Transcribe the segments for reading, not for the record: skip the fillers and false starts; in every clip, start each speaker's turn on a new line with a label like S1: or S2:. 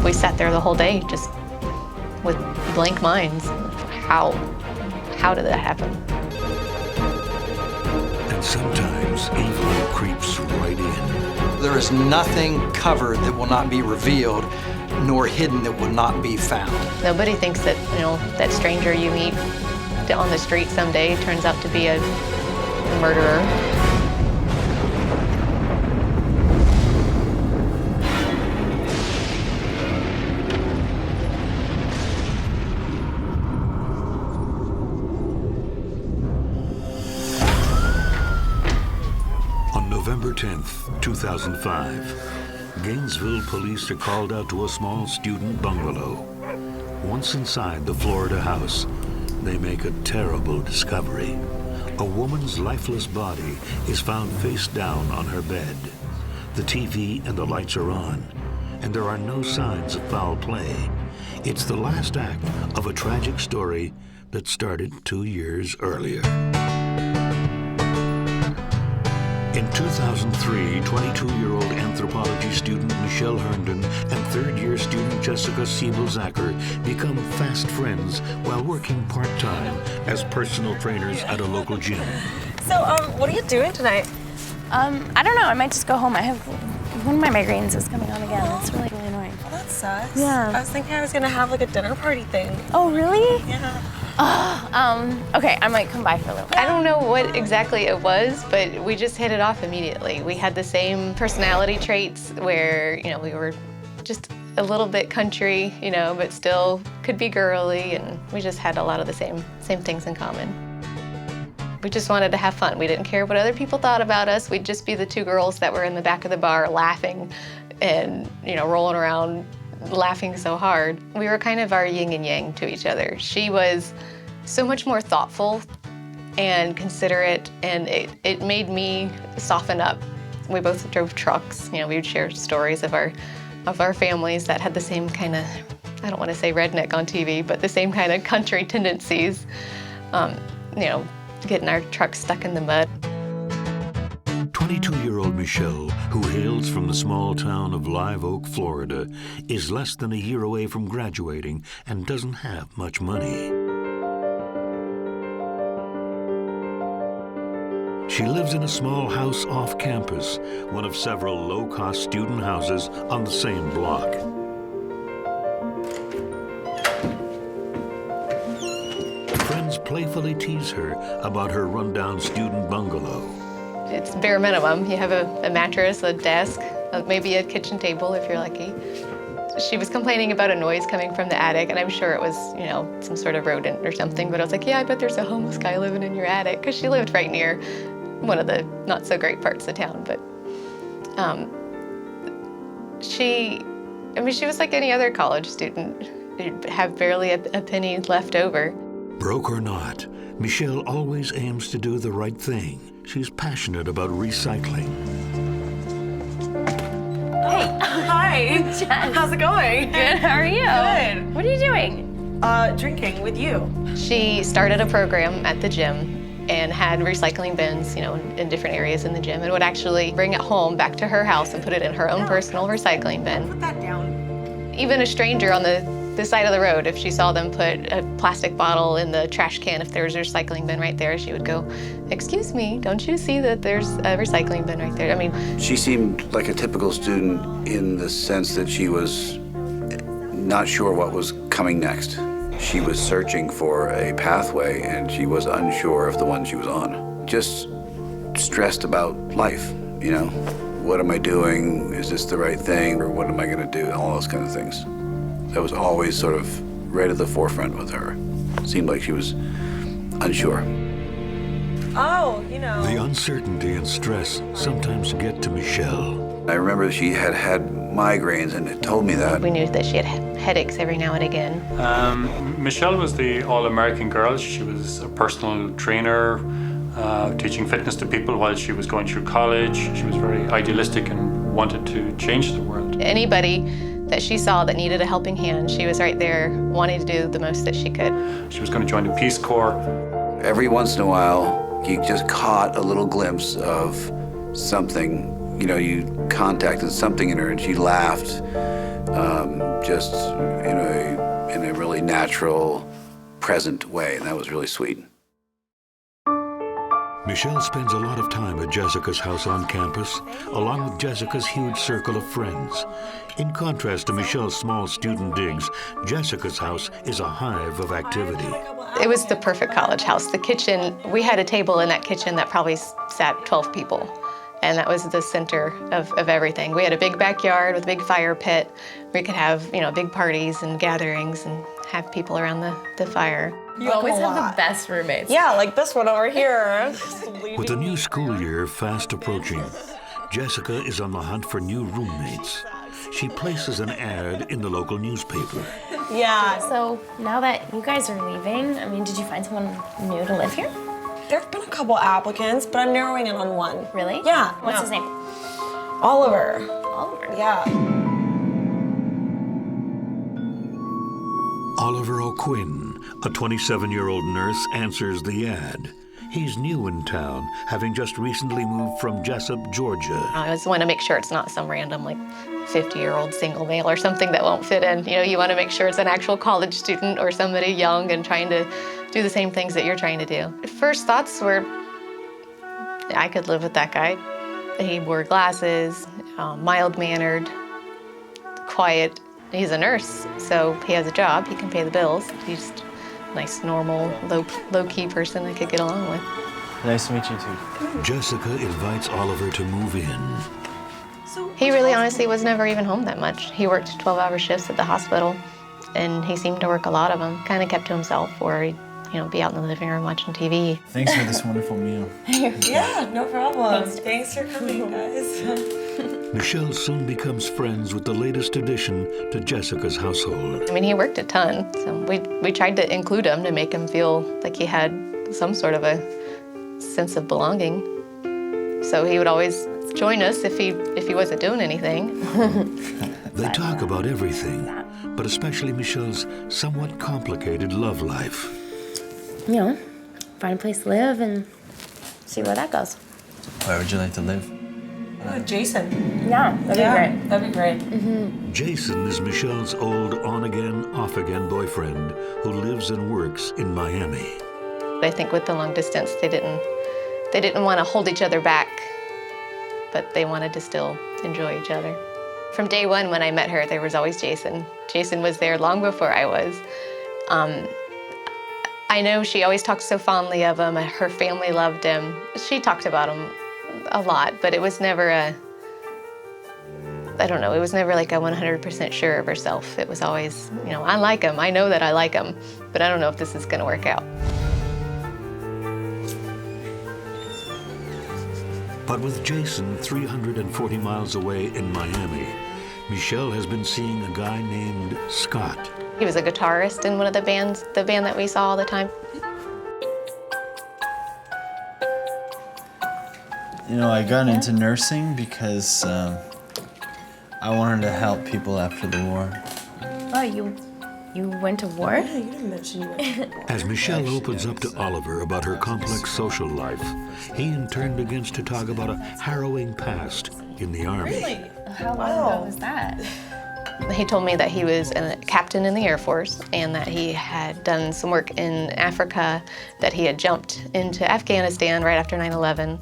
S1: We sat there the whole day just with blank minds. How did that happen?
S2: And sometimes evil creeps right in.
S3: There is nothing covered that will not be revealed, nor hidden that will not be found.
S1: Nobody thinks that, that stranger you meet on the street someday turns out to be a murderer.
S2: On November 10th, 2005, Gainesville police are called out to a small student bungalow. Once inside the Florida house, they make a terrible discovery. A woman's lifeless body is found face down on her bed. The TV and the lights are on, and there are no signs of foul play. It's the last act of a tragic story that started 2 years earlier. In 2003, 22-year-old anthropology student Michelle Hearnden and third-year student Jessica Siebel-Zacher become fast friends while working part-time as personal trainers at a local gym.
S4: So, what are you doing tonight?
S5: I don't know. I might just go home. I have one of my migraines is coming on again. It's really annoying.
S4: Well, that sucks.
S5: Yeah.
S4: I was thinking I was gonna have like a dinner party thing.
S5: Oh, really?
S4: Yeah.
S5: Okay, I might come by for a little bit.
S1: I don't know what exactly it was, but we just hit it off immediately. We had the same personality traits where, we were just a little bit country, but still could be girly, and we just had a lot of the same things in common. We just wanted to have fun. We didn't care what other people thought about us. We'd just be the two girls that were in the back of the bar laughing and, rolling around laughing so hard. We were kind of our yin and yang to each other. She was so much more thoughtful and considerate, and it made me soften up. We both drove trucks. We would share stories of our families that had the same kind of, I don't want to say redneck on TV, but the same kind of country tendencies. Getting our trucks stuck in the mud.
S2: 22-year-old Michelle, who hails from the small town of Live Oak, Florida, is less than a year away from graduating and doesn't have much money. She lives in a small house off campus, one of several low-cost student houses on the same block. Friends playfully tease her about her rundown student bungalow.
S1: It's bare minimum. You have a mattress, a desk, maybe a kitchen table if you're lucky. She was complaining about a noise coming from the attic, and I'm sure it was, some sort of rodent or something, but I was like, yeah, I bet there's a homeless guy living in your attic, because she lived right near one of the not so great parts of town, but she was like any other college student. She'd have barely a penny left over.
S2: Broke or not, Michelle always aims to do the right thing. She's passionate about recycling.
S5: Hey.
S4: Hi.
S5: Jess.
S4: How's it going?
S5: Good, how are you?
S4: Good.
S5: What are you doing?
S4: Drinking with you.
S1: She started a program at the gym and had recycling bins, in different areas in the gym, and would actually bring it home back to her house and put it in her own personal recycling bin.
S4: Put that down.
S1: Even a stranger on the side of the road, if she saw them put a plastic bottle in the trash can, if there was a recycling bin right there, she would go, "Excuse me, don't you see that there's a recycling bin right there?"
S6: She seemed like a typical student in the sense that she was not sure what was coming next. She was searching for a pathway, and she was unsure of the one she was on. Just stressed about life, What am I doing? Is this the right thing? Or what am I gonna do? All those kind of things. That was always sort of right at the forefront with her. Seemed like she was unsure.
S4: Oh,
S2: The uncertainty and stress sometimes get to Michelle.
S6: I remember she had migraines, and it told me that.
S1: We knew that she had headaches every now and again.
S7: Michelle was the all-American girl. She was a personal trainer, teaching fitness to people while she was going through college. She was very idealistic and wanted to change the world.
S1: Anybody that she saw that needed a helping hand, she was right there wanting to do the most that she could.
S7: She was going to join the Peace Corps.
S6: Every once in a while, you just caught a little glimpse of something. You contacted something in her, and she laughed. just in a really natural, present way, and that was really sweet.
S2: Michelle spends a lot of time at Jessica's house on campus, along with Jessica's huge circle of friends. In contrast to Michelle's small student digs, Jessica's house is a hive of activity.
S1: It was the perfect college house. The kitchen, we had a table in that kitchen that probably sat 12 people. And that was the center of everything. We had a big backyard with a big fire pit. We could have, big parties and gatherings and have people around the fire.
S5: You always have the best roommates.
S4: Yeah, like this one over here.
S2: With the new school year fast approaching, Jessica is on the hunt for new roommates. She places an ad in the local newspaper.
S4: Yeah.
S5: So now that you guys are leaving, did you find someone new to live here?
S4: There have been a couple applicants, but I'm narrowing in on one.
S5: Really?
S4: Yeah.
S5: What's his name?
S4: Oliver.
S5: Oliver.
S4: Yeah.
S2: Oliver O'Quinn, a 27-year-old nurse, answers the ad. He's new in town, having just recently moved from Jessup, Georgia.
S1: I just want to make sure it's not some random, 50-year-old single male or something that won't fit in. You want to make sure it's an actual college student or somebody young and trying to do the same things that you're trying to do. First thoughts were, I could live with that guy. He wore glasses, mild-mannered, quiet. He's a nurse, so he has a job. He can pay the bills. He's just a nice, normal, low-key person I could get along with.
S8: Nice to meet you, too.
S2: Jessica invites Oliver to move in.
S1: He really honestly was never even home that much. He worked 12-hour shifts at the hospital, and he seemed to work a lot of them. Kind of kept to himself, or he'd be out in the living room watching TV.
S8: Thanks for this wonderful meal.
S4: Yeah, no problem. Thanks for coming, guys.
S2: Michelle soon becomes friends with the latest addition to Jessica's household.
S1: He worked a ton, so we tried to include him to make him feel like he had some sort of a sense of belonging. So he would always join us if he wasn't doing anything.
S2: They talk about everything, but especially Michelle's somewhat complicated love life.
S5: Find a place to live and see where that goes.
S8: Where would you like to live?
S4: Jason.
S5: Yeah, that'd be great.
S4: That'd be great.
S2: Jason is Michelle's old on-again, off-again boyfriend who lives and works in Miami.
S1: I think with the long distance, they didn't want to hold each other back, but they wanted to still enjoy each other. From day one when I met her, there was always Jason. Jason was there long before I was. I know she always talked so fondly of him. Her family loved him. She talked about him a lot, but it was never it was never like a 100% sure of herself. It was always, I like him. I know that I like him, but I don't know if this is going to work out.
S2: But with Jason 340 miles away in Miami, Michelle has been seeing a guy named Scott.
S1: He was a guitarist in one of the band that we saw all the time.
S8: I got into nursing because I wanted to help people after the war.
S5: Oh, you went to war?
S4: Yeah, you didn't mention you went to war.
S2: As Michelle opens up to Oliver about her complex social life, he in turn begins to talk about a harrowing past in the Army.
S4: Really?
S5: How long ago was that?
S1: He told me that he was a captain in the Air Force and that he had done some work in Africa, that he had jumped into Afghanistan right after 9/11,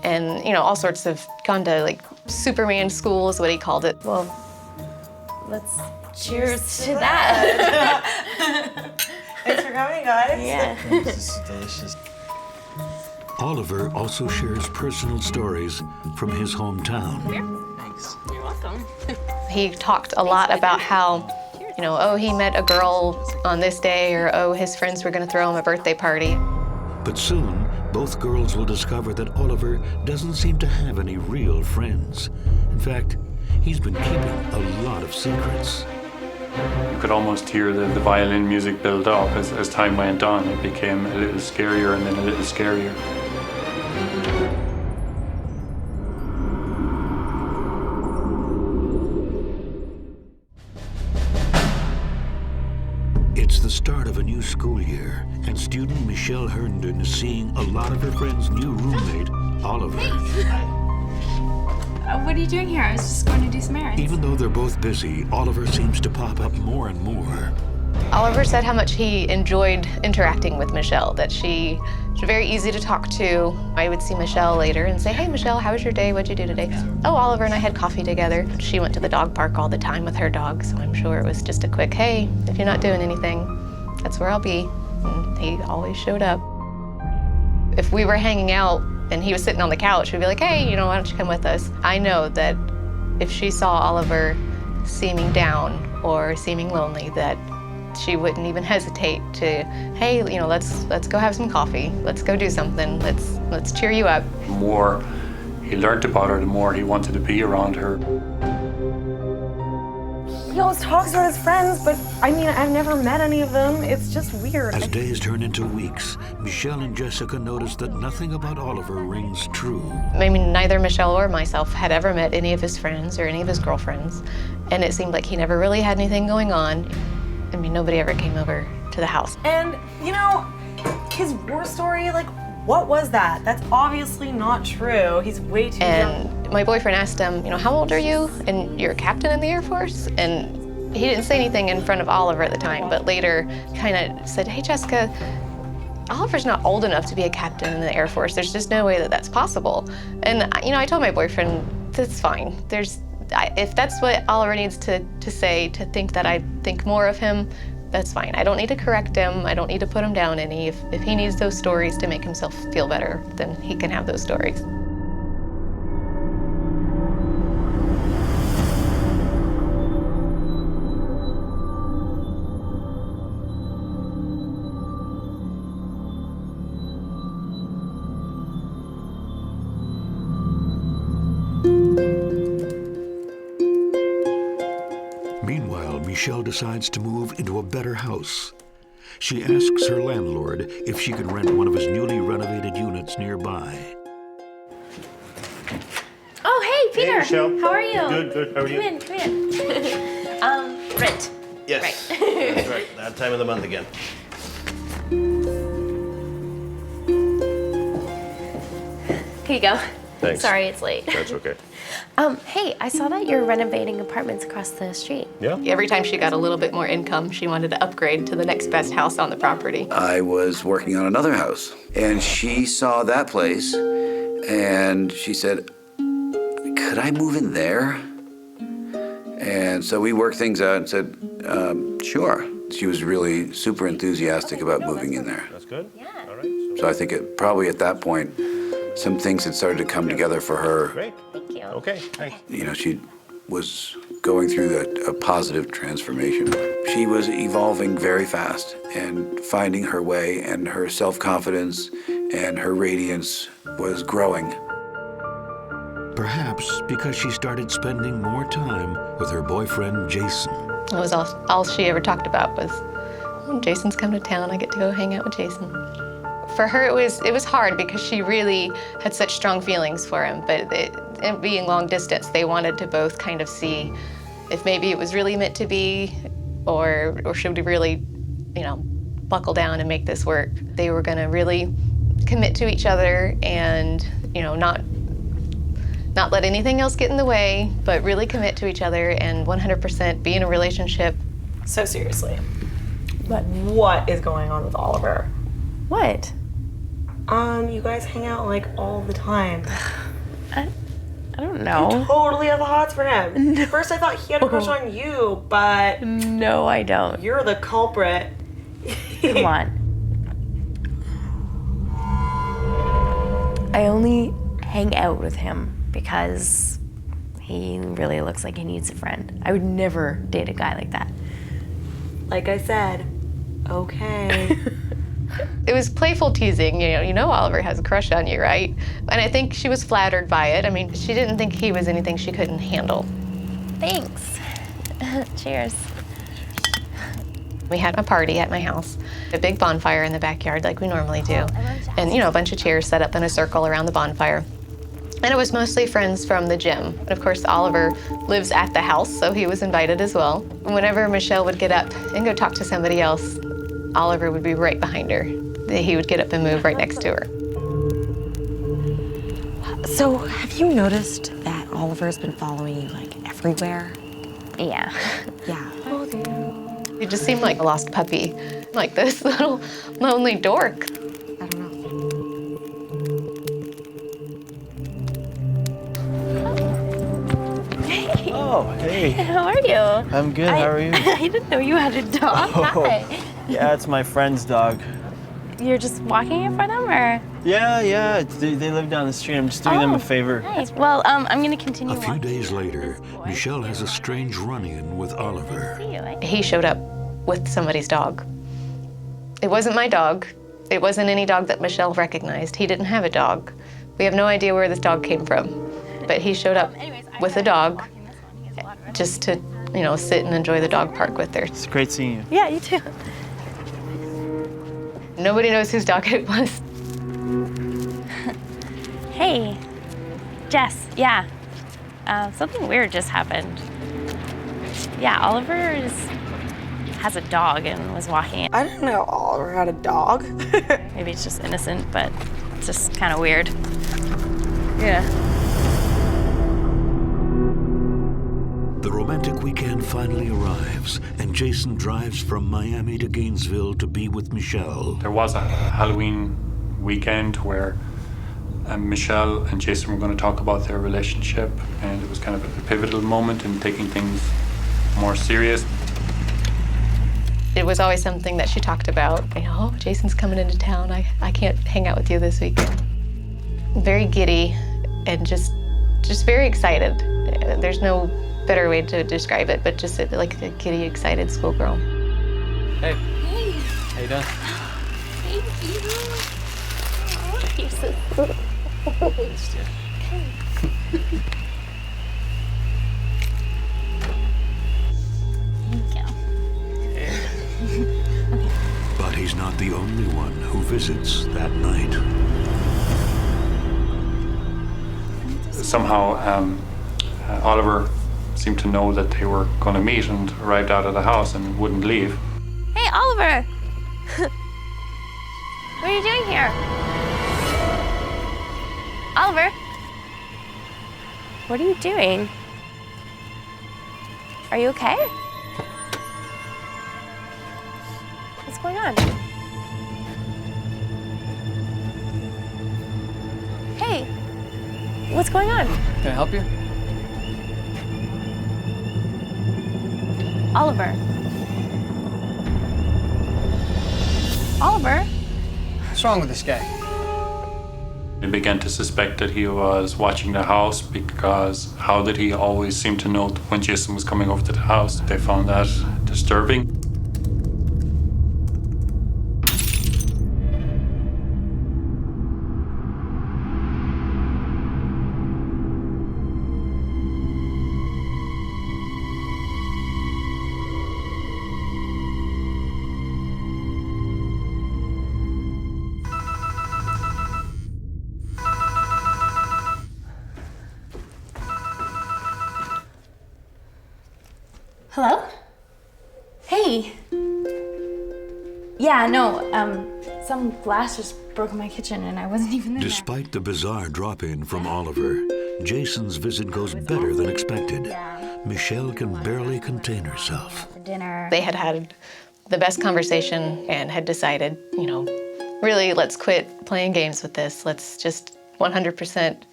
S1: and all sorts of gone to Superman school is what he called it.
S5: Well, let's cheers to that.
S4: Thanks for coming, guys.
S5: Yeah.
S8: This is delicious.
S2: Oliver also shares personal stories from his hometown.
S5: Thanks. You're welcome.
S1: He talked a lot about how, he met a girl on this day, or his friends were going to throw him a birthday party.
S2: But soon, both girls will discover that Oliver doesn't seem to have any real friends. In fact, he's been keeping a lot of secrets.
S7: You could almost hear the violin music build up as time went on. It became a little scarier and then a little scarier.
S2: It's the start of a new school year, and student Michelle Hearnden is seeing a lot of her friends' new roommate, Oliver.
S5: What are you doing here? I was just going to do some errands.
S2: Even though they're both busy, Oliver seems to pop up more and more.
S1: Oliver said how much he enjoyed interacting with Michelle, that she was very easy to talk to. I would see Michelle later and say, hey, Michelle, how was your day? What'd you do today? Oh, Oliver and I had coffee together. She went to the dog park all the time with her dog, so I'm sure it was just a quick, hey, if you're not doing anything, that's where I'll be. And he always showed up. If we were hanging out and he was sitting on the couch, we'd be like, hey, why don't you come with us? I know that if she saw Oliver seeming down or seeming lonely, that she wouldn't even hesitate to, hey, let's go have some coffee. Let's go do something. Let's cheer you up.
S7: The more he learned about her, the more he wanted to be around her.
S4: He always talks about his friends, but I've never met any of them. It's just weird.
S2: As days turn into weeks, Michelle and Jessica notice that nothing about Oliver rings true.
S1: Neither Michelle or myself had ever met any of his friends or any of his girlfriends, and it seemed like he never really had anything going on. Nobody ever came over to the house.
S4: And, his war story, what was that? That's obviously not true. He's way too young.
S1: And my boyfriend asked him, how old are you? And you're a captain in the Air Force? And he didn't say anything in front of Oliver at the time, but later kind of said, hey, Jessica, Oliver's not old enough to be a captain in the Air Force. There's just no way that that's possible. And, I told my boyfriend, that's fine. If that's what Oliver needs to say, to think that I think more of him, that's fine. I don't need to correct him. I don't need to put him down any. If he needs those stories to make himself feel better, then he can have those stories.
S2: Michelle decides to move into a better house. She asks her landlord if she can rent one of his newly renovated units nearby.
S5: Oh, hey, Peter.
S9: Hey, Michelle.
S5: How are you?
S9: Good. How are you?
S5: Come in. Rent.
S9: Yes.
S5: Right.
S9: That's right. That time of the month again.
S5: Here you go.
S9: Thanks.
S5: Sorry it's late.
S9: That's okay.
S5: Hey, I saw that you're renovating apartments across the street.
S9: Yeah?
S1: Every time she got a little bit more income, she wanted to upgrade to the next best house on the property.
S6: I was working on another house, and she saw that place, and she said, could I move in there? And so we worked things out and said, sure. She was really super enthusiastic about moving in there.
S9: That's good.
S5: Yeah.
S9: All right.
S6: So I think probably at that point, some things had started to come together for her.
S9: Great.
S5: Thank you.
S9: Okay, thanks.
S6: She was going through a positive transformation. She was evolving very fast and finding her way, and her self-confidence and her radiance was growing.
S2: Perhaps because she started spending more time with her boyfriend, Jason.
S1: That was all she ever talked about was, oh, Jason's come to town, I get to go hang out with Jason. For her, it was hard because she really had such strong feelings for him, but it being long distance, they wanted to both kind of see if maybe it was really meant to be, or should we really, buckle down and make this work. They were gonna really commit to each other and, not let anything else get in the way, but really commit to each other and 100% be in a relationship.
S4: So seriously, what is going on with Oliver?
S5: What?
S4: You guys hang out all the time.
S5: I don't know.
S4: You totally have the hots for him. No. First I thought he had a crush on you, but
S5: No, I don't.
S4: you're the culprit.
S5: Come on. I only hang out with him because he really looks like he needs a friend. I would never date a guy like that.
S4: Like I said, okay.
S1: It was playful teasing, Oliver has a crush on you, right? And I think she was flattered by it. She didn't think he was anything she couldn't handle.
S5: Thanks. Cheers.
S1: We had a party at my house, a big bonfire in the backyard like we normally do.
S5: I love that.
S1: And, a bunch of chairs set up in a circle around the bonfire. And it was mostly friends from the gym. And of course, Oliver lives at the house, so he was invited as well. Whenever Michelle would get up and go talk to somebody else, Oliver would be right behind her. He would get up and move right next to her.
S4: So have you noticed that Oliver's been following you like everywhere?
S5: Yeah.
S4: Yeah.
S1: He just seemed like a lost puppy, like this little lonely dork.
S4: I don't know.
S8: Oh, hey.
S5: How are you?
S8: I'm good. How are you?
S5: I didn't know you had a dog.
S8: Oh.
S5: Hi.
S8: Yeah, it's my friend's dog.
S5: You're just walking it for them, or?
S8: Yeah. They live down the street. I'm just doing them a favor.
S5: Nice. Well, I'm gonna continue.
S2: A few days later, Michelle has a strange run-in with Oliver.
S1: He showed up with somebody's dog. It wasn't my dog. It wasn't any dog that Michelle recognized. He didn't have a dog. We have no idea where this dog came from. But he showed up with a dog just to, sit and enjoy the dog park with her.
S8: It's great seeing you.
S5: Yeah, you too.
S1: Nobody knows whose dog it was.
S5: Hey, Jess. Yeah. Something weird just happened. Yeah, Oliver has a dog and was walking it.
S4: I didn't know Oliver had a dog.
S5: Maybe it's just innocent, but it's just kind of weird. Yeah.
S2: The romantic weekend finally arrives, and Jason drives from Miami to Gainesville to be with Michelle.
S7: There was a Halloween weekend where Michelle and Jason were going to talk about their relationship, and it was kind of a pivotal moment in taking things more serious.
S1: It was always something that she talked about. Oh, Jason's coming into town. I can't hang out with you this weekend. Very giddy and just very excited. There's no better way to describe it, but just like a giddy, excited schoolgirl.
S10: Hey. Hey. How you doing?
S5: Thank you. Oh, you're so sweet. Thank you.
S2: But he's not the only one who visits that night.
S7: Somehow, Oliver seemed to know that they were going to meet and arrived out of the house and wouldn't leave.
S5: Hey, Oliver! What are you doing here? Oliver? What are you doing? Are you okay? What's going on? Hey, what's going on?
S10: Can I help you?
S5: Oliver. Oliver?
S10: What's wrong with this guy?
S7: They began to suspect that he was watching the house because how did he always seem to know when Jason was coming over to the house? They found that disturbing.
S5: Hello? Hey. Yeah, no, some glass just broke in my kitchen and I wasn't even in there.
S2: Despite the bizarre drop-in from Oliver, Jason's visit goes better than expected. Michelle can barely contain herself.
S5: Dinner.
S1: They had the best conversation and had decided, really, let's quit playing games with this. Let's just 100%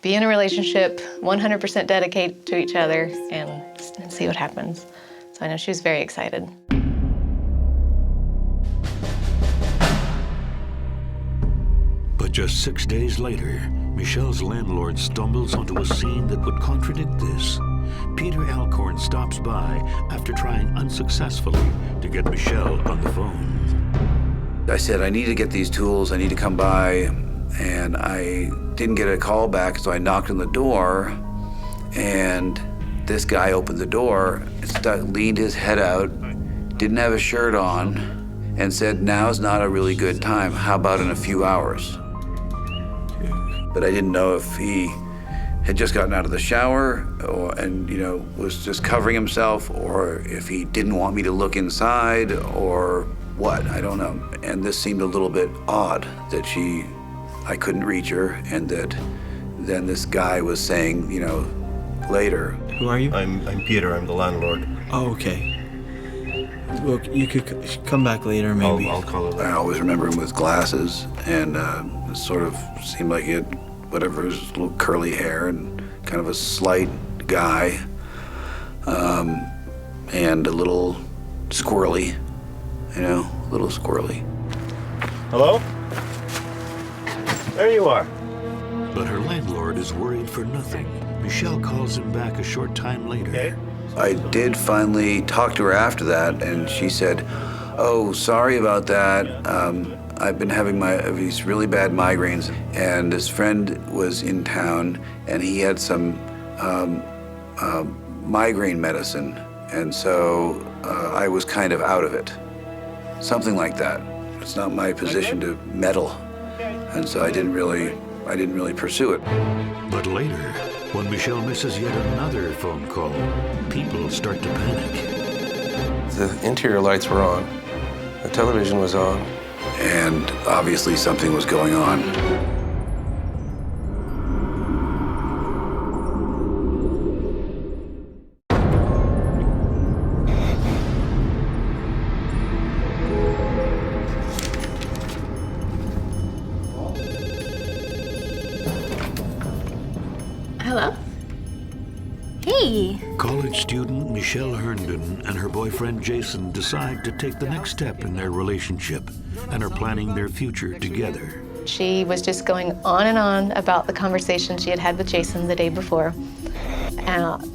S1: be in a relationship, 100% dedicate to each other, and see what happens. So I know she was very excited.
S2: But just 6 days later, Michelle's landlord stumbles onto a scene that would contradict this. Peter Alcorn stops by after trying unsuccessfully to get Michelle on the phone.
S6: I said, I need to get these tools, I need to come by, and I didn't get a call back, so I knocked on the door, and this guy opened the door, leaned his head out, didn't have a shirt on, and said, now's not a really good time, how about in a few hours? But I didn't know if he had just gotten out of the shower and was just covering himself, or if he didn't want me to look inside, or what, I don't know. And this seemed a little bit odd that I couldn't reach her, and that then this guy was saying, later.
S8: Who are you?
S9: I'm Peter. I'm the landlord.
S8: Oh, okay. Well, you could come back later, maybe.
S9: I'll call it
S6: I
S9: later.
S6: always remember him with glasses, and it sort of seemed like he had whatever, his little curly hair and kind of a slight guy, and a little squirrely, a little squirrely.
S9: Hello? There you are.
S2: But her landlord is worried for nothing. Michelle calls him back a short time later.
S9: Okay.
S6: I did finally talk to her after that, and she said, "Oh, sorry about that. I've been having these really bad migraines, and this friend was in town, and he had some migraine medicine, and so I was kind of out of it." Something like that. It's not my position to meddle, and so I didn't really pursue it.
S2: But later, when Michelle misses yet another phone call, people start to panic.
S11: The interior lights were on. The television was on.
S6: And obviously something was going on.
S5: Hello? Hey.
S2: College student Michelle Hearnden and her boyfriend Jason decide to take the next step in their relationship and are planning their future together.
S1: She was just going on and on about the conversation she had had with Jason the day before,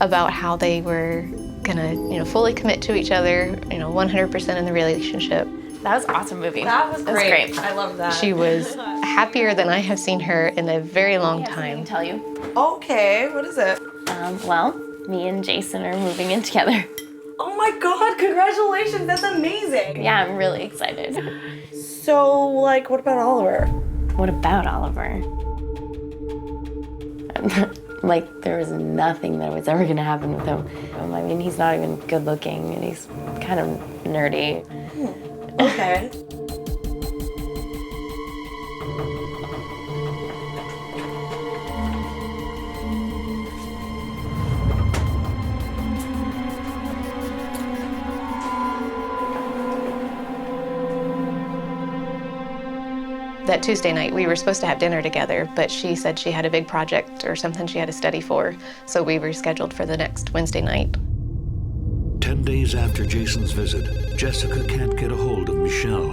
S1: about how they were gonna, fully commit to each other, 100% in the relationship.
S5: That was an awesome movie.
S4: That was great.
S5: Great.
S4: I love that.
S1: She was happier than I have seen her in a very long time.
S5: Tell you.
S4: Okay, what is it?
S5: Well, me and Jason are moving in together.
S4: Oh my God, congratulations, that's amazing.
S5: Yeah, I'm really excited.
S4: So, what about Oliver?
S5: What about Oliver? There was nothing that was ever gonna happen with him. I mean, he's not even good looking and he's kind of nerdy.
S4: Okay.
S1: That Tuesday night, we were supposed to have dinner together, but she said she had a big project or something she had to study for, so we rescheduled for the next Wednesday night.
S2: 10 days after Jason's visit, Jessica can't get a hold of Michelle.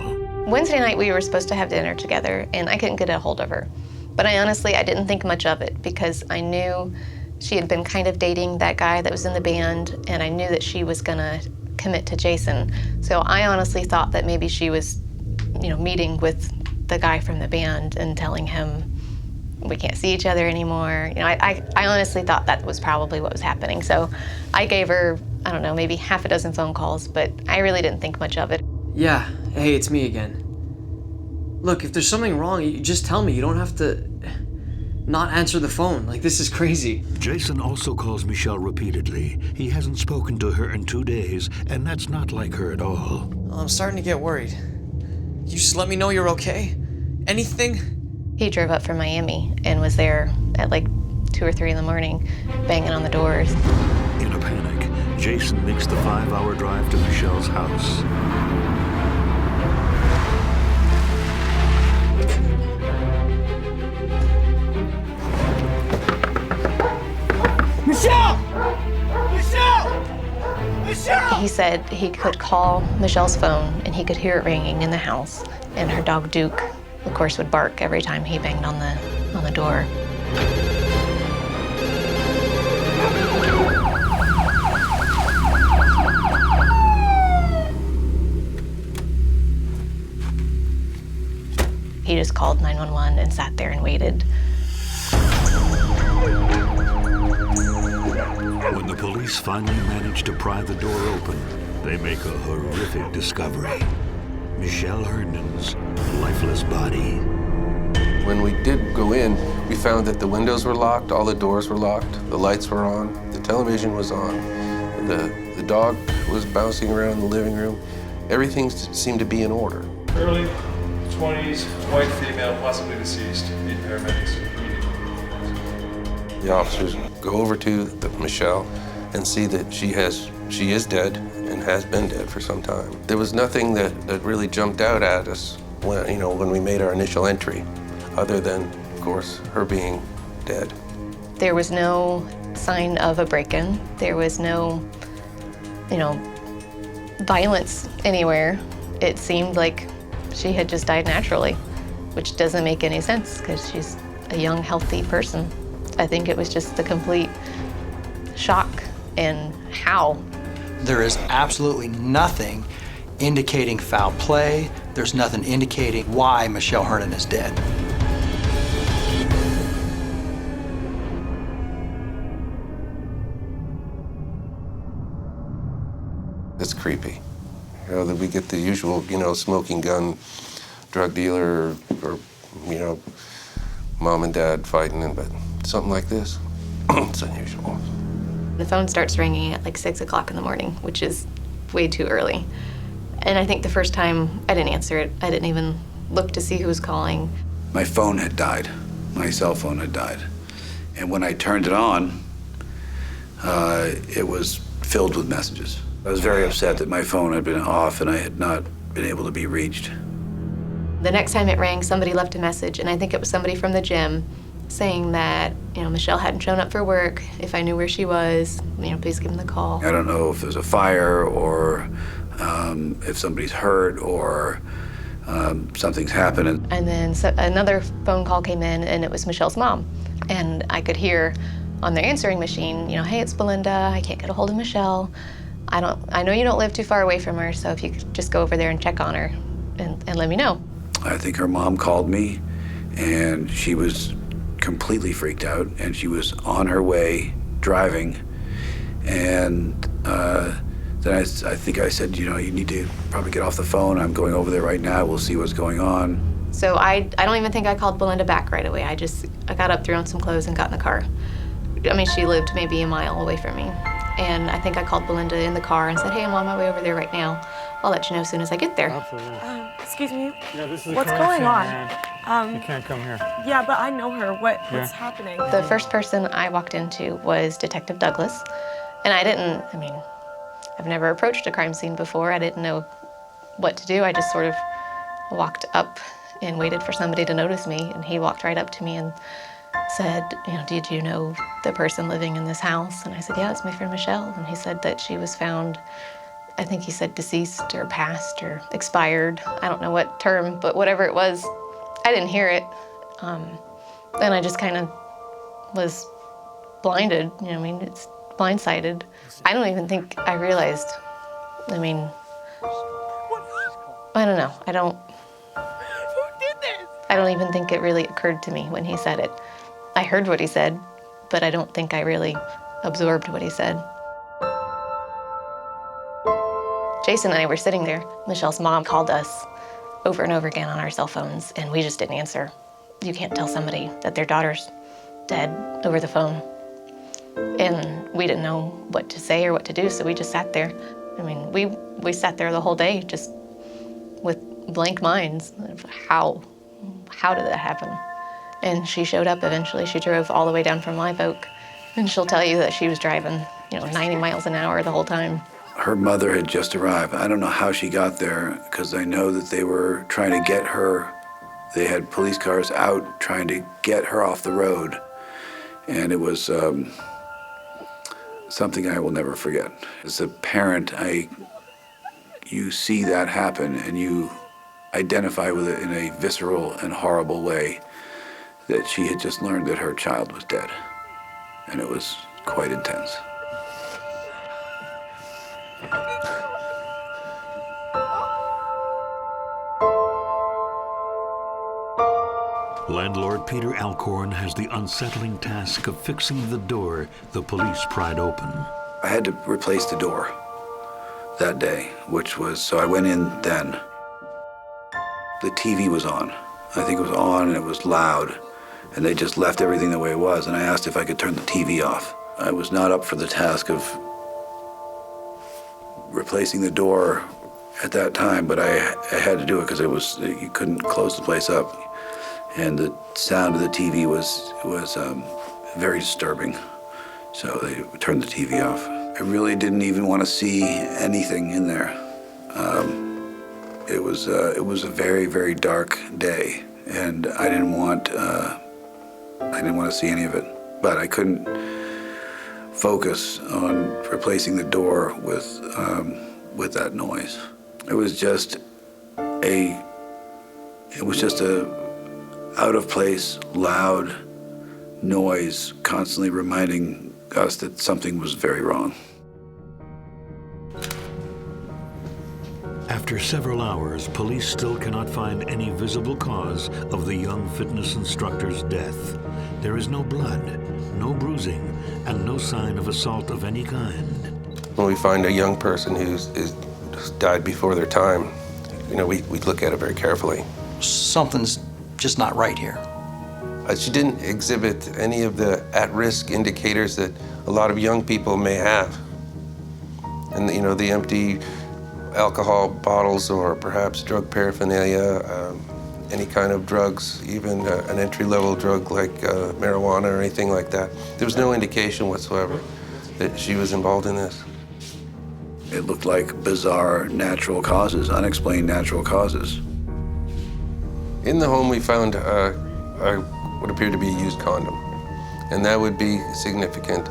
S1: Wednesday night, we were supposed to have dinner together, and I couldn't get a hold of her. But I didn't think much of it because I knew she had been kind of dating that guy that was in the band, and I knew that she was gonna commit to Jason. So I honestly thought that maybe she was, meeting with the guy from the band and telling him we can't see each other anymore. I honestly thought that was probably what was happening. So I gave her, I don't know, maybe half a dozen phone calls, but I really didn't think much of it.
S10: Yeah, hey, it's me again. Look, if there's something wrong, you just tell me. You don't have to not answer the phone. This is crazy.
S2: Jason also calls Michelle repeatedly. He hasn't spoken to her in 2 days, and that's not like her at all.
S10: Well, I'm starting to get worried. You just let me know you're okay? Anything?
S1: He drove up from Miami and was there at 2 or 3 in the morning, banging on the doors.
S2: In a panic, Jason makes the 5-hour drive to Michelle's house.
S12: Michelle! Michelle! Michelle!
S1: He said he could call Michelle's phone and he could hear it ringing in the house. And her dog Duke, of course, would bark every time he banged on the door. He just called 911 and sat there and waited.
S2: When the police finally manage to pry the door open, they make a horrific discovery. Michelle Hearnden's lifeless body.
S11: When we did go in, we found that the windows were locked, all the doors were locked, the lights were on, the television was on, the dog was bouncing around the living room. Everything seemed to be in order.
S13: Early 20s, white female, possibly deceased. Need paramedics.
S11: The officers go over to Michelle and see that she is dead and has been dead for some time. There was nothing that really jumped out at us when we made our initial entry, other than, of course, her being dead.
S1: There was no sign of a break-in. There was no, violence anywhere. It seemed like she had just died naturally, which doesn't make any sense because she's a young, healthy person. I think it was just the complete shock and how.
S3: There is absolutely nothing indicating foul play. There's nothing indicating why Michelle Hearnden is dead.
S11: It's creepy. That we get the usual, smoking gun, drug dealer, or mom and dad fighting, but something like this, it's unusual.
S1: The phone starts ringing at like 6 o'clock in the morning, which is way too early. And I think the first time I didn't answer it. I didn't even look to see who was calling.
S6: My phone had died. My cell phone had died. And when I turned it on, it was filled with messages. I was very upset that my phone had been off and I had not been able to be reached.
S1: The next time it rang, somebody left a message, and I think it was somebody from the gym saying that, Michelle hadn't shown up for work. If I knew where she was, please give them the call.
S6: I don't know if there's a fire or if somebody's hurt or something's happening.
S1: And then another phone call came in, and it was Michelle's mom. And I could hear on their answering machine, hey, it's Belinda. I can't get a hold of Michelle. I know you don't live too far away from her, so if you could just go over there and check on her and let me know.
S6: I think her mom called me, and she was completely freaked out, and she was on her way driving. And then I think I said, you need to probably get off the phone. I'm going over there right now. We'll see what's going on.
S1: So I don't even think I called Belinda back right away. I got up, threw on some clothes, and got in the car. She lived maybe a mile away from me. And I think I called Belinda in the car and said, hey, I'm on my way over there right now. I'll let you know as soon as I get there.
S9: Absolutely.
S4: Excuse me?
S9: Yeah, this is
S4: what's
S9: a
S4: going on?
S9: You can't come here.
S4: Yeah, but I know her. What's happening?
S1: The first person I walked into was Detective Douglas. And I've never approached a crime scene before. I didn't know what to do. I just sort of walked up and waited for somebody to notice me. And he walked right up to me and said, did you know the person living in this house? And I said, yeah, it's my friend Michelle. And he said that she was found, I think he said deceased or passed or expired. I don't know what term, but whatever it was, I didn't hear it. And I just kind of was blinded, it's blindsided. I don't even think I realized, I don't know,
S12: Who did this?
S1: I don't even think it really occurred to me when he said it. I heard what he said, but I don't think I really absorbed what he said. Jason and I were sitting there. Michelle's mom called us over and over again on our cell phones, and we just didn't answer. You can't tell somebody that their daughter's dead over the phone. And we didn't know what to say or what to do, so we just sat there. We sat there the whole day just with blank minds of how did that happen? And she showed up eventually. She drove all the way down from Live Oak, and she'll tell you that she was driving, 90 miles an hour the whole time.
S6: Her mother had just arrived. I don't know how she got there, because I know that they were trying to get her. They had police cars out trying to get her off the road. And it was something I will never forget. As a parent, you see that happen and you identify with it in a visceral and horrible way, that she had just learned that her child was dead. And it was quite intense.
S2: Landlord Peter Alcorn has the unsettling task of fixing the door the police pried open.
S6: I had to replace the door that day, so I went in then. The TV was on. I think it was on and it was loud, and they just left everything the way it was, and I asked if I could turn the TV off. I was not up for the task of replacing the door at that time, but I had to do it because you couldn't close the place up. And the sound of the TV was very disturbing. So they turned the TV off. I really didn't even want to see anything in there. It was a very, very dark day, and I didn't want to see any of it. But I couldn't focus on replacing the door with that noise. It was just a out of place, loud noise, constantly reminding us that something was very wrong.
S2: After several hours, police still cannot find any visible cause of the young fitness instructor's death. There is no blood, no bruising, and no sign of assault of any kind.
S11: When we find a young person who's died before their time, we look at it very carefully.
S3: Something's just not right here.
S11: She didn't exhibit any of the at-risk indicators that a lot of young people may have. And the empty alcohol bottles or perhaps drug paraphernalia, any kind of drugs, even an entry-level drug like marijuana or anything like that. There was no indication whatsoever that she was involved in this.
S6: It looked like bizarre natural causes, unexplained natural causes.
S11: In the home, we found what appeared to be a used condom, and that would be significant.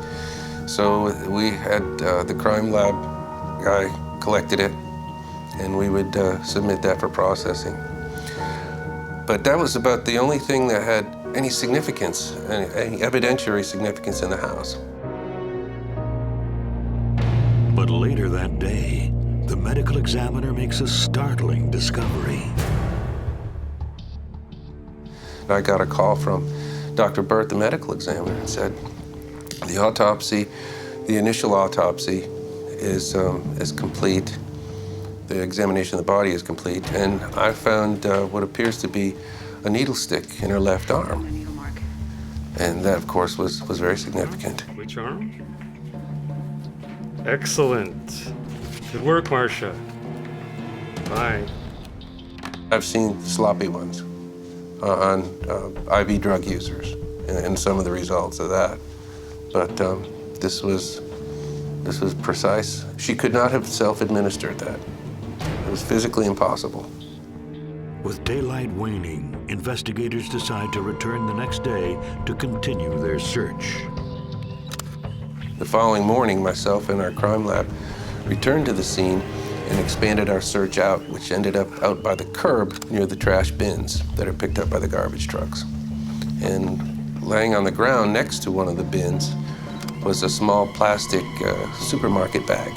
S11: So we had the crime lab guy collected it, and we would submit that for processing. But that was about the only thing that had any significance, any evidentiary significance in the house.
S2: But later that day, the medical examiner makes a startling discovery.
S11: I got a call from Dr. Bert, the medical examiner, and said, the initial autopsy is complete. The examination of the body is complete, and I found what appears to be a needle stick in her left arm. And that, of course, was very significant.
S9: Which arm? Excellent. Good work, Marcia. Bye.
S11: I've seen sloppy ones on IV drug users and some of the results of that. But this was precise. She could not have self-administered that. It was physically impossible.
S2: With daylight waning, investigators decide to return the next day to continue their search.
S11: The following morning, myself and our crime lab returned to the scene and expanded our search out, which ended up out by the curb near the trash bins that are picked up by the garbage trucks. And laying on the ground next to one of the bins was a small plastic supermarket bag.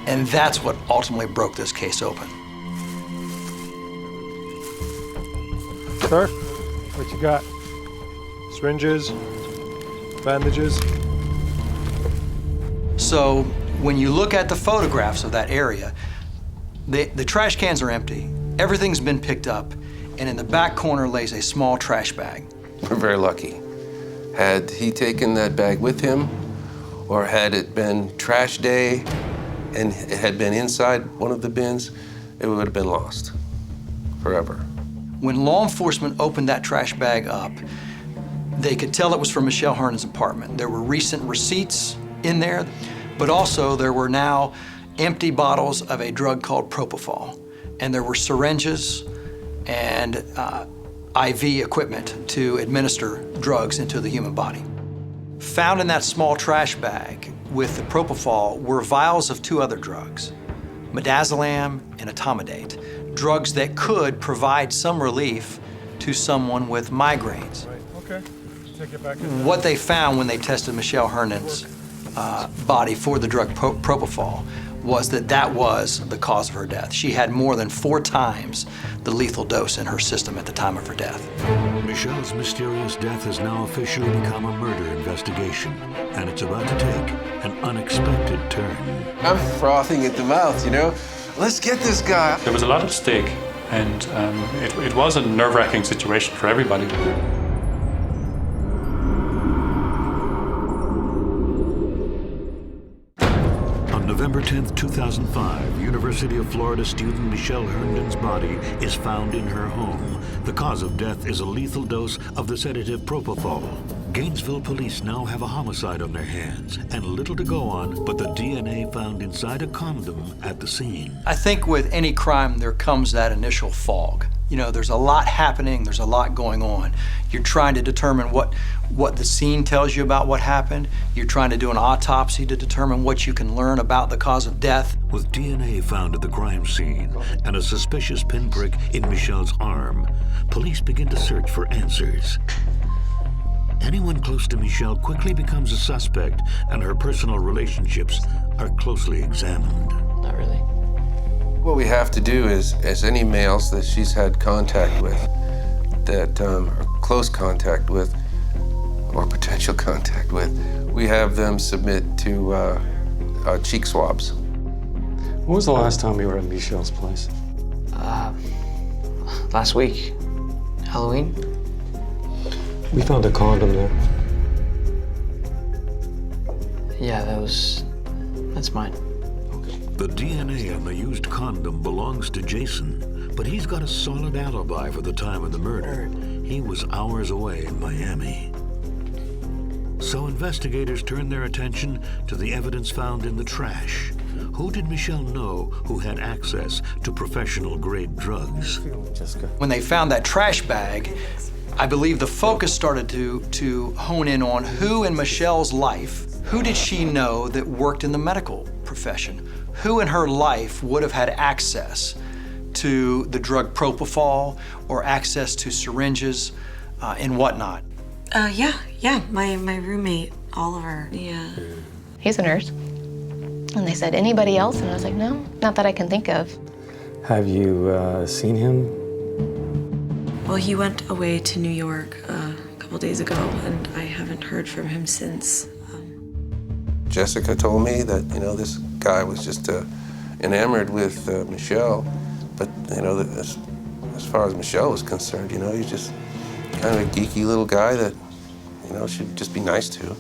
S3: And that's what ultimately broke this case open.
S9: Sir, what you got? Syringes, bandages?
S3: So when you look at the photographs of that area, the trash cans are empty. Everything's been picked up, and in the back corner lays a small trash bag.
S11: We're very lucky. Had he taken that bag with him, or had it been trash day and it had been inside one of the bins, it would have been lost forever.
S3: When law enforcement opened that trash bag up, they could tell it was from Michelle Hearnden's apartment. There were recent receipts in there, but also there were now empty bottles of a drug called propofol, and there were syringes and IV equipment to administer drugs into the human body. Found in that small trash bag with the propofol were vials of two other drugs, midazolam and etomidate, drugs that could provide some relief to someone with migraines.
S9: Right, okay. Take it back in.
S3: What they found when they tested Michelle Hearnden's body for the drug propofol was that was the cause of her death. She had more than 4 times the lethal dose in her system at the time of her death.
S2: Michelle's mysterious death has now officially become a murder investigation, and it's about to take an unexpected turn.
S11: I'm frothing at the mouth, Let's get this guy.
S7: There was a lot at stake, and it was a nerve-wracking situation for everybody.
S2: On November 10th, 2005, University of Florida student Michelle Hearnden's body is found in her home. The cause of death is a lethal dose of the sedative propofol. Gainesville police now have a homicide on their hands and little to go on but the DNA found inside a condom at the scene.
S3: I think with any crime, there comes that initial fog. You know, there's a lot happening, there's a lot going on. You're trying to determine what the scene tells you about what happened. You're trying to do an autopsy to determine what you can learn about the cause of death.
S2: With DNA found at the crime scene and a suspicious pinprick in Michelle's arm, police begin to search for answers. Anyone close to Michelle quickly becomes a suspect, and her personal relationships are closely examined.
S10: Not really.
S11: What we have to do is any males that she's had contact with, that or close contact with, or potential contact with, we have them submit to cheek swabs.
S9: When was the last time you were at Michelle's place?
S10: Last week. Halloween?
S9: We found a condom there.
S10: Yeah, that's mine.
S2: The DNA on the used condom belongs to Jason, but he's got a solid alibi for the time of the murder. He was hours away in Miami. So investigators turn their attention to the evidence found in the trash. Who did Michelle know who had access to professional-grade drugs?
S3: When they found that trash bag, I believe the focus started to hone in on who in Michelle's life, who did she know that worked in the medical profession? Who in her life would have had access to the drug propofol or access to syringes and whatnot?
S4: Yeah, my roommate, Oliver, yeah.
S1: He's a nurse. And they said, anybody else? And I was like, no, not that I can think of.
S9: Have you seen him?
S4: Well, he went away to New York a couple days ago, and I haven't heard from him since.
S11: Jessica told me that, this guy was just enamored with Michelle, but, as far as Michelle was concerned, he's just kind of a geeky little guy that, should just be nice to,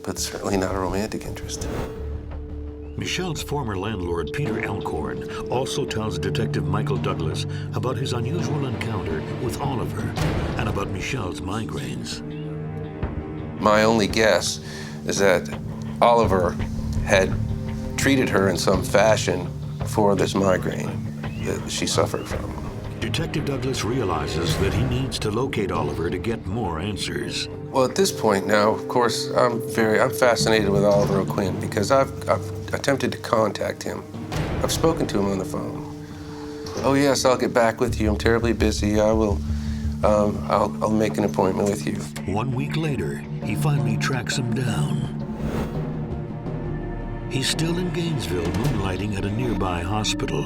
S11: but certainly not a romantic interest.
S2: Michelle's former landlord, Peter Elkhorn, also tells Detective Michael Douglas about his unusual encounter with Oliver and about Michelle's migraines.
S11: My only guess is that Oliver had treated her in some fashion for this migraine that she suffered from.
S2: Detective Douglas realizes that he needs to locate Oliver to get more answers.
S11: Well, at this point now, of course, I'm fascinated with Oliver Quinn because I've attempted to contact him. I've spoken to him on the phone. Oh yes, I'll get back with you. I'm terribly busy. I'll make an appointment with you.
S2: 1 week later, he finally tracks him down. He's still in Gainesville, moonlighting at a nearby hospital.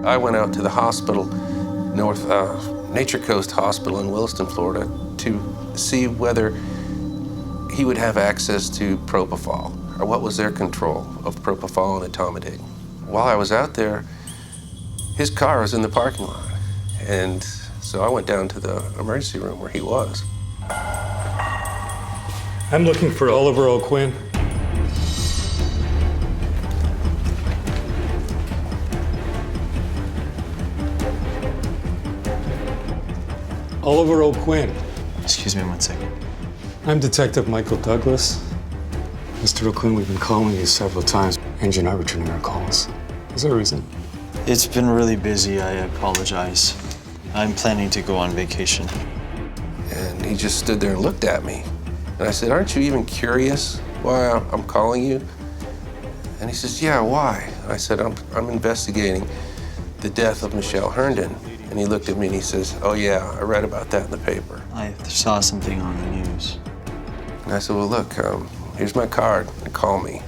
S11: I went out to the hospital, Nature Coast Hospital in Williston, Florida, to see whether he would have access to propofol, or what was their control of propofol and etomidate. While I was out there, his car was in the parking lot, and so I went down to the emergency room where he was.
S9: I'm looking for Oliver O'Quinn. Oliver O'Quinn.
S8: Excuse me 1 second.
S9: I'm Detective Michael Douglas. Mr. O'Quinn, we've been calling you several times, and you're not returning our calls. Is there a reason?
S8: It's been really busy. I apologize. I'm planning to go on vacation.
S11: And he just stood there and looked at me. And I said, aren't you even curious why I'm calling you? And he says, yeah, why? And I said, I'm investigating the death of Michelle Hearnden. And he looked at me and he says, oh yeah, I read about that in the paper.
S8: I saw something on the news.
S11: And I said, well look, here's my card, and call me.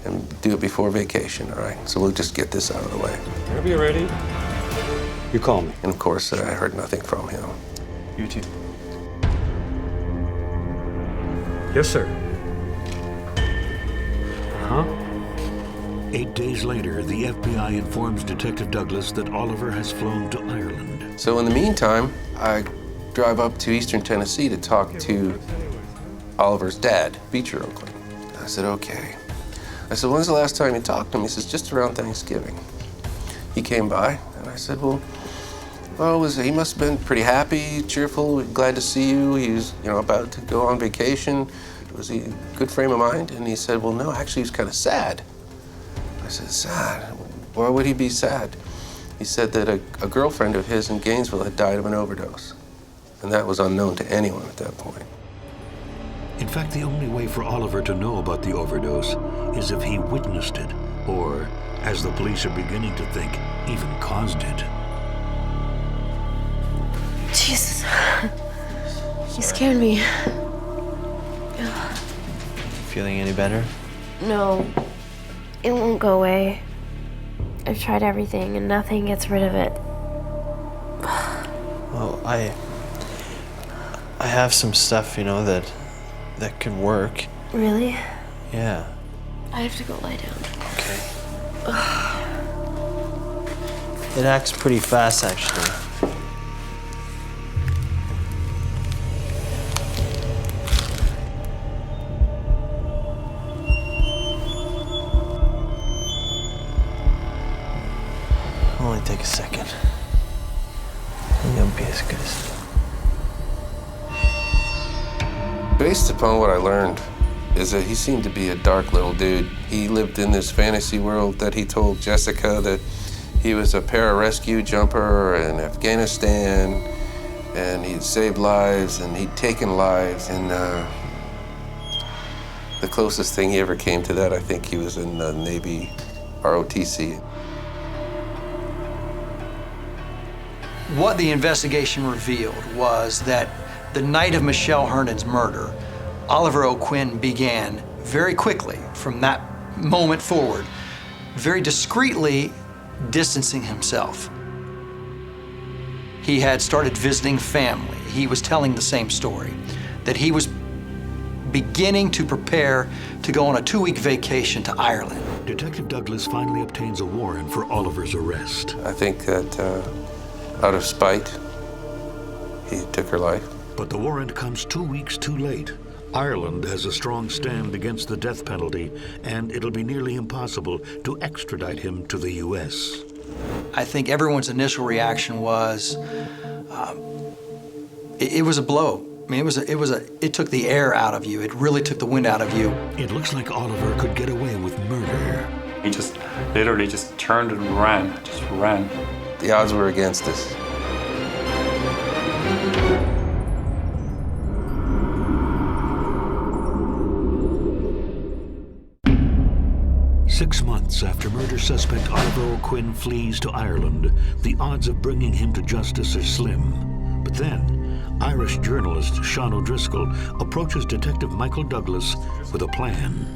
S11: And do it before vacation, all right? So we'll just get this out of the way.
S9: Whenever you're ready, you call me.
S11: And of course, I heard nothing from him.
S8: You too.
S9: Yes, sir. Uh-huh.
S2: 8 days later, the FBI informs Detective Douglas that Oliver has flown to Ireland.
S11: So in the meantime, I drive up to Eastern Tennessee to talk to Oliver's dad, Beecher Oakland. I said, okay. I said, when's the last time you talked to him? He says, just around Thanksgiving. He came by, and I said, well, Well, he must have been pretty happy, cheerful, glad to see you. He was, about to go on vacation. Was he in a good frame of mind? And he said, well, no, actually, he was kind of sad. I said, sad? Why would he be sad? He said that a girlfriend of his in Gainesville had died of an overdose. And that was unknown to anyone at that point.
S2: In fact, the only way for Oliver to know about the overdose is if he witnessed it, or, as the police are beginning to think, even caused it.
S13: Jesus. You scared me.
S8: Feeling any better?
S13: No. It won't go away. I've tried everything and nothing gets rid of it.
S8: Well, I have some stuff, that could work.
S13: Really?
S8: Yeah.
S13: I have to go lie down.
S8: Okay. It acts pretty fast, actually. Only take a second. It won't be as good as...
S11: Based upon what I learned, is that he seemed to be a dark little dude. He lived in this fantasy world that he told Jessica that he was a pararescue jumper in Afghanistan, and he'd saved lives, and he'd taken lives, and the closest thing he ever came to that, I think he was in the Navy ROTC.
S3: What the investigation revealed was that the night of Michelle Hearnden's murder, Oliver O'Quinn began very quickly, from that moment forward, very discreetly distancing himself. He had started visiting family. He was telling the same story, that he was beginning to prepare to go on a 2-week vacation to Ireland.
S2: Detective Douglas finally obtains a warrant for Oliver's arrest.
S11: I think that out of spite, he took her life.
S2: But the warrant comes 2 weeks too late. Ireland has a strong stand against the death penalty, and it'll be nearly impossible to extradite him to the U.S.
S3: I think everyone's initial reaction was, it was a blow. I mean, it took the air out of you. It really took the wind out of you.
S2: It looks like Oliver could get away with murder.
S7: He just literally just turned and ran, just ran.
S11: The odds were against us.
S2: Six months after murder suspect Oliver O'Quinn flees to Ireland, the odds of bringing him to justice are slim. But then, Irish journalist Sean O'Driscoll approaches Detective Michael Douglas with a plan.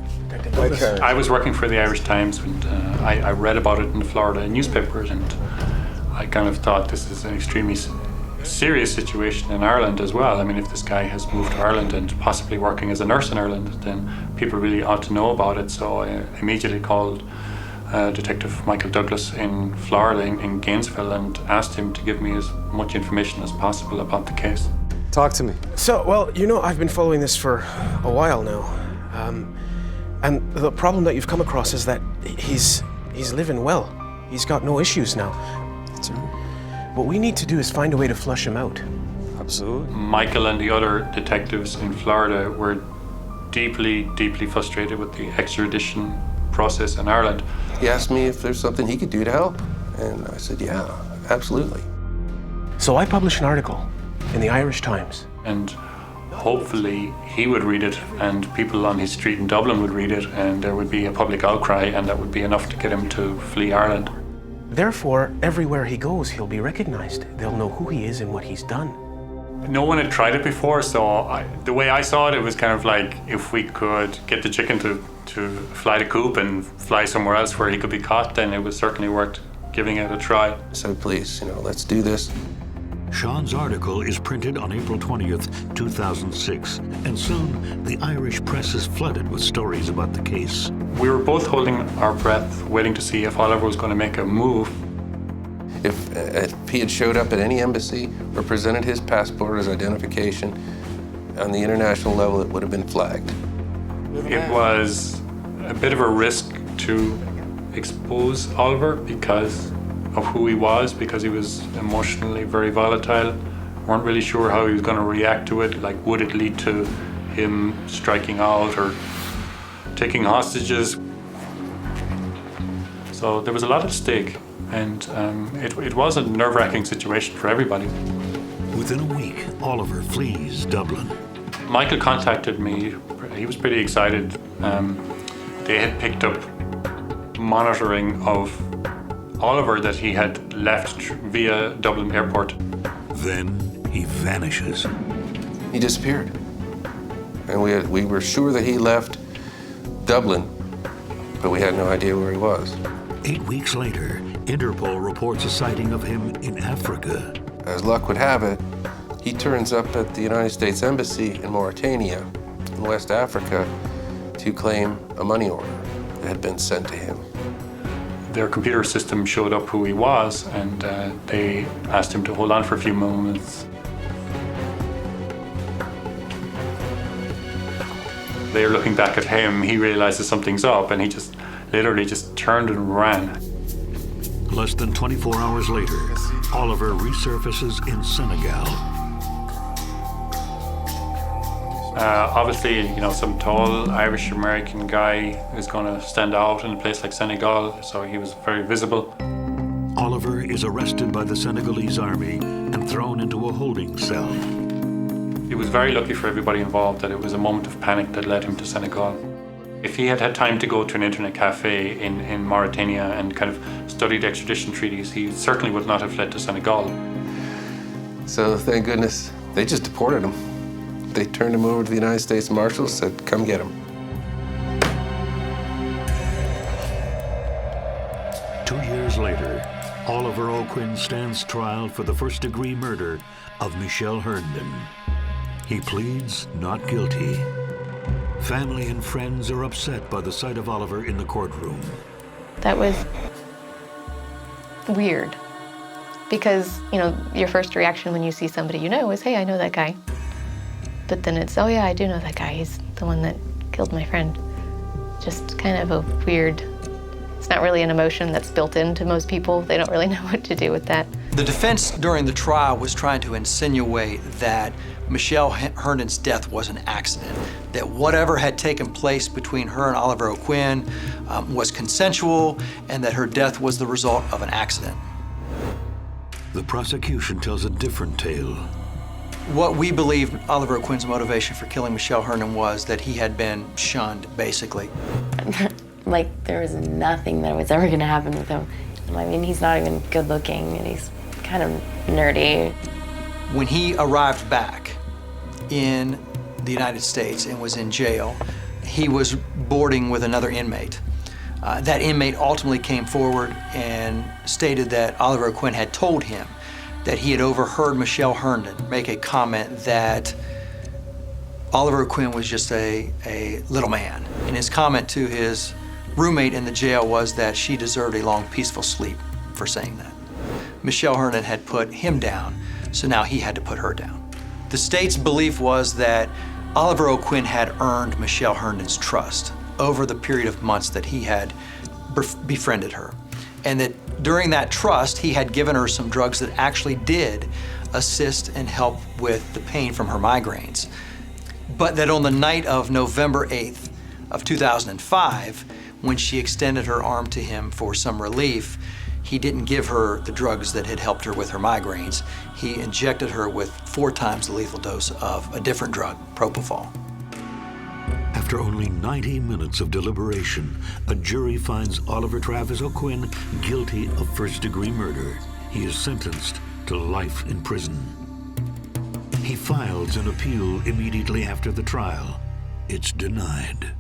S7: I was working for the Irish Times, and I read about it in the Florida newspapers, and I kind of thought this is an extremely serious situation in Ireland as well. I mean, if this guy has moved to Ireland and possibly working as a nurse in Ireland, then people really ought to know about it. So I immediately called Detective Michael Douglas in Florida, in Gainesville, and asked him to give me as much information as possible about the case.
S9: Talk to me.
S14: So, well, I've been following this for a while now. And the problem that you've come across is that he's living well. He's got no issues now.
S9: That's right.
S14: What we need to do is find a way to flush him out.
S9: Absolutely.
S7: Michael and the other detectives in Florida were deeply, deeply frustrated with the extradition process in Ireland.
S11: He asked me if there's something he could do to help, and I said, yeah, absolutely.
S14: So I published an article in the Irish Times.
S7: And hopefully he would read it, and people on his street in Dublin would read it, and there would be a public outcry, and that would be enough to get him to flee Ireland.
S14: Therefore, everywhere he goes, he'll be recognized. They'll know who he is and what he's done.
S7: No one had tried it before, so the way I saw it, it was kind of like if we could get the chicken to fly the coop and fly somewhere else where he could be caught, then it was certainly worth giving it a try.
S11: So please, let's do this.
S2: Sean's article is printed on April 20th, 2006, and soon the Irish press is flooded with stories about the case.
S7: We were both holding our breath, waiting to see if Oliver was going to make a move.
S11: If he had showed up at any embassy or presented his passport as identification, on the international level, it would have been flagged.
S7: It was a bit of a risk to expose Oliver because of who he was because he was emotionally very volatile. Weren't really sure how he was going to react to it. Like, would it lead to him striking out or taking hostages? So there was a lot at stake, and it was a nerve-wracking situation for everybody.
S2: Within a week, Oliver flees Dublin.
S7: Michael contacted me. He was pretty excited. They had picked up monitoring of Oliver that he had left via Dublin airport.
S2: Then he vanishes.
S11: He disappeared. And we were sure that he left Dublin, but we had no idea where he was.
S2: 8 weeks later, Interpol reports a sighting of him in Africa.
S11: As luck would have it, he turns up at the United States Embassy in Mauritania, in West Africa, to claim a money order that had been sent to him.
S7: Their computer system showed up who he was, and they asked him to hold on for a few moments. They're looking back at him. He realizes something's up, and he just literally just turned and ran.
S2: Less than 24 hours later, Oliver resurfaces in Senegal.
S7: Obviously, you know, some tall Irish-American guy is going to stand out in a place like Senegal, so he was very visible.
S2: Oliver is arrested by the Senegalese army and thrown into a holding cell.
S7: It was very lucky for everybody involved that it was a moment of panic that led him to Senegal. If he had had time to go to an internet cafe in Mauritania and kind of study the extradition treaties, he certainly would not have fled to Senegal.
S11: So thank goodness they just deported him. They turned him over to the United States Marshals, said, come get him.
S2: 2 years later, Oliver O'Quinn stands trial for the first-degree murder of Michelle Hearnden. He pleads not guilty. Family and friends are upset by the sight of Oliver in the courtroom.
S1: That was weird because, you know, your first reaction when you see somebody you know is, hey, I know that guy. But then it's, oh yeah, I do know that guy. He's the one that killed my friend. Just kind of a weird, it's not really an emotion that's built into most people. They don't really know what to do with that.
S3: The defense during the trial was trying to insinuate that Michelle Hearnden's death was an accident, that whatever had taken place between her and Oliver O'Quinn was consensual, and that her death was the result of an accident.
S2: The prosecution tells a different tale.
S3: What we believe Oliver O'Quinn's motivation for killing Michelle Hearnden was that he had been shunned, basically.
S5: Like, there was nothing that was ever gonna happen with him. I mean, he's not even good looking, and he's kind of nerdy.
S3: When he arrived back in the United States and was in jail, he was boarding with another inmate. That inmate ultimately came forward and stated that Oliver O'Quinn had told him that he had overheard Michelle Hearnden make a comment that Oliver Quinn was just a little man. And his comment to his roommate in the jail was that she deserved a long, peaceful sleep for saying that. Michelle Hearnden had put him down, so now he had to put her down. The state's belief was that Oliver O'Quinn had earned Michelle Hearnden's trust over the period of months that he had befriended her. And that during that trust, he had given her some drugs that actually did assist and help with the pain from her migraines. But that on the night of November 8th of 2005, when she extended her arm to him for some relief, he didn't give her the drugs that had helped her with her migraines. He injected her with 4 times the lethal dose of a different drug, propofol.
S2: After only 90 minutes of deliberation, a jury finds Oliver Travis O'Quinn guilty of first-degree murder. He is sentenced to life in prison. He files an appeal immediately after the trial. It's denied.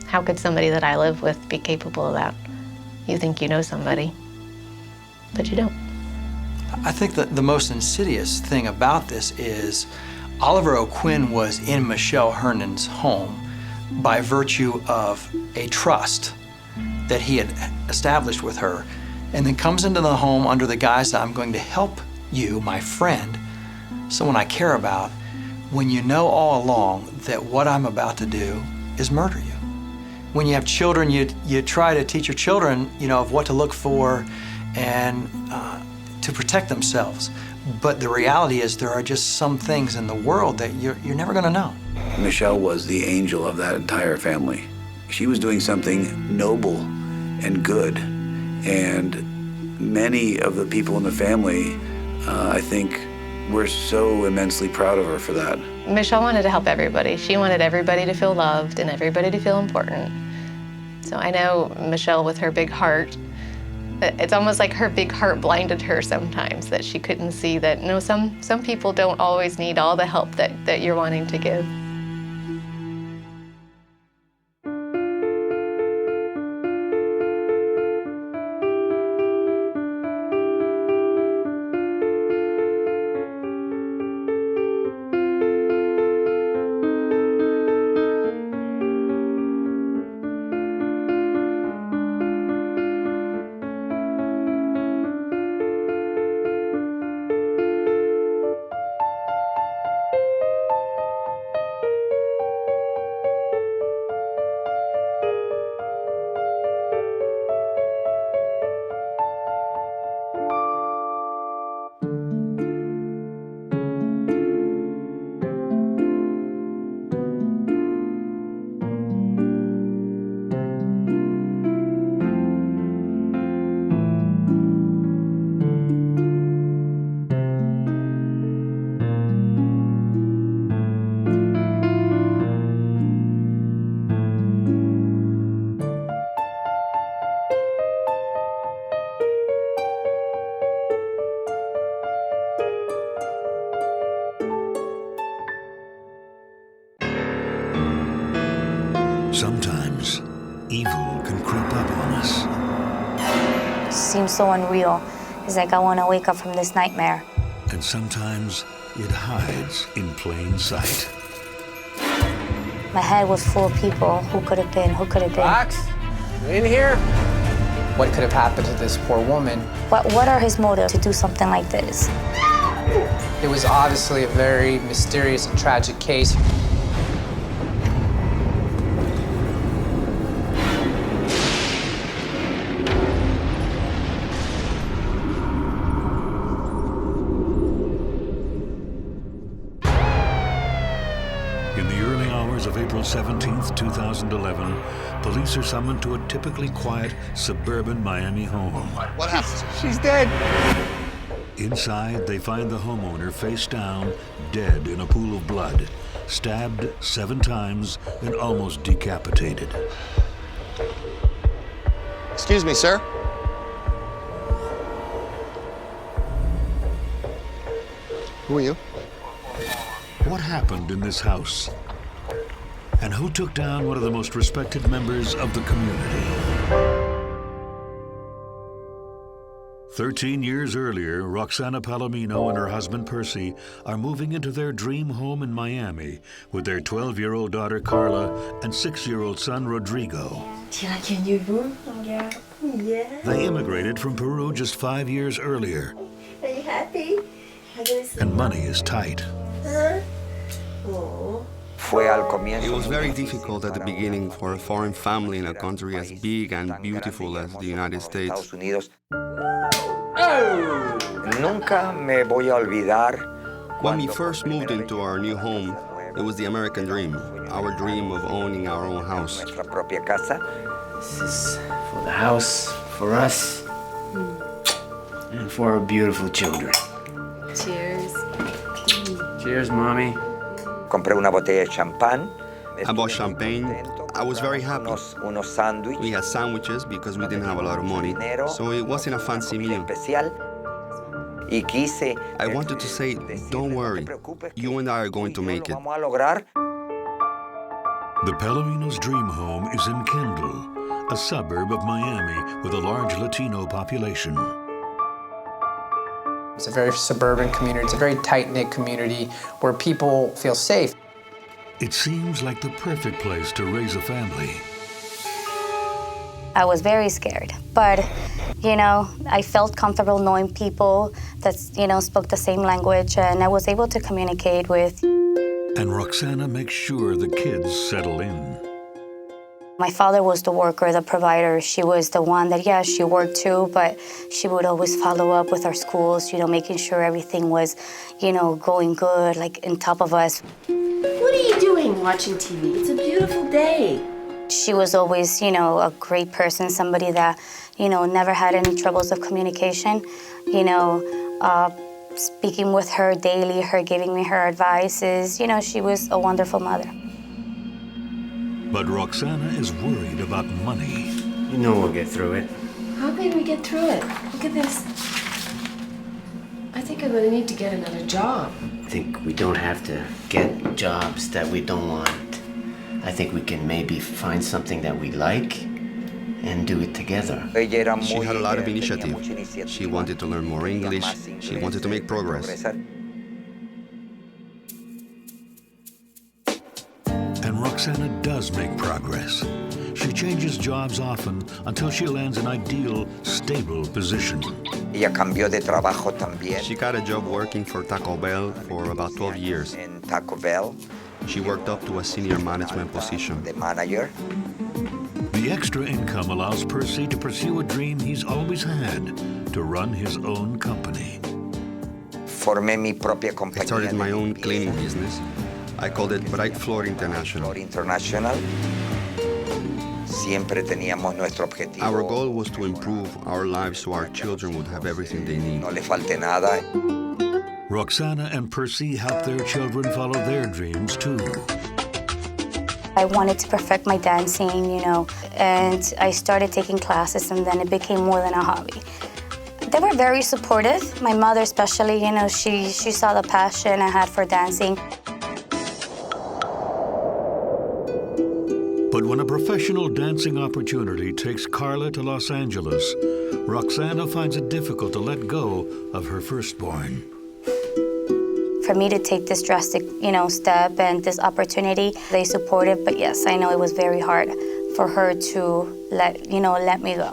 S1: How could somebody that I live with be capable of that? You think you know somebody, but you don't.
S3: I think that the most insidious thing about this is Oliver O'Quinn was in Michelle Hearnden's home by virtue of a trust that he had established with her, and then comes into the home under the guise that I'm going to help you, my friend, someone I care about, when you know all along that what I'm about to do is murder you. When you have children, you try to teach your children, of what to look for and to protect themselves. But the reality is there are just some things in the world that you're never going to know.
S6: Michelle was the angel of that entire family. She was doing something noble and good, and many of the people in the family, I think, were so immensely proud of her for that.
S1: Michelle wanted to help everybody. She wanted everybody to feel loved and everybody to feel important. So I know Michelle, with her big heart, it's almost like her big heart blinded her sometimes, that she couldn't see that, some people don't always need all the help that you're wanting to give.
S2: Sometimes evil can creep up on us.
S15: It seems so unreal. It's like I want to wake up from this nightmare.
S2: And sometimes it hides in plain sight.
S15: My head was full of people. Who could have been? Who could have been?
S16: Rox, you in here? What could have happened to this poor woman?
S15: What are his motives to do something like this?
S16: It was obviously a very mysterious and tragic case.
S2: Of April 17th, 2011, police are summoned to a typically quiet suburban Miami home.
S17: What happened? She's dead.
S2: Inside, they find the homeowner face down, dead in a pool of blood, stabbed 7 times and almost decapitated.
S17: Excuse me, sir. Who are you?
S2: What happened in this house? And who took down one of the most respected members of the community? 13 years earlier, Roxanna Palamino and her husband Percy are moving into their dream home in Miami with their 12-year-old daughter Carla and 6-year-old son Rodrigo. They immigrated from Peru just 5 years earlier.
S18: Are you happy?
S2: And money is tight.
S18: Oh.
S19: It was very difficult at the beginning for a foreign family in a country as big and beautiful as the United States. When we first moved into our new home, it was the American dream, our dream of owning our own house.
S10: This is for the house, for us, and for our beautiful children.
S1: Cheers.
S10: Cheers, Mommy.
S19: I bought champagne. I was very happy. We had sandwiches because we didn't have a lot of money, so it wasn't a fancy meal. I wanted to say, don't worry, you and I are going to make it.
S2: The Palomino's dream home is in Kendall, a suburb of Miami with a large Latino population.
S16: It's a very suburban community. It's a very tight-knit community where people feel safe.
S2: It seems like the perfect place to raise a family.
S15: I was very scared, but, I felt comfortable knowing people that, spoke the same language, and I was able to communicate with.
S2: And Roxanna makes sure the kids settle in.
S15: My father was the worker, the provider. She was the one that, yeah, she worked too, but she would always follow up with our schools, you know, making sure everything was, you know, going good, like on top of us.
S18: What are you doing watching TV? It's a beautiful day.
S15: She was always, you know, a great person, somebody that, you know, never had any troubles of communication, you know, speaking with her daily, her giving me her advices, you know, she was a wonderful mother.
S2: But Roxanna is worried about money.
S20: You know we'll get through it.
S18: How can we get through it? Look at this. I think I'm gonna need to get another job.
S20: I think we don't have to get jobs that we don't want. I think we can maybe find something that we like and do it together.
S19: She had a lot of initiative. She wanted to learn more English. She wanted to make progress.
S2: And Roxanna does make progress. She changes jobs often until she lands an ideal, stable position.
S19: She got a job working for Taco Bell for about 12 years. She worked up to a senior management position.
S2: The extra income allows Percy to pursue a dream he's always had, to run his own company.
S19: I started my own cleaning business. I called it Bright Floor International. Our goal was to improve our lives so our children would have everything they need.
S2: Roxanna and Percy help their children follow their dreams too.
S15: I wanted to perfect my dancing, you know, and I started taking classes, and then it became more than a hobby. They were very supportive. My mother especially, you know, she saw the passion I had for dancing.
S2: But when a professional dancing opportunity takes Carla to Los Angeles, Roxanna finds it difficult to let go of her firstborn.
S15: For me to take this drastic, you know, step and this opportunity, they supported, but yes, I know it was very hard for her to let me go.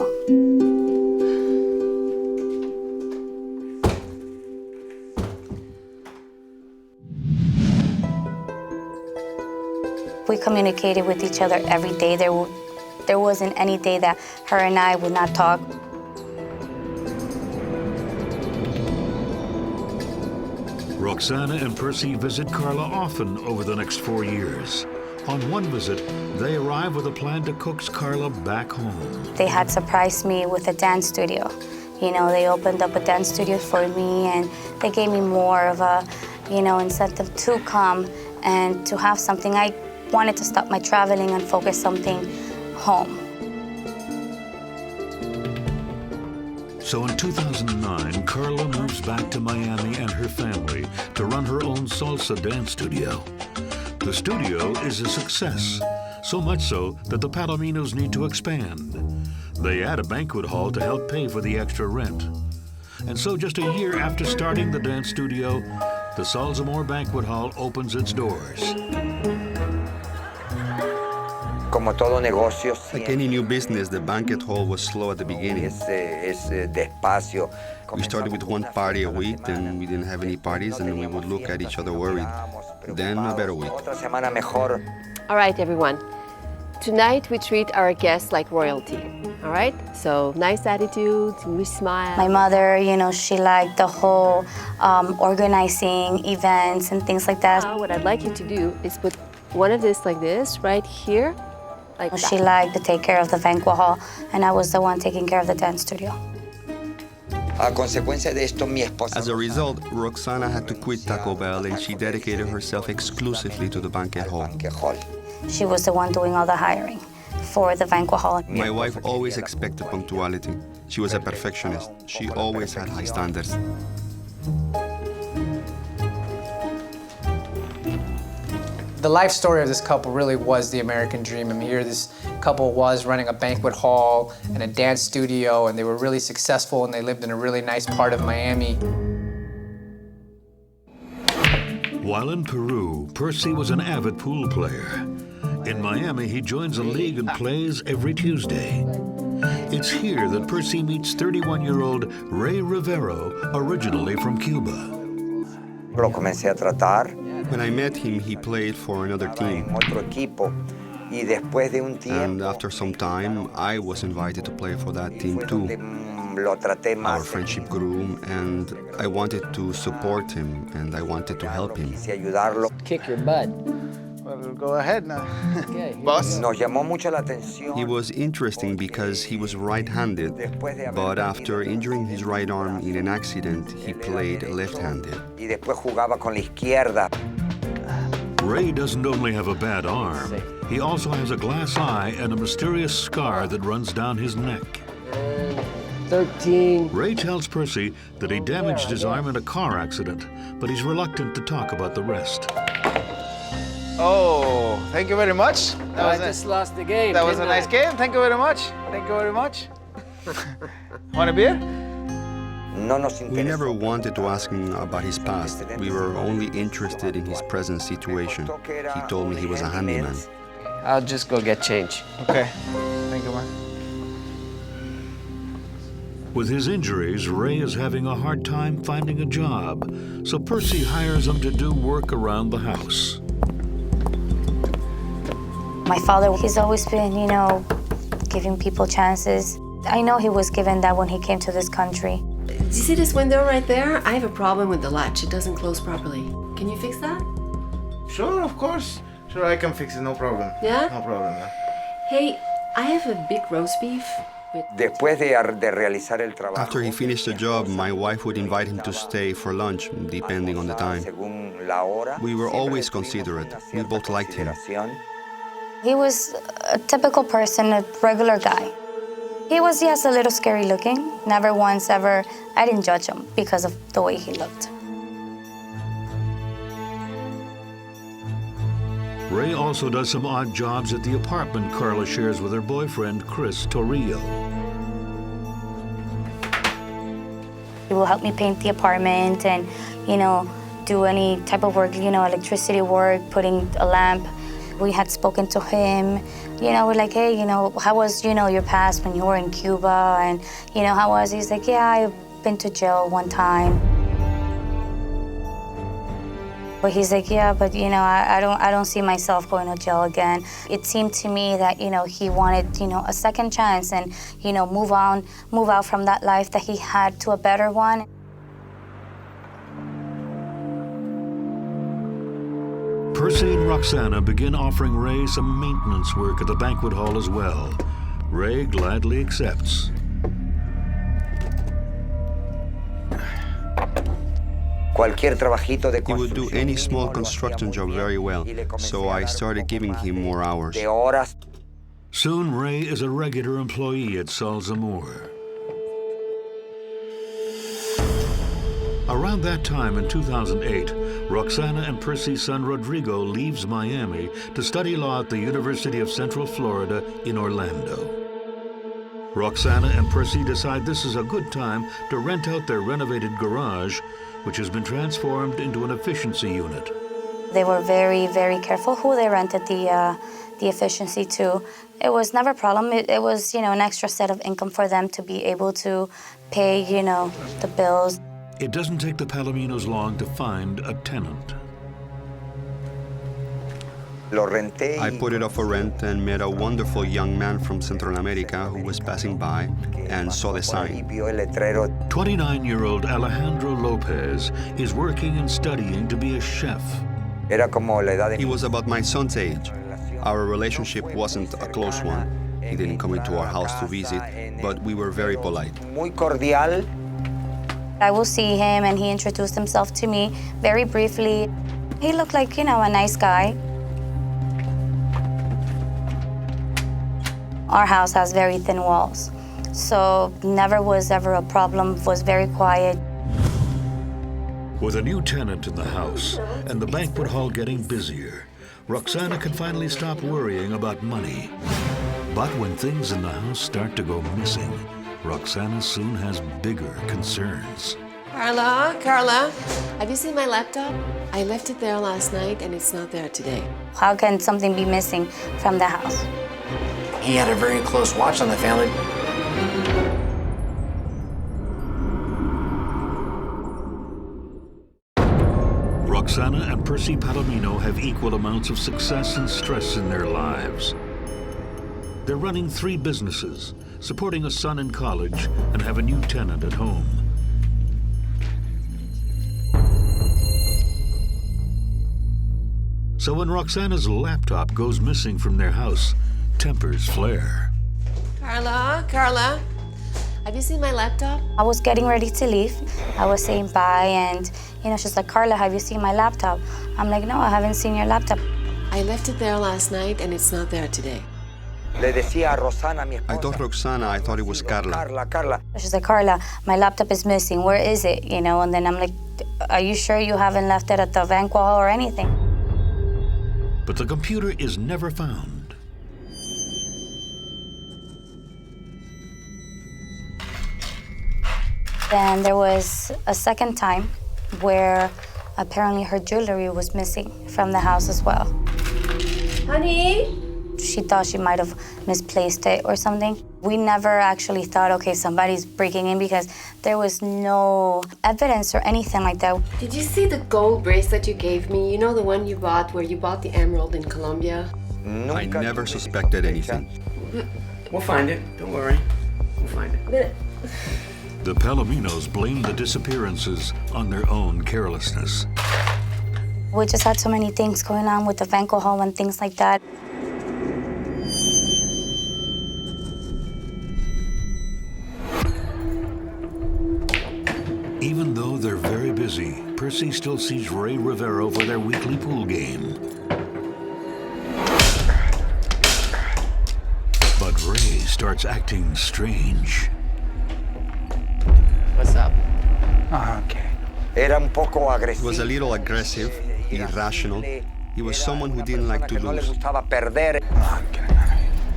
S15: We communicated with each other every day. There wasn't any day that her and I would not talk.
S2: Roxanna and Percy visit Carla often over the next 4 years. On one visit, they arrive with a plan to coax Carla back home.
S15: They had surprised me with a dance studio. You know, they opened up a dance studio for me, and they gave me more of a, you know, incentive to come and to have something. I wanted to stop my traveling and focus something home.
S2: So in 2009, Carla moves back to Miami and her family to run her own salsa dance studio. The studio is a success, so much so that the Palaminos need to expand. They add a banquet hall to help pay for the extra rent. And so just a year after starting the dance studio, the Salsamore Banquet Hall opens its doors.
S19: Like any new business, the banquet hall was slow at the beginning. We started with one party a week, then we didn't have any parties, and we would look at each other worried. Then a better week.
S18: All right, everyone. Tonight we treat our guests like royalty. All right? So nice attitudes, we smile.
S15: My mother, you know, she liked the whole organizing events and things like that.
S18: Now what I'd like you to do is put one of this like this right here. Like
S15: she liked to take care of the banquet hall, and I was the one taking care of the dance studio.
S19: As a result, Roxanna had to quit Taco Bell, and she dedicated herself exclusively to the banquet hall.
S15: She was the one doing all the hiring for the banquet hall.
S19: My wife always expected punctuality. She was a perfectionist. She always had high standards.
S16: The life story of this couple really was the American dream. I mean, here this couple was running a banquet hall and a dance studio, and they were really successful, and they lived in a really nice part of Miami.
S2: While in Peru, Percy was an avid pool player. In Miami, he joins a league and plays every Tuesday. It's here that Percy meets 31-year-old Ray Rivero, originally from Cuba.
S19: When I met him, he played for another team. And after some time, I was invited to play for that team too. Our friendship grew, and I wanted to support him, and I wanted to help him.
S21: Kick your butt.
S22: Well, go ahead now.
S21: Okay.
S22: Boss.
S19: He was interesting because he was right-handed, but after injuring his right arm in an accident, he played left-handed.
S2: Ray doesn't only have a bad arm, he also has a glass eye and a mysterious scar that runs down his neck.
S21: 13.
S2: Ray tells Percy that he damaged his arm in a car accident, but he's reluctant to talk about the rest.
S22: Oh, thank you very much.
S21: I just lost the game.
S22: That was a
S21: didn't I?
S22: nice game. Thank you very much. Thank you very much. Want a beer?
S19: We never wanted to ask him about his past. We were only interested in his present situation. He told me he was a handyman.
S21: I'll just go get change.
S22: Okay. Thank you, man.
S2: With his injuries, Ray is having a hard time finding a job, so Percy hires him to do work around the house.
S15: My father, he's always been, giving people chances. I know he was given that when he came to this country.
S18: Do you see this window right there? I have a problem with the latch. It doesn't close properly. Can you fix that?
S22: Sure, of course. Sure, I can fix it. No problem.
S18: Yeah?
S22: No problem. Yeah.
S18: Hey, I have a big roast beef.
S19: After he finished the job, my wife would invite him to stay for lunch, depending on the time. We were always considerate. We both liked him.
S15: He was a typical person, a regular guy. He was, yes, a little scary looking. Never once ever, I didn't judge him because of the way he looked.
S2: Ray also does some odd jobs at the apartment Carla shares with her boyfriend, Chris Torrio.
S15: He will help me paint the apartment and, do any type of work, electricity work, putting a lamp. We had spoken to him, we're like, hey, how was, your past when you were in Cuba? And, how was he? He's like, yeah, I've been to jail one time. But he's like, yeah, but, I don't see myself going to jail again. It seemed to me that, he wanted, a second chance and, move out from that life that he had to a better one.
S2: Percy and Roxanna begin offering Ray some maintenance work at the banquet hall as well. Ray gladly accepts.
S19: He would do any small construction job very well, so I started giving him more hours.
S2: Soon, Ray is a regular employee at Salzamor. Around that time in 2008, Roxanna and Percy's son Rodrigo leaves Miami to study law at the University of Central Florida in Orlando. Roxanna and Percy decide this is a good time to rent out their renovated garage, which has been transformed into an efficiency unit.
S15: They were very, very careful who they rented the efficiency to. It was never a problem. It was, an extra set of income for them to be able to pay, the bills.
S2: It doesn't take the Palaminos long to find a tenant.
S19: I put it up for rent and met a wonderful young man from Central America who was passing by and saw the sign.
S2: 29-year-old Alejandro Lopez is working and studying to be a chef.
S19: He was about my son's age. Our relationship wasn't a close one. He didn't come into our house to visit, but we were very polite.
S15: I will see him and he introduced himself to me very briefly. He looked like, a nice guy. Our house has very thin walls, so never was ever a problem, was very quiet.
S2: With a new tenant in the house and the banquet hall getting busier, Roxanna can finally stop worrying about money. But when things in the house start to go missing, Roxanna soon has bigger concerns.
S18: Carla, have you seen my laptop? I left it there last night and it's not there today.
S15: How can something be missing from the house?
S21: He had a very close watch on the family.
S2: Roxanna and Percy Palamino have equal amounts of success and stress in their lives. They're running 3 businesses, supporting a son in college, and have a new tenant at home. So when Roxanna's laptop goes missing from their house, tempers flare.
S18: Carla, have you seen my laptop?
S15: I was getting ready to leave. I was saying bye, and she's like, Carla, have you seen my laptop? I'm like, no, I haven't seen your laptop.
S18: I left it there last night, and it's not there today.
S19: I told Roxana I thought it was Carla.
S15: She's like, Carla, my laptop is missing. Where is it? And then I'm like, are you sure you haven't left it at the banquet hall or anything?
S2: But the computer is never found.
S15: Then there was a second time where apparently her jewelry was missing from the house as well.
S18: Honey?
S15: She thought she might have misplaced it or something. We never actually thought, okay, somebody's breaking in, because there was no evidence or anything like that.
S18: Did you see the gold bracelet you gave me? You know the one you bought, where you bought the emerald in Colombia?
S19: I never suspected anything.
S21: We'll find it. Don't worry. We'll find it.
S2: The Palaminos blame the disappearances on their own carelessness.
S15: We just had so many things going on with the banquet hall and things like that.
S2: Even though they're very busy, Percy still sees Ray Rivero for their weekly pool game. But Ray starts acting strange.
S21: What's up?
S17: Okay.
S19: He was a little aggressive, irrational. He was someone who didn't like to lose.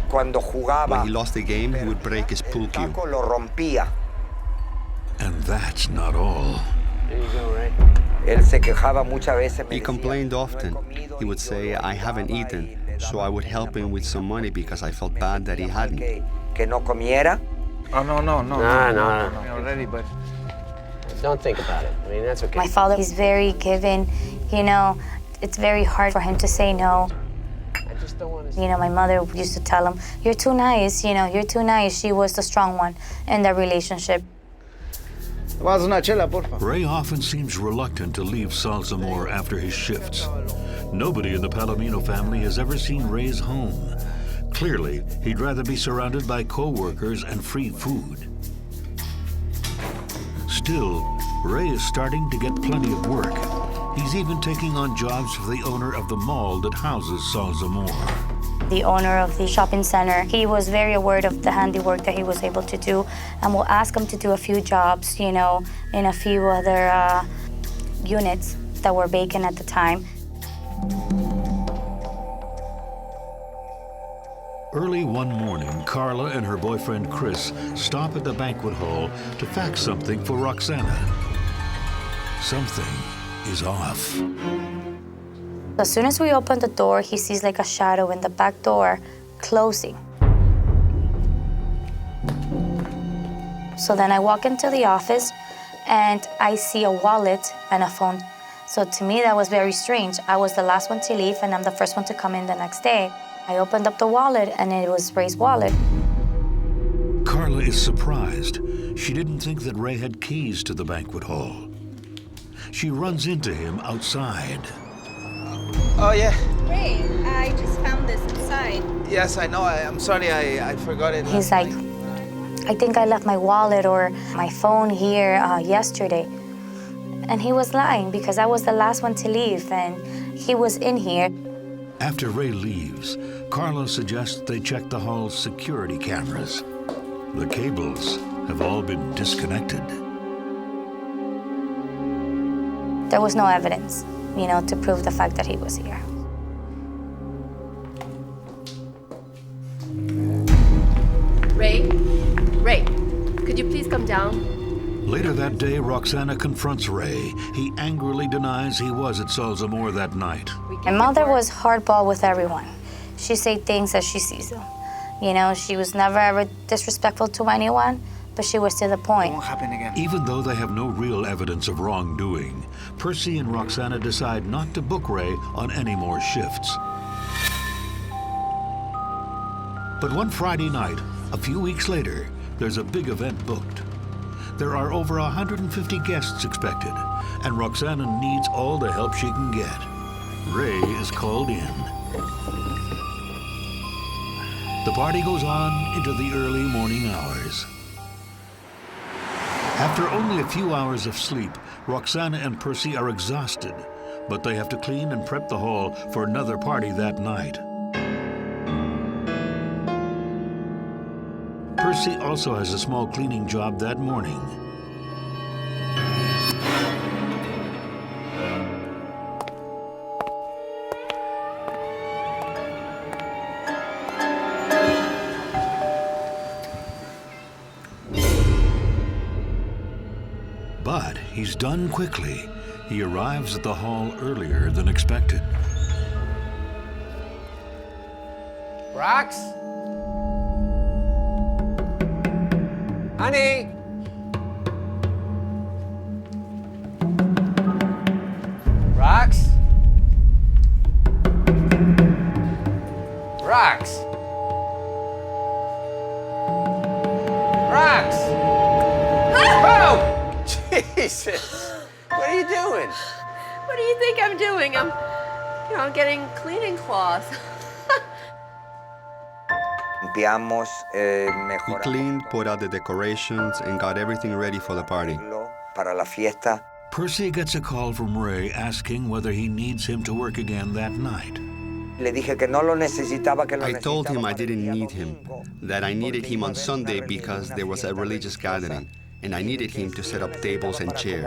S19: When he lost a game, he would break his pool cue.
S2: And that's not all.
S21: There you go, Ray.
S19: He complained often. He would say, I haven't eaten, so I would help him with some money because I felt bad that he hadn't.
S22: Oh, no.
S21: No.
S22: Already, but
S21: Don't think about it. I mean, that's okay.
S15: My father is very giving, It's very hard for him to say no.
S21: I just don't want to...
S15: My mother used to tell him, you're too nice, you're too nice. She was the strong one in their relationship.
S2: Ray often seems reluctant to leave Salsamore after his shifts. Nobody in the Palamino family has ever seen Ray's home. Clearly, he'd rather be surrounded by co-workers and free food. Still, Ray is starting to get plenty of work. He's even taking on jobs for the owner of the mall that houses Salsamore.
S15: The owner of the shopping center, he was very aware of the handiwork that he was able to do, and we'll ask him to do a few jobs, in a few other units that were vacant at the time.
S2: Early one morning, Carla and her boyfriend Chris stop at the banquet hall to fax something for Roxanna. Something is off.
S15: As soon as we open the door, he sees like a shadow in the back door closing. So then I walk into the office and I see a wallet and a phone. So to me, that was very strange. I was the last one to leave and I'm the first one to come in the next day. I opened up the wallet and it was Ray's wallet.
S2: Carla is surprised. She didn't think that Ray had keys to the banquet hall. She runs into him outside.
S22: Oh, yeah.
S4: Ray, I just found this inside.
S22: Yes, I know. I'm sorry. I forgot it.
S15: He's like, I think I left my wallet or my phone here yesterday. And he was lying because I was the last one to leave and he was in here.
S2: After Ray leaves, Carla suggests they check the hall's security cameras. The cables have all been disconnected.
S15: There was no evidence, to prove the fact that he was here.
S18: Ray, could you please come down?
S2: Later that day, Roxanna confronts Ray. He angrily denies he was at Salsamore that night.
S15: My mother was hardball with everyone. She said things as she sees them. She was never ever disrespectful to anyone, but she was to the point.
S22: It won't happen again.
S2: Even though they have no real evidence of wrongdoing, Percy and Roxanna decide not to book Ray on any more shifts. But one Friday night, a few weeks later, there's a big event booked. There are over 150 guests expected, and Roxanna needs all the help she can get. Ray is called in. The party goes on into the early morning hours. After only a few hours of sleep, Roxanna and Percy are exhausted, but they have to clean and prep the hall for another party that night. Percy also has a small cleaning job that morning. But he's done quickly. He arrives at the hall earlier than expected.
S16: Rox? Honey? Rox? Rox? Rox? Oh! Jesus! What are you doing?
S18: What do you think I'm doing? I'm getting cleaning cloths.
S19: We cleaned, put out the decorations, and got everything ready for the party.
S2: Percy gets a call from Ray asking whether he needs him to work again that night.
S19: I told him I didn't need him, that I needed him on Sunday because there was a religious gathering, and I needed him to set up tables and chairs.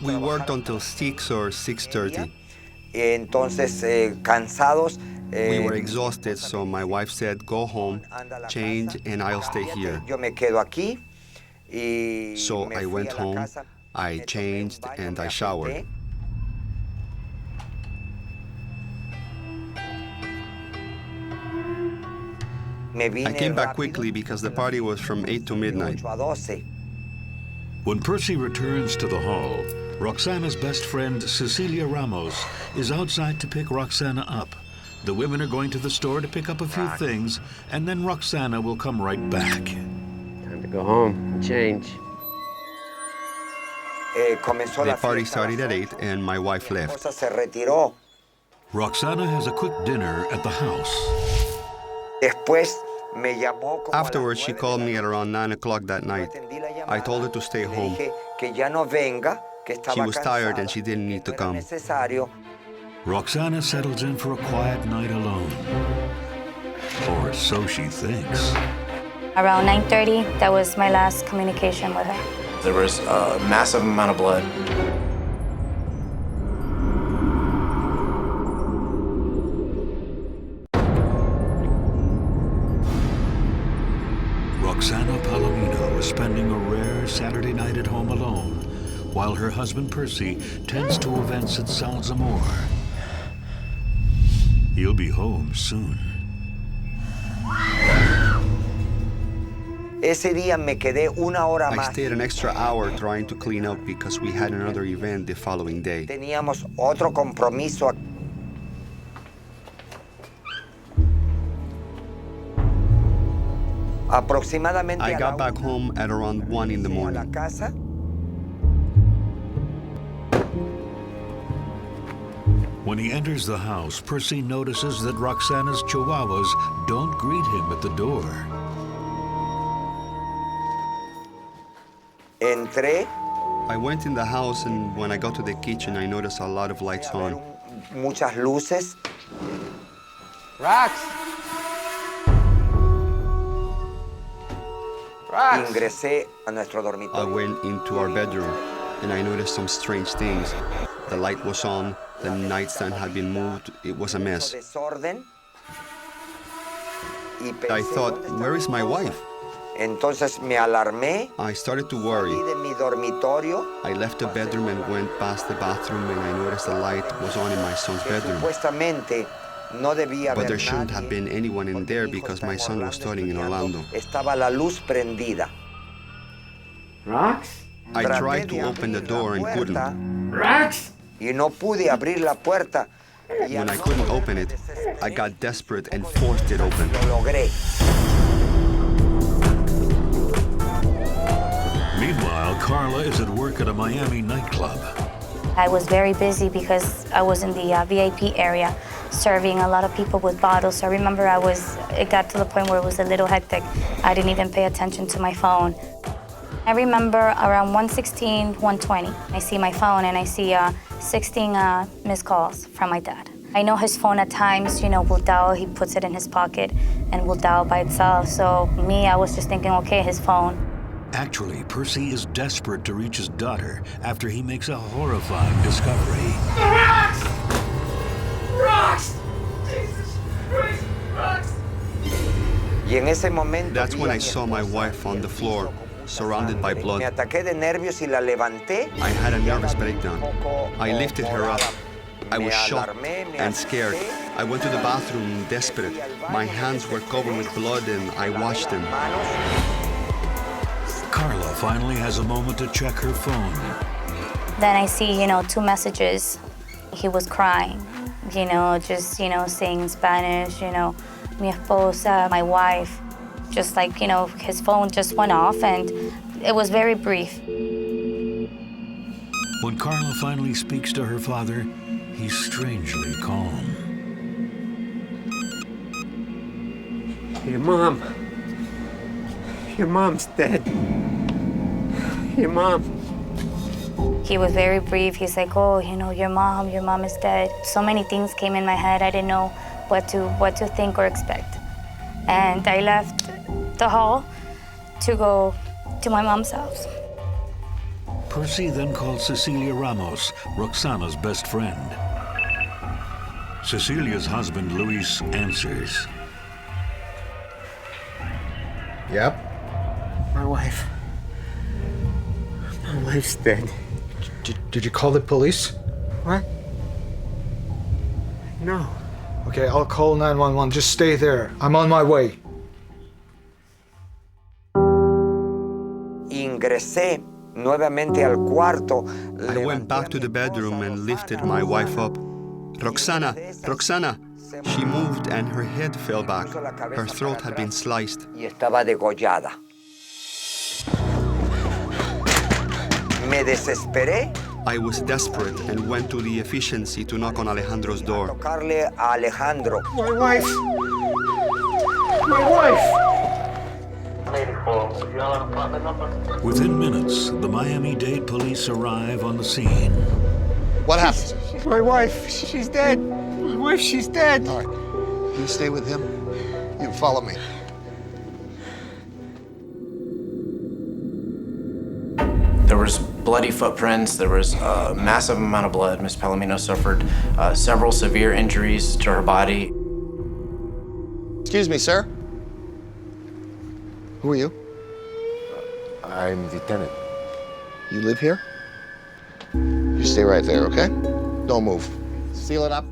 S19: We worked until 6 or 6:30. We were exhausted, so my wife said, go home, change, and I'll stay here. So I went home, I changed, and I showered. I came back quickly because the party was from 8 to midnight.
S2: When Percy returns to the hall, Roxana's best friend, Cecilia Ramos, is outside to pick Roxana up. The women are going to the store to pick up a few things, and then Roxana will come right back.
S21: Time to go home and change.
S19: The party started at 8, and my wife left.
S2: Roxana has a quick dinner at the house.
S19: Afterwards, she called me at around 9 o'clock that night. I told her to stay home. She was tired and she didn't need to come.
S2: Roxana settles in for a quiet night alone. Or so she thinks.
S15: Around 9:30, that was my last communication with her.
S14: There was a massive amount of blood.
S2: Roxana Palamino is spending a rare Saturday night at home alone, while her husband Percy tends to events at Salzamor. He'll be home soon.
S19: I stayed an extra hour trying to clean up because we had another event the following day. I got back home at around 1 in the morning.
S2: When he enters the house, Percy notices that Roxana's chihuahuas don't greet him at the door.
S19: I went in the house, and when I got to the kitchen, I noticed a lot of lights on.
S16: Rox!
S19: I went into our bedroom, and I noticed some strange things. The light was on, the nightstand had been moved, it was a mess. I thought, where is my wife? I started to worry. I left the bedroom and went past the bathroom, and I noticed the light was on in my son's bedroom. But there shouldn't have been anyone in there because my son was studying in Orlando.
S21: Rox?
S19: I tried to open the door and couldn't.
S21: Rox?
S19: When I couldn't open it, I got desperate and forced it open.
S2: Meanwhile, Carla is at work at a Miami nightclub.
S15: I was very busy because I was in the VIP area, serving a lot of people with bottles. So I remember it got to the point where it was a little hectic. I didn't even pay attention to my phone. I remember around 1:16, 1:20, I see my phone and I see 16 missed calls from my dad. I know his phone at times, will dial, he puts it in his pocket and will dial by itself. So me, I was just thinking, okay, his phone.
S2: Actually, Percy is desperate to reach his daughter after he makes a horrifying discovery.
S12: Rox! Rox! Jesus Christ, Rox!
S19: That's when I saw my wife on the floor, surrounded by blood. I had a nervous breakdown. I lifted her up. I was shocked and scared. I went to the bathroom desperate. My hands were covered with blood and I washed them.
S2: Carla finally has a moment to check her phone.
S15: Then I see, 2 messages. He was crying, just, saying in Spanish, mi esposa, my wife. Just like, his phone just went off and it was very brief.
S2: When Carla finally speaks to her father, he's strangely calm.
S21: Your mom's dead. Your mom.
S15: He was very brief. He's like, oh, your mom is dead. So many things came in my head. I didn't know what to think or expect. And I left the hall to go to my mom's house.
S2: Percy then called Cecilia Ramos, Roxana's best friend. Cecilia's husband, Luis, answers.
S17: Yep.
S21: My wife. My wife's dead.
S17: Did you call the police?
S21: What? No.
S17: Okay, I'll call 911. Just stay there. I'm on my way.
S19: I went back to the bedroom and lifted my wife up. Roxana, Roxana. She moved and her head fell back. Her throat had been sliced. I was desperate and went to the efficiency to knock on Alejandro's door.
S21: My wife! My wife!
S2: Within minutes, the Miami-Dade police arrive on the scene.
S17: What happened?
S21: My wife, she's dead. My wife, she's dead.
S17: All right, you stay with him. You follow me.
S10: There was bloody footprints. There was a massive amount of blood. Miss Palamino suffered several severe injuries to her body.
S17: Excuse me, sir. Who are you?
S11: I'm the tenant.
S17: You live here? You stay right there, okay? Don't move. Seal it up.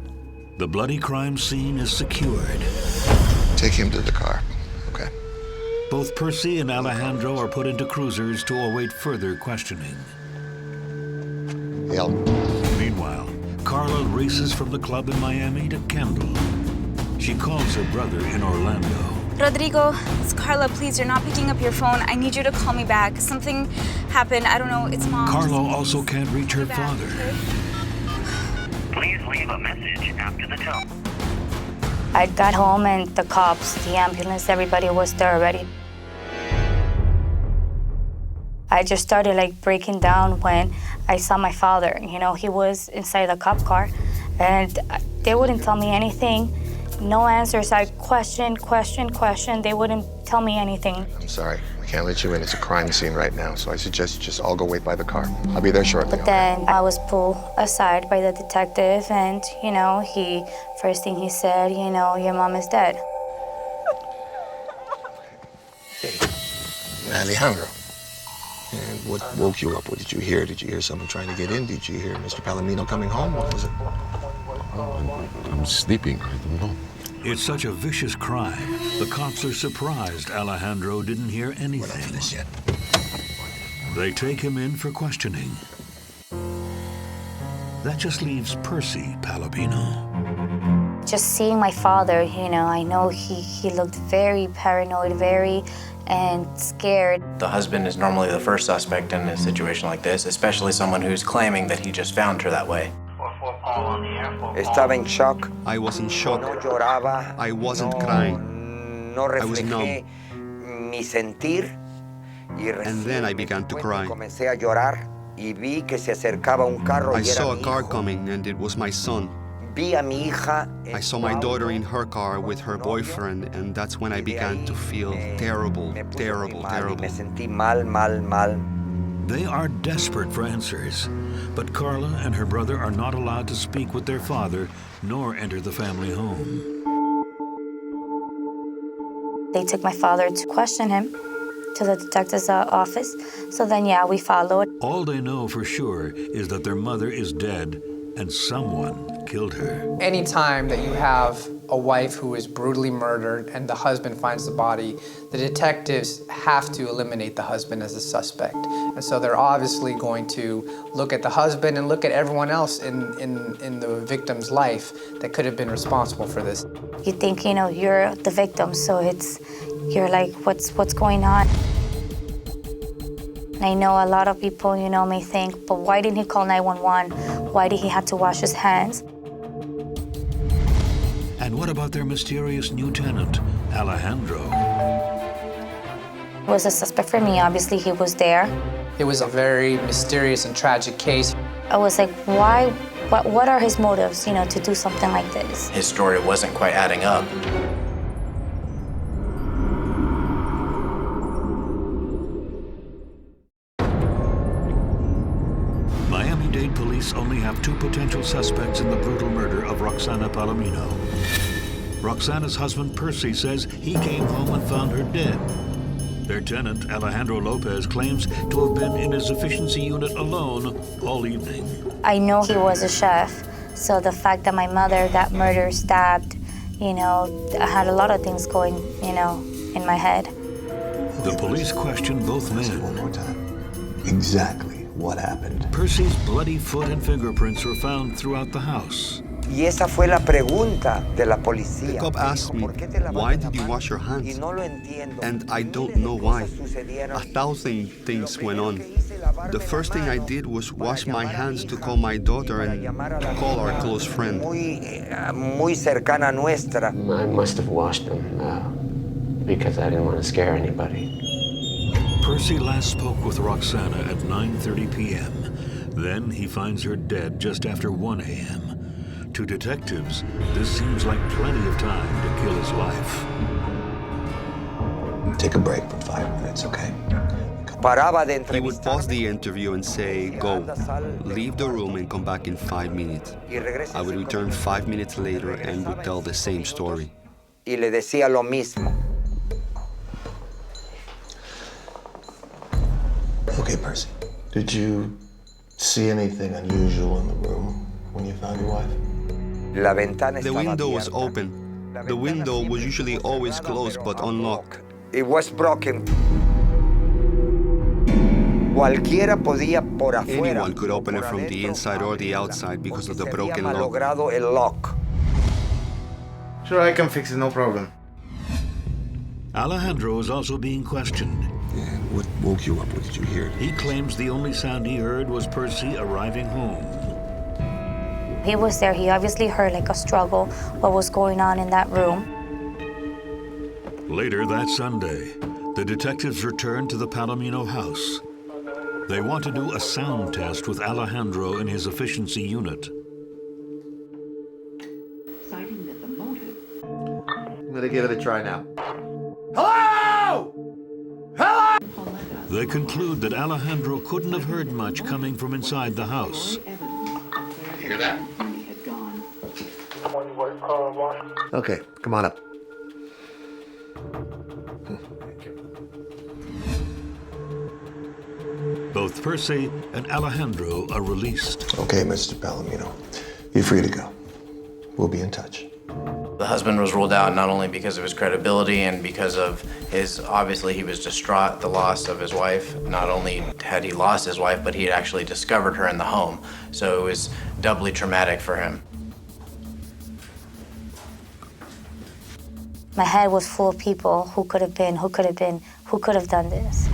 S2: The bloody crime scene is secured.
S17: Take him to the car, okay?
S2: Both Percy and Alejandro are put into cruisers to await further questioning.
S17: Yep.
S2: Meanwhile, Carla races from the club in Miami to Kendall. She calls her brother in Orlando.
S13: Rodrigo, it's Carla. Please, you're not picking up your phone. I need you to call me back. Something happened. I don't know. It's Mom.
S2: Carla also can't reach her father.
S23: Please leave a message after the tone.
S15: I got home and the cops, the ambulance, everybody was there already. I just started breaking down when I saw my father. He was inside the cop car and they wouldn't tell me anything. No answers. I questioned. They wouldn't tell me anything.
S17: I'm sorry. I can't let you in. It's a crime scene right now, so I suggest you just all go wait by the car. I'll be there shortly.
S15: But then I was pulled aside by the detective, and, first thing he said, your mom is dead.
S17: Alejandro. And what woke you up? What did you hear? Did you hear someone trying to get in? Did you hear Mr. Palamino coming home? What was it?
S11: I'm sleeping. I don't know.
S2: It's such a vicious crime. The cops are surprised Alejandro didn't hear anything. They take him in for questioning. That just leaves Percy Palamino.
S15: just seeing my father, I know he looked very paranoid, and scared.
S7: The husband is normally the first suspect in a situation like this, especially someone who's claiming that he just found her that way.
S8: Estaba en shock.
S19: I was in shock.
S8: No lloraba.
S19: I wasn't crying.
S8: No
S19: I was numb.
S8: reflejé mi sentir.
S19: And then I began to cry.
S8: Comencé a llorar y vi que se acercaba un carro
S19: I
S8: y era
S19: saw a
S8: mi
S19: car
S8: hijo.
S19: coming and it was my son.
S8: Vi a mi hija.
S19: I saw my daughter in her car with her boyfriend, and that's when I began to feel terrible.
S8: Me sentí mal.
S2: They are desperate for answers, but Carla and her brother are not allowed to speak with their father nor enter the family home.
S15: They took my father to question him to the detective's office. So then, we followed.
S2: All they know for sure is that their mother is dead and someone killed her.
S16: Anytime that you have a wife who is brutally murdered and the husband finds the body, the detectives have to eliminate the husband as a suspect. And so they're obviously going to look at the husband and look at everyone else in the victim's life that could have been responsible for this.
S15: You think, you're the victim, so you're like, what's going on? I know a lot of people, may think, but why didn't he call 911? Why did he have to wash his hands?
S2: And what about their mysterious new tenant, Alejandro?
S15: Was a suspect for me. Obviously, he was there.
S16: It was a very mysterious and tragic case.
S15: I was like, why? What are his motives, to do something like this?
S7: His story wasn't quite adding up.
S2: Miami-Dade police only have two potential suspects in the brutal murder of Roxanna Palamino. Roxanna's husband, Percy, says he came home and found her dead. Their tenant, Alejandro Lopez, claims to have been in his efficiency unit alone all evening.
S15: I know he was a chef, so the fact that my mother got murdered, stabbed, I had a lot of things going, in my head.
S2: The police question both men.
S17: One more time. Exactly what happened.
S2: Percy's bloody foot and fingerprints were found throughout the house.
S8: Y esa fue la pregunta de la policía.
S19: The cop asked me, why did you wash your hands? And I don't know why. 1,000 things went on. The first thing I did was wash my hands to call my daughter and call our close friend.
S8: Muy cercana nuestra.
S20: I must have washed them because I didn't want to scare anybody.
S2: Percy last spoke with Roxanna at 9:30 p.m. Then he finds her dead just after 1 a.m. To detectives, this seems like plenty of time to kill his wife.
S17: Take a break for 5 minutes, okay?
S19: He would pause the interview and say, go, leave the room and come back in 5 minutes. I would return 5 minutes later and would tell the same story.
S8: Y le decía lo mismo.
S17: Okay, Percy. Did you see anything unusual in the room when you found your wife?
S19: The window was open. The window was usually always closed but unlocked.
S8: It was broken. Cualquiera podía por afuera.
S19: Anyone could open it from the inside or the outside because of the broken lock.
S8: Malogrado el lock.
S22: Sure, I can fix it, no problem.
S2: Alejandro is also being questioned.
S17: And what woke you up? What did you hear?
S2: He claims the only sound he heard was Percy arriving home.
S15: He was there. He obviously heard like a struggle, what was going on in that room.
S2: Later that Sunday, the detectives return to the Palamino house. They want to do a sound test with Alejandro in his efficiency unit.
S22: I'm gonna give it a try now.
S12: Hello! Hello!
S2: They conclude that Alejandro couldn't have heard much coming from inside the house.
S22: You hear that? Okay, come on up.
S2: Both Percy and Alejandro are released.
S17: Okay, Mr. Palamino. You're free to go. We'll be in touch.
S7: The husband was ruled out not only because of his credibility and because of obviously he was distraught at the loss of his wife. Not only had he lost his wife, but he had actually discovered her in the home. So it was doubly traumatic for him.
S15: My head was full of people who could have been, who could have done this.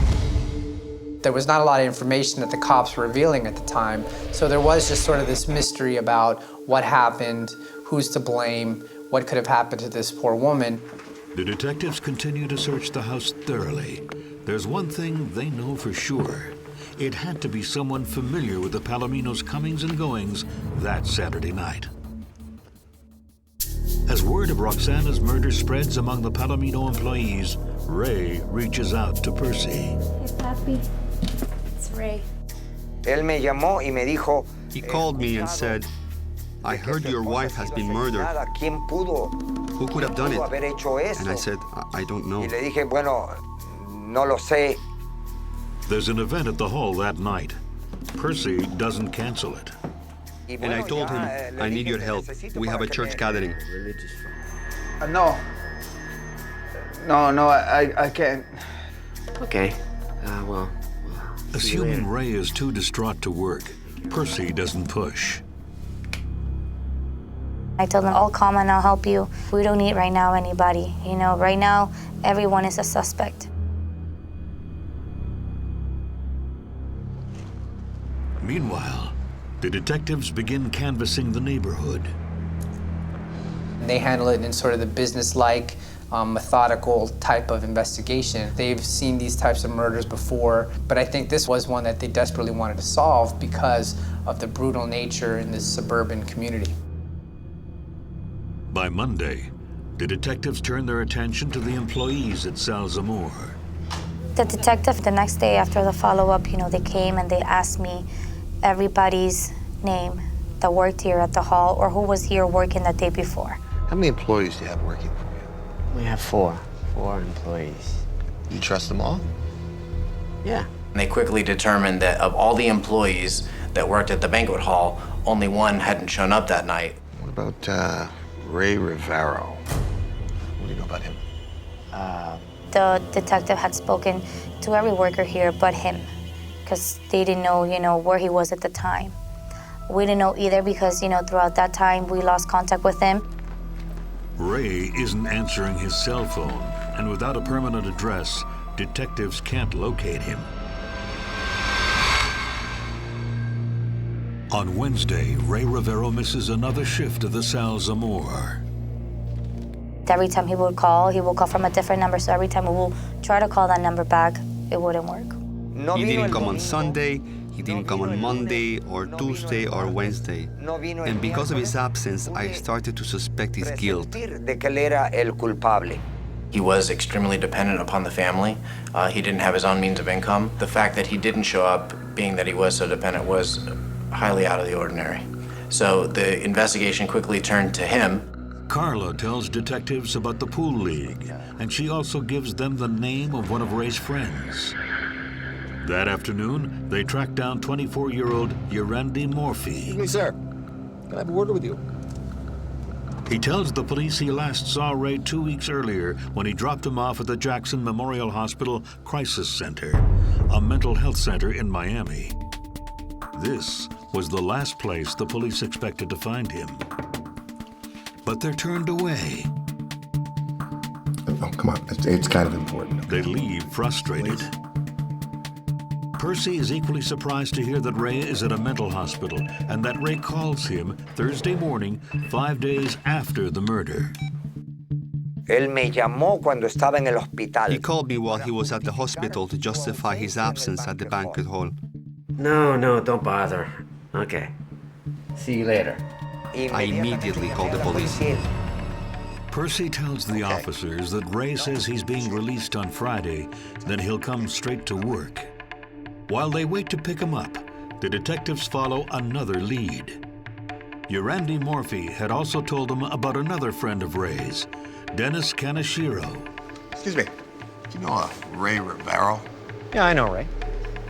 S16: There was not a lot of information that the cops were revealing at the time, so there was just sort of this mystery about what happened, who's to blame, what could have happened to this poor woman.
S2: The detectives continue to search the house thoroughly. There's one thing they know for sure. It had to be someone familiar with the Palomino's comings and goings that Saturday night. As word of Roxanna's murder spreads among the Palomino employees, Ray reaches out to Percy.
S15: Hey, Papi. It's Ray.
S8: Él me llamó y me dijo,
S19: He called me and said, I heard your wife has been murdered.
S8: ¿Quién pudo?
S19: Who could have done it?
S8: haber hecho esto?
S19: And I said, I don't know.
S8: Y le dije, bueno, no lo sé.
S2: There's an event at the hall that night. Percy doesn't cancel it.
S19: And I told him, I need your help. We have a church gathering.
S22: No. No, I can't.
S20: Okay. Well.
S2: Assuming Ray is too distraught to work, Percy doesn't push.
S15: I told them, I'll come and I'll help you. We don't need right now anybody. You know, right now, everyone is a suspect.
S2: Meanwhile, the detectives begin canvassing the neighborhood.
S16: They handle it in sort of the business-like, methodical type of investigation. They've seen these types of murders before, but I think this was one that they desperately wanted to solve because of the brutal nature in this suburban community.
S2: By Monday, the detectives turn their attention to the employees at Sal Zamor.
S15: The detective, the next day after the follow-up, you know, they came and they asked me everybody's name that worked here at the hall or who was here working the day before.
S17: How many employees do you have working for you?
S20: We have four employees.
S17: You trust them all?
S20: Yeah.
S7: And they quickly determined that of all the employees that worked at the banquet hall, only one hadn't shown up that night.
S17: What about Ray Rivero? What do you know about him?
S15: The detective had spoken to every worker here but him, because they didn't know, you know, where he was at the time. We didn't know either because, you know, throughout that time we lost contact with him.
S2: Ray isn't answering his cell phone, and without a permanent address, detectives can't locate him. On Wednesday, Ray Rivero misses another shift of the Sal Zamor.
S15: Every time he would call from a different number, so every time we will try to call that number back, it wouldn't work.
S19: He didn't come on Sunday, he didn't come on Monday or Tuesday or Wednesday. And because of his absence, I started to suspect his guilt.
S7: He was extremely dependent upon the family. He didn't have his own means of income. The fact that he didn't show up, being that he was so dependent, was highly out of the ordinary. So the investigation quickly turned to him.
S2: Carla tells detectives about the pool league, and she also gives them the name of one of Ray's friends. That afternoon, they track down 24-year-old Yerandi Morphy.
S17: Excuse me, sir. Can I have a word with you?
S2: He tells the police he last saw Ray 2 weeks earlier when he dropped him off at the Jackson Memorial Hospital Crisis Center, a mental health center in Miami. This was the last place the police expected to find him. But they're turned away.
S17: Oh, come on, it's kind of important.
S2: They leave frustrated. Percy is equally surprised to hear that Ray is at a mental hospital and that Ray calls him Thursday morning, 5 days after the murder.
S8: Él me llamó cuando estaba en el hospital.
S19: He called me while he was at the hospital to justify his absence at the banquet hall.
S20: No, don't bother. Okay. See you later.
S19: I immediately called the police.
S2: Percy tells the officers that Ray says he's being released on Friday, then he'll come straight to work. While they wait to pick him up, the detectives follow another lead. Yerandi Morphy had also told them about another friend of Ray's, Dennis Kaneshiro.
S17: Excuse me, do you know Ray Rivero?
S3: Yeah, I know Ray.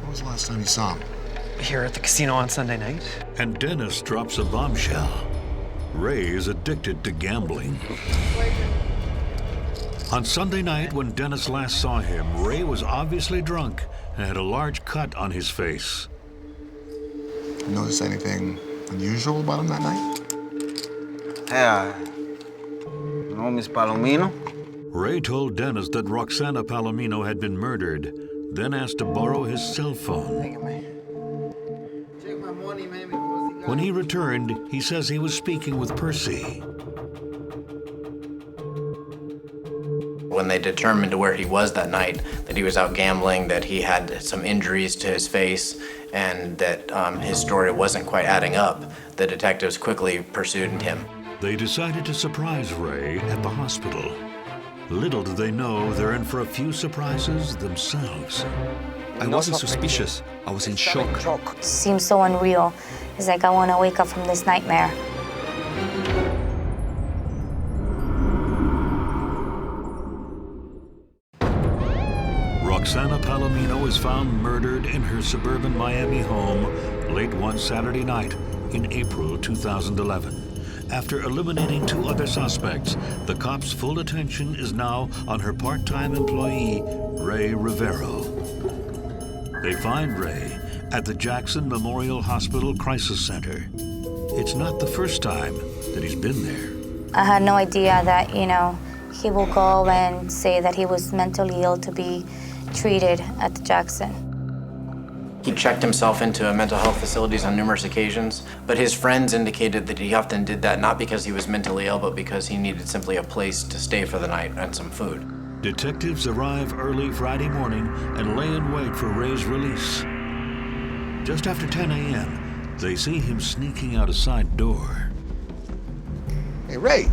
S17: When was the last time you saw him?
S3: Here at the casino on Sunday night.
S2: And Dennis drops a bombshell. Ray is addicted to gambling. On Sunday night, when Dennis last saw him, Ray was obviously drunk and had a large cut on his face.
S17: You notice anything unusual about him that night?
S22: Yeah. No, Miss Palomino?
S2: Ray told Dennis that Roxanna Palamino had been murdered, then asked to borrow his cell phone. When he returned, he says he was speaking with Percy.
S7: When they determined where he was that night, that he was out gambling, that he had some injuries to his face, and that his story wasn't quite adding up, the detectives quickly pursued him.
S2: They decided to surprise Ray at the hospital. Little did they know they're in for a few surprises themselves.
S17: I wasn't suspicious. I was in shock.
S15: It seems so unreal. It's like I want to wake up from this nightmare.
S2: Roxanna Palamino is found murdered in her suburban Miami home late one Saturday night in April 2011. After eliminating 2 other suspects, the cops' full attention is now on her part-time employee, Ray Rivero. They find Ray at the Jackson Memorial Hospital Crisis Center. It's not the first time that he's been there.
S15: I had no idea that, he will go and say that he was mentally ill to be treated at the Jackson.
S7: He checked himself into mental health facilities on numerous occasions, but his friends indicated that he often did that not because he was mentally ill, but because he needed simply a place to stay for the night and some food.
S2: Detectives arrive early Friday morning and lay in wait for Ray's release. Just after 10 a.m., they see him sneaking out a side door.
S5: Hey, Ray.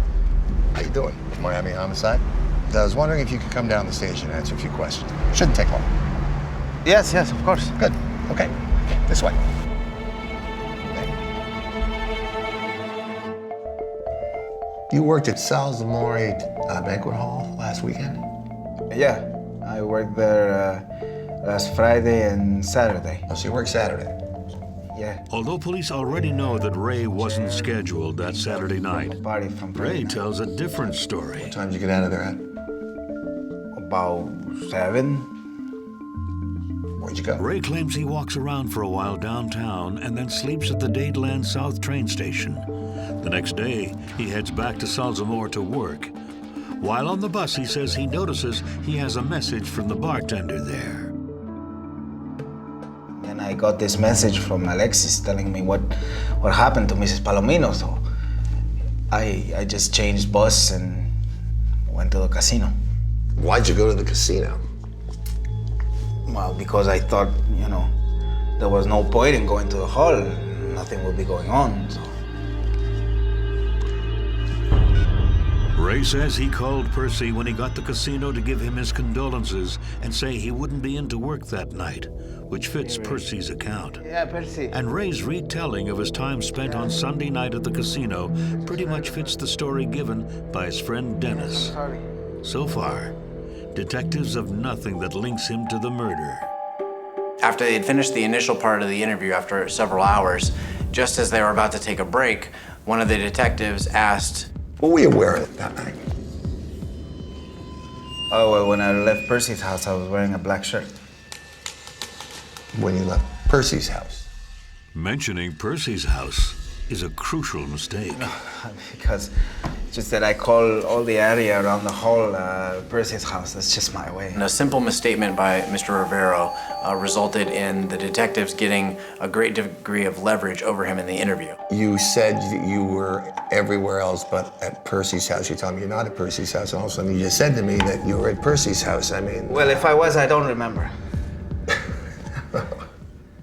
S5: How you doing? Miami Homicide. I was wondering if you could come down the station and answer a few questions. Shouldn't take long.
S22: Yes, of course.
S5: Good. Okay. This way. You worked at Sal's Amore Banquet Hall last weekend?
S22: Yeah, I worked there last Friday and Saturday.
S5: Oh, so you worked Saturday?
S22: Yeah.
S2: Although police already know that Ray wasn't scheduled that Saturday night, Ray tells a different story.
S5: What time did you get out of there at?
S22: About 7.
S5: Where'd you go?
S2: Ray claims he walks around for a while downtown and then sleeps at the Dadeland South train station. The next day, he heads back to Salzamore to work. While on the bus, he says he notices he has a message from the bartender there.
S22: And I got this message from Alexis telling me what happened to Mrs. Palomino, so I just changed bus and went to the casino.
S5: Why'd you go to the casino?
S22: Well, because I thought, there was no point in going to the hall. Nothing would be going on, so.
S2: Ray says he called Percy when he got the casino to give him his condolences and say he wouldn't be into work that night, which fits Percy's account.
S22: Yeah, Percy.
S2: And Ray's retelling of his time spent on Sunday night at the casino pretty much fits the story given by his friend Dennis. So far, detectives have nothing that links him to the murder.
S7: After they had finished the initial part of the interview after several hours, just as they were about to take a break, one of the detectives asked,
S5: "What were you wearing that night?"
S22: Oh, well, when I left Percy's house, I was wearing a black shirt.
S5: When you left Percy's house?
S2: Mentioning Percy's house is a crucial mistake.
S22: Because just that I call all the area around the hall Percy's house. That's just my way.
S7: And a simple misstatement by Mr. Rivero resulted in the detectives getting a great degree of leverage over him in the interview.
S5: You said that you were everywhere else but at Percy's house. You told me you're not at Percy's house, and all of a sudden you just said to me that you were at Percy's house. I mean...
S22: Well, if I was, I don't remember.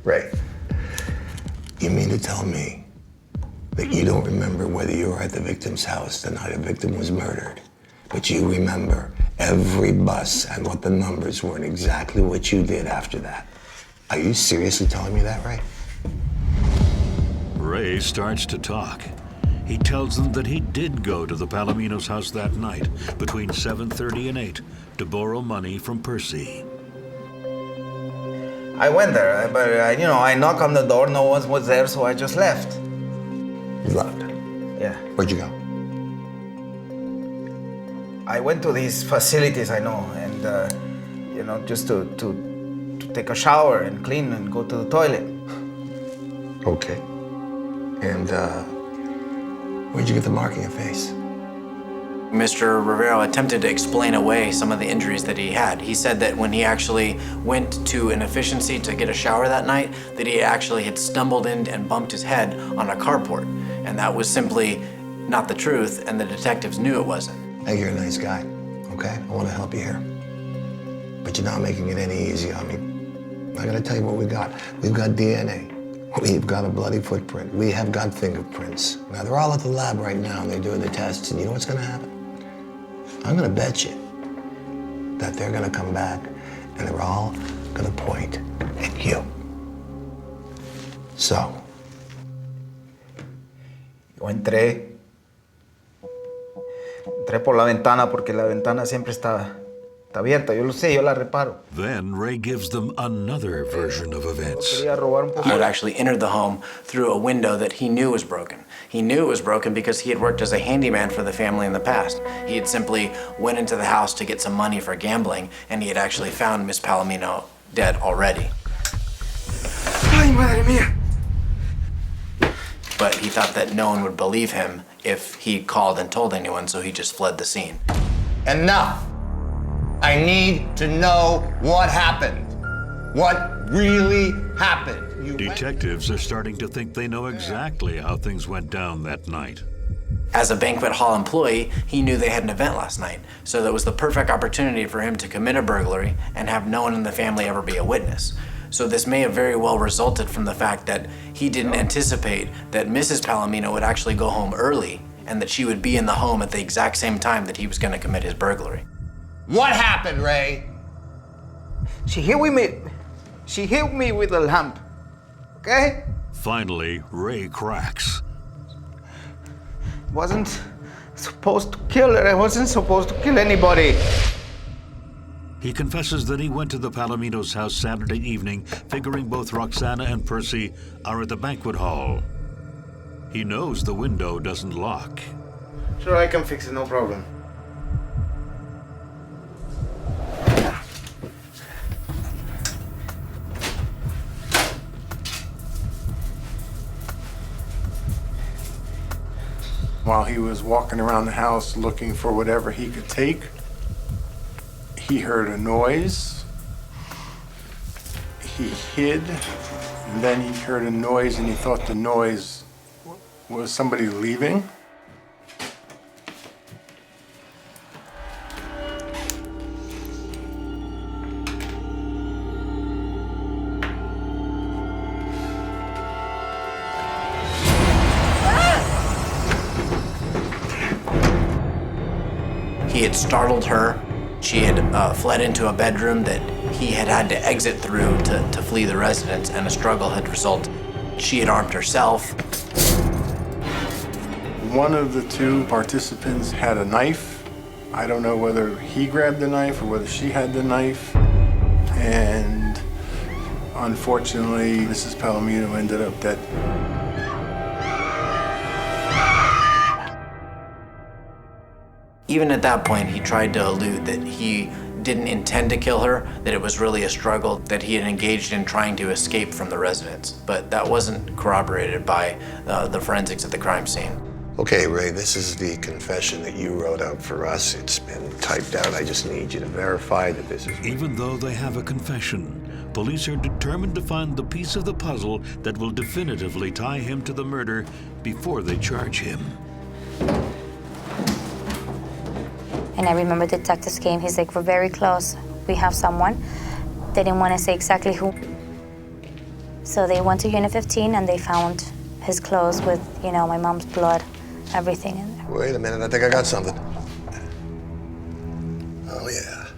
S5: Ray, you mean to tell me that you don't remember whether you were at the victim's house the night a victim was murdered, but you remember every bus and what the numbers were and exactly what you did after that? Are you seriously telling me that, Ray?
S2: Ray starts to talk. He tells them that he did go to the Palomino's house that night between 7:30 and 8 to borrow money from Percy.
S22: I went there, but I knocked on the door, no one was there, so I just left.
S5: You left?
S22: Yeah.
S5: Where'd you go?
S22: I went to these facilities, I know, and just to take a shower and clean and go to the toilet.
S5: Okay. And where'd you get the mark on your face?
S7: Mr. Rivero attempted to explain away some of the injuries that he had. He said that when he actually went to an efficiency to get a shower that night, that he actually had stumbled in and bumped his head on a carport. And that was simply not the truth, and the detectives knew it wasn't.
S5: Hey, you're a nice guy, okay? I want to help you here. But you're not making it any easier on me. I gotta tell you what we got. We've got DNA. We've got a bloody footprint. We have got fingerprints. Now, they're all at the lab right now, and they're doing the tests, and you know what's gonna happen? I'm gonna bet you that they're gonna come back, and they're all gonna point at you. So.
S22: Yo entré por la ventana porque la ventana siempre está abierta. Yo lo sé, yo la reparo.
S2: Then Ray gives them another version of events.
S7: He had actually entered the home through a window that he knew was broken. He knew it was broken because he had worked as a handyman for the family in the past. He had simply went into the house to get some money for gambling, and he had actually found Miss Palamino dead already.
S12: Ay, madre mía.
S7: But he thought that no one would believe him if he called and told anyone, so he just fled the scene.
S5: Enough! I need to know what happened. What really happened?
S2: Detectives are starting to think they know exactly how things went down that night.
S7: As a banquet hall employee, he knew they had an event last night, so that was the perfect opportunity for him to commit a burglary and have no one in the family ever be a witness. So this may have very well resulted from the fact that he didn't anticipate that Mrs. Palamino would actually go home early and that she would be in the home at the exact same time that he was going to commit his burglary.
S5: What happened, Ray?
S22: She hit me with a lamp, okay?
S2: Finally, Ray cracks.
S22: Wasn't supposed to kill her. I wasn't supposed to kill anybody.
S2: He confesses that he went to the Palomino's house Saturday evening, figuring both Roxanna and Percy are at the banquet hall. He knows the window doesn't lock.
S22: Sure, I can fix it, no problem.
S1: While he was walking around the house looking for whatever he could take, he heard a noise. He hid, and then he heard a noise, and he thought the noise was somebody leaving.
S7: He had startled her. She had fled into a bedroom that he had had to exit through to flee the residence, and a struggle had resulted. She had armed herself.
S1: One of the two participants had a knife. I don't know whether he grabbed the knife or whether she had the knife. And unfortunately, Mrs. Palamino ended up dead.
S7: Even at that point, he tried to allude that he didn't intend to kill her, that it was really a struggle that he had engaged in trying to escape from the residence. But that wasn't corroborated by the forensics at the crime scene.
S5: Okay, Ray, this is the confession that you wrote out for us. It's been typed out. I just need you to verify that this is...
S2: Even though they have a confession, police are determined to find the piece of the puzzle that will definitively tie him to the murder before they charge him.
S15: And I remember detectives came, he's like, we're very close. We have someone. They didn't want to say exactly who. So they went to Unit 15 and they found his clothes with, you know, my mom's blood, everything in there.
S5: Wait a minute, I think I got something. Oh, yeah.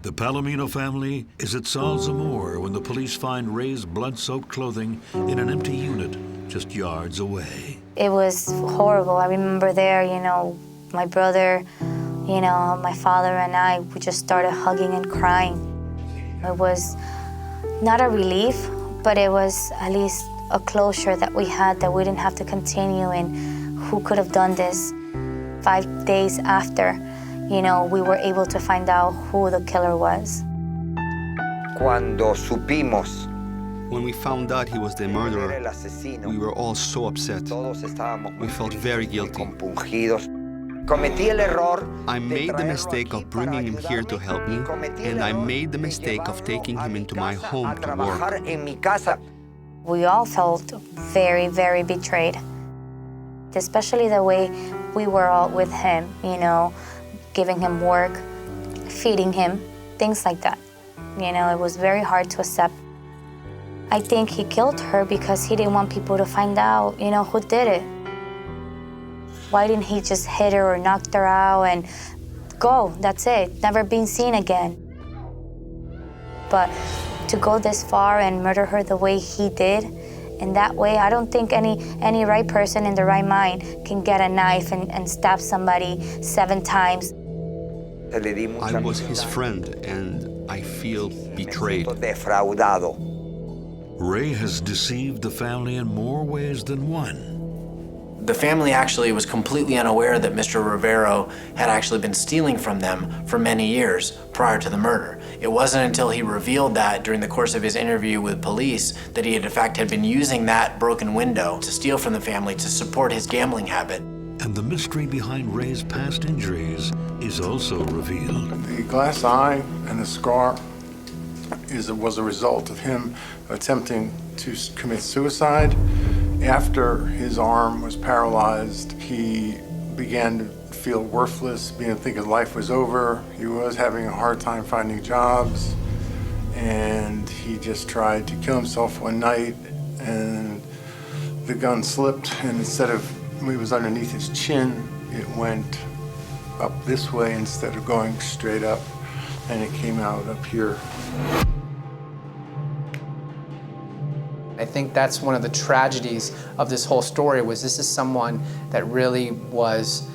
S2: The Palomino family is at Salzamore when the police find Ray's blood-soaked clothing in an empty unit just yards away.
S15: It was horrible. I remember there, you know, my brother, you know, my father and I, we just started hugging and crying. It was not a relief, but it was at least a closure that we had, that we didn't have to continue in who could have done this. 5 days after, you know, we were able to find out who the killer was.
S8: Cuando supimos
S19: When we found out he was the murderer, we were all so upset. We felt very guilty. I made the mistake of bringing him here to help me, and I made the mistake of taking him into my home to work.
S15: We all felt very, very betrayed, especially the way we were all with him, you know, giving him work, feeding him, things like that. You know, it was very hard to accept. I think he killed her because he didn't want people to find out, you know, who did it. Why didn't he just hit her or knock her out and go? That's it, never been seen again. But to go this far and murder her the way he did, in that way, I don't think any right person in the right mind can get a knife and stab somebody 7 times.
S19: I was his friend, and I feel betrayed.
S2: Ray has deceived the family in more ways than one.
S7: The family actually was completely unaware that Mr. Rivero had actually been stealing from them for many years prior to the murder. It wasn't until he revealed that during the course of his interview with police that he had in fact had been using that broken window to steal from the family to support his gambling habit.
S2: And the mystery behind Ray's past injuries is also revealed.
S1: The glass eye and the scar was a result of him attempting to commit suicide. After his arm was paralyzed, he began to feel worthless, began to think his life was over. He was having a hard time finding jobs, and he just tried to kill himself one night, and the gun slipped, and instead of, it was underneath his chin, it went up this way instead of going straight up, and it came out up here.
S16: I think that's one of the tragedies of this whole story, was this is someone that really was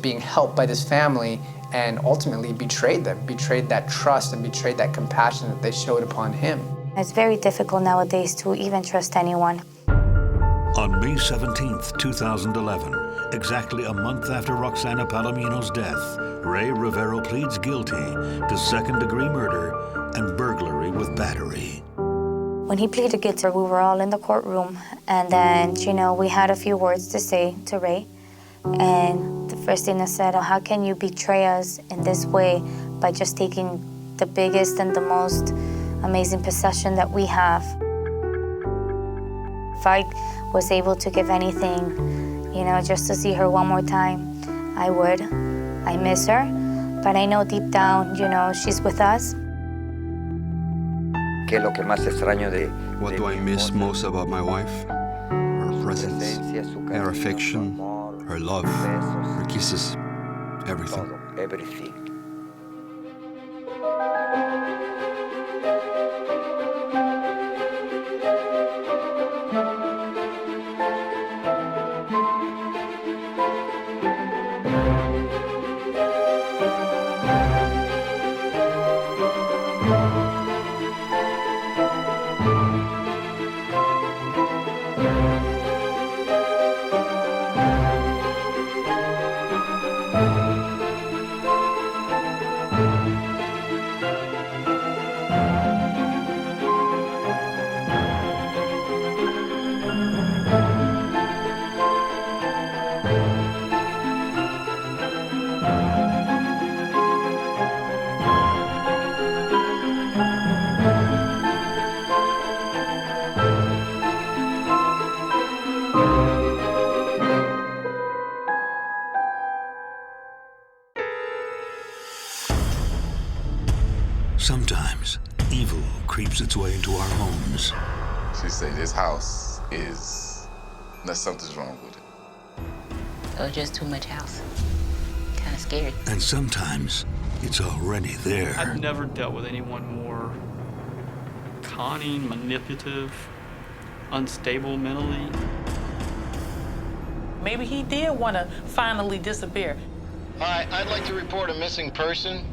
S16: being helped by this family and ultimately betrayed them, betrayed that trust and betrayed that compassion that they showed upon him.
S15: It's very difficult nowadays to even trust anyone.
S2: On May 17th, 2011, exactly a month after Roxanna Palamino's death, Ray Rivero pleads guilty to second-degree murder and burglary with battery.
S15: When he pleaded guilty, we were all in the courtroom, and then, you know, we had a few words to say to Ray. And the first thing I said, oh, how can you betray us in this way by just taking the biggest and the most amazing possession that we have? If I was able to give anything, you know, just to see her one more time, I would. I miss her, but I know deep down, you know, she's with us.
S19: What do I miss most about my wife? Her presence, her affection, her love, her kisses, everything.
S2: Sometimes evil creeps its way into our homes.
S4: She say this house is, that something's wrong with it.
S6: Oh, just too much house. Kind of scary.
S2: And sometimes it's already there.
S9: I've never dealt with anyone more conning, manipulative, unstable mentally.
S24: Maybe he did want to finally disappear.
S25: All right, I'd like to report a missing person.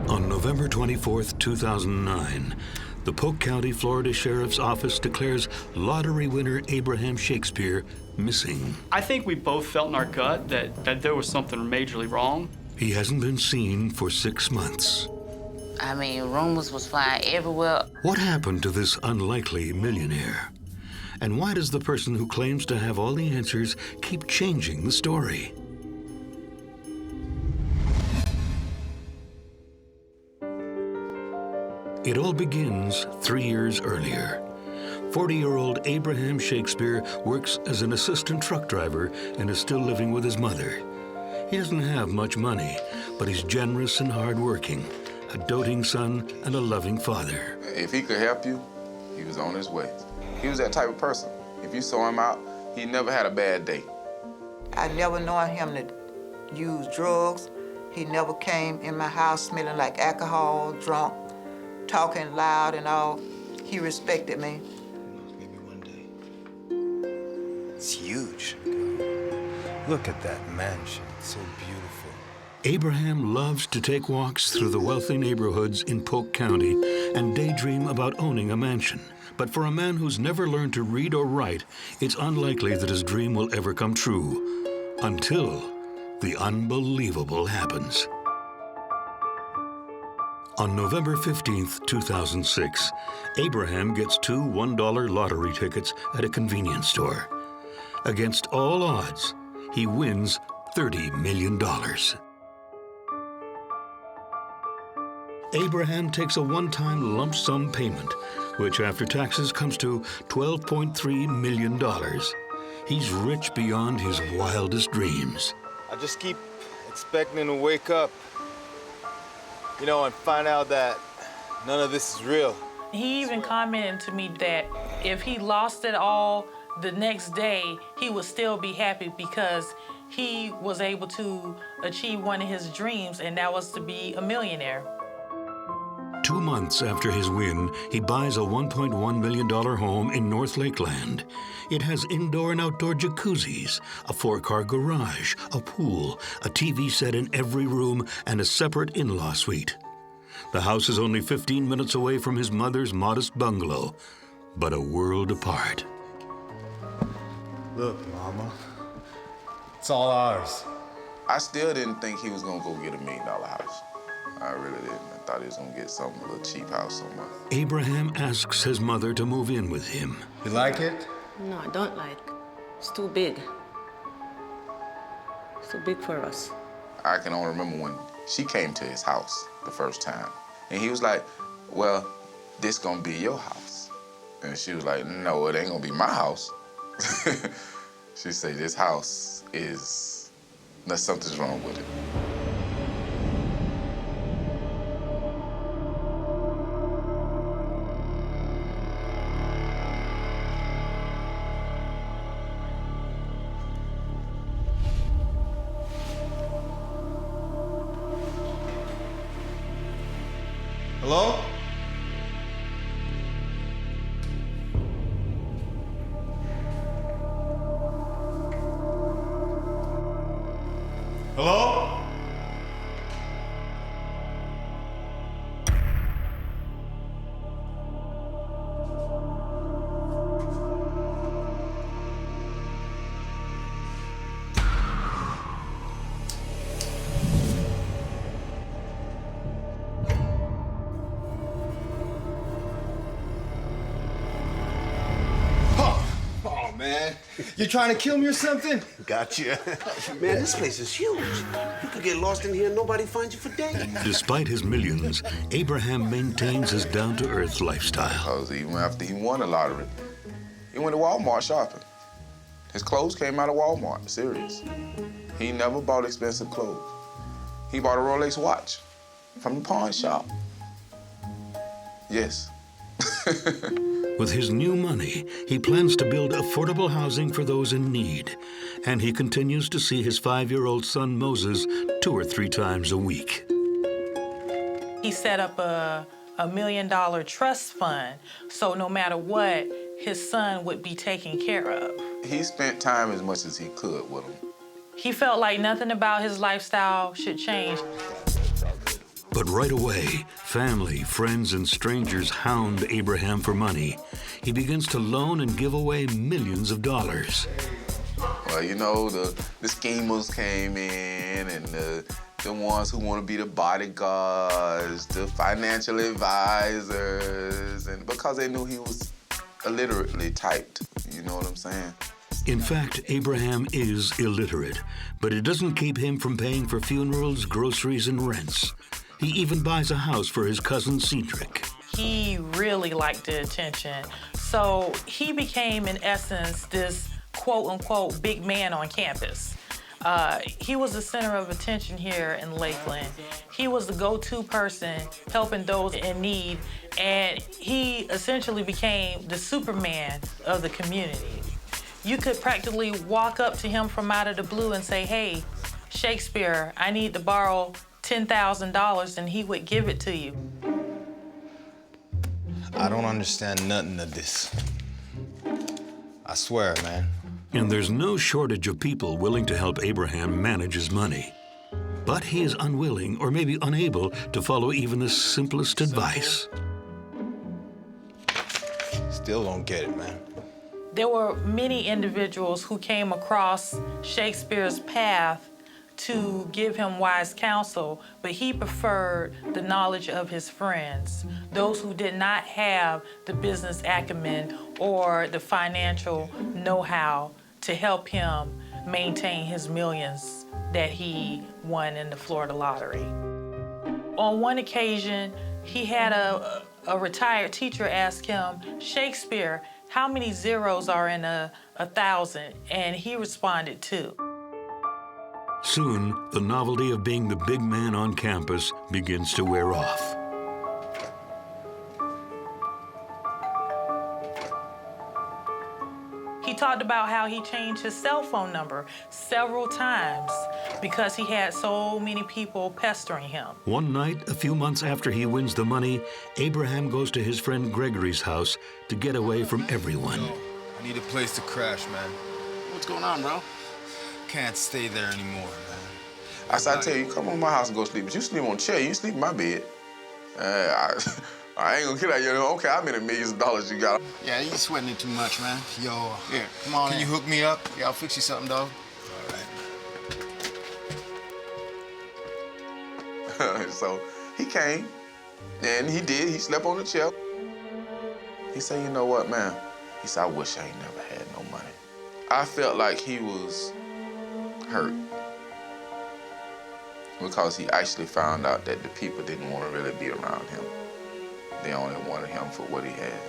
S2: On November 24th, 2009, The Polk County, Florida Sheriff's Office declares lottery winner Abraham Shakespeare missing.
S9: I think we both felt in our gut that there was something majorly wrong.
S2: He hasn't been seen for 6 months.
S6: I mean, rumors was flying everywhere.
S2: What happened to this unlikely millionaire? And why does the person who claims to have all the answers keep changing the story? It all begins 3 years earlier. 40-year-old Abraham Shakespeare works as an assistant truck driver and is still living with his mother. He doesn't have much money, but he's generous and hardworking, a doting son and a loving father.
S4: If he could help you, he was on his way. He was that type of person. If you saw him out, he never had a bad day.
S10: I never known him to use drugs. He never came in my house smelling like alcohol, drunk, talking loud and all. He respected me.
S22: It's huge. Look at that mansion. It's so beautiful.
S2: Abraham loves to take walks through the wealthy neighborhoods in Polk County and daydream about owning a mansion. But for a man who's never learned to read or write, it's unlikely that his dream will ever come true. Until the unbelievable happens. On November 15th, 2006, Abraham gets 2 $1 lottery tickets at a convenience store. Against all odds, he wins $30 million. Abraham takes a one-time lump sum payment, which after taxes comes to $12.3 million. He's rich beyond his wildest dreams.
S22: I just keep expecting to wake up, and find out that none of this is real.
S24: He even commented to me that if he lost it all the next day, he would still be happy because he was able to achieve one of his dreams, and that was to be a millionaire.
S2: 2 months after his win, he buys a $1.1 million home in North Lakeland. It has indoor and outdoor jacuzzis, a 4-car garage, a pool, a TV set in every room, and a separate in-law suite. The house is only 15 minutes away from his mother's modest bungalow, but a world apart.
S22: Look, Mama, it's all ours.
S4: I still didn't think he was gonna go get $1 million house. I really didn't. I thought he was gonna get a little cheap house somewhere.
S2: Abraham asks his mother to move in with him.
S22: You like it?
S13: No, I don't like. It's too big. It's too big for us.
S4: I can only remember when she came to his house the first time. And he was like, well, this gonna be your house. And she was like, no, it ain't gonna be my house. She said, this house is, something's wrong with it.
S22: Hello? Hello? Man, you trying to kill me or something?
S14: Gotcha. Man, this place is huge. You could get lost in here and nobody finds you for days.
S2: Despite his millions, Abraham maintains his down-to-earth lifestyle.
S4: Because even after he won the lottery, he went to Walmart shopping. His clothes came out of Walmart, serious. He never bought expensive clothes. He bought a Rolex watch from the pawn shop. Yes.
S2: With his new money, he plans to build affordable housing for those in need, and he continues to see his 5-year-old son Moses 2 or 3 times a week.
S24: He set up a $1 million trust fund, so no matter what, his son would be taken care of.
S4: He spent time as much as he could with him.
S24: He felt like nothing about his lifestyle should change.
S2: But right away, family, friends, and strangers hound Abraham for money. He begins to loan and give away millions of dollars.
S4: Well, you know, the schemers came in, and the ones who want to be the bodyguards, the financial advisors, and because they knew he was illiterately typed, you know what I'm saying?
S2: In fact, Abraham is illiterate, but it doesn't keep him from paying for funerals, groceries, and rents. He even buys a house for his cousin Cedric.
S24: He really liked the attention, so he became, in essence, this quote-unquote big man on campus. He was the center of attention here in Lakeland. He was the go-to person helping those in need, and he essentially became the Superman of the community. You could practically walk up to him from out of the blue and say, "Hey, Shakespeare, I need to borrow $10,000, and he would give it to you.
S22: I don't understand nothing of this. I swear, man.
S2: And there's no shortage of people willing to help Abraham manage his money. But he is unwilling, or maybe unable, to follow even the simplest advice.
S22: Still don't get it, man.
S24: There were many individuals who came across Shakespeare's path to give him wise counsel, but he preferred the knowledge of his friends, those who did not have the business acumen or the financial know-how to help him maintain his millions that he won in the Florida lottery. On one occasion, he had a retired teacher ask him, "Shakespeare, how many zeros are in a 1,000?" And he responded 2.
S2: Soon, the novelty of being the big man on campus begins to wear off.
S24: He talked about how he changed his cell phone number several times because he had so many people pestering him.
S2: One night, a few months after he wins the money, Abraham goes to his friend Gregory's house to get away from everyone.
S22: I need a place to crash, man.
S14: What's going on, bro?
S22: Can't stay there anymore, man.
S4: I tell you, come on my house and go sleep. But you sleep on a chair, you sleep in my bed. I ain't gonna get out here. Okay, how many millions of dollars you got?
S14: Yeah, you sweating it too much, man.
S22: Yo,
S14: here, come on
S22: Can
S14: in.
S22: you hook me up?
S14: Yeah, I'll fix you something, dog.
S22: All right.
S4: So he came, and he did. He slept on the chair. He said, "You know what, man?" He said, "I wish I ain't never had no money." I felt like he was hurt because he actually found out that the people didn't want to really be around him. They only wanted him for what he had.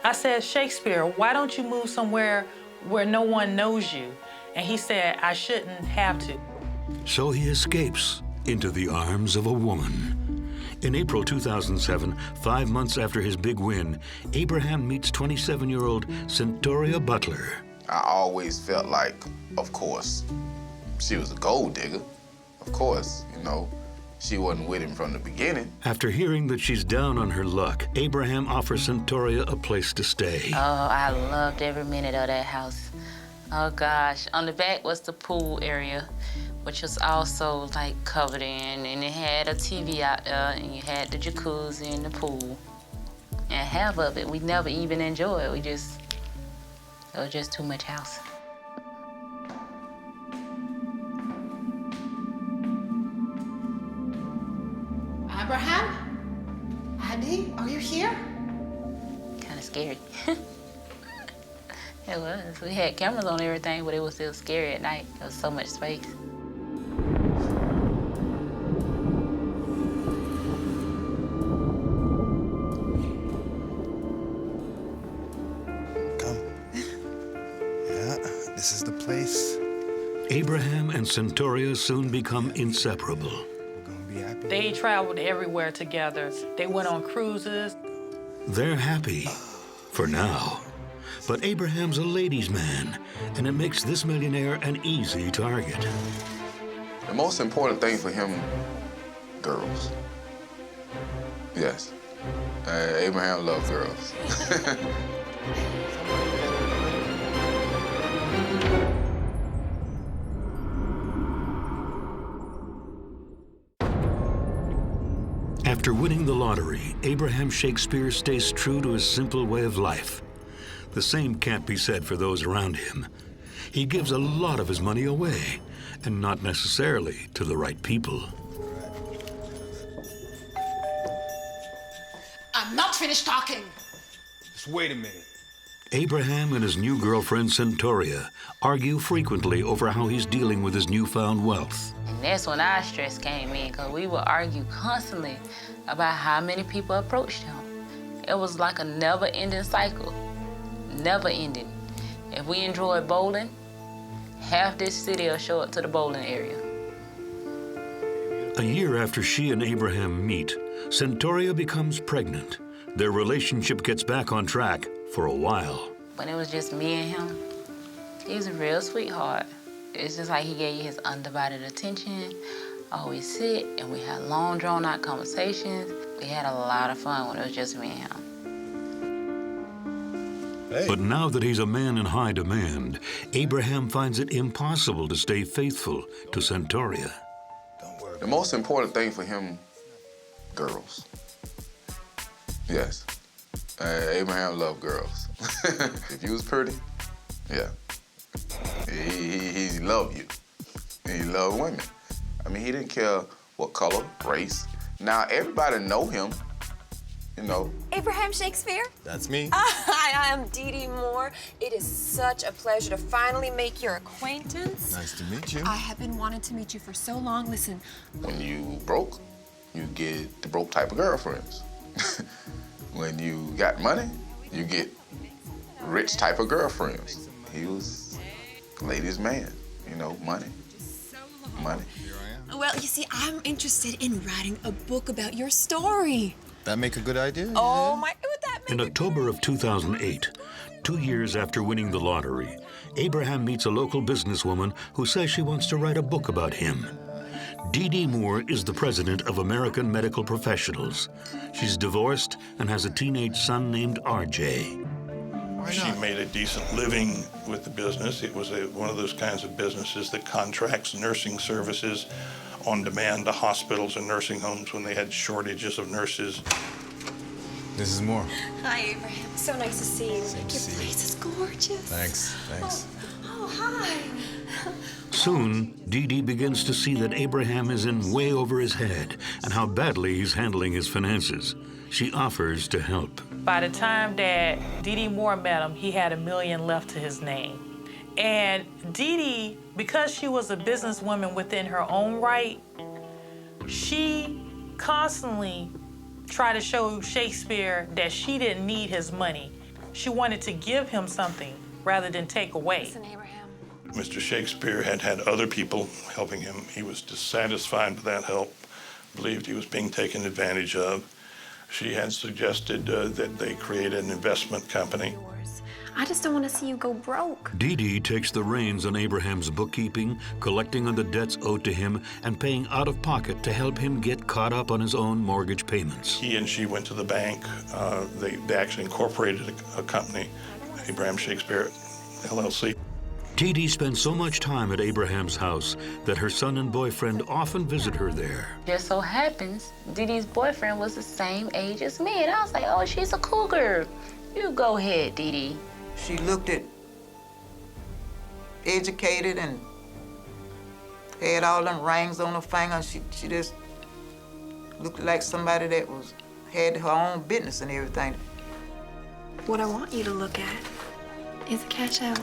S24: I said, "Shakespeare, why don't you move somewhere where no one knows you?" And he said, "I shouldn't have to."
S2: So he escapes into the arms of a woman. In April 2007, 5 months after his big win, Abraham meets 27-year-old Mononttoya Butler.
S4: I always felt like, of course, she was a gold digger. Of course, you know, she wasn't with him from the beginning.
S2: After hearing that she's down on her luck, Abraham offers Mononttoya a place to stay.
S6: Oh, I loved every minute of that house. Oh gosh, on the back was the pool area, which was also like covered in, and it had a TV out there, and you had the jacuzzi and the pool. And half of it we never even enjoyed. It was just too much house.
S11: Abraham? Addy, are you here?
S6: Kind of scary. It was. We had cameras on everything, but it was still scary at night. There was so much space.
S22: This is the place.
S2: Abraham and Mononttoya soon become inseparable.
S24: They traveled everywhere together. They went on cruises.
S2: They're happy, for now. But Abraham's a ladies' man, and it makes this millionaire an easy target.
S4: The most important thing for him, girls. Yes. Abraham loved girls.
S2: After winning the lottery, Abraham Shakespeare stays true to his simple way of life. The same can't be said for those around him. He gives a lot of his money away, and not necessarily to the right people.
S11: I'm not finished talking.
S12: Just wait a minute.
S2: Abraham and his new girlfriend, Centoria, argue frequently over how he's dealing with his newfound wealth.
S6: And that's when our stress came in, because we would argue constantly about how many people approached him. It was like a never-ending cycle, never ending. If we enjoyed bowling, half this city will show up to the bowling area.
S2: A year after she and Abraham meet, Centoria becomes pregnant. Their relationship gets back on track for a while.
S6: When it was just me and him, he was a real sweetheart. It's just like he gave you his undivided attention. Always sit, and we had long, drawn-out conversations. We had a lot of fun when it was just me and him.
S2: Hey. But now that he's a man in high demand, Abraham finds it impossible to stay faithful to Centoria.
S4: The most important thing for him, girls. Yes. Abraham loved girls. If you was pretty, yeah. He loved you. He loved women. I mean, he didn't care what color, race. Now, everybody know him, you know.
S3: Abraham Shakespeare?
S17: That's me.
S3: Hi, I'm Dee Dee Moore. It is such a pleasure to finally make your acquaintance.
S17: Nice to meet you.
S3: I have been wanting to meet you for so long. Listen.
S4: When you broke, you get the broke type of girlfriends. When you got money, you get rich type of girlfriends. He was ladies' man, you know, money. Money.
S3: Well, you see, I'm interested in writing a book about your story.
S17: That make a good idea?
S3: Oh, my, would that make
S2: In October of 2008, 2 years after winning the lottery, Abraham meets a local businesswoman who says she wants to write a book about him. Dee Dee Moore is the president of American Medical Professionals. She's divorced and has a teenage son named RJ.
S18: She made a decent living with the business. It was one of those kinds of businesses that contracts nursing services on demand to hospitals and nursing homes when they had shortages of nurses.
S17: This is Moore.
S3: Hi, Abraham. So nice to see you.
S17: Same to
S3: Your
S17: see you.
S3: place is gorgeous.
S17: Thanks.
S3: Oh, hi.
S2: Soon, Dee Dee begins to see that Abraham is in way over his head and how badly he's handling his finances. She offers to help.
S24: By the time that Dee Dee Moore met him, he had $1 million left to his name. And Dee Dee, because she was a businesswoman within her own right, she constantly tried to show Shakespeare that she didn't need his money. She wanted to give him something rather than take away.
S3: Listen, Abraham.
S18: Mr. Shakespeare had other people helping him. He was dissatisfied with that help, believed he was being taken advantage of. She had suggested that they create an investment company.
S3: I just don't want to see you go broke.
S2: Dee Dee takes the reins on Abraham's bookkeeping, collecting on the debts owed to him, and paying out of pocket to help him get caught up on his own mortgage payments.
S18: He and she went to the bank. They actually incorporated a company, Abraham Shakespeare, LLC.
S2: Dee Dee spends so much time at Abraham's house that her son and boyfriend often visit her there.
S6: Just so happens, Dee Dee's boyfriend was the same age as me, and I was like, oh, she's a cougar. You go ahead, Dee Dee.
S10: She looked at educated and had all them rings on her finger. She just looked like somebody that had her own business and everything.
S3: What I want you to look at is the cash out.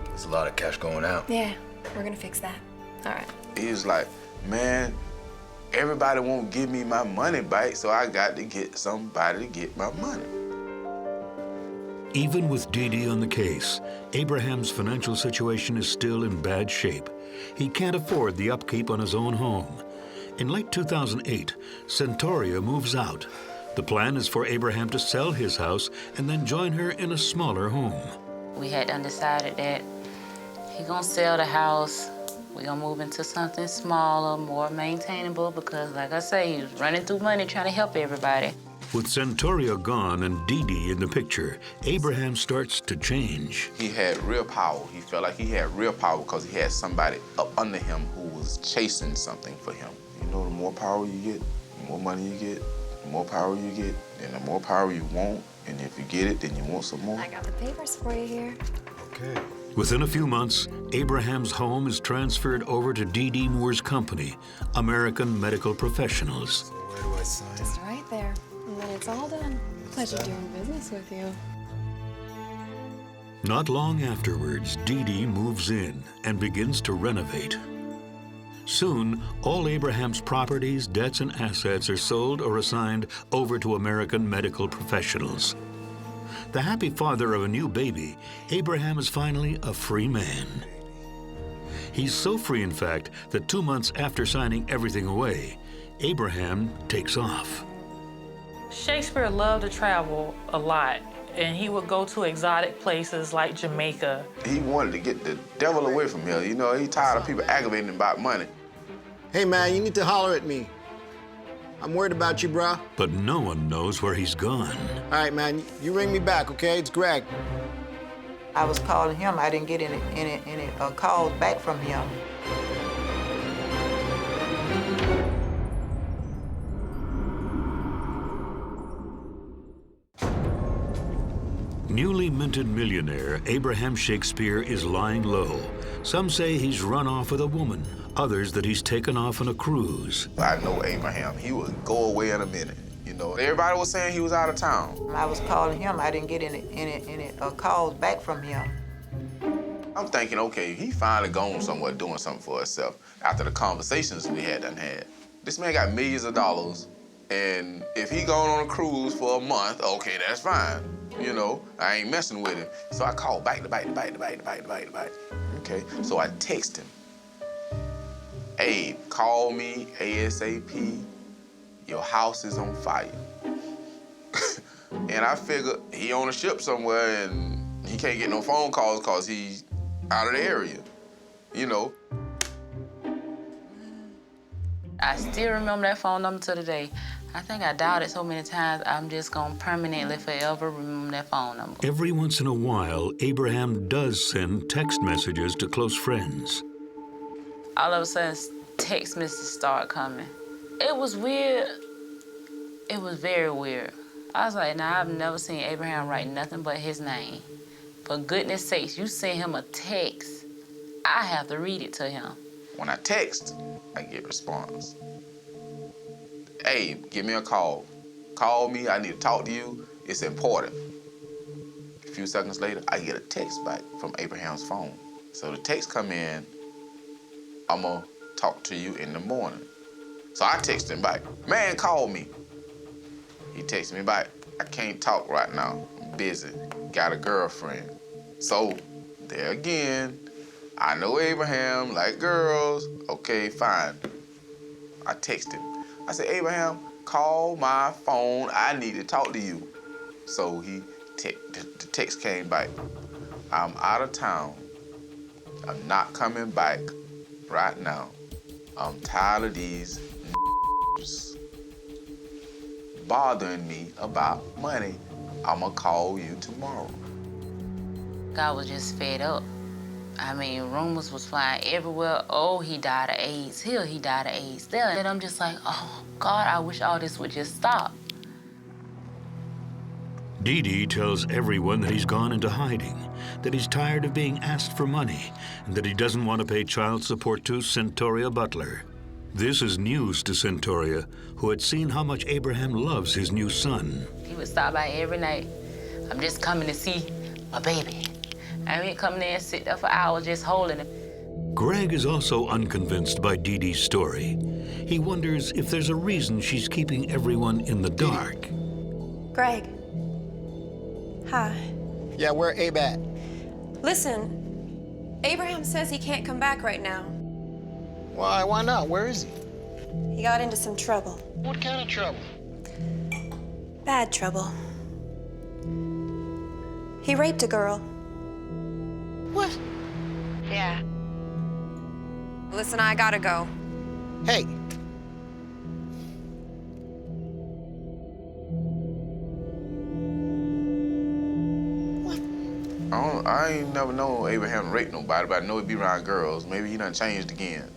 S22: There's a lot of cash going out.
S3: Yeah, we're gonna fix that. All right.
S4: He was like, man, everybody won't give me my money back, so I got to get somebody to get my money.
S2: Even with Dee Dee on the case, Abraham's financial situation is still in bad shape. He can't afford the upkeep on his own home. In late 2008, Centoria moves out. The plan is for Abraham to sell his house and then join her in a smaller home.
S6: We had undecided that he gonna sell the house. We gonna move into something smaller, more maintainable, because like I say, he was running through money trying to help everybody.
S2: With Centoria gone and Dee Dee in the picture, Abraham starts to change.
S4: He had real power. He felt like he had real power because he had somebody up under him who was chasing something for him. You know, the more power you get, the more money you get, the more power you get, and the more power you want. And if you get it, then you want some more.
S3: I got the papers for you here.
S4: Okay.
S2: Within a few months, Abraham's home is transferred over to D.D. Moore's company, American Medical Professionals.
S14: Where do I sign?
S3: Just right there. And then it's all done. Pleasure doing business with you.
S2: Not long afterwards, Dee moves in and begins to renovate. Soon, all Abraham's properties, debts, and assets are sold or assigned over to American Medical Professionals. The happy father of a new baby, Abraham is finally a free man. He's so free, in fact, that 2 months after signing everything away, Abraham takes off.
S24: Shakespeare loved to travel a lot, and he would go to exotic places like Jamaica.
S4: He wanted to get the devil away from here. You know, he tired of people aggravating him about money.
S14: Hey, man, you need to holler at me. I'm worried about you, bro.
S2: But no one knows where he's gone.
S14: All right, man, you ring me back, okay? It's Greg.
S10: I was calling him. I didn't get any calls back from him.
S2: Newly minted millionaire Abraham Shakespeare is lying low. Some say he's run off with a woman, others that he's taken off on a cruise.
S4: I know Abraham. He would go away in a minute. You know, everybody was saying he was out of town.
S10: I was calling him. I didn't get any calls back from him.
S4: I'm thinking, okay, he finally gone somewhere doing something for himself after the conversations we had done had. This man got millions of dollars, and if he gone on a cruise for a month, okay, that's fine. You know, I ain't messing with him. So I called back. Okay, so I text him. Hey, call me ASAP. Your house is on fire. And I figured he on a ship somewhere and he can't get no phone calls because he's out of the area, you know.
S6: I still remember that phone number to today. I think I dialed it so many times, I'm just gonna permanently forever remember that phone number.
S2: Every once in a while, Abraham does send text messages to close friends.
S6: All of a sudden, text messages start coming. It was weird. It was very weird. I was like, nah, I've never seen Abraham write nothing but his name. For goodness sakes, you send him a text, I have to read it to him.
S4: When I text, I get response. Hey, give me a call. Call me, I need to talk to you. It's important. A few seconds later, I get a text back from Abraham's phone. So the text come in, I'm gonna talk to you in the morning. So I text him back, man, call me. He texts me back, I can't talk right now, I'm busy, got a girlfriend. So there again, I know Abraham like girls, okay, fine. I text him. I said, Abraham, call my phone. I need to talk to you. So the text came back. I'm out of town. I'm not coming back right now. I'm tired of these bothering me about money. I'ma call you tomorrow.
S6: God was just fed up. I mean, rumors was flying everywhere. Oh, he died of AIDS here, he died of AIDS there. And I'm just like, oh, God, I wish all this would just stop.
S2: Dee tells everyone that he's gone into hiding, that he's tired of being asked for money, and that he doesn't want to pay child support to Centoria Butler. This is news to Centoria, who had seen how much Abraham loves his new son.
S6: He would stop by every night. I'm just coming to see my baby. I mean, come there and sit there for hours just holding him.
S2: Greg is also unconvinced by Dee's story. He wonders if there's a reason she's keeping everyone in the dark.
S3: Greg. Hi.
S14: Yeah, where Abe at?
S3: Listen, Abraham says he can't come back right now.
S14: Why? Why not? Where is he?
S3: He got into some trouble.
S25: What kind of trouble?
S3: Bad trouble. He raped a girl.
S14: What?
S3: Yeah. Listen, I gotta go.
S14: Hey.
S4: I ain't never known Abraham raped nobody, but I know he'd be around girls. Maybe he done changed again.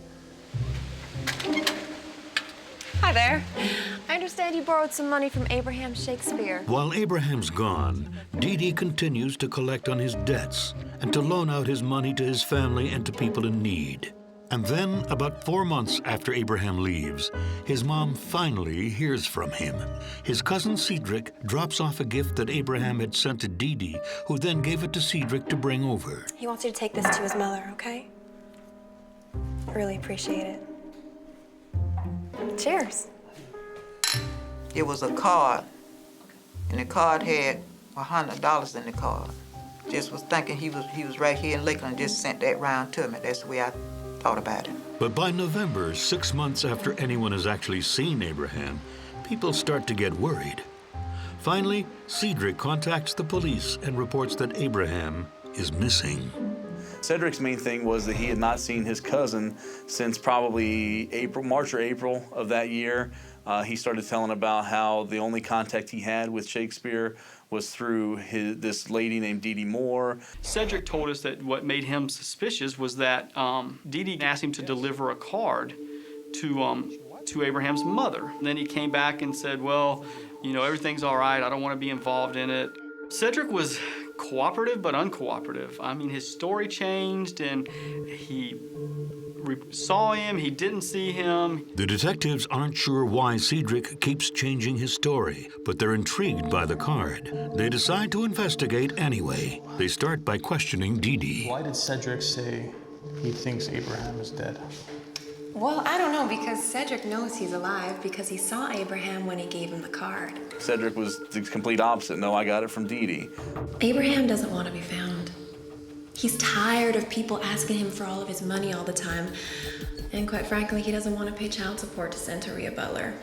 S3: Hi there. I understand you borrowed some money from Abraham Shakespeare.
S2: While Abraham's gone, Dee Dee continues to collect on his debts and to loan out his money to his family and to people in need. And then, about 4 months after Abraham leaves, his mom finally hears from him. His cousin Cedric drops off a gift that Abraham had sent to Dee Dee, who then gave it to Cedric to bring over.
S3: He wants you to take this to his mother, okay? I really appreciate it. Cheers.
S10: It was a card, and the card had $100 in the card. Just was thinking he was right here in Lakeland and just sent that round to me. That's the way I thought about it.
S2: But by November, 6 months after anyone has actually seen Abraham, people start to get worried. Finally, Cedric contacts the police and reports that Abraham is missing.
S5: Cedric's main thing was that he had not seen his cousin since probably March or April of that year. He started telling about how the only contact he had with Shakespeare was through this lady named Dee Dee Moore.
S9: Cedric told us that what made him suspicious was that Dee Dee asked him to deliver a card to Abraham's mother. And then he came back and said, well, you know, everything's all right, I don't want to be involved in it. Cedric was cooperative but uncooperative. I mean, his story changed and he saw him, he didn't see him.
S2: The detectives aren't sure why Cedric keeps changing his story, but they're intrigued by the card. They decide to investigate anyway. They start by questioning Dee Dee.
S8: Why did Cedric say he thinks Abraham is dead?
S3: Well, I don't know, because Cedric knows he's alive because he saw Abraham when he gave him the card.
S5: Cedric was the complete opposite. No, I got it from Dee Dee.
S3: Abraham doesn't want to be found. He's tired of people asking him for all of his money all the time. And quite frankly, he doesn't want to pay child support to Centaurea Butler.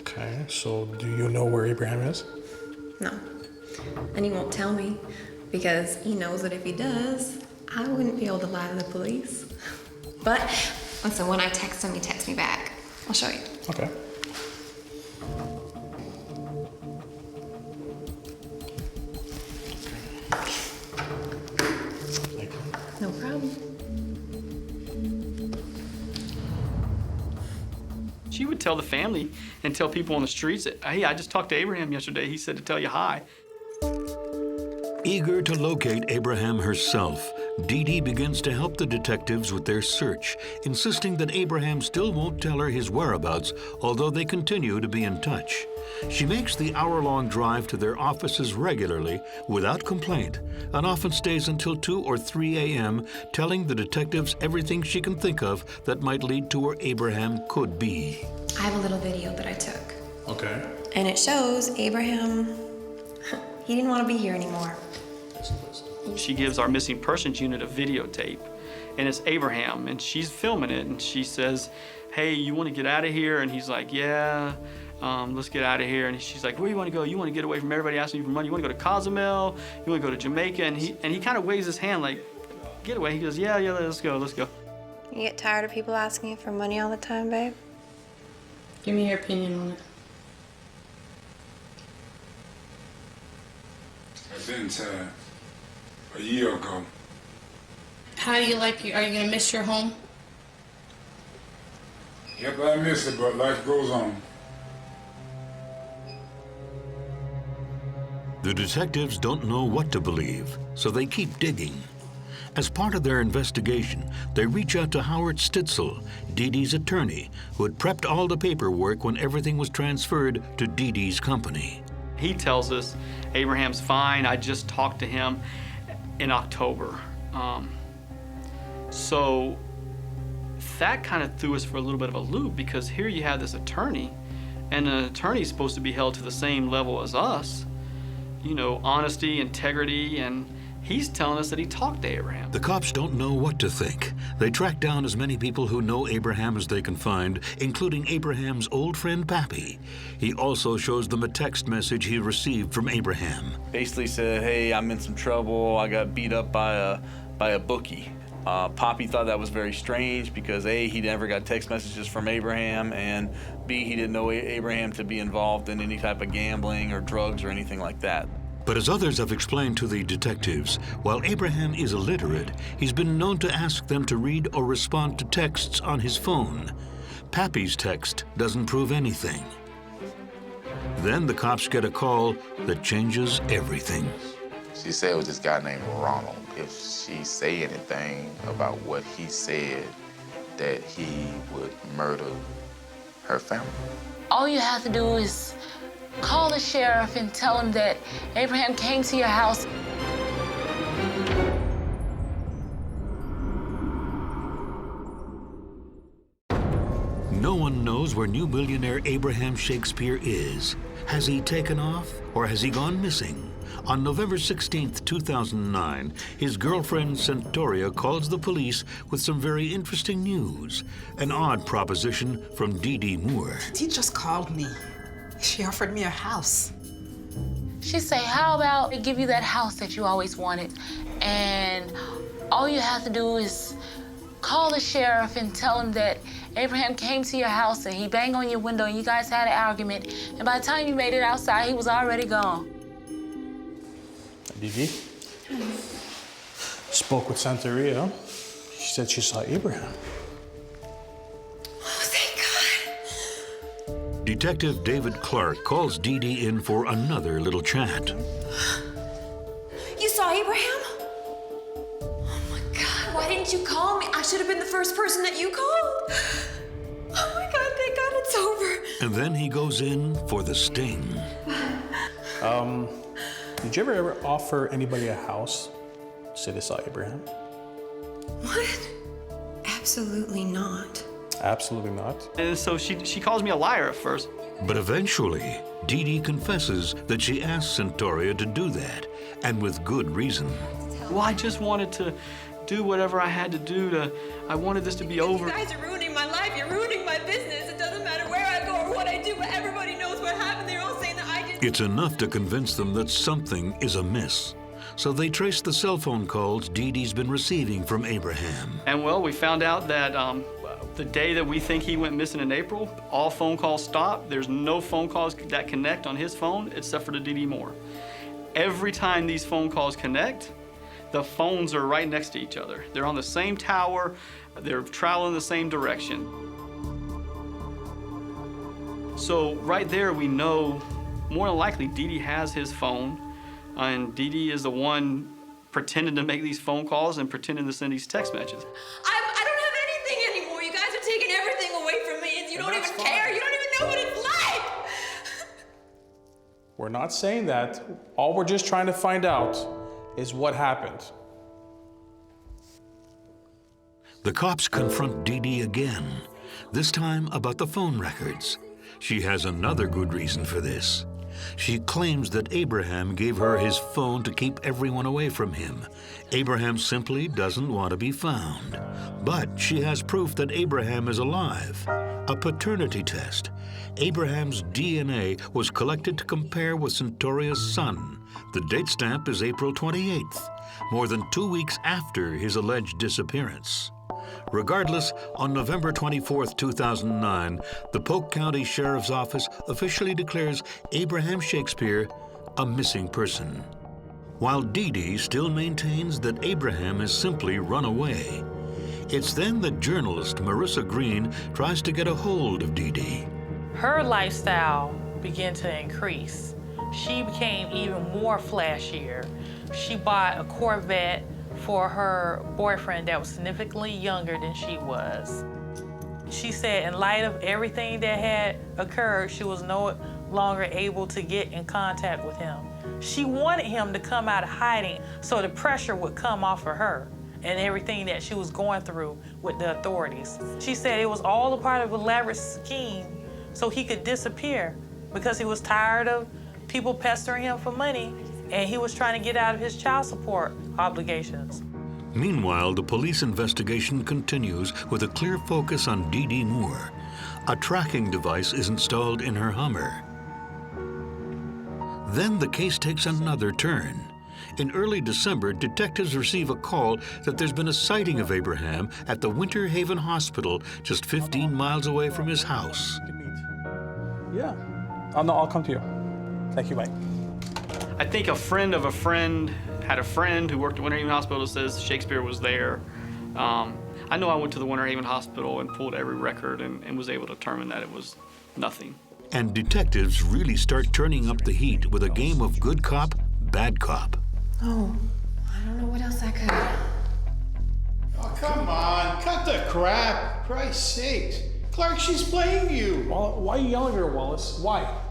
S8: Okay, so do you know where Abraham is?
S3: No. And he won't tell me because he knows that if he does, I wouldn't be able to lie to the police. But listen, when I text him, he texts me back. I'll show you.
S8: Okay.
S3: No problem.
S9: She would tell the family and tell people on the streets that, hey, I just talked to Abraham yesterday. He said to tell you hi.
S2: Eager to locate Abraham herself, Dee Dee begins to help the detectives with their search, insisting that Abraham still won't tell her his whereabouts, although they continue to be in touch. She makes the hour-long drive to their offices regularly, without complaint, and often stays until 2 or 3 a.m., telling the detectives everything she can think of that might lead to where Abraham could be.
S3: I have a little video that I took.
S8: Okay.
S3: And it shows Abraham, he didn't want to be here anymore.
S9: She gives our missing persons unit a videotape, and it's Abraham, and she's filming it, and she says, hey, you want to get out of here? And he's like, yeah, let's get out of here. And she's like, where do you want to go? You want to get away from everybody asking you for money? You want to go to Cozumel? You want to go to Jamaica? And he kind of waves his hand like, get away. He goes, yeah, let's go.
S3: You get tired of people asking you for money all the time, babe?
S20: Give me your opinion on it.
S12: I've been to a year ago.
S20: How do you like are you gonna miss your home?
S12: Yep, I miss it, but life goes on.
S2: The detectives don't know what to believe, so they keep digging. As part of their investigation, they reach out to Howard Stitzel, Dee Dee's attorney, who had prepped all the paperwork when everything was transferred to Dee Dee's company.
S9: He tells us Abraham's fine. I just talked to him in October. So that kind of threw us for a little bit of a loop, because here you have this attorney, and an attorney's supposed to be held to the same level as us. You know, honesty, integrity, and he's telling us that he talked to Abraham.
S2: The cops don't know what to think. They track down as many people who know Abraham as they can find, including Abraham's old friend Pappy. He also shows them a text message he received from Abraham.
S5: Basically said, hey, I'm in some trouble. I got beat up by a bookie. Poppy thought that was very strange because A, he never got text messages from Abraham, and B, he didn't know Abraham to be involved in any type of gambling or drugs or anything like that.
S2: But as others have explained to the detectives, while Abraham is illiterate, he's been known to ask them to read or respond to texts on his phone. Pappy's text doesn't prove anything. Then the cops get a call that changes everything.
S4: She said it was this guy named Ronald. If she say anything about what he said, that he would murder her family.
S6: All you have to do is call the sheriff and tell him that Abraham came to your house.
S2: No one knows where new billionaire Abraham Shakespeare is. Has he taken off or has he gone missing? On November 16th, 2009, his girlfriend Centauria calls the police with some very interesting news. An odd proposition from Dee Moore.
S11: She just called me. She offered me a house.
S6: She say, how about I give you that house that you always wanted, and all you have to do is call the sheriff and tell him that Abraham came to your house and he banged on your window and you guys had an argument, and by the time you made it outside, he was already gone.
S8: Didi? Spoke with Santeria. She said she saw Abraham.
S3: Oh, thank God.
S2: Detective David Clark calls Dee in for another little chat.
S3: You saw Abraham? Oh my God, why didn't you call me? I should have been the first person that you called. Oh my God, thank God it's over.
S2: And then he goes in for the sting.
S8: Did you ever offer anybody a house? Say they saw Abraham?
S3: What? Absolutely not.
S8: Absolutely not.
S9: And so she calls me a liar at first.
S2: But eventually, Dee Confesses that she asked Centauria to do that, and with good reason.
S9: Well, I just wanted to do whatever I had to do I wanted this to be over.
S3: You guys are ruining my life. You're ruining my business. It doesn't matter where I go or what I do, but everybody knows what happened. They're all saying that I did.
S2: It's enough to convince them that something is amiss. So they trace the cell phone calls Dee's been receiving from Abraham.
S9: And well, we found out that the day that we think he went missing in April, all phone calls stopped. There's no phone calls that connect on his phone except for to Dee Moore. Every time these phone calls connect, the phones are right next to each other. They're on the same tower. They're traveling the same direction. So right there, we know more than likely Dee has his phone, and Dee is the one pretending to make these phone calls and pretending to send these text messages.
S3: I don't have anything anymore. You guys are taking everything away from me, and you don't even care. You don't even know what it's like.
S8: We're not saying that. All we're just trying to find out is what happened.
S2: The cops confront Dee again, this time about the phone records. She has another good reason for this. She claims that Abraham gave her his phone to keep everyone away from him. Abraham simply doesn't want to be found. But she has proof that Abraham is alive. A paternity test. Abraham's DNA was collected to compare with Centauria's son. The date stamp is April 28th, more than 2 weeks after his alleged disappearance. Regardless, on November 24, 2009, the Polk County Sheriff's Office officially declares Abraham Shakespeare a missing person, while Dee still maintains that Abraham has simply run away. It's then that journalist Marissa Green tries to get a hold of Dee.
S24: Her lifestyle began to increase. She became even more flashier. She bought a Corvette for her boyfriend that was significantly younger than she was. She said in light of everything that had occurred, she was no longer able to get in contact with him. She wanted him to come out of hiding so the pressure would come off of her and everything that she was going through with the authorities. She said it was all a part of an elaborate scheme so he could disappear because he was tired of people pestering him for money, and he was trying to get out of his child support obligations.
S2: Meanwhile, the police investigation continues with a clear focus on Dee Moore. A tracking device is installed in her Hummer. Then the case takes another turn. In early December, detectives receive a call that there's been a sighting of Abraham at the Winter Haven Hospital, just 15 miles away from his house.
S8: Yeah. Oh, no, I'll come to you. Thank you, bye.
S9: I think a friend of a friend had a friend who worked at Winter Haven Hospital that says Shakespeare was there. I know I went to the Winter Haven Hospital and pulled every record and was able to determine that it was nothing.
S2: And detectives really start turning up the heat with a game of good cop, bad cop.
S3: Oh, I don't know what else I could.
S1: Oh, come on, cut the crap. Christ's sakes. Clark, she's playing you.
S8: Well, why are you yelling at her, Wallace? Why?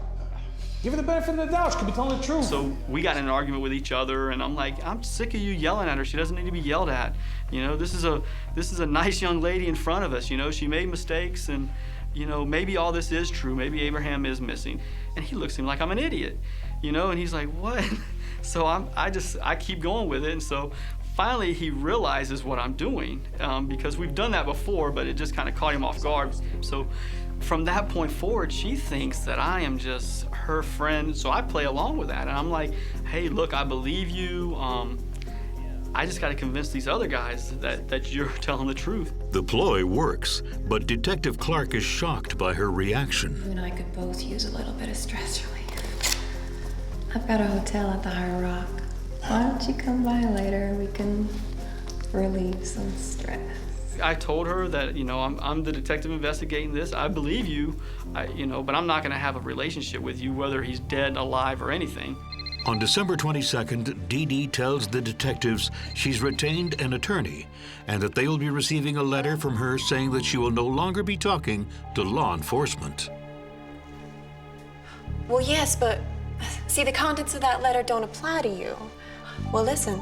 S8: Give her the benefit of the doubt. She could be telling the truth.
S9: So we got in an argument with each other, and I'm like, I'm sick of you yelling at her. She doesn't need to be yelled at. You know, this is a nice young lady in front of us. You know, she made mistakes, and you know, maybe all this is true. Maybe Abraham is missing. And he looks at me like I'm an idiot. You know, and he's like, what? So I keep going with it, and so finally he realizes what I'm doing, because we've done that before, but it just kind of caught him off guard. So from that point forward, she thinks that I am just her friend, so I play along with that. And I'm like, hey, look, I believe you. I just got to convince these other guys that you're telling the truth.
S2: The ploy works, but Detective Clark is shocked by her reaction.
S3: You and I could both use a little bit of stress relief. I've got a hotel at the High Rock. Why don't you come by later and we can relieve some stress?
S9: I told her that, you know, I'm the detective investigating this. I believe you, you know, but I'm not going to have a relationship with you, whether he's dead, alive, or anything.
S2: On December 22nd, Dee Dee tells the detectives she's retained an attorney and that they will be receiving a letter from her saying that she will no longer be talking to law enforcement.
S3: Well, yes, but see, the contents of that letter don't apply to you. Well, listen,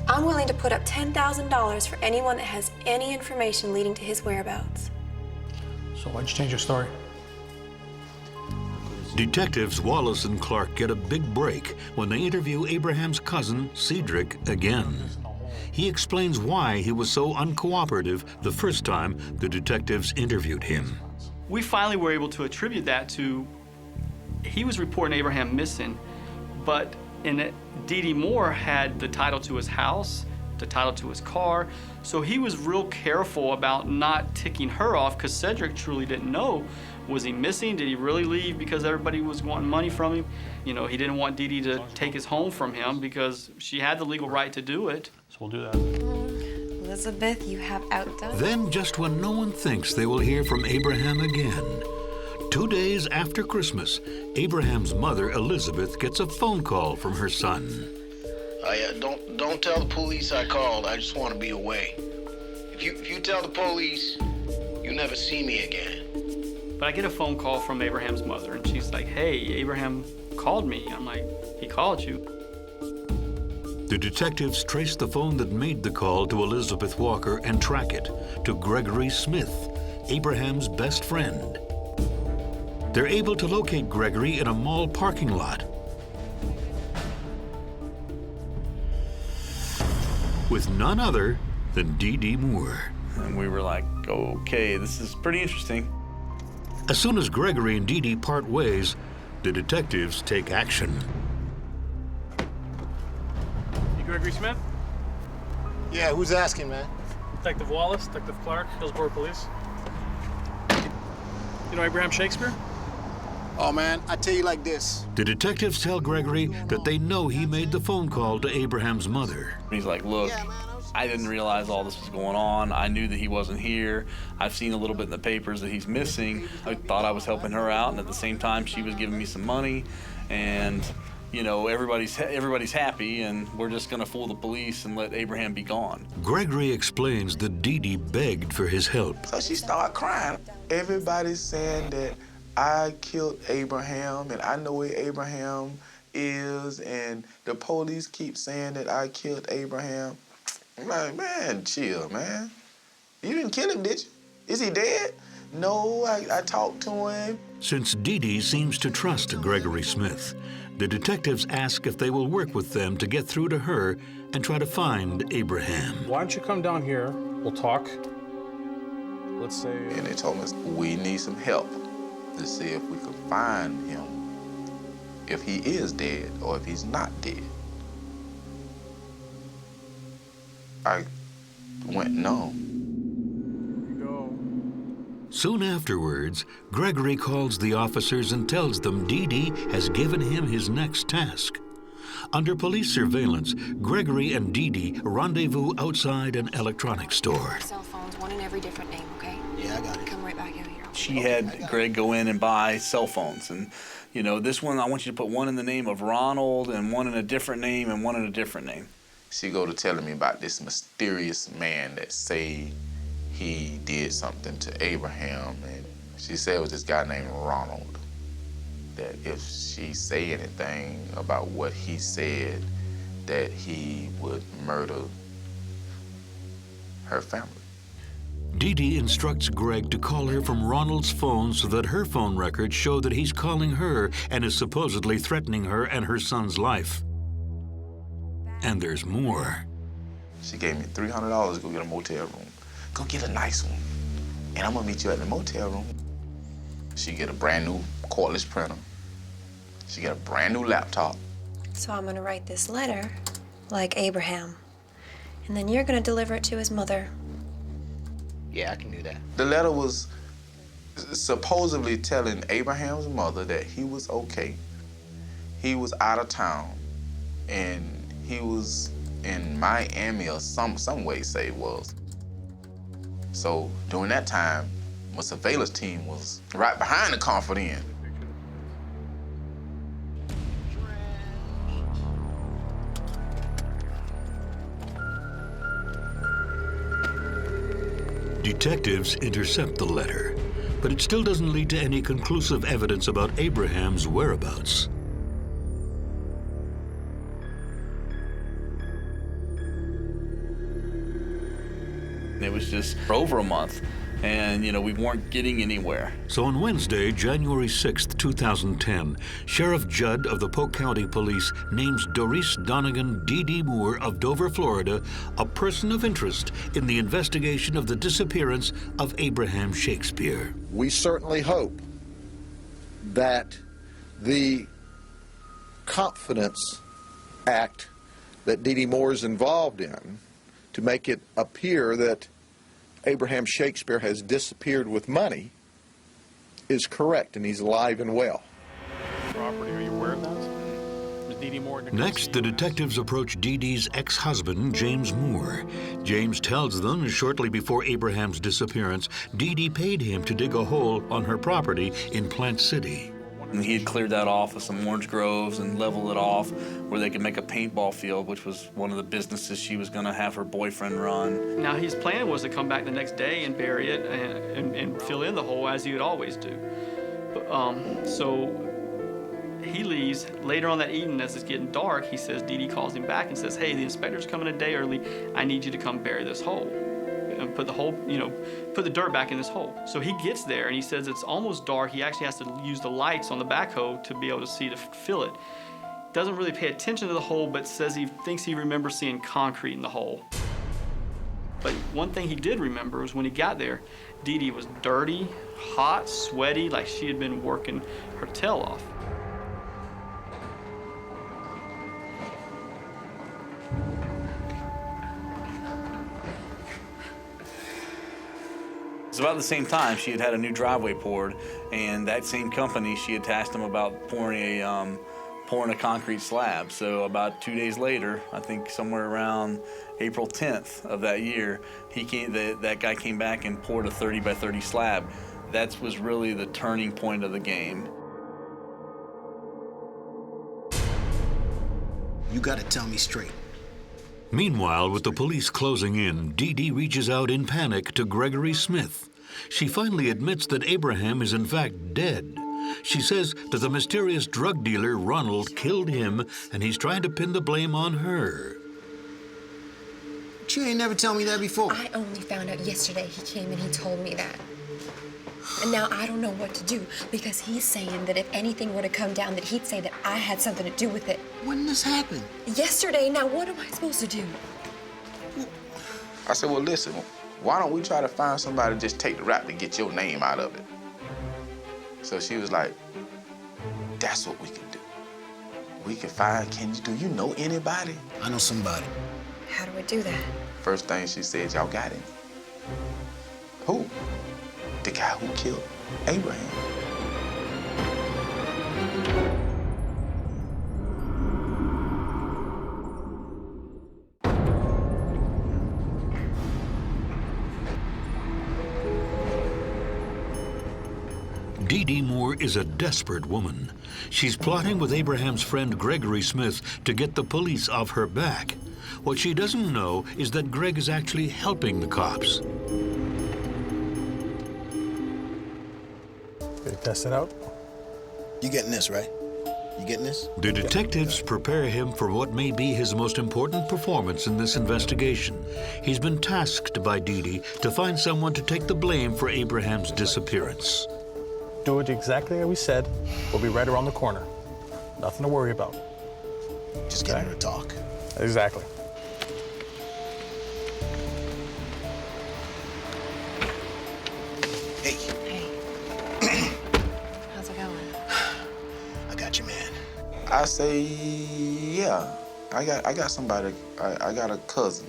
S3: I'm willing to put up $10,000 for anyone that has any information leading to his whereabouts.
S8: So why'd you change your story?
S2: Detectives Wallace and Clark get a big break when they interview Abraham's cousin, Cedric, again. He explains why he was so uncooperative the first time the detectives interviewed him.
S9: We finally were able to attribute that to, he was reporting Abraham missing, but Dee Dee Moore had the title to his house, the title to his car, so he was real careful about not ticking her off, because Cedric truly didn't know. Was he missing? Did he really leave because everybody was wanting money from him? You know, he didn't want Dee Dee to take his home from him because she had the legal right to do it.
S8: So we'll do that.
S3: Elizabeth, you have outdone.
S2: Then, just when no one thinks they will hear from Abraham again, 2 days after Christmas, Abraham's mother, Elizabeth, gets a phone call from her son.
S25: Don't tell the police I called. I just want to be away. If you tell the police, you never see me again.
S9: But I get a phone call from Abraham's mother, and she's like, hey, Abraham called me. I'm like, he called you?
S2: The detectives trace the phone that made the call to Elizabeth Walker and track it to Gregory Smith, Abraham's best friend. They're able to locate Gregory in a mall parking lot with none other than Dee Dee Moore.
S5: And we were like, okay, this is pretty interesting.
S2: As soon as Gregory and Dee Dee part ways, the detectives take action.
S7: You Gregory Smith?
S14: Yeah, who's asking, man?
S7: Detective Wallace, Detective Clark, Hillsborough Police. You know Abraham Shakespeare?
S14: Oh, man, I tell you like this.
S2: The detectives tell Gregory that they know he made the phone call to Abraham's mother.
S5: He's like, look, I didn't realize all this was going on. I knew that he wasn't here. I've seen a little bit in the papers that he's missing. I thought I was helping her out, and at the same time, she was giving me some money. And, you know, everybody's happy, and we're just going to fool the police and let Abraham be gone.
S2: Gregory explains that Dee Dee begged for his help.
S4: So she started crying. Everybody's saying that I killed Abraham, and I know where Abraham is, and the police keep saying that I killed Abraham. I'm like, man, chill, man. You didn't kill him, did you? Is he dead? No, I talked to him.
S2: Since Dee Dee seems to trust Gregory Smith, the detectives ask if they will work with them to get through to her and try to find Abraham.
S8: Why don't you come down here? We'll talk. Let's say...
S4: And they told us we need some help to see if we can find him, if he is dead or if he's not dead. I went numb.
S2: Soon afterwards, Gregory calls the officers and tells them Dee Dee has given him his next task. Under police surveillance, Gregory and Dee Dee rendezvous outside an electronics store.
S3: Cell phones, one in every different name, okay?
S14: Yeah, I got it.
S3: Come right back out here.
S5: She had Greg go in and buy cell phones, and you know, this one I want you to put one in the name of Ronald and one in a different name and one in a different name.
S4: She go to telling me about this mysterious man that say he did something to Abraham, and she said it was this guy named Ronald, that if she say anything about what he said, that he would murder her family.
S2: Dee Dee instructs Greg to call her from Ronald's phone so that her phone records show that he's calling her and is supposedly threatening her and her son's life. And there's more.
S4: She gave me $300 to go get a motel room. Go get a nice one, and I'm gonna meet you at the motel room. She get a brand new cordless printer. She get a brand new laptop.
S15: So I'm gonna write this letter like Abraham, and then you're gonna deliver it to his mother.
S16: Yeah, I can do that.
S4: The letter was supposedly telling Abraham's mother that he was okay. He was out of town, and he was in Miami, or some way say it was. So during that time, my surveillance team was right behind the Comfort Inn.
S2: Detectives intercept the letter, but it still doesn't lead to any conclusive evidence about Abraham's whereabouts.
S5: It was just for over a month, and you know, we weren't getting anywhere.
S2: So on Wednesday, January 6th, 2010, Sheriff Judd of the Polk County Police names Doris Donegan Dee Dee Moore of Dover, Florida, a person of interest in the investigation of the disappearance of Abraham Shakespeare.
S19: We certainly hope that the confidence act that Dee Dee Moore is involved in to make it appear that Abraham Shakespeare has disappeared with money is correct, and he's alive and well.
S7: Property, are you aware of that? Was Dee Dee Moore
S2: Next, the detectives approach Dee Dee's ex-husband, James Moore. James tells them shortly before Abraham's disappearance, Dee Dee paid him to dig a hole on her property in Plant City.
S5: And he had cleared that off with some orange groves and leveled it off where they could make a paintball field, which was one of the businesses she was going to have her boyfriend run.
S9: Now, his plan was to come back the next day and bury it and fill in the hole as he would always do. But, so he leaves. Later on that evening, as it's getting dark, he says, Dee Dee calls him back and says, hey, the inspector's coming a day early. I need you to come bury this hole. And put the hole, put the dirt back in this hole. So he gets there and he says it's almost dark. He actually has to use the lights on the backhoe to be able to see to fill it. Doesn't really pay attention to the hole, but says he thinks he remembers seeing concrete in the hole. But one thing he did remember was when he got there, Dee Dee was dirty, hot, sweaty, like she had been working her tail off.
S5: It's about the same time she had had a new driveway poured, and that same company, she had tasked them about pouring a concrete slab. So about 2 days later, I think somewhere around April 10th of that year, that guy came back and poured a 30 by 30 slab. That was really the turning point of the game.
S16: You gotta tell me straight.
S2: Meanwhile, with the police closing in, Dee Dee reaches out in panic to Gregory Smith. She finally admits that Abraham is in fact dead. She says that the mysterious drug dealer Ronald killed him, and he's trying to pin the blame on her.
S16: But you ain't never tell me that before.
S15: I only found out yesterday he came and he told me that. And now I don't know what to do, because he's saying that if anything were to come down, that he'd say that I had something to do with it.
S16: When did this happen?
S15: Yesterday. Now what am I supposed to do?
S4: I said, well, listen, why don't we try to find somebody to just take the rap to get your name out of it? So she was like, that's what we can do. We can find, do you know anybody?
S16: I know somebody.
S15: How do I do that?
S4: First thing she said, y'all got him. Who? The guy who killed Abraham.
S2: Dee Dee Moore is a desperate woman. She's plotting with Abraham's friend Gregory Smith to get the police off her back. What she doesn't know is that Greg is actually helping the cops.
S13: Ready to test it out?
S16: You getting this, right? You getting this?
S2: The detectives prepare him for what may be his most important performance in this investigation. He's been tasked by Dee Dee to find someone to take the blame for Abraham's disappearance.
S13: Do it exactly as we said. We'll be right around the corner. Nothing to worry about.
S16: Just get her to talk.
S13: Exactly.
S16: Hey.
S15: Hey. How's it going?
S16: I got you, man.
S4: I say, yeah. I got somebody. I got a cousin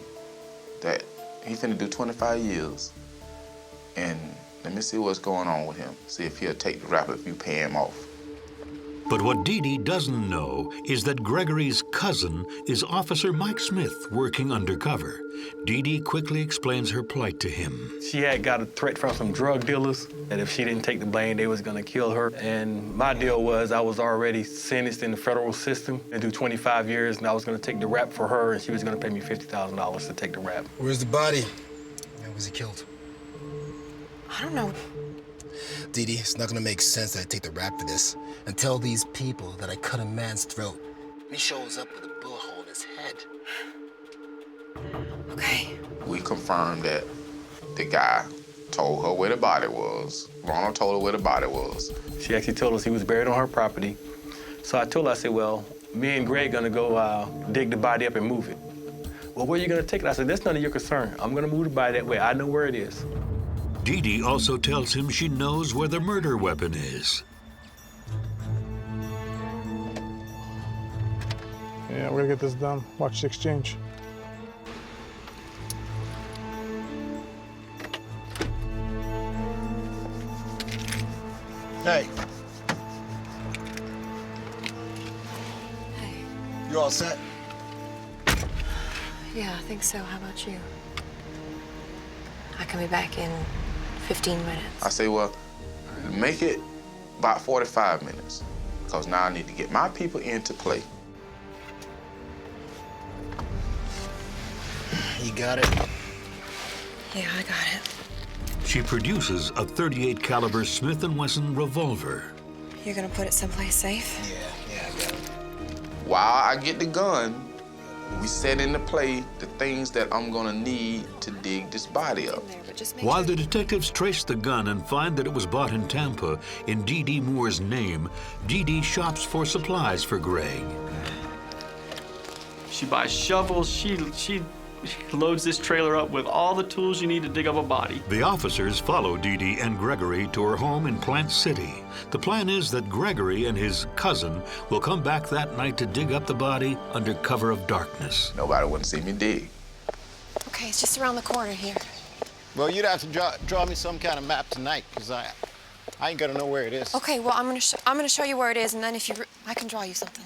S4: that he finna do 25 years, and let me see what's going on with him. See if he'll take the rap if you pay him off.
S2: But what Dee Dee doesn't know is that Gregory's cousin is Officer Mike Smith working undercover. Dee Dee quickly explains her plight to him.
S7: She had got a threat from some drug dealers that if she didn't take the blame, they was gonna kill her. And my deal was I was already sentenced in the federal system and do 25 years, and I was gonna take the rap for her, and she was gonna pay me $50,000 to take the rap.
S16: Where's the body? Where was he killed?
S15: I don't know.
S16: Dee Dee, it's not gonna make sense that I take the rap for this and tell these people that I cut a man's throat. He shows up with a bullet hole in his head.
S15: Okay.
S4: We confirmed that the guy told her where the body was. Ronald told her where the body was.
S7: She actually told us he was buried on her property. So I told her, I said, well, me and Greg gonna go dig the body up and move it. Well, where are you gonna take it? I said, that's none of your concern. I'm gonna move the body that way. I know where it is.
S2: Dee Dee also tells him she knows where the murder weapon is.
S13: Yeah, we're gonna get this done. Watch the exchange.
S16: Hey.
S15: Hey.
S16: You all set?
S15: Yeah, I think so. How about you? I can be back in 15 minutes.
S4: I say, well, make it about 45 minutes, because now I need to get my people into play.
S16: You got it?
S15: Yeah, I got it.
S2: She produces a .38 caliber Smith & Wesson revolver.
S15: You're gonna put it someplace safe?
S16: Yeah, I got it.
S4: While I get the gun, we set into play the things that I'm gonna need to dig this body up.
S2: While the detectives trace the gun and find that it was bought in Tampa in Dee Dee Moore's name, Dee Dee shops for supplies for Greg.
S9: She buys shovels. She loads this trailer up with all the tools you need to dig up a body.
S2: The officers follow Dee Dee and Gregory to her home in Plant City. The plan is that Gregory and his cousin will come back that night to dig up the body under cover of darkness.
S4: Nobody wouldn't see me dig.
S15: Okay, it's just around the corner here.
S16: Well, you'd have to draw me some kind of map tonight, because I ain't gonna know where it is.
S15: Okay, well, I'm gonna show you where it is, and then if you, I can draw you something.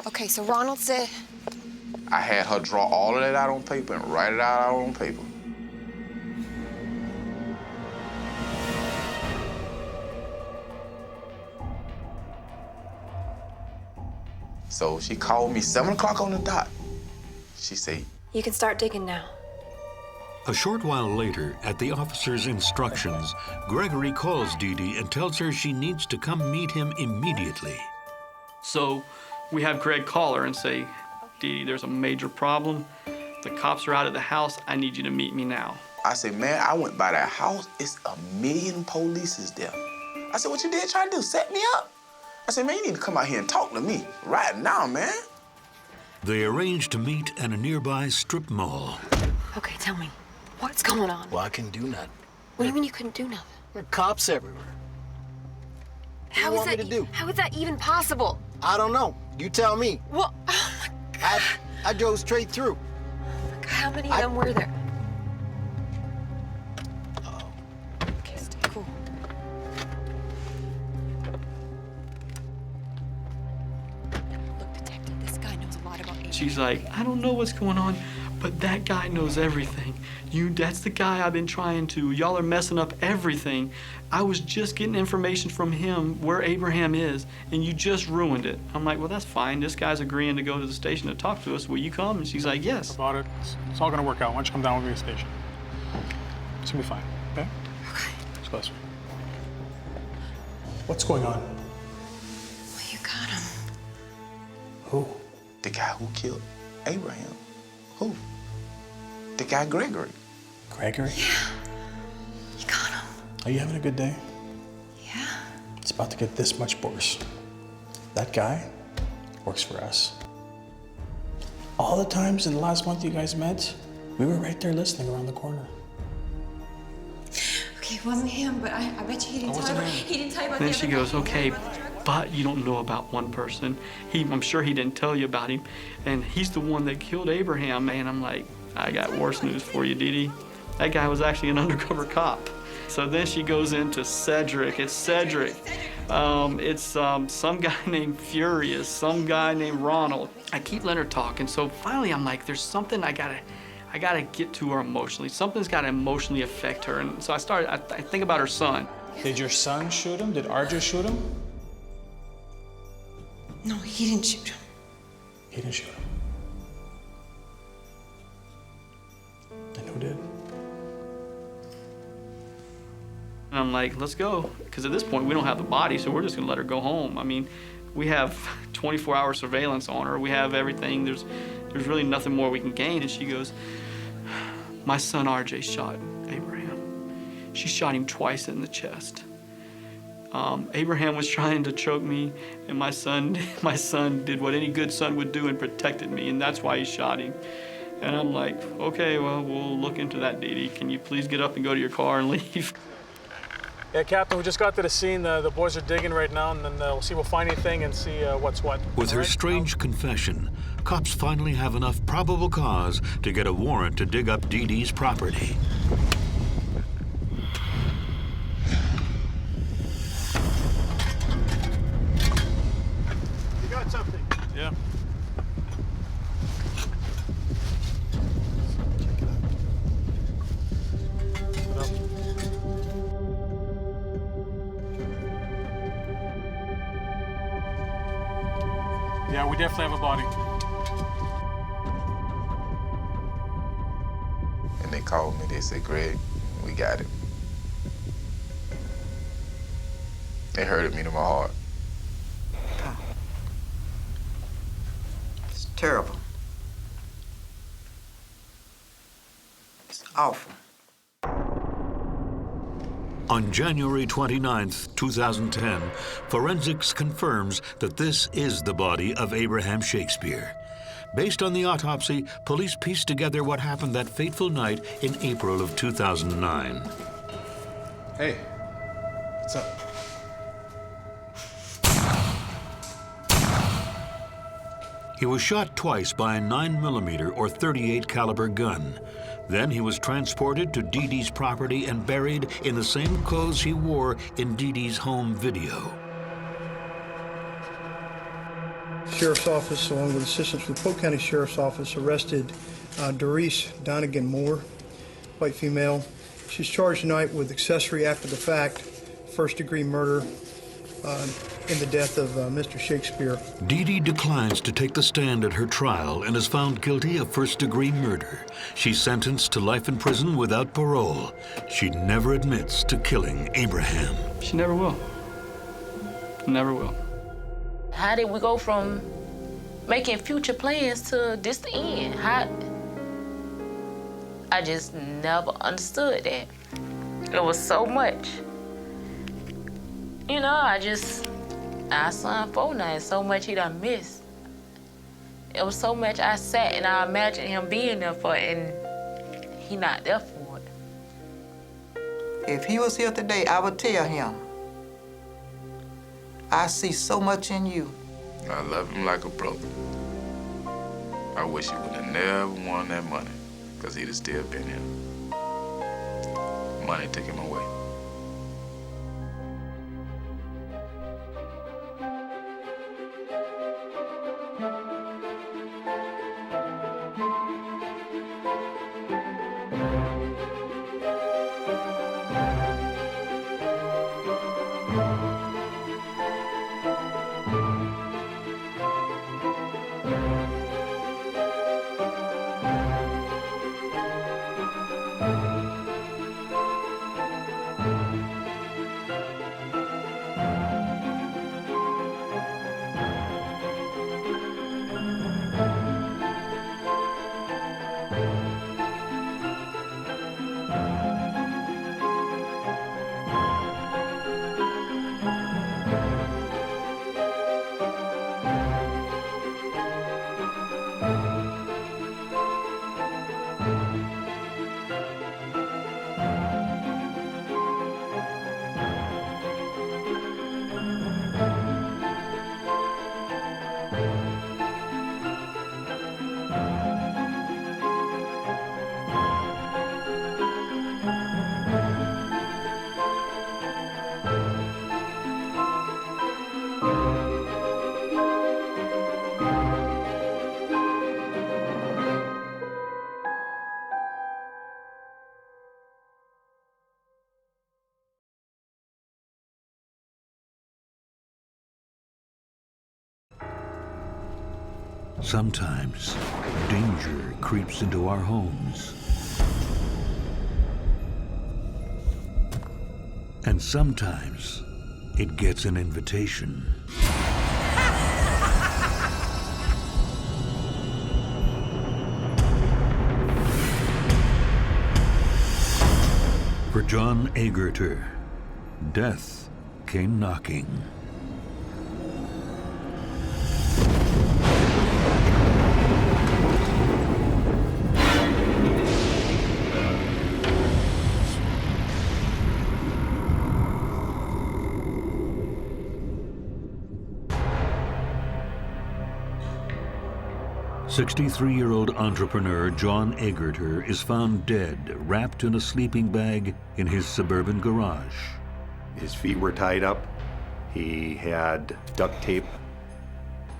S15: Okay, so Ronald said.
S4: I had her draw all of that out on paper and write it out on paper. So she called me 7 o'clock on the dot. She said,
S15: You can start digging now.
S2: A short while later, at the officer's instructions, Gregory calls Dee Dee and tells her she needs to come meet him immediately.
S9: So we have Greg call her and say, Dee Dee, there's a major problem. The cops are out at the house. I need you to meet me now.
S4: I said, man, I went by that house. It's 1,000,000 police is there. I said, what you did trying to do, set me up? I said, man, you need to come out here and talk to me right now, man.
S2: They arrange to meet at a nearby strip mall.
S15: Okay, tell me, what's going on?
S16: Well, I couldn't do nothing.
S15: What do you mean you couldn't do nothing?
S16: There are cops everywhere.
S15: How is that even possible?
S16: I don't know. You tell me.
S15: Well, oh my God.
S16: I drove straight through.
S15: How many of them were there? Okay, stay cool. Look, detective, this guy knows a lot about Abraham.
S9: She's like, I don't know what's going on, but that guy knows everything. That's the guy I've been trying to. Y'all are messing up everything. I was just getting information from him where Abraham is, and you just ruined it. I'm like, well, that's fine. This guy's agreeing to go to the station to talk to us. Will you come? And she's like, yes.
S13: About it. It's all gonna work out. Why don't you come down with me to the station? It's gonna be fine, okay? Okay. It's closer. What's going on?
S3: Well, you got him.
S13: Who?
S4: The guy who killed Abraham. Who? The guy Gregory.
S13: Gregory?
S3: Yeah. You got him.
S13: Are you having a good day?
S3: Yeah.
S13: It's about to get this much worse. That guy works for us. All the times in the last month you guys met, we were right there listening around the corner.
S3: Okay, it wasn't him, but I bet you he didn't tell you about
S9: Then
S3: the other
S9: she
S3: guy.
S9: goes, okay, but you don't know about one person. I'm sure he didn't tell you about him, and he's the one that killed Abraham, man. I'm like, I got worse news for you, Dee Dee. That guy was actually an undercover cop. So then she goes into Cedric. It's Cedric. It's some guy named Furious, some guy named Ronald. I keep letting her talk, and so finally I'm like, there's something I gotta get to her emotionally. Something's gotta emotionally affect her. And so I think about her son.
S8: Did your son shoot him? Did RJ shoot him?
S3: No, he didn't shoot him.
S13: He didn't shoot him. Then who did?
S9: And I'm like, let's go. Because at this point, we don't have the body, so we're just gonna let her go home. I mean, we have 24-hour surveillance on her. We have everything. There's really nothing more we can gain. And she goes, my son RJ shot Abraham. She shot him twice in the chest. Abraham was trying to choke me, and my son did what any good son would do and protected me, and that's why he shot him. And I'm like, okay, well, we'll look into that, Dee Dee. Can you please get up and go to your car and leave?
S13: Yeah, Captain, we just got to the scene. The boys are digging right now, and then we'll see if we'll find anything and see what's what.
S2: With her strange confession, cops finally have enough probable cause to get a warrant to dig up Dee Dee's property.
S13: You got something? Yeah. Yeah, we definitely have a body.
S4: And they called me, they said, Greg, we got it. It hurted me to my heart.
S10: It's terrible. It's awful.
S2: On January 29th, 2010, forensics confirms that this is the body of Abraham Shakespeare. Based on the autopsy, police pieced together what happened that fateful night in April of 2009.
S13: Hey, what's up?
S2: He was shot twice by a 9mm or .38 caliber gun. Then he was transported to Dee Dee's property and buried in the same clothes he wore in Dee Dee's home video.
S17: Sheriff's Office, along with assistance from the Polk County Sheriff's Office, arrested Doris Donegan Moore, white female. She's charged tonight with accessory after the fact, first-degree murder in the death of Mr. Shakespeare.
S2: Dee Dee declines to take the stand at her trial and is found guilty of first-degree murder. She's sentenced to life in prison without parole. She never admits to killing Abraham.
S9: She never will. Never will.
S6: How did we go from making future plans to this the end? I just never understood that. It was so much. You know, our son 49, so much he done missed. It was so much I sat and I imagined him being there for it, and he not there for it.
S10: If he was here today, I would tell him, I see so much in you.
S4: I love him like a brother. I wish he would have never won that money, because he'd have still been here. Money took him away.
S2: Sometimes danger creeps into our homes. And sometimes it gets an invitation. For John Agger, death came knocking. "63-year-old entrepreneur John Agger is found dead, wrapped in a sleeping bag in his suburban garage.
S18: His feet were tied up. He had duct tape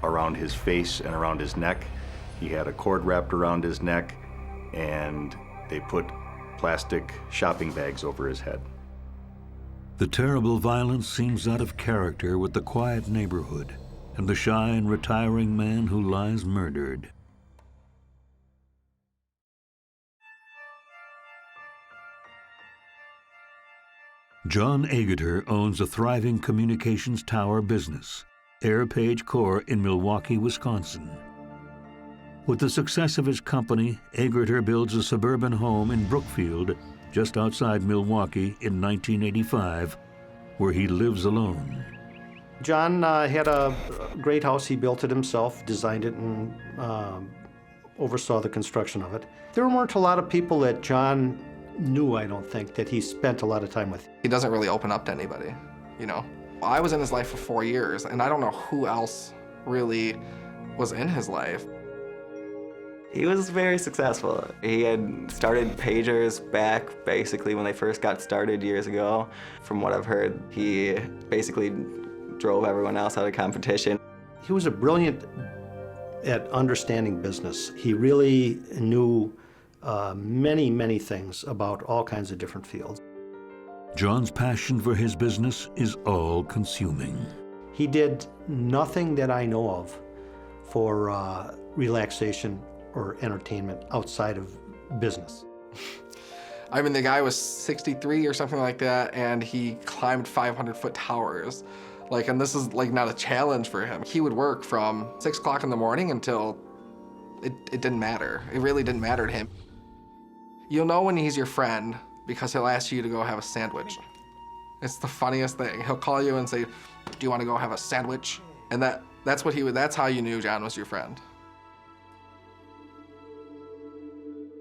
S18: around his face and around his neck. He had a cord wrapped around his neck, and they put plastic shopping bags over his head.
S2: The terrible violence seems out of character with the quiet neighborhood and the shy and retiring man who lies murdered. John Agger owns a thriving communications tower business, AirPage Corps in Milwaukee, Wisconsin. With the success of his company, Agger builds a suburban home in Brookfield, just outside Milwaukee, in 1985, where he lives alone.
S20: John had a great house. He built it himself, designed it, and oversaw the construction of it. There weren't a lot of people that John knew, I don't think, that he spent a lot of time with.
S21: He doesn't really open up to anybody, you know. I was in his life for 4 years, and I don't know who else really was in his life.
S22: He was very successful. He had started pagers back basically when they first got started years ago. From what I've heard, he basically drove everyone else out of competition.
S20: He was brilliant at understanding business. He really knew many, many things about all kinds of different fields.
S2: John's passion for his business is all-consuming.
S20: He did nothing that I know of for relaxation or entertainment outside of business.
S21: I mean, the guy was 63 or something like that, and he climbed 500-foot towers. And this is not a challenge for him. He would work from 6 o'clock in the morning until it didn't matter. It really didn't matter to him. You'll know when he's your friend because he'll ask you to go have a sandwich. It's the funniest thing. He'll call you and say, "Do you want to go have a sandwich?" And that's how you knew John was your friend.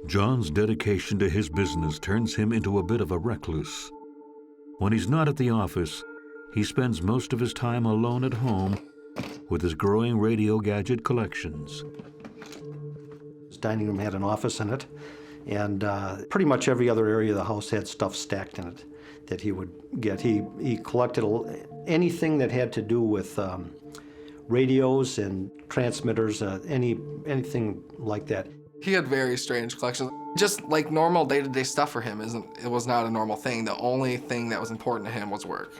S2: John's dedication to his business turns him into a bit of a recluse. When he's not at the office, he spends most of his time alone at home with his growing radio gadget collections.
S20: His dining room had an office in it, and pretty much every other area of the house had stuff stacked in it that he would get. He collected anything that had to do with radios and transmitters, anything like that.
S21: He had very strange collections. Just like normal day-to-day stuff for him it was not a normal thing. The only thing that was important to him was work.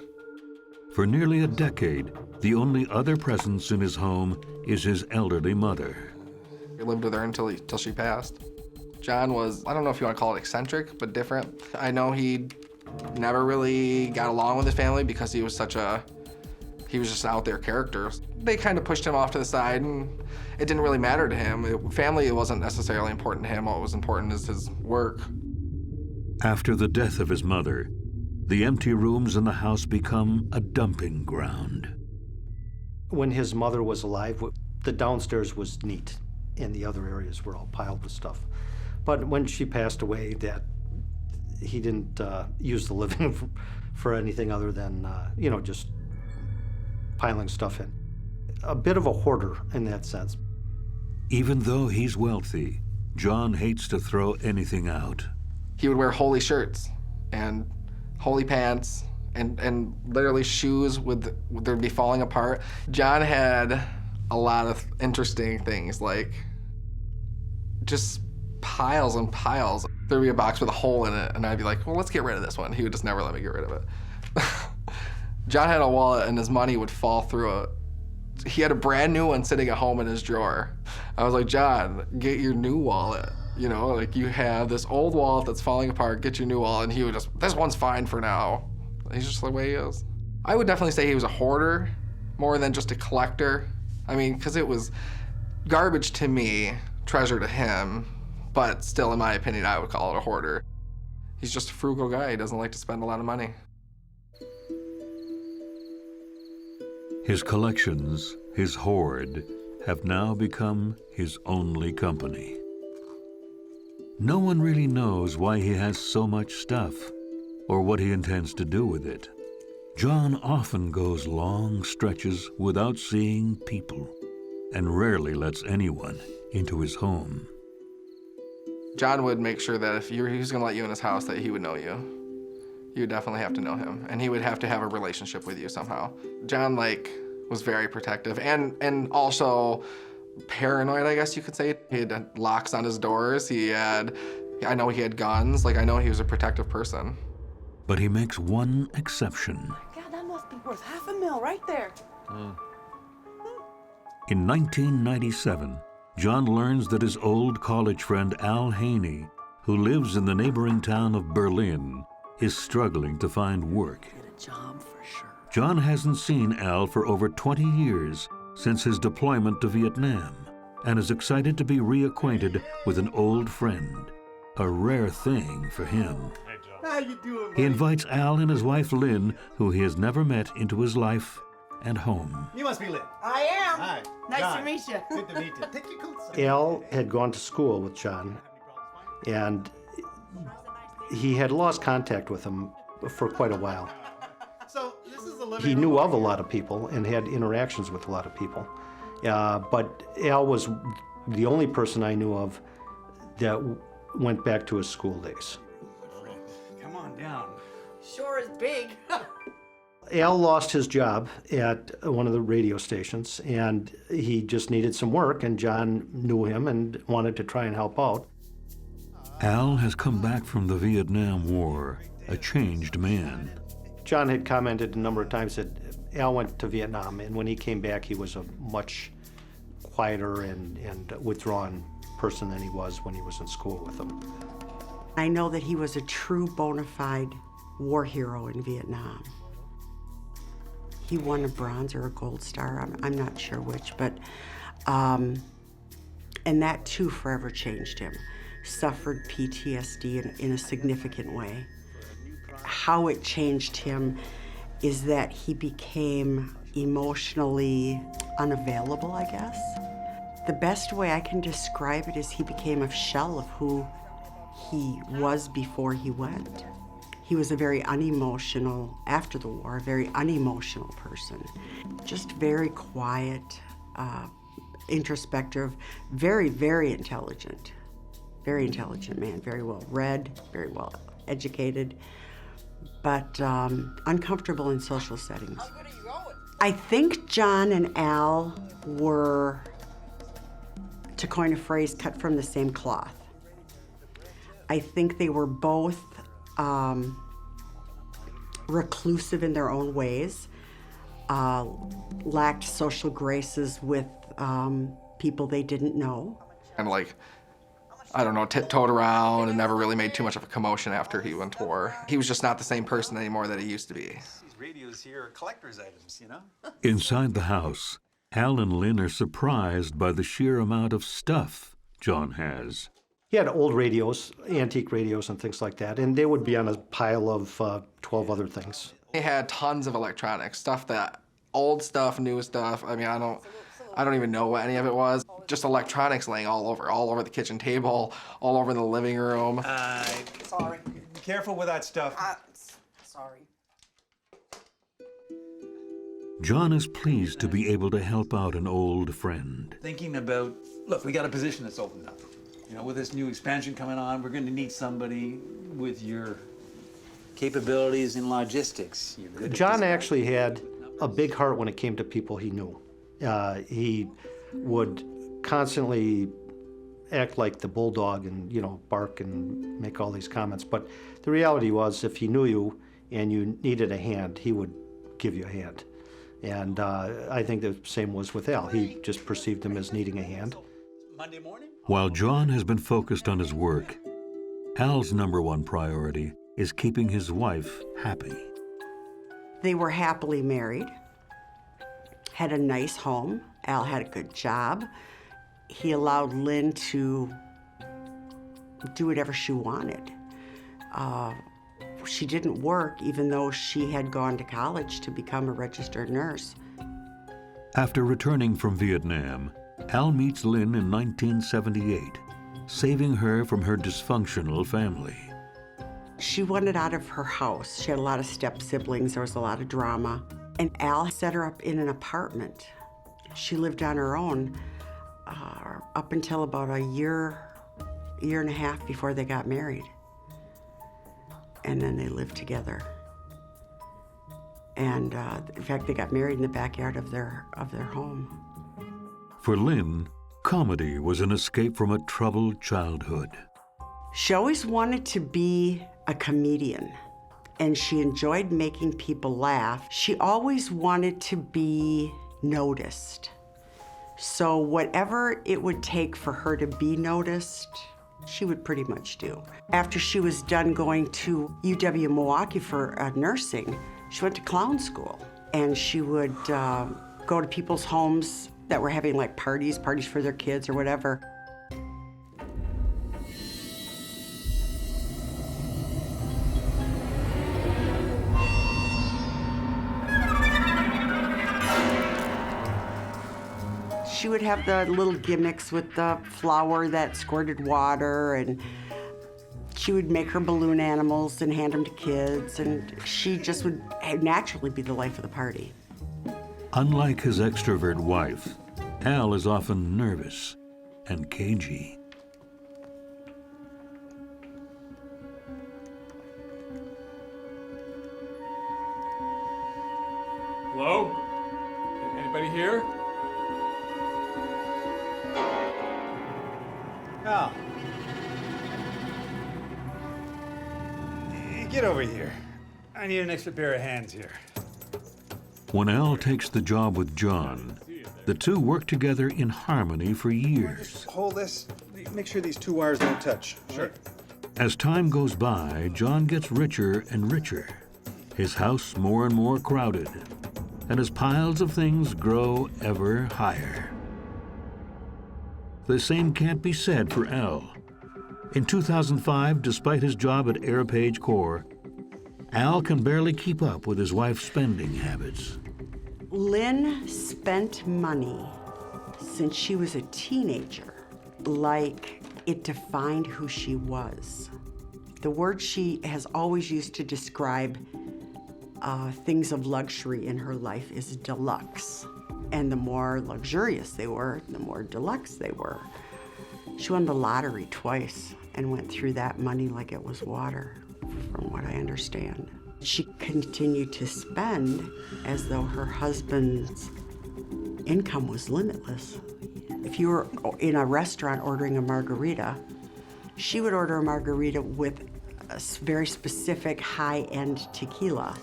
S2: For nearly a decade, the only other presence in his home is his elderly mother.
S21: He lived with her until she passed. John was, I don't know if you want to call it eccentric, but different. I know he never really got along with his family because he was just out there character. They kind of pushed him off to the side, and it didn't really matter to him. Family wasn't necessarily important to him. What was important is his work.
S2: After the death of his mother, the empty rooms in the house become a dumping ground.
S20: When his mother was alive, the downstairs was neat, and the other areas were all piled with stuff. But when she passed away, that he didn't use the living room for anything other than, you know, just piling stuff in. A bit of a hoarder in that sense.
S2: Even though he's wealthy, John hates to throw anything out.
S21: He would wear holey shirts and holey pants and literally shoes they'd be falling apart. John had a lot of interesting things, like just piles and piles. There'd be a box with a hole in it, and I'd be like, well, let's get rid of this one. He would just never let me get rid of it. John had a wallet, and his money would fall through it. He had a brand new one sitting at home in his drawer. I was like, John, get your new wallet. You know, like, you have this old wallet that's falling apart, get your new wallet. And he would just, this one's fine for now. He's just the way he is. I would definitely say he was a hoarder more than just a collector. I mean, because it was garbage to me, treasure to him, but still, in my opinion, I would call it a hoarder. He's just a frugal guy. He doesn't like to spend a lot of money.
S2: His collections, his hoard, have now become his only company. No one really knows why he has so much stuff or what he intends to do with it. John often goes long stretches without seeing people and rarely lets anyone into his home.
S21: John would make sure that if he was going to let you in his house, that he would know you. You would definitely have to know him, and he would have to have a relationship with you somehow. John, like, was very protective and also paranoid, I guess you could say. He had locks on his doors. I know he had guns. Like, I know he was a protective person.
S2: But he makes one exception.
S1: God, that must be worth $500,000 right there.
S2: In 1997, John learns that his old college friend Al Haney, who lives in the neighboring town of Berlin, is struggling to find work.
S1: Get a job for sure.
S2: John hasn't seen Al for over 20 years since his deployment to Vietnam, and is excited to be reacquainted with an old friend, a rare thing for him.
S1: How you doing,
S2: He invites Al and his wife Lynn, who he has never met, into his life and home.
S11: You must be Lynn.
S1: I am.
S11: Hi.
S1: Nice
S11: John.
S1: to meet you.
S11: Good to meet you. Take your coats.
S20: Al had gone to school with John, and he had lost contact with him for quite a while.
S11: So this is the living
S20: He
S11: room.
S20: knew of a lot of people and had interactions with a lot of people. But Al was the only person I knew of that went back to his school days.
S11: Come on down.
S1: Sure is big.
S20: Al lost his job at one of the radio stations, and he just needed some work, and John knew him and wanted to try and help out.
S2: Al has come back from the Vietnam War, a changed man.
S20: John had commented a number of times that Al went to Vietnam, and when he came back, he was a much quieter and withdrawn person than he was when he was in school with them.
S12: I know that he was a true bona fide war hero in Vietnam. He won a bronze or a gold star, I'm not sure which, but, and that too forever changed him. Suffered PTSD in a significant way. How it changed him is that he became emotionally unavailable, I guess. The best way I can describe it is he became a shell of who he was before he went. He was a very unemotional, after the war, a very unemotional person. Just very quiet, introspective, very, very intelligent. Very intelligent man, very well read, very well educated, but uncomfortable in social settings. I think John and Al were, to coin a phrase, cut from the same cloth. I think they were both reclusive in their own ways, lacked social graces with people they didn't know.
S21: And like, I don't know, tiptoed around and never really made too much of a commotion after he went to war. He was just not the same person anymore that he used to be.
S11: These radios here are collector's items, you know?
S2: Inside the house, Hal and Lynn are surprised by the sheer amount of stuff John has.
S20: He had old radios, antique radios and things like that, and they would be on a pile of 12 other things.
S21: He had tons of electronics, old stuff, new stuff. I mean, I don't even know what any of it was. Just electronics laying all over the kitchen table, all over the living room.
S11: Sorry. Be careful with that stuff.
S1: Sorry.
S2: John is pleased to be able to help out an old friend.
S11: Thinking about, look, we got a position that's opened up. You know, with this new expansion coming on, we're going to need somebody with your capabilities in logistics.
S20: John actually had a big heart when it came to people he knew. He would constantly act like the bulldog and, bark and make all these comments. But the reality was, if he knew you and you needed a hand, he would give you a hand. And I think the same was with Al. He just perceived him as needing a hand.
S11: Monday morning?
S2: While John has been focused on his work, Al's #1 priority is keeping his wife happy.
S12: They were happily married, had a nice home. Al had a good job. He allowed Lynn to do whatever she wanted. She didn't work, even though she had gone to college to become a registered nurse.
S2: After returning from Vietnam, Al meets Lynn in 1978, saving her from her dysfunctional family.
S12: She wanted out of her house. She had a lot of step siblings. There was a lot of drama. And Al set her up in an apartment. She lived on her own up until about a year and a half before they got married. And then they lived together. And in fact, they got married in the backyard of their home.
S2: For Lynn, comedy was an escape from a troubled childhood.
S12: She always wanted to be a comedian, and she enjoyed making people laugh. She always wanted to be noticed. So whatever it would take for her to be noticed, she would pretty much do. After she was done going to UW-Milwaukee for nursing, she went to clown school. And she would go to people's homes that were having like parties for their kids or whatever. She would have the little gimmicks with the flower that squirted water, and she would make her balloon animals and hand them to kids, and she just would naturally be the life of the party.
S2: Unlike his extrovert wife, Al is often nervous and cagey.
S14: Hello? Anybody here?
S11: Al. Get over here. I need an extra pair of hands here.
S2: When Al takes the job with John, the two work together in harmony for years.
S11: Hold this. Make sure these two wires don't touch. Sure.
S2: As time goes by, John gets richer and richer, his house more and more crowded, and his piles of things grow ever higher. The same can't be said for Al. In 2005, despite his job at Air Page Corps, Al can barely keep up with his wife's spending habits.
S12: Lynn spent money since she was a teenager, like it defined who she was. The word she has always used to describe things of luxury in her life is deluxe. And the more luxurious they were, the more deluxe they were. She won the lottery twice and went through that money like it was water, from what I understand. She continued to spend as though her husband's income was limitless. If you were in a restaurant ordering a margarita, she would order a margarita with a very specific high-end tequila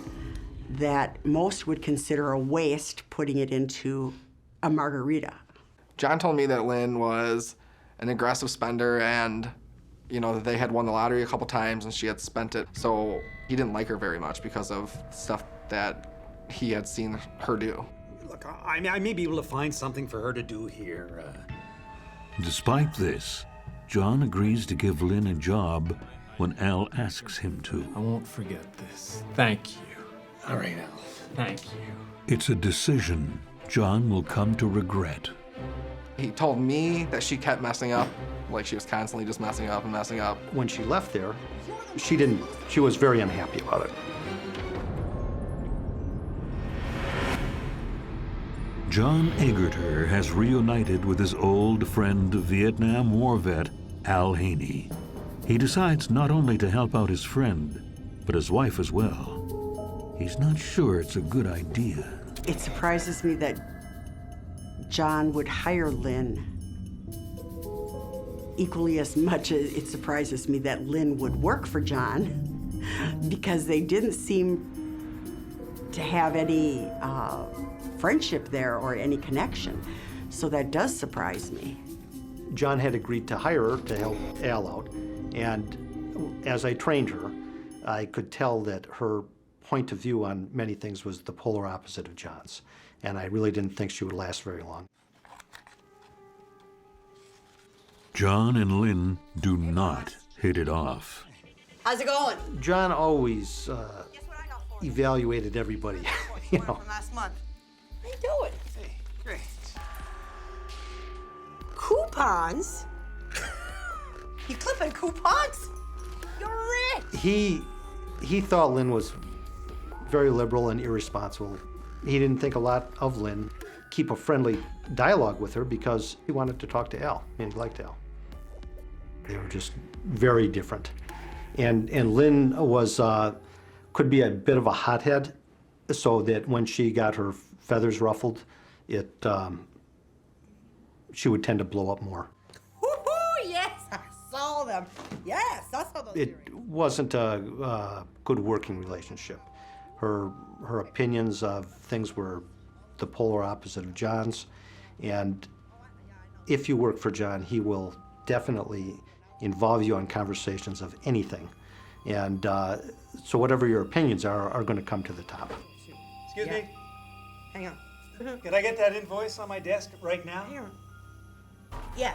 S12: that most would consider a waste putting it into a margarita.
S21: John told me that Lynn was an aggressive spender and, that they had won the lottery a couple times and she had spent it. So he didn't like her very much because of stuff that he had seen her do.
S11: Look, I may be able to find something for her to do here.
S2: Despite this, John agrees to give Lynn a job when Al asks him to.
S14: I won't forget this. Thank you.
S11: All right, Al.
S14: Thank you.
S2: It's a decision John will come to regret.
S21: He told me that she kept messing up, like she was constantly just messing up and messing up.
S20: When she left there, she was very unhappy about it.
S2: John Agger has reunited with his old friend, Vietnam War vet Al Haney. He decides not only to help out his friend, but his wife as well. He's not sure it's a good idea.
S12: It surprises me that John would hire Lynn equally as much as it surprises me that Lynn would work for John, because they didn't seem to have any friendship there or any connection. So that does surprise me.
S20: John had agreed to hire her to help Al out, and as I trained her, I could tell that her point of view on many things was the polar opposite of John's, and I really didn't think she would last very long.
S2: John and Lynn do not hit it off.
S1: How's it going?
S20: John always evaluated everybody, you know.
S1: From last month. How you doing? Hey, great. Coupons? You clipping coupons? You're rich.
S20: He thought Lynn was very liberal and irresponsible. He didn't think a lot of Lynn. Keep a friendly dialogue with her because he wanted to talk to Al, and he liked Al. They were just very different. And Lynn was, could be a bit of a hothead, so that when she got her feathers ruffled, she would tend to blow up more.
S1: Woohoo! Yes, I saw them. Yes, I saw those.
S20: It wasn't a good working relationship. Her opinions of things were the polar opposite of John's, and if you work for John, he will definitely involve you in conversations of anything. And so whatever your opinions are going to come to the top.
S11: Excuse me?
S1: Hang on.
S11: Can I get that invoice on my desk right now?
S1: Here. Yeah.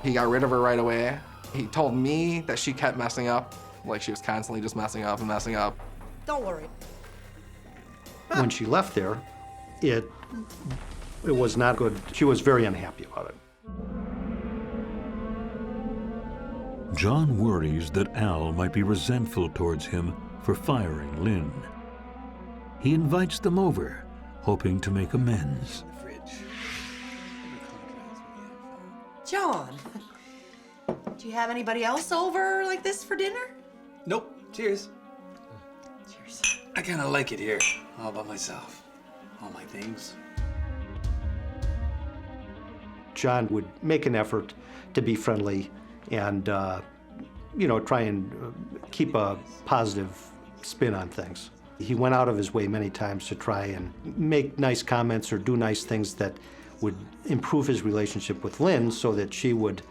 S21: He got rid of her right away. He told me that she kept messing up, like she was constantly just messing up and messing up.
S1: Don't worry.
S20: When she left there, it was not good. She was very unhappy about it.
S2: John worries that Al might be resentful towards him for firing Lynn. He invites them over, hoping to make amends.
S1: John, do you have anybody else over like this for dinner?
S11: Nope. Cheers. Cheers. I kind of like it here, all by myself. All my things.
S20: John would make an effort to be friendly and, try and keep a positive spin on things. He went out of his way many times to try and make nice comments or do nice things that would improve his relationship with Lynn so that she would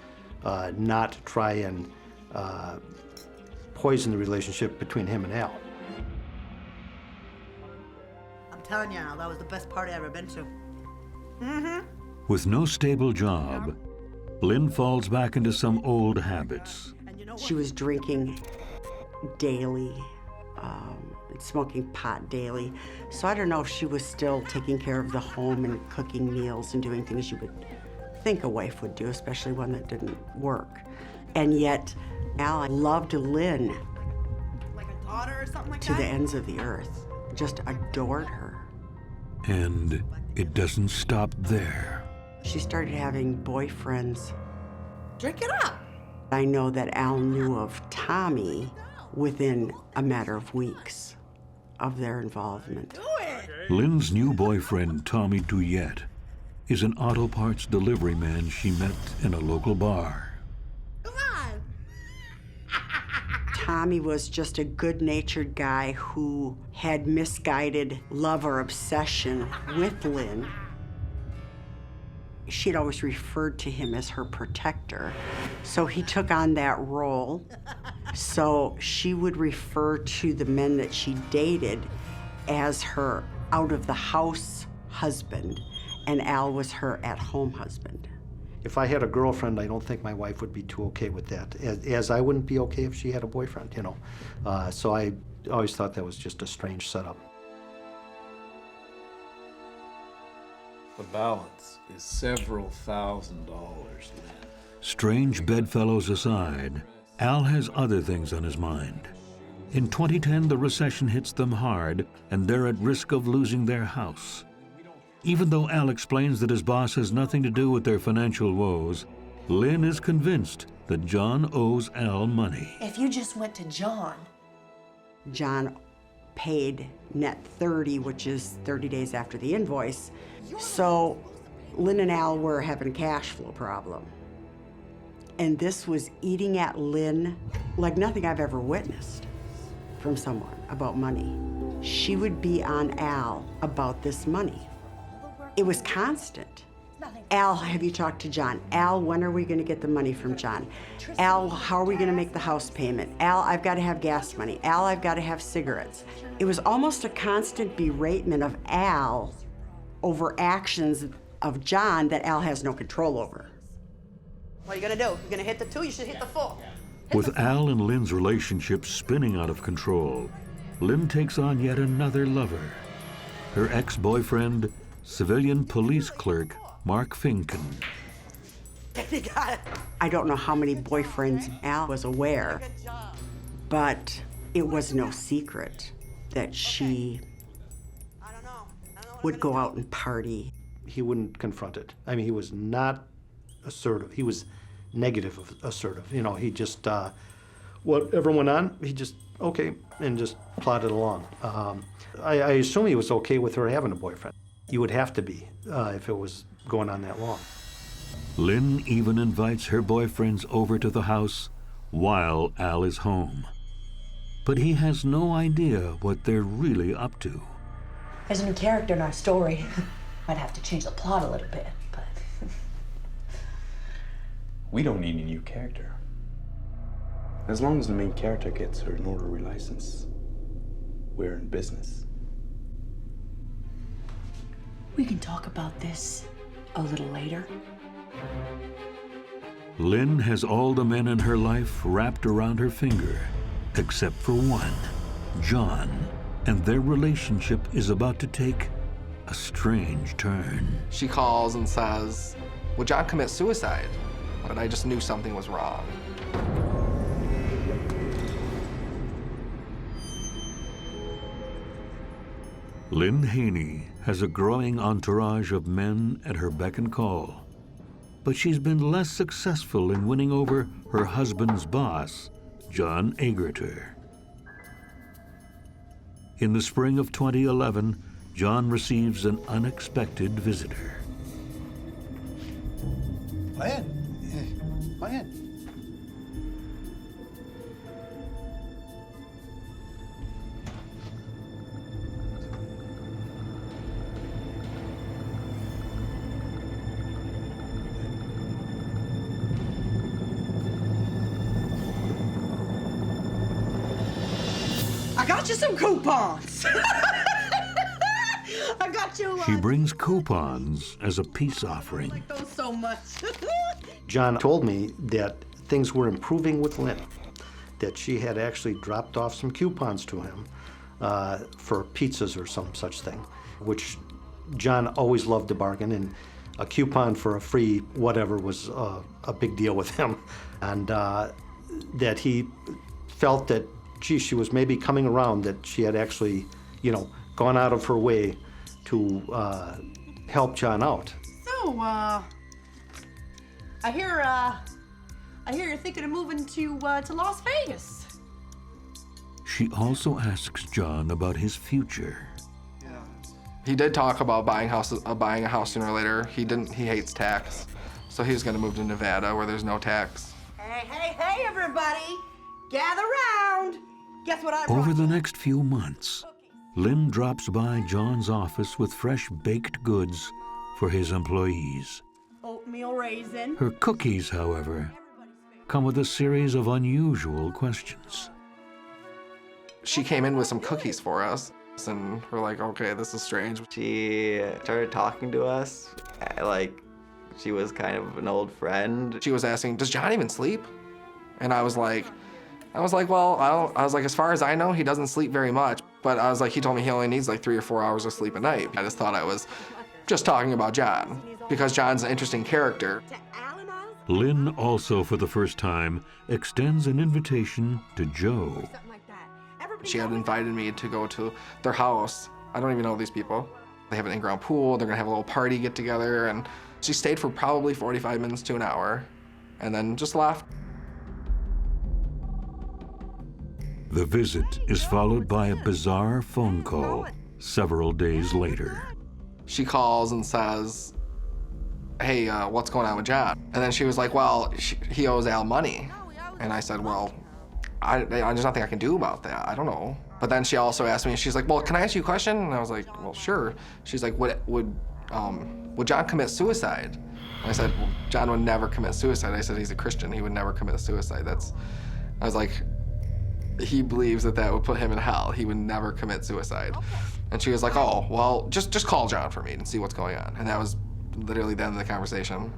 S20: not try and poison the relationship between him and Al.
S1: I'm telling you, Al, that was the best party I've ever been to. Mm-hmm.
S2: With no stable job, Lynn falls back into some old habits.
S12: She was drinking daily, and smoking pot daily. So I don't know if she was still taking care of the home and cooking meals and doing things you would think a wife would do, especially one that didn't work. And yet, Al loved Lynn
S1: Like a daughter or something like
S12: to the ends of the earth, just adored her.
S2: And it doesn't stop there.
S12: She started having boyfriends.
S1: Drink it up.
S12: I know that Al knew of Tommy within a matter of weeks of their involvement.
S2: Lynn's new boyfriend, Tommy Duyette, is an auto parts delivery man she met in a local bar.
S12: Tommy was just a good-natured guy who had misguided love or obsession with Lynn. She'd always referred to him as her protector, so he took on that role. So she would refer to the men that she dated as her out-of-the-house husband, and Al was her at-home husband.
S20: If I had a girlfriend, I don't think my wife would be too okay with that, as I wouldn't be okay if she had a boyfriend, you know. So I always thought that was just a strange setup.
S14: The balance is several $1,000s, Lynn.
S2: Strange bedfellows aside, Al has other things on his mind. In 2010, the recession hits them hard, and they're at risk of losing their house. Even though Al explains that his boss has nothing to do with their financial woes, Lynn is convinced that John owes Al money.
S1: If you just went to John.
S12: John paid net 30, which is 30 days after the invoice. So Lynn and Al were having a cash flow problem. And this was eating at Lynn like nothing I've ever witnessed from someone about money. She would be on Al about this money. It was constant. Al, have you talked to John? Al, when are we gonna get the money from John? Al, how are we gonna make the house payment? Al, I've gotta have gas money. Al, I've gotta have cigarettes. It was almost a constant beratement of Al over actions of John that Al has no control over.
S1: What are you gonna do? You're gonna hit the 2, you should hit the 4.
S2: With Al and Lynn's relationship spinning out of control, Lynn takes on yet another lover. Her ex-boyfriend, civilian police clerk Mark Finken.
S12: I don't know how many boyfriends Al was aware, but it was no secret that she would go out and party.
S20: He wouldn't confront it. I mean, he was not assertive. He was negative assertive. You know, he just, whatever went on, he just, okay, and just plodded along. I assume he was okay with her having a boyfriend. You would have to be if it was going on that long.
S2: Lynn even invites her boyfriends over to the house while Al is home. But he has no idea what they're really up to.
S1: There's a new character in our story. Might have to change the plot a little bit, but...
S13: We don't need a new character. As long as the main character gets her notary license, we're in business.
S1: We can talk about this a little later.
S2: Lynn has all the men in her life wrapped around her finger, except for one, John, and their relationship is about to take a strange turn.
S21: She calls and says, "Would John commit suicide?" But I just knew something was wrong.
S2: Lynn Haney has a growing entourage of men at her beck and call, but she's been less successful in winning over her husband's boss, John Agger. In the spring of 2011, John receives an unexpected visitor.
S11: Lynn.
S1: I got you some coupons. I got you.
S2: She brings coupons as a peace offering.
S1: I like those so much.
S20: John told me that things were improving with Lynn, that she had actually dropped off some coupons to him for pizzas or some such thing, which John always loved to bargain, and a coupon for a free whatever was a big deal with him. And that he felt that, gee, she was maybe coming around, that she had actually, you know, gone out of her way to help John out.
S1: So, I hear you're thinking of moving to Las Vegas.
S2: She also asks John about his future.
S21: He did talk about buying a house sooner or later. He hates tax, so he was going to move to Nevada where there's no tax.
S1: Hey, everybody, gather round. Guess what I brought?
S2: Over the next few months, Lynn drops by John's office with fresh baked goods for his employees.
S1: Oatmeal raisin.
S2: Her cookies, however, come with a series of unusual questions.
S21: She came in with some cookies for us, And we're like, okay, this is strange.
S22: She started talking to us like she was kind of an old friend.
S21: She was asking, does John even sleep? And I was like, well, I was like, as far as I know, he doesn't sleep very much. But I was like, he told me he only needs like 3 or 4 hours of sleep a night. I just thought I was just talking about John, because John's an interesting character.
S2: Lynn also, for the first time, extends an invitation to Joe.
S21: She had invited me to go to their house. I don't even know these people. They have an in-ground pool. They're gonna have a little party get together. And she stayed for probably 45 minutes to an hour and then just left.
S2: The visit is followed by a bizarre phone call several days later.
S21: She calls and says, hey, what's going on with John? And then she was like, well, he owes Al money. And I said, well, there's nothing I can do about that. I don't know. But then she also asked me, she's like, well, can I ask you a question? And I was like, well, sure. She's like, would John commit suicide? And I said, well, John would never commit suicide. I said, he's a Christian. He would never commit suicide. I was like, he believes that would put him in hell. He would never commit suicide. And she was like, oh, well, just call John for me and see what's going on. And that was literally the end of the conversation.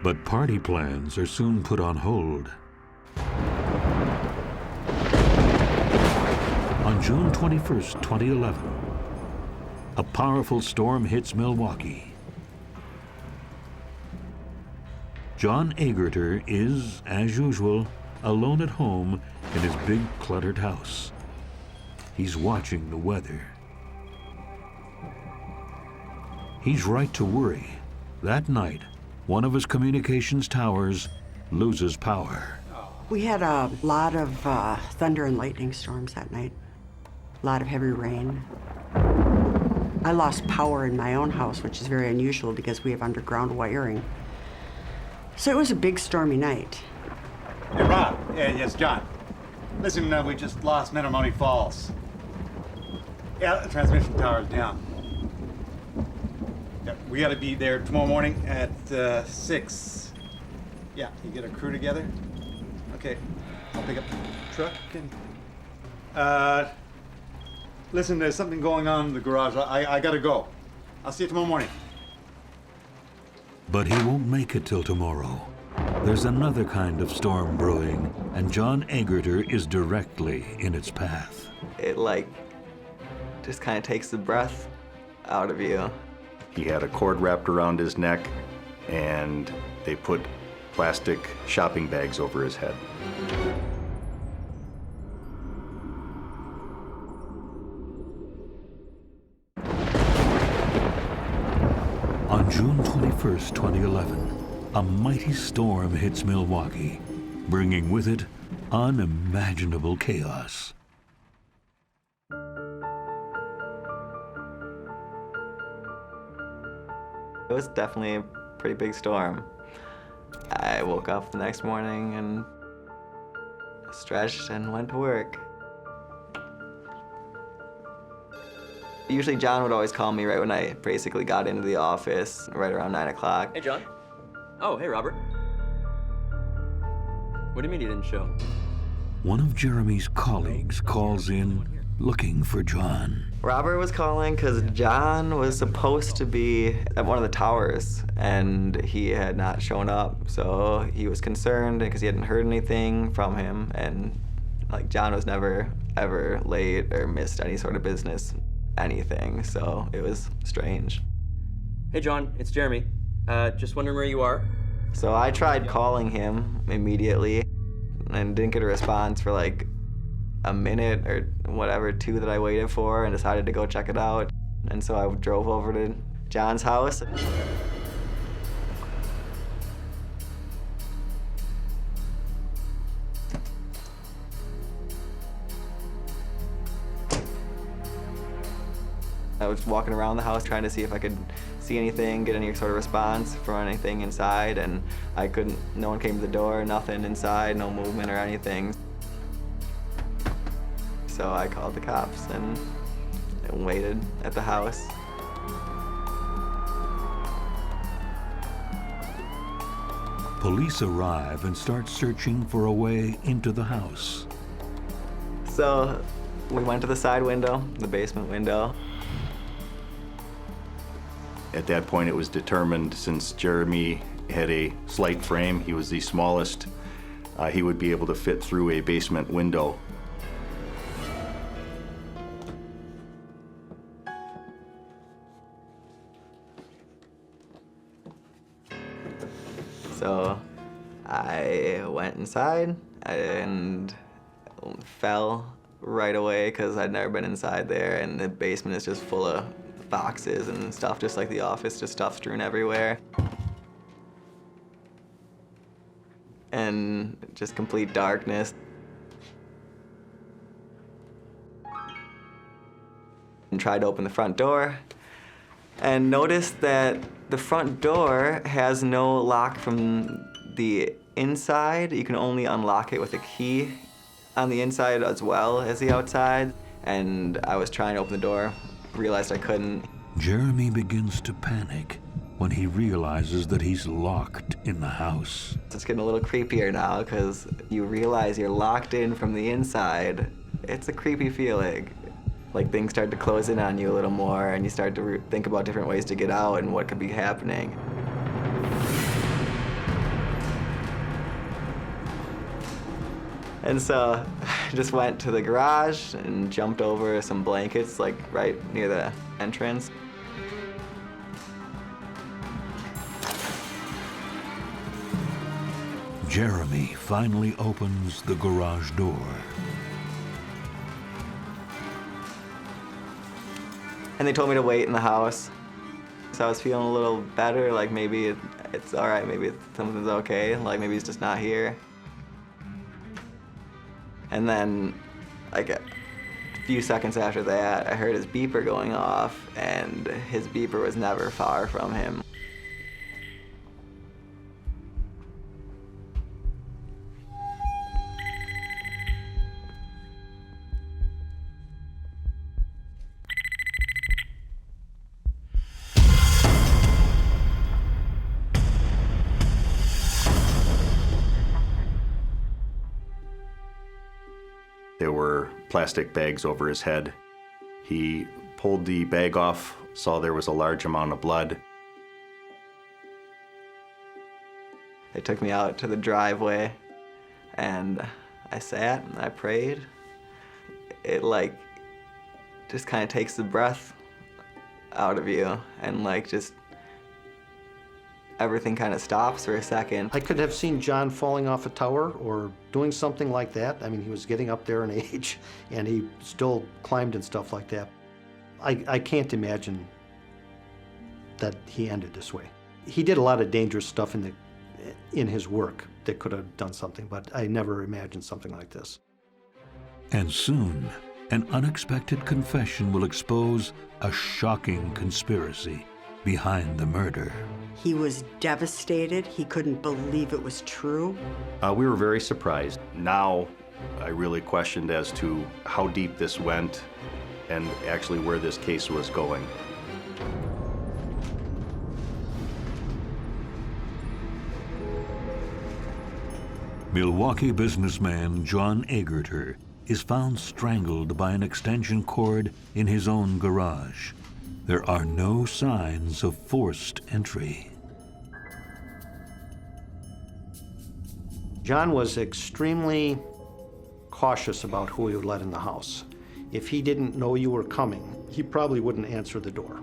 S2: But party plans are soon put on hold. On June 21st, 2011, a powerful storm hits Milwaukee. John Agger is, as usual, alone at home in his big cluttered house. He's watching the weather. He's right to worry. That night, one of his communications towers loses power.
S12: We had a lot of thunder and lightning storms that night. A lot of heavy rain. I lost power in my own house, which is very unusual because we have underground wiring. So it was a big stormy night.
S11: Hey, Rob. Yes, John. Listen, we just lost Menomonee Falls. Yeah, the transmission tower's down. Yeah, we gotta be there tomorrow morning at 6. Yeah, you get a crew together? Okay, I'll pick up the truck and... listen, there's something going on in the garage. I gotta go. I'll see you tomorrow morning.
S2: But he won't make it till tomorrow. There's another kind of storm brewing, and John Agger is directly in its path.
S22: It just kind of takes the breath out of you.
S18: He had a cord wrapped around his neck, and they put plastic shopping bags over his head.
S2: On June 21st, 2011, a mighty storm hits Milwaukee, bringing with it unimaginable chaos.
S22: It was definitely a pretty big storm. I woke up the next morning and stretched and went to work. Usually John would always call me right when I basically got into the office, right around 9 o'clock.
S5: Hey, John. Oh, hey, Robert. What do you mean you didn't show?
S2: One of Jeremy's colleagues calls in looking for John.
S22: Robert was calling because John was supposed to be at one of the towers and he had not shown up. So he was concerned because he hadn't heard anything from him, and John was never ever late or missed any sort of business, anything. So it was strange.
S5: Hey, John, it's Jeremy. Just wondering where you are.
S22: So I tried calling him immediately and didn't get a response for a minute or whatever, 2 that I waited for, and decided to go check it out. And so I drove over to John's house. I was walking around the house trying to see if I could see anything, get any sort of response from anything inside, and I couldn't. No one came to the door, nothing inside, no movement or anything. So I called the cops and waited at the house.
S2: Police arrive and start searching for a way into the house.
S22: So we went to the side window, the basement window.
S18: At that point, it was determined, since Jeremy had a slight frame, he was the smallest, he would be able to fit through a basement window.
S22: So I went inside and fell right away because I'd never been inside there, and the basement is just full of boxes and stuff, just like the office, just stuff strewn everywhere. And just complete darkness. And tried to open the front door and noticed that the front door has no lock from the inside. You can only unlock it with a key on the inside as well as the outside. And I was trying to open the door, realized I couldn't.
S2: Jeremy begins to panic when he realizes that he's locked in the house.
S22: It's getting a little creepier now because you realize you're locked in from the inside. It's a creepy feeling. Like things start to close in on you a little more and you start to think about different ways to get out and what could be happening. And so I just went to the garage and jumped over some blankets, like right near the entrance.
S2: Jeremy finally opens the garage door.
S22: And they told me to wait in the house. So I was feeling a little better, like maybe it's all right, maybe something's okay, like maybe he's just not here. And then, like a few seconds after that, I heard his beeper going off, and his beeper was never far from him.
S18: There were plastic bags over his head. He pulled the bag off, saw there was a large amount of blood.
S22: They took me out to the driveway, and I sat and I prayed. It like just kind of takes the breath out of you, and like just everything kind of stops for a second.
S20: I could have seen John falling off a tower or doing something like that. I mean, he was getting up there in age, and he still climbed and stuff like that. I can't imagine that he ended this way. He did a lot of dangerous stuff in his work that could have done something, but I never imagined something like this.
S2: And soon, an unexpected confession will expose a shocking conspiracy behind the murder.
S12: He was devastated. He couldn't believe it was true.
S18: We were very surprised. Now, I really questioned as to how deep this went and actually where this case was going.
S2: Milwaukee businessman John Agger is found strangled by an extension cord in his own garage. There are no signs of forced entry.
S20: John was extremely cautious about who he would let in the house. If he didn't know you were coming, he probably wouldn't answer the door.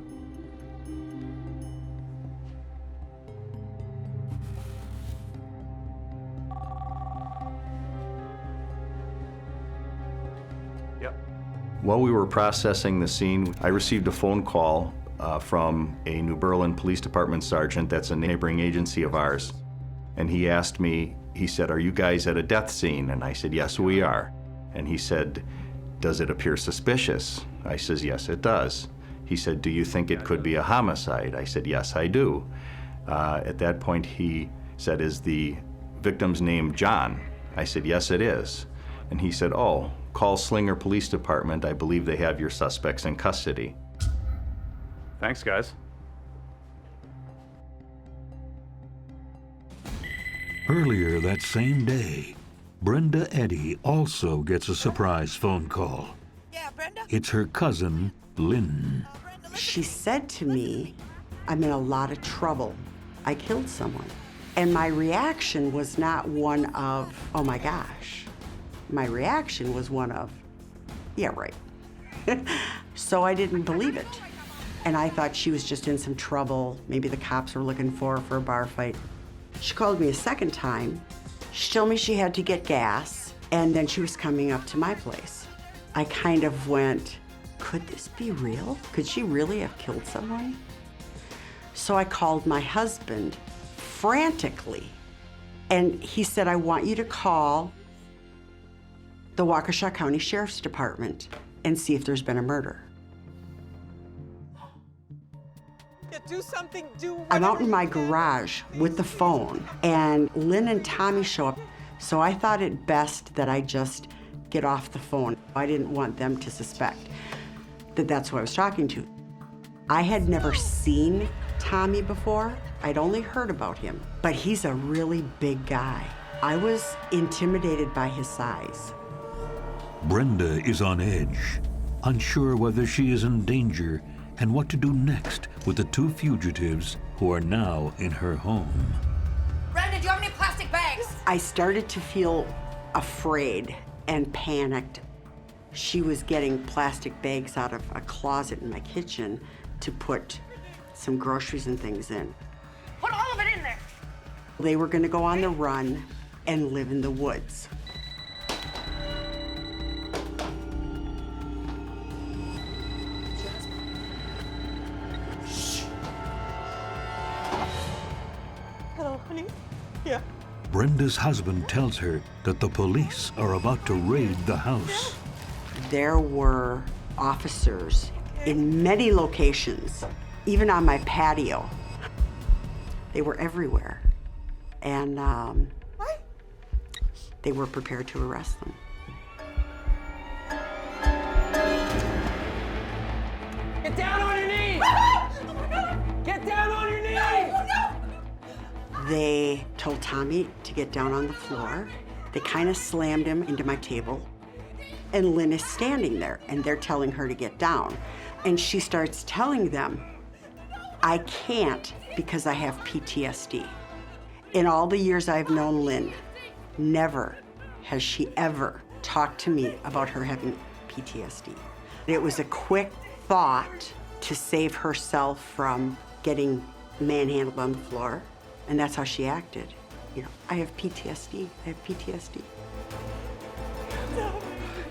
S18: While we were processing the scene, I received a phone call from a New Berlin Police Department sergeant that's a neighboring agency of ours. And he asked me, he said, "Are you guys at a death scene?" And I said, "Yes, we are." And he said, "Does it appear suspicious?" I says, "Yes, it does." He said, "Do you think it could be a homicide?" I said, "Yes, I do." At that point, he said, "Is the victim's name John?" I said, "Yes, it is." And he said, "Oh, call Slinger Police Department. I believe they have your suspects in custody."
S7: Thanks, guys.
S2: Earlier that same day, Brenda Eddy also gets a surprise phone call. It's her cousin, Lynn.
S12: She said to me, I'm in a lot of trouble. I killed someone. And my reaction was not one of, oh my gosh. My reaction was one of, yeah, right. So I didn't believe it. And I thought she was just in some trouble. Maybe the cops were looking for her for a bar fight. She called me a second time. She told me she had to get gas, and then she was coming up to my place. I kind of went, could this be real? Could she really have killed someone? So I called my husband frantically, and he said, I want you to call the Waukesha County Sheriff's Department and see if there's been a murder.
S16: Do something,
S12: I'm out in my garage with the phone, and Lynn and Tommy show up, so I thought it best that I just get off the phone. I didn't want them to suspect that that's who I was talking to. I had never seen Tommy before. I'd only heard about him, but he's a really big guy. I was intimidated by his size.
S2: Brenda is on edge, unsure whether she is in danger and what to do next with the two fugitives who are now in her home.
S1: Brenda, do you have any plastic bags?
S12: I started to feel afraid and panicked. She was getting plastic bags out of a closet in my kitchen to put some groceries and things in.
S1: Put all of it in there.
S12: They were gonna go on the run and live in the woods.
S16: Hello, honey. Yeah.
S2: Brenda's husband tells her that the police are about to raid the house.
S12: There were officers in many locations, even on my patio. They were everywhere. And they were prepared to arrest them.
S16: Get down on your knees! Get down on your knees!
S12: They told Tommy to get down on the floor. They kind of slammed him into my table. And Lynn is standing there, and they're telling her to get down. And she starts telling them, I can't because I have PTSD. In all the years I've known Lynn, never has she ever talked to me about her having PTSD. It was a quick thought to save herself from getting manhandled on the floor, and that's how she acted. You know, I have PTSD, I have PTSD.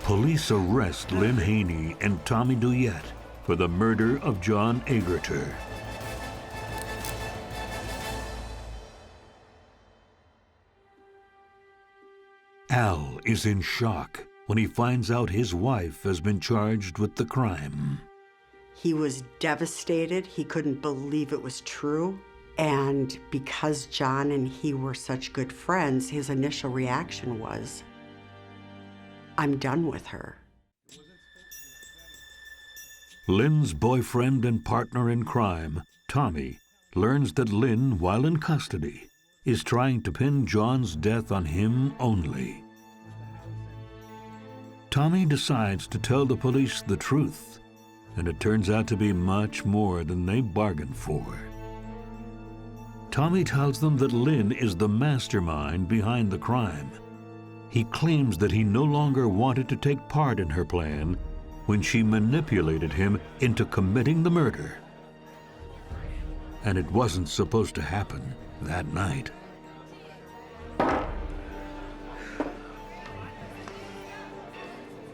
S2: Police arrest Lynn Haney and Tommy Duyette for the murder of John Agger. Al is in shock when he finds out his wife has been charged with the crime.
S12: He was devastated. He couldn't believe it was true. And because John and he were such good friends, his initial reaction was, I'm done with her.
S2: Lynn's boyfriend and partner in crime, Tommy, learns that Lynn, while in custody, is trying to pin John's death on him only. Tommy decides to tell the police the truth, and it turns out to be much more than they bargained for. Tommy tells them that Lynn is the mastermind behind the crime. He claims that he no longer wanted to take part in her plan when she manipulated him into committing the murder. And it wasn't supposed to happen that night.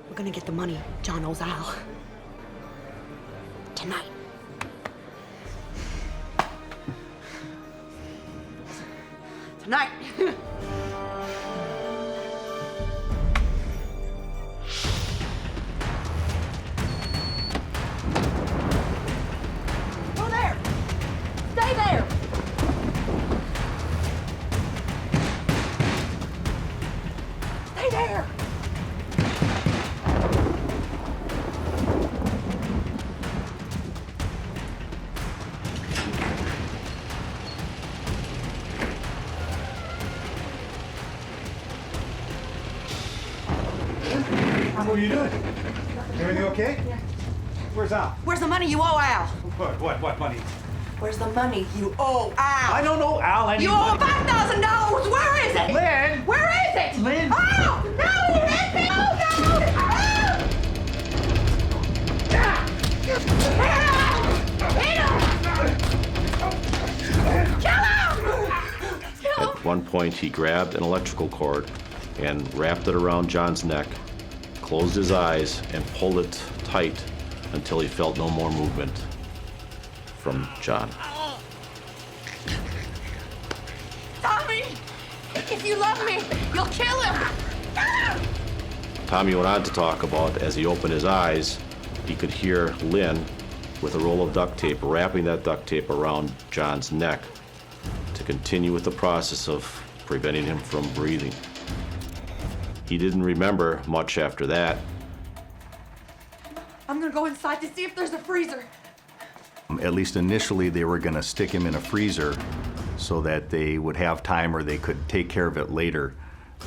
S15: We're gonna get the money. John owes Al. Tonight.
S12: Tonight.
S1: Go there! Stay there! Stay there!
S11: What are you doing? Everything okay?
S1: Yeah.
S11: Where's Al?
S1: Where's the money you owe Al?
S11: What money?
S1: Where's the money you owe Al?
S11: I don't know Al any
S1: You owe
S11: money.
S1: $5,000. Where is it?
S11: Lynn!
S1: Where is it?
S11: Lynn!
S1: Oh! No! Let me! Oh, no!
S8: At one point, he grabbed an electrical cord and wrapped it around John's neck, closed his eyes, and pulled it tight until he felt no more movement from John.
S15: Tommy! If you love me, you'll kill him!
S8: Tommy went on to talk about, as he opened his eyes, he could hear Lynn with a roll of duct tape, wrapping that duct tape around John's neck to continue with the process of preventing him from breathing. He didn't remember much after that.
S1: I'm gonna go inside to see if there's a freezer.
S18: At least initially, they were going to stick him in a freezer so that they would have time or they could take care of it later.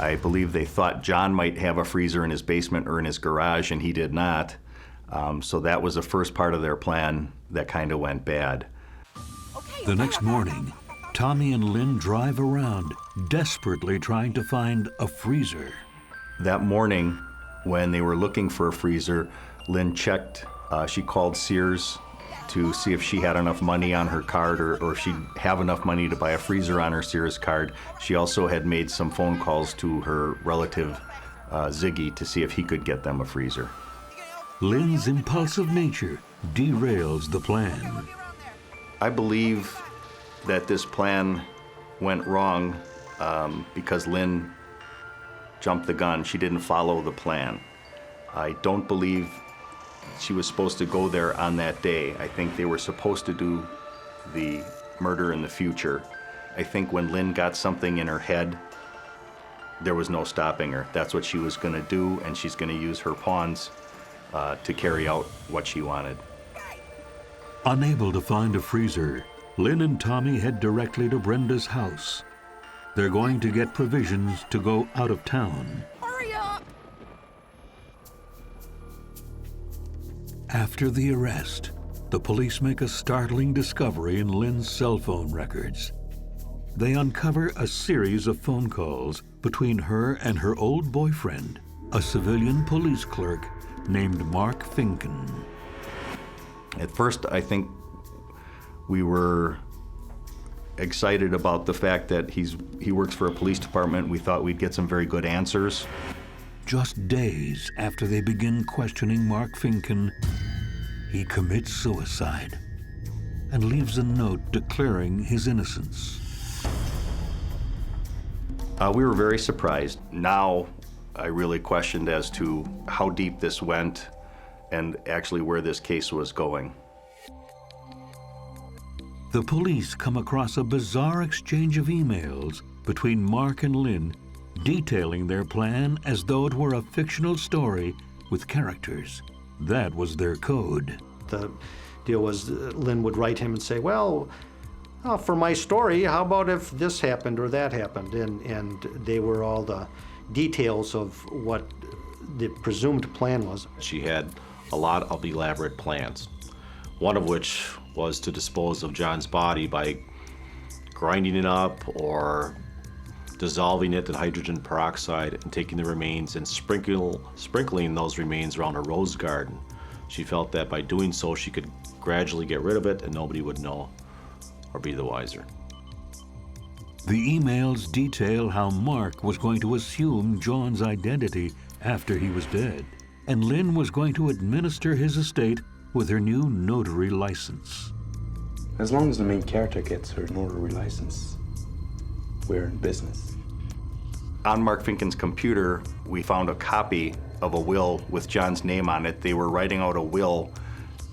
S18: I believe they thought John might have a freezer in his basement or in his garage, and he did not. So that was the first part of their plan that kind of went bad.
S2: The next morning, Tommy and Lynn drive around, desperately trying to find a freezer.
S18: That morning, when they were looking for a freezer, Lynn checked, she called Sears to see if she had enough money on her card or if she'd have enough money to buy a freezer on her Sears card. She also had made some phone calls to her relative, Ziggy, to see if he could get them a freezer.
S2: Lynn's impulsive nature derails the plan.
S18: I believe that this plan went wrong because Lynn jumped the gun. She didn't follow the plan. I don't believe she was supposed to go there on that day. I think they were supposed to do the murder in the future. I think when Lynn got something in her head, there was no stopping her. That's what she was gonna do, and she's gonna use her pawns to carry out what she wanted.
S2: Unable to find a freezer, Lynn and Tommy head directly to Brenda's house. They're going to get provisions to go out of town.
S15: Hurry up!
S2: After the arrest, the police make a startling discovery in Lynn's cell phone records. They uncover a series of phone calls between her and her old boyfriend, a civilian police clerk named Mark Finken.
S18: At first, I think we were excited about the fact that he works for a police department. We thought we'd get some very good answers.
S2: Just days after they begin questioning Mark Finken, he commits suicide and leaves a note declaring his innocence.
S18: We were very surprised. Now, I really questioned as to how deep this went and actually where this case was going.
S2: The police come across a bizarre exchange of emails between Mark and Lynn, detailing their plan as though it were a fictional story with characters. That was their code.
S20: The deal was Lynn would write him and say, well, for my story, how about if this happened or that happened? And they were all the details of what the presumed plan was.
S8: She had a lot of elaborate plans, one of which was to dispose of John's body by grinding it up or dissolving it in hydrogen peroxide and taking the remains and sprinkling those remains around a rose garden. She felt that by doing so, she could gradually get rid of it and nobody would know or be the wiser.
S2: The emails detail how Mark was going to assume John's identity after he was dead, and Lynn was going to administer his estate with her new notary license.
S13: As long as the main character gets her notary license, we're in business.
S18: On Mark Finken's computer, we found a copy of a will with John's name on it. They were writing out a will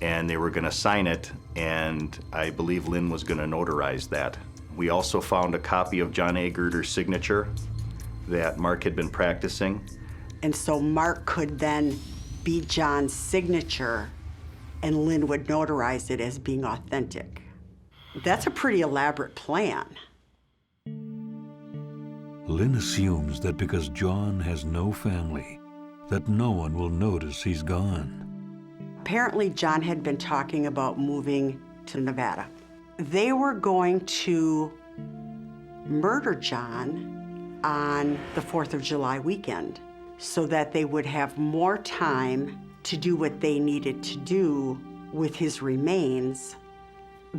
S18: and they were gonna sign it, and I believe Lynn was gonna notarize that. We also found a copy of John Agger's signature that Mark had been practicing.
S12: And so Mark could then be John's signature and Lynn would notarize it as being authentic. That's a pretty elaborate plan.
S2: Lynn assumes that because John has no family, that no one will notice he's gone.
S12: Apparently, John had been talking about moving to Nevada. They were going to murder John on the 4th of July weekend so that they would have more time to do what they needed to do with his remains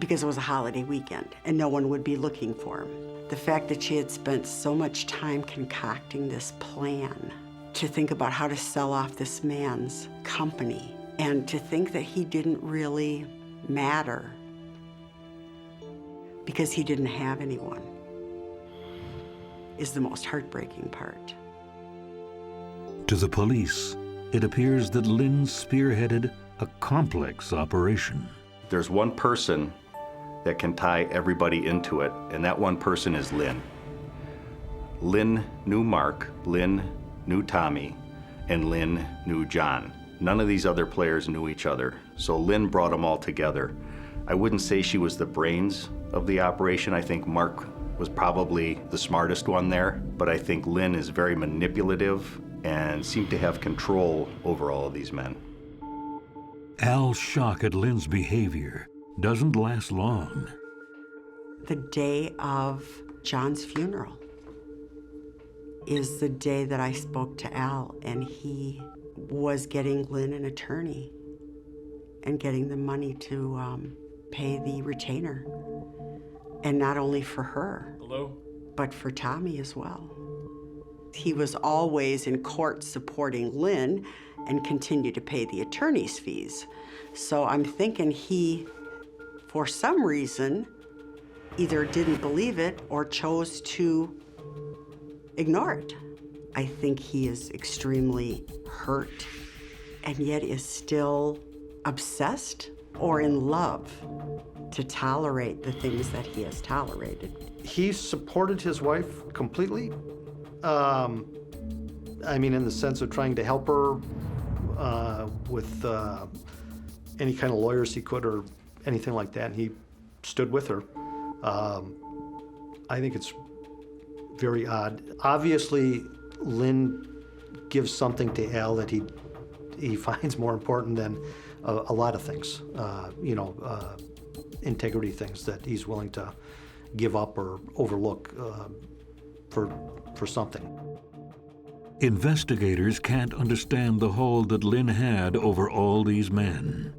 S12: because it was a holiday weekend and no one would be looking for him. The fact that she had spent so much time concocting this plan to think about how to sell off this man's company and to think that he didn't really matter because he didn't have anyone is the most heartbreaking part.
S2: To the police, it appears that Lynn spearheaded a complex operation.
S18: There's one person that can tie everybody into it, and that one person is Lynn. Lynn knew Mark, Lynn knew Tommy, and Lynn knew John. None of these other players knew each other, so Lynn brought them all together. I wouldn't say she was the brains of the operation. I think Mark was probably the smartest one there, but I think Lynn is very manipulative and seemed to have control over all of these men.
S2: Al's shock at Lynn's behavior doesn't last long.
S12: The day of John's funeral is the day that I spoke to Al, and he was getting Lynn an attorney and getting the money to pay the retainer. And not only for her, but for Tommy as well. He was always in court supporting Lynn and continued to pay the attorney's fees. So I'm thinking he, for some reason, either didn't believe it or chose to ignore it. I think he is extremely hurt and yet is still obsessed or in love to tolerate the things that he has tolerated.
S20: He supported his wife completely. I mean, in the sense of trying to help her with any kind of lawyers he could or anything like that. And he stood with her. I think it's very odd. Obviously, Lynn gives something to Al that he finds more important than a lot of things, integrity things that he's willing to give up or overlook for something.
S2: Investigators can't understand the hold that Lynn had over all these men.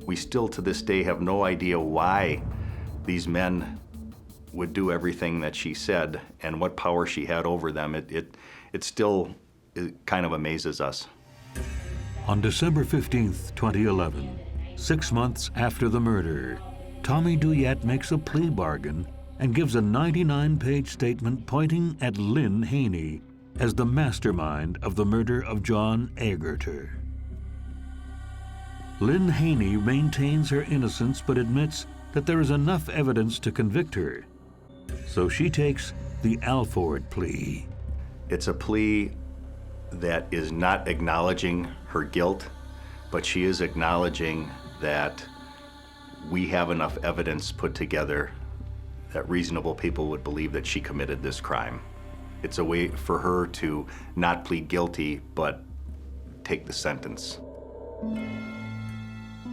S18: We still to this day have no idea why these men would do everything that she said and what power she had over them. It still kind of amazes us.
S2: On December 15th, 2011, 6 months after the murder, Tommy Douillet makes a plea bargain and gives a 99-page statement pointing at Lynn Haney as the mastermind of the murder of John Agger. Lynn Haney maintains her innocence but admits that there is enough evidence to convict her. So she takes the Alford plea.
S18: It's a plea that is not acknowledging her guilt, but she is acknowledging that we have enough evidence put together that reasonable people would believe that she committed this crime. It's a way for her to not plead guilty, but take the sentence.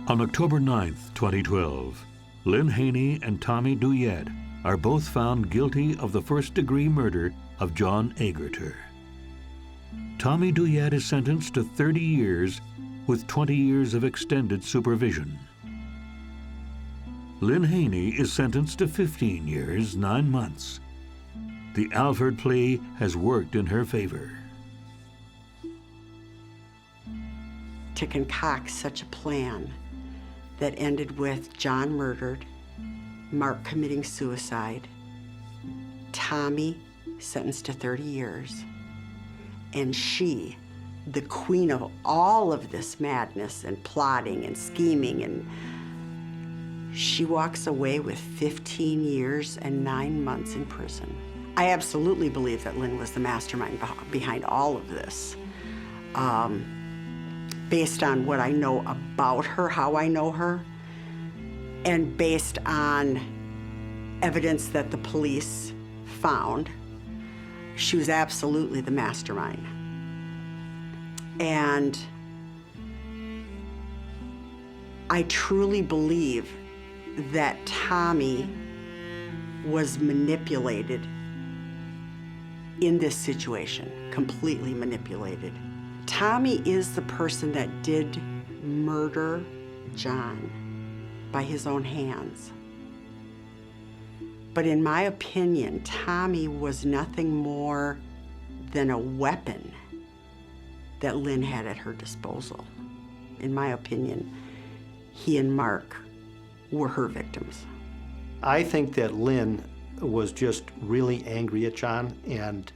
S2: On October 9th, 2012, Lynn Haney and Tommy Douillet are both found guilty of the first-degree murder of John Agger. Tommy Douillet is sentenced to 30 years with 20 years of extended supervision. Lynn Haney is sentenced to 15 years, 9 months. The Alford plea has worked in her favor.
S12: To concoct such a plan that ended with John murdered, Mark committing suicide, Tommy sentenced to 30 years, and she, the queen of all of this madness and plotting and scheming, and she walks away with 15 years and 9 months in prison. I absolutely believe that Lynn was the mastermind behind all of this. Based on what I know about her, how I know her, and based on evidence that the police found, she was absolutely the mastermind. And I truly believe that Tommy was manipulated in this situation, completely manipulated. Tommy is the person that did murder John by his own hands. But in my opinion, Tommy was nothing more than a weapon that Lynn had at her disposal. In my opinion, he and Mark were her victims.
S20: I think that Lynn was just really angry at John and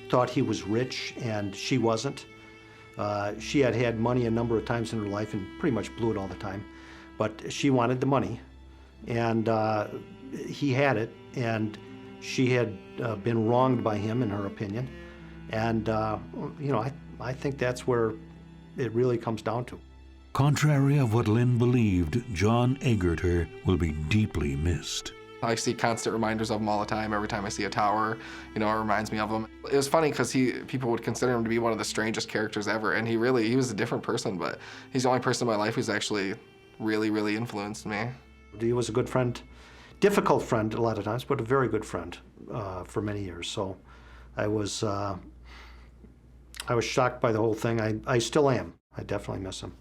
S20: thought he was rich and she wasn't. She had had money a number of times in her life and pretty much blew it all the time. But she wanted the money, and he had it, and she had been wronged by him, in her opinion. And, you know, I think that's where it really comes down to.
S2: Contrary of what Lynn believed, John Agger will be deeply missed.
S21: I see constant reminders of him all the time. Every time I see a tower, you know, it reminds me of him. It was funny because people would consider him to be one of the strangest characters ever, and he was a different person, but he's the only person in my life who's actually really, really influenced me.
S20: He was a good friend, difficult friend a lot of times, but a very good friend for many years. So I was shocked by the whole thing. I still am. I definitely miss him.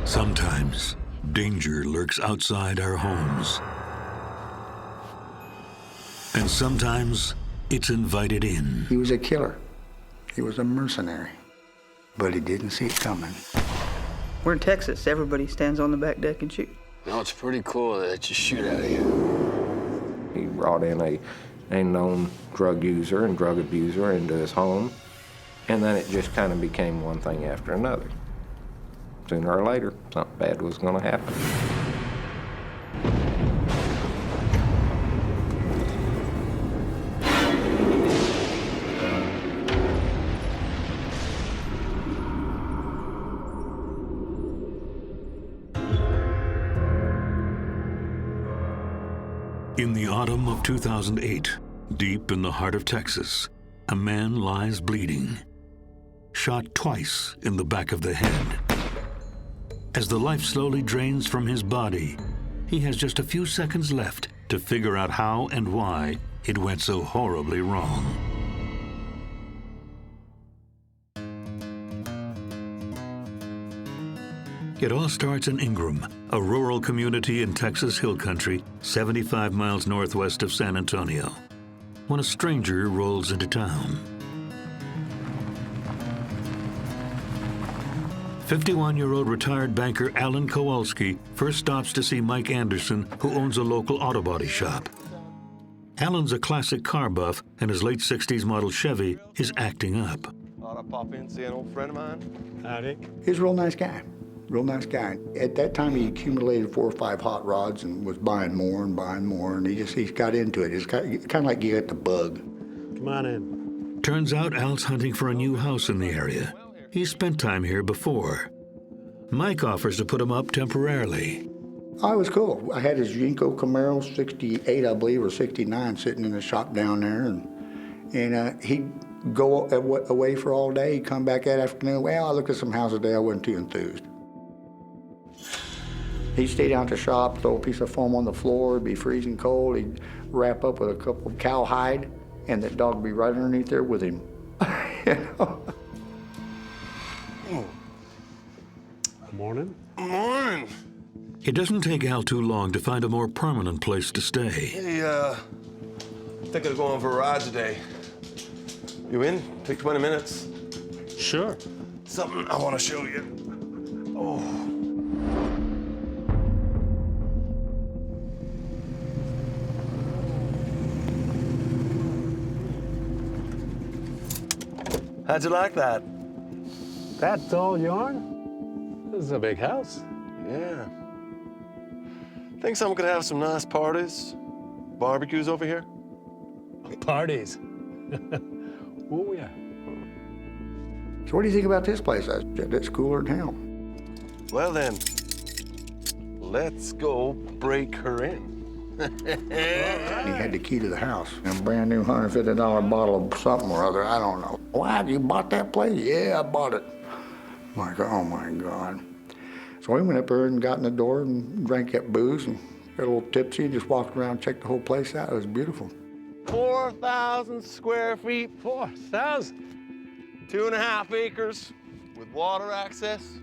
S2: Sometimes danger lurks outside our homes. And sometimes it's invited in.
S3: He was a killer. He was a mercenary. But he didn't see it coming.
S19: We're in Texas. Everybody stands on the back deck and shoots.
S23: No, it's pretty cool that you shoot out of here.
S24: He brought in a known drug user and drug abuser into his home, and then it just kind of became one thing after another. Sooner or later, something bad was going to happen.
S2: In the autumn of 2008, deep in the heart of Texas, a man lies bleeding, shot twice in the back of the head. As the life slowly drains from his body, he has just a few seconds left to figure out how and why it went so horribly wrong. It all starts in Ingram, a rural community in Texas Hill Country, 75 miles northwest of San Antonio, when a stranger rolls into town. 51-year-old retired banker Alan Kowolski first stops to see Mike Anderson, who owns a local auto body shop. Alan's a classic car buff, and his late 60s model Chevy is acting up.
S25: Thought I'd pop in and see an old friend of mine.
S3: Howdy. He's a real nice guy. Real nice guy. At that time, he accumulated 4 or 5 hot rods and was buying more, and he's got into it. It's kind of like you got the bug.
S2: Come on in. Turns out Al's hunting for a new house in the area. He's spent time here before. Mike offers to put him up temporarily.
S3: Oh, it was cool. I had his Jinko Camaro, 68, I believe, or 69, sitting in the shop down there, and he go away for all day. He'd come back that afternoon. Well, I looked at some houses today. I wasn't too enthused. He'd stay down at the shop, throw a piece of foam on the floor. It'd be freezing cold. He'd wrap up with a couple of cowhide, and that dog would be right underneath there with him. You know?
S4: Morning.
S6: Morning.
S2: It doesn't take Al too long to find a more permanent place to stay.
S6: Hey, thinking of going for a ride today. You in? Take 20 minutes.
S4: Sure.
S6: Something I want to show you. Oh. How'd you like that?
S4: That's all yarn? This is a big house.
S6: Yeah. Think someone could have some nice parties, barbecues over here?
S4: Parties? Oh, yeah.
S3: So what do you think about this place? It's cooler than hell.
S6: Well then, let's go break her in.
S3: He had the key to the house, a brand new $150 bottle of something or other, I don't know. Why, you bought that place? Yeah, I bought it. I'm like, oh my God. So we went up there and got in the door and drank that booze and got a little tipsy and just walked around, checked the whole place out. It was beautiful.
S6: 4,000 square feet.
S4: 4,000?
S6: 2.5 acres with water access.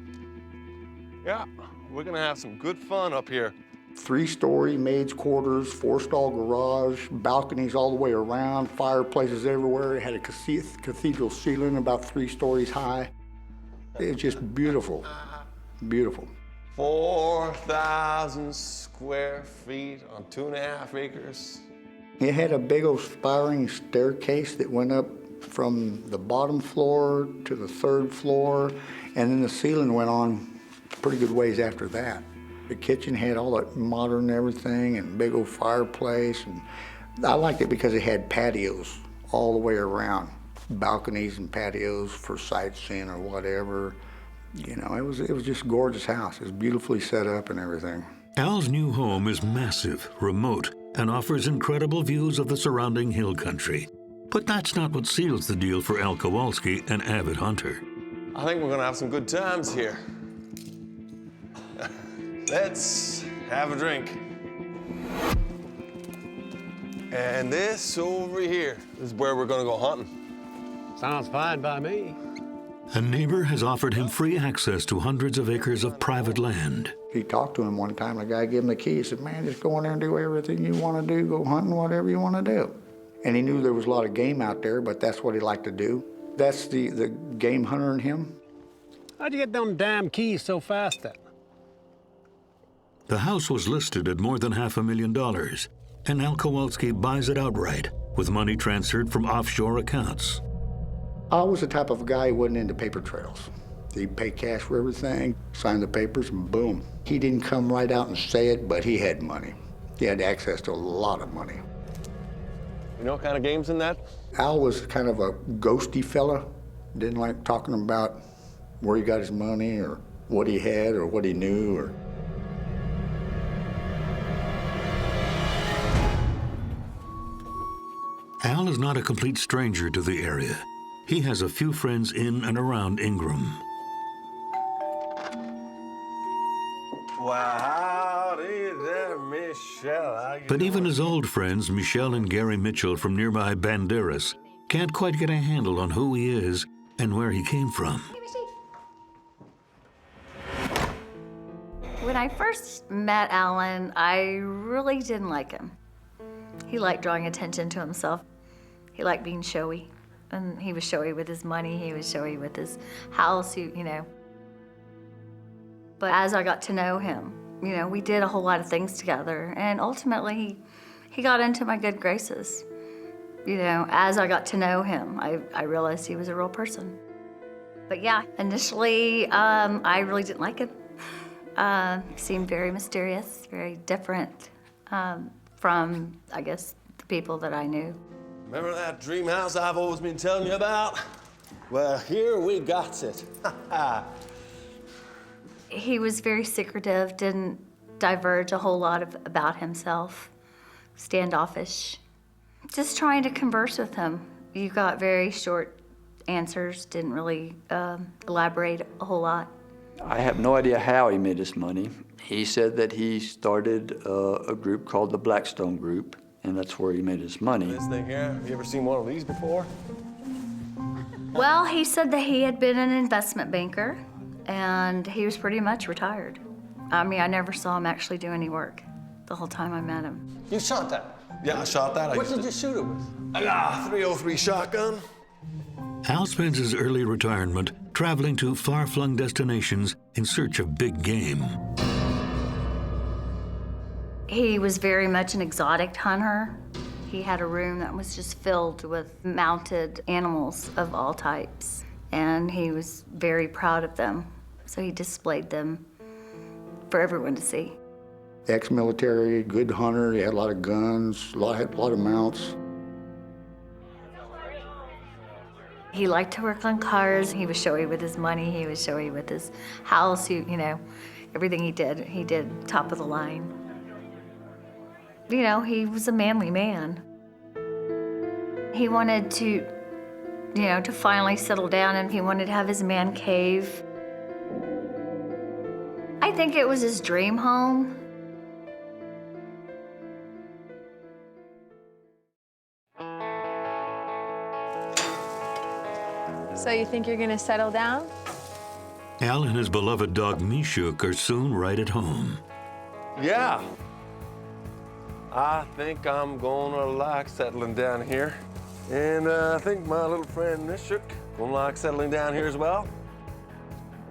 S6: Yeah, we're gonna have some good fun up here.
S3: 3-story maid's quarters, 4-stall garage, balconies all the way around, fireplaces everywhere. It had a cathedral ceiling about 3 stories high. It's just beautiful, beautiful.
S6: 4,000 square feet on 2.5 acres.
S3: It had a big old spiraling staircase that went up from the bottom floor to the 3rd floor, and then the ceiling went on pretty good ways after that. The kitchen had all that modern everything and big old fireplace, and I liked it because it had patios all the way around, balconies and patios for sightseeing or whatever. You know, it was just a gorgeous house. It was beautifully set up and everything.
S2: Al's new home is massive, remote, and offers incredible views of the surrounding hill country. But that's not what seals the deal for Al Kowolski, an avid hunter.
S6: I think we're gonna have some good times here. Let's have a drink. And this over here is where we're gonna go hunting.
S4: Sounds fine by me.
S2: A neighbor has offered him free access to hundreds of acres of private land.
S3: He talked to him one time, the guy gave him the key. He said, man, just go in there and do everything you want to do. Go hunting, whatever you want to do. And he knew there was a lot of game out there, but that's what he liked to do. That's the game hunter in him.
S4: How'd you get them damn keys so fast then?
S2: The house was listed at more than $500,000, and Al Kowolski buys it outright, with money transferred from offshore accounts.
S3: I was the type of guy who wasn't into paper trails. He'd pay cash for everything, sign the papers, and boom. He didn't come right out and say it, but he had money. He had access to a lot of money.
S6: You know what kind of game's in that?
S3: Al was kind of a ghosty fella. Didn't like talking about where he got his money or what he had or what he knew or...
S2: Al is not a complete stranger to the area. He has a few friends in and around Ingram.
S6: Wow, there, Michelle.
S2: But even his old friends, Michelle and Gary Mitchell from nearby Banderas, can't quite get a handle on who he is and where he came from.
S9: When I first met Alan, I really didn't like him. He liked drawing attention to himself. He liked being showy. And he was showy with his money, he was showy with his house, you know. But as I got to know him, you know, we did a whole lot of things together. And ultimately, he got into my good graces. You know, as I got to know him, I realized he was a real person. But yeah, initially, I really didn't like him. He seemed very mysterious, very different from, I guess, the people that I knew.
S6: Remember that dream house I've always been telling you about? Well, here we got it.
S9: He was very secretive, didn't diverge a whole lot about himself, standoffish. Just trying to converse with him, You got very short answers, didn't really elaborate a whole lot.
S5: I have no idea how he made his money. He said that he started a group called the Blackstone Group, and that's where he made his money.
S6: This thing here, have you ever seen one of these before?
S9: Well, he said that he had been an investment banker, and he was pretty much retired. I mean, I never saw him actually do any work the whole time I met him.
S16: You shot that?
S6: Yeah, I shot that.
S16: What did you shoot it with?
S6: 303 shotgun.
S2: Al spends his early retirement traveling to far-flung destinations in search of big game.
S9: He was very much an exotic hunter. He had a room that was just filled with mounted animals of all types, and he was very proud of them, so he displayed them for everyone to see.
S3: Ex-military, good hunter, he had a lot of guns, had a lot of mounts.
S9: He liked to work on cars. He was showy with his money. He was showy with his house. You know, everything he did top of the line. You know, he was a manly man. He wanted to, to finally settle down, and he wanted to have his man cave. I think it was his dream home.
S10: So you think you're gonna settle down?
S2: Al and his beloved dog Mishuk are soon right at home.
S6: Yeah. I think I'm gonna like settling down here. And I think my little friend Mishuk gonna like settling down here as well.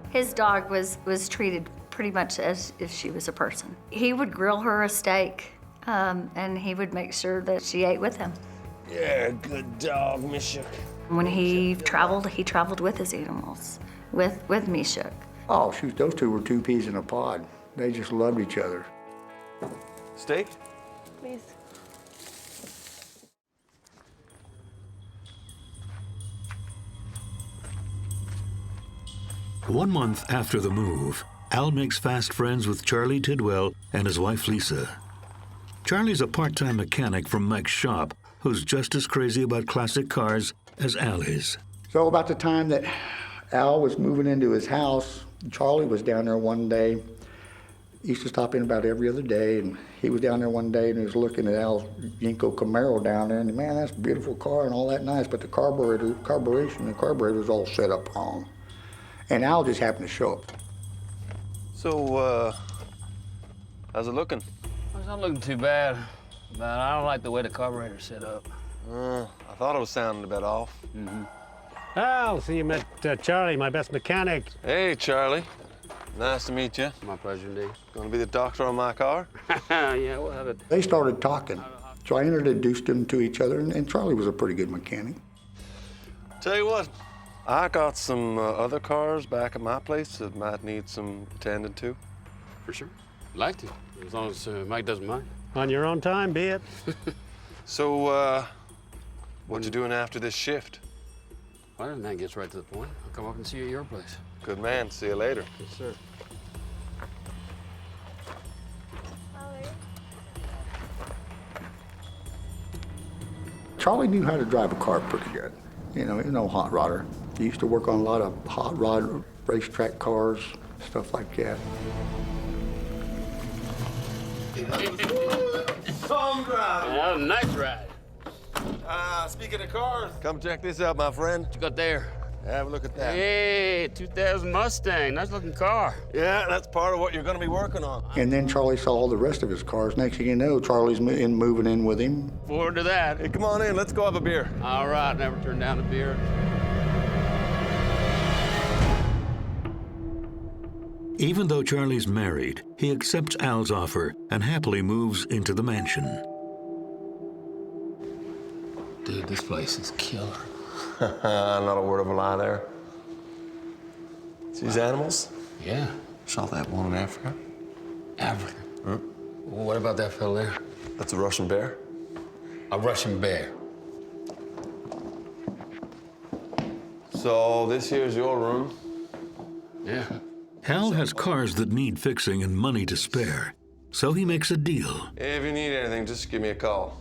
S9: His dog was treated pretty much as if she was a person. He would grill her a steak, and he would make sure that she ate with him.
S6: Yeah, good dog, Mishuk.
S9: When he traveled with his animals, with Mishuk.
S3: Oh, shoot, those two were two peas in a pod. They just loved each other.
S6: Steak?
S10: Please.
S2: One month after the move, Al makes fast friends with Charlie Tidwell and his wife Lisa. Charlie's a part-time mechanic from Mike's shop who's just as crazy about classic cars as Al is.
S3: So about the time that Al was moving into his house, Charlie was down there one day. He used to stop in about every other day, and he was down there one day and he was looking at Al's Yinko Camaro down there, and man, that's a beautiful car and all that nice, but the carburetor's all set up wrong. And Al just happened to show up.
S6: So, how's it looking?
S23: Well, it's not looking too bad, but I don't like the way the carburetor's set up.
S6: I thought it was sounding a bit off.
S4: Al, so you met Charlie, my best mechanic.
S6: Hey, Charlie. Nice to meet you.
S23: My pleasure, indeed.
S6: Gonna be the doctor on my car?
S23: Yeah, we'll have it.
S3: They started talking. So I introduced them to each other, and Charlie was a pretty good mechanic.
S6: Tell you what, I got some other cars back at my place that might need some attended to.
S23: For sure. Like to, as long as Mike doesn't mind.
S4: On your own time, be it.
S6: So, what you doing after this shift?
S23: Well, that gets right to the point. I'll come up and see you at your place.
S6: Good man. See you later.
S23: Yes, sir.
S3: Charlie knew how to drive a car pretty good. He was no hot rodder. He used to work on a lot of hot rod racetrack cars, stuff like that.
S6: Come drive.
S23: That was a nice ride.
S6: Speaking of cars, come check this out, my friend.
S23: What you got there?
S6: Have a look at that.
S23: Hey, 2000 Mustang. Nice looking car.
S6: Yeah, that's part of what you're gonna be working on.
S3: And then Charlie saw all the rest of his cars. Next thing you know, Charlie's moving in with him.
S23: Forward to that.
S6: Hey, come on in. Let's go have a beer.
S23: All right, never turn down a beer.
S2: Even though Charlie's married, he accepts Al's offer and happily moves into the mansion.
S23: Dude, this place is killer.
S6: Not a word of a lie there. See these animals?
S23: Yeah.
S6: Saw that one in Africa.
S23: Africa? Well, what about that fella there?
S6: That's a Russian bear.
S23: A Russian bear.
S6: So this here's your room.
S23: Yeah.
S2: Al has cars that need fixing and money to spare, so he makes a deal.
S6: If you need anything, just give me a call.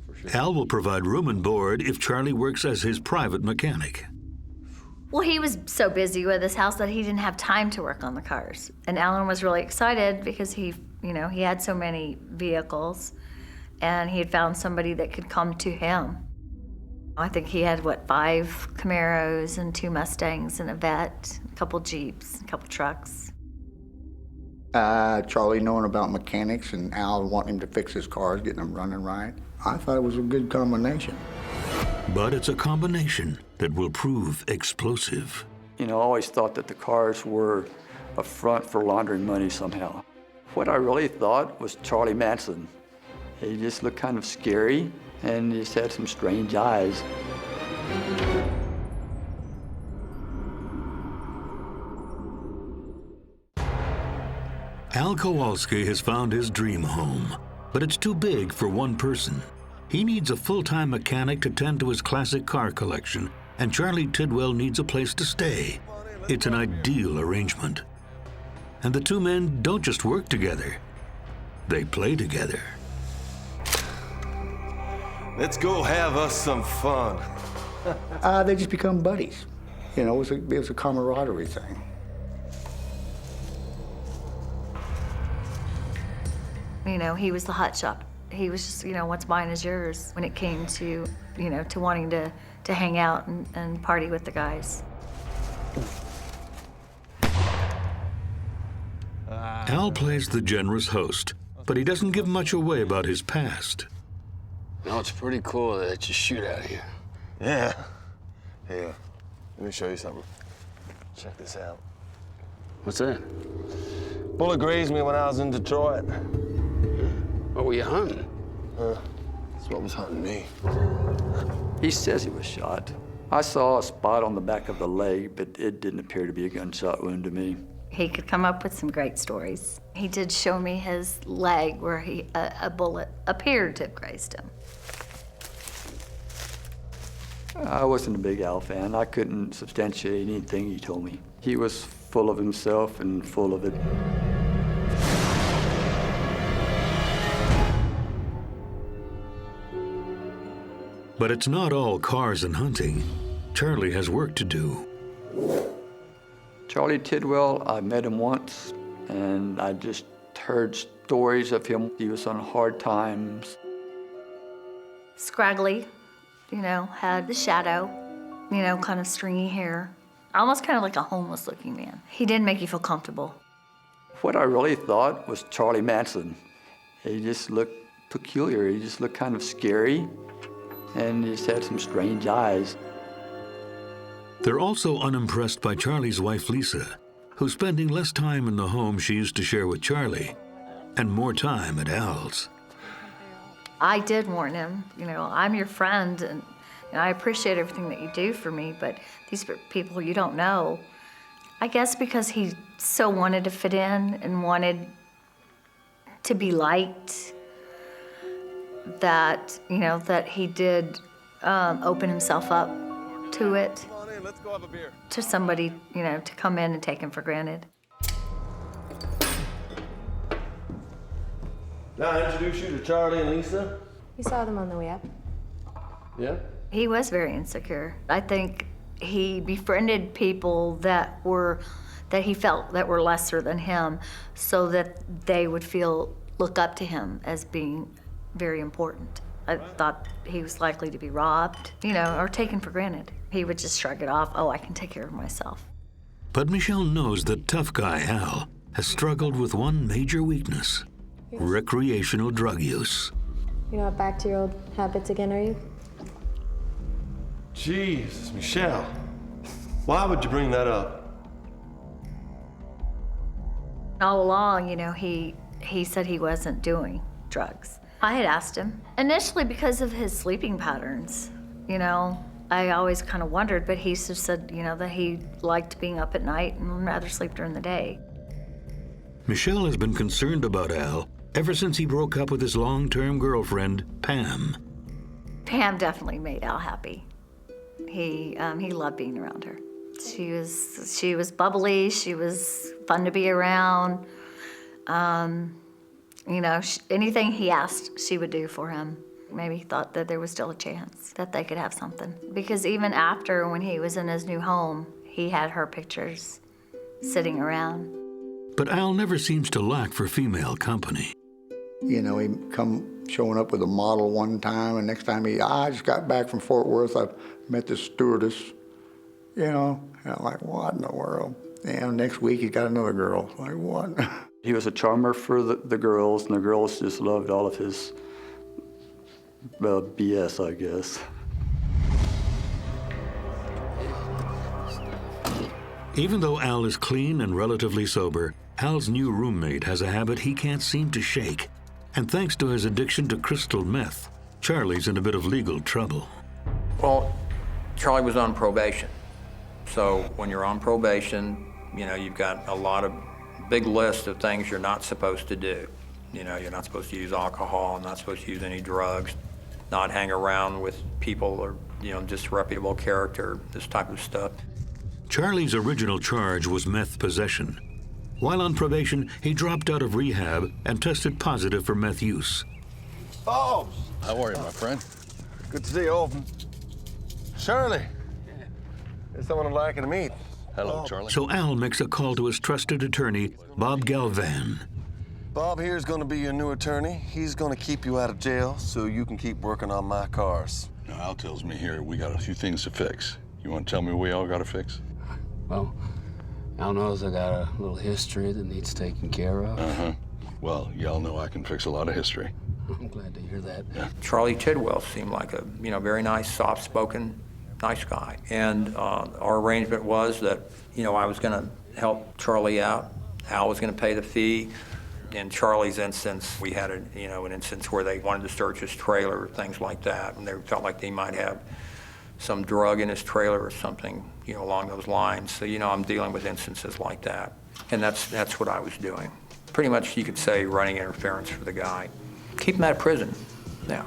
S23: For
S2: Al will provide room and board if Charlie works as his private mechanic.
S9: Well, he was so busy with his house that he didn't have time to work on the cars. And Alan was really excited because he had so many vehicles and he had found somebody that could come to him. I think he had, 5 Camaros and 2 Mustangs and a Vet, a couple Jeeps, a couple trucks.
S3: Charlie knowing about mechanics and Al wanting him to fix his cars, getting them running right. I thought it was a good combination.
S2: But it's a combination that will prove explosive.
S5: I always thought that the cars were a front for laundering money somehow. What I really thought was Charlie Manson. He just looked kind of scary and he just had some strange eyes.
S2: Al Kowolski has found his dream home, but it's too big for one person. He needs a full-time mechanic to tend to his classic car collection, and Charlie Tidwell needs a place to stay. It's an ideal arrangement. And the two men don't just work together, they play together.
S6: Let's go have us some fun.
S3: They just become buddies. It was a camaraderie thing.
S9: He was the hot shot. He was just, what's mine is yours when it came to, to wanting to hang out and party with the guys.
S2: Al plays the generous host, but he doesn't give much away about his past.
S23: It's pretty cool that you shoot out here.
S6: Yeah. Here, let me show you something. Check this out.
S23: What's that?
S6: Bullet grazed me when I was in Detroit.
S23: What were you hunting?
S6: That's what was hunting me.
S5: He says he was shot. I saw a spot on the back of the leg, but it didn't appear to be a gunshot wound to me.
S9: He could come up with some great stories. He did show me his leg where a bullet appeared to have grazed him.
S5: I wasn't a big Al fan. I couldn't substantiate anything he told me. He was full of himself and full of it.
S2: But it's not all cars and hunting. Charlie has work to do.
S5: Charlie Tidwell, I met him once, and I just heard stories of him. He was on hard times.
S9: Scraggly, had the shadow, kind of stringy hair. Almost kind of like a homeless-looking man. He didn't make you feel comfortable.
S5: What I really thought was Charlie Manson. He just looked peculiar. He just looked kind of scary, and he just had some strange eyes.
S2: They're also unimpressed by Charlie's wife, Lisa, who's spending less time in the home she used to share with Charlie and more time at Al's.
S9: I did warn him, I'm your friend, and I appreciate everything that you do for me, but these are people you don't know. I guess because he so wanted to fit in and wanted to be liked, that, that he did open himself up to it.
S6: Let's go have a beer.
S9: To somebody, to come in and take him for granted.
S6: Now I introduce you to Charlie and Lisa.
S10: You saw them on the way up.
S6: Yeah?
S9: He was very insecure. I think he befriended people that he felt that were lesser than him, so that they would look up to him as being very important. I thought he was likely to be robbed, or taken for granted. He would just shrug it off. Oh, I can take care of myself.
S2: But Michelle knows that tough guy Al has struggled with one major weakness: recreational drug use.
S10: You're not back to your old habits again, are you?
S6: Jesus, Michelle. Why would you bring that up?
S9: All along, he said he wasn't doing drugs. I had asked him, initially because of his sleeping patterns. I always kind of wondered, but he just said, that he liked being up at night and rather sleep during the day.
S2: Michelle has been concerned about Al ever since he broke up with his long-term girlfriend, Pam.
S9: Pam definitely made Al happy. He loved being around her. She was bubbly. She was fun to be around. Anything he asked, she would do for him. Maybe he thought that there was still a chance that they could have something. Because even after, when he was in his new home, he had her pictures sitting around.
S2: But Al never seems to lack for female company.
S3: You know, he'd come showing up with a model one time, and next time I just got back from Fort Worth, I met this stewardess, you know, and I'm like, what in the world? And next week he got another girl. Like, what?
S5: He was a charmer for the girls, and the girls just loved all of his BS, I guess.
S2: Even though Al is clean and relatively sober, Al's new roommate has a habit he can't seem to shake. And thanks to his addiction to crystal meth, Charlie's in a bit of legal trouble.
S7: Well, Charlie was on probation. So when you're on probation, you know, you've got a lot of big list of things you're not supposed to do. You know, you're not supposed to use alcohol, not supposed to use any drugs, not hang around with people or, you know, disreputable character, this type of stuff.
S2: Charlie's original charge was meth possession. While on probation, he dropped out of rehab and tested positive for meth use.
S6: Oh!
S11: How are you, my friend?
S6: Good to see you, Alton. Shirley! There's someone I'd like to meet.
S11: Hello, Charlie.
S2: So Al makes a call to his trusted attorney, Bob Galvan.
S6: Bob here is going to be your new attorney. He's going to keep you out of jail so you can keep working on my cars.
S11: Now, Al tells me here we got a few things to fix. You want to tell me what we all got to fix?
S23: Well, Al knows I got a little history that needs taken care of.
S11: Uh-huh. Well, y'all know I can fix a lot of history.
S23: I'm glad to hear that.
S11: Yeah.
S7: Charlie Tidwell seemed like a, you know, very nice, soft-spoken, nice guy. And our arrangement was that, you know, I was going to help Charlie out. Al was going to pay the fee. In Charlie's instance, we had an instance where they wanted to search his trailer, things like that, and they felt like they might have some drug in his trailer or something, you know, along those lines. So, you know, I'm dealing with instances like that. And that's what I was doing. Pretty much, you could say, running interference for the guy. Keep him out of prison now.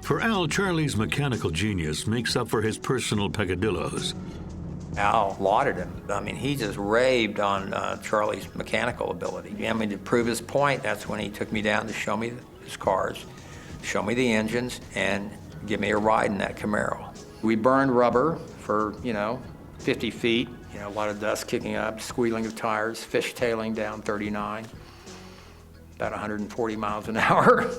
S2: For Al, Charlie's mechanical genius makes up for his personal peccadillos.
S7: Al lauded him. I mean, he just raved on Charlie's mechanical ability. I mean, to prove his point, that's when he took me down to show me his cars, show me the engines, and give me a ride in that Camaro. We burned rubber for, you know, 50 feet, you know, a lot of dust kicking up, squealing of tires, fishtailing down 39, about 140 miles an hour.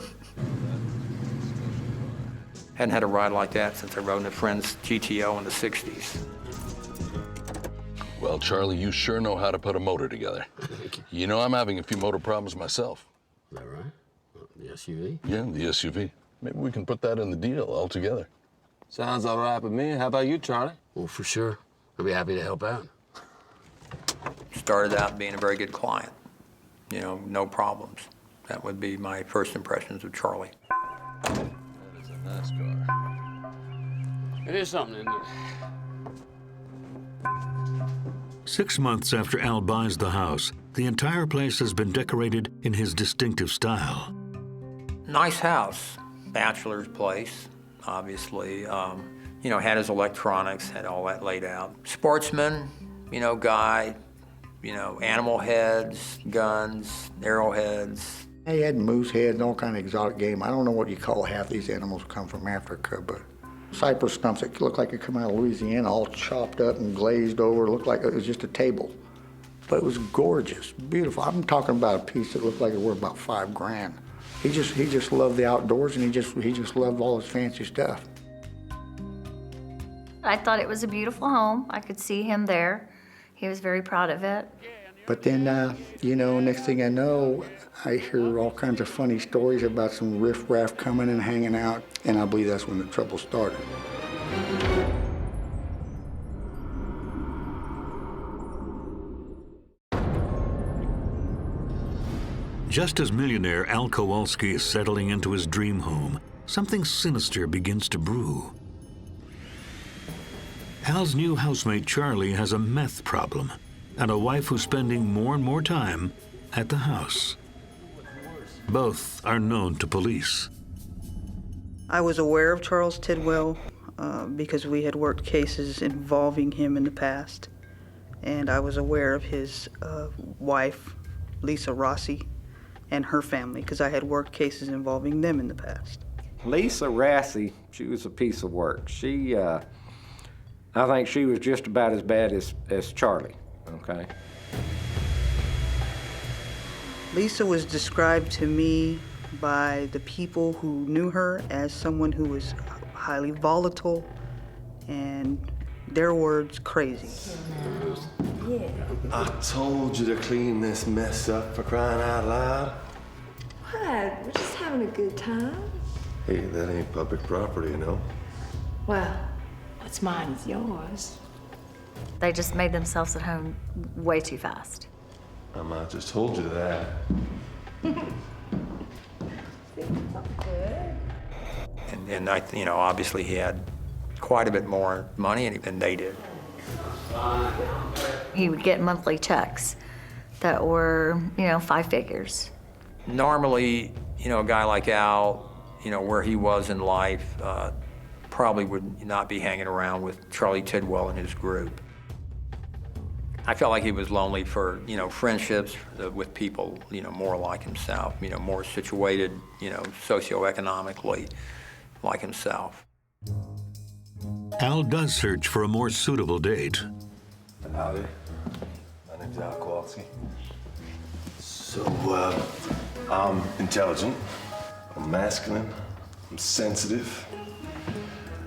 S7: Hadn't had a ride like that since I rode in a friend's GTO in the 60s.
S11: Well, Charlie, you sure know how to put a motor together. You know, I'm having a few motor problems myself.
S23: Is that right? The SUV?
S11: Yeah, the SUV. Maybe we can put that in the deal altogether.
S23: Sounds all right with me. How about you, Charlie? Well, for sure. I'll be happy to help out.
S7: Started out being a very good client. You know, no problems. That would be my first impressions of Charlie.
S11: That is a nice car.
S23: It is something, isn't it?
S2: 6 months after Al buys the house, the entire place has been decorated in his distinctive style.
S7: Nice house, bachelor's place, obviously. You know, had his electronics, had all that laid out. Sportsman, you know, guy, you know, animal heads, guns, arrowheads.
S3: He had moose heads and all kind of exotic game. I don't know what you call half these animals come from Africa, but cypress stumps that looked like it come out of Louisiana, all chopped up and glazed over. It looked like it was just a table. But it was gorgeous, beautiful. I'm talking about a piece that looked like it were about $5,000. He just loved the outdoors, and he just loved all his fancy stuff.
S9: I thought it was a beautiful home. I could see him there. He was very proud of it.
S3: But then, you know, next thing I know, I hear all kinds of funny stories about some riffraff coming and hanging out, and I believe that's when the trouble started.
S2: Just as millionaire Al Kowolski is settling into his dream home, something sinister begins to brew. Al's new housemate Charlie has a meth problem and a wife who's spending more and more time at the house. Both are known to police.
S19: I was aware of Charles Tidwell because we had worked cases involving him in the past. And I was aware of his wife, Lisa Rossi, and her family, because I had worked cases involving them in the past.
S24: Lisa Rassi, she was a piece of work. I think she was just about as bad as Charlie, okay?
S19: Lisa was described to me by the people who knew her as someone who was highly volatile and, their words, crazy.
S6: I told you to clean this mess up, for crying out loud.
S1: What? We're just having a good time.
S6: Hey, that ain't public property, you know?
S1: Well, what's mine is yours.
S9: They just made themselves at home way too fast.
S6: I might have just told you that.
S7: And obviously he had quite a bit more money than they did.
S9: He would get monthly checks that were, 5 figures.
S7: Normally, a guy like Al, where he was in life, probably would not be hanging around with Charlie Tidwell and his group. I felt like he was lonely for, friendships with people, more like himself, more situated, socioeconomically like himself.
S2: Al does search for a more suitable date.
S6: Howdy. My name's Al Kowolski. So, I'm intelligent, I'm masculine, I'm sensitive,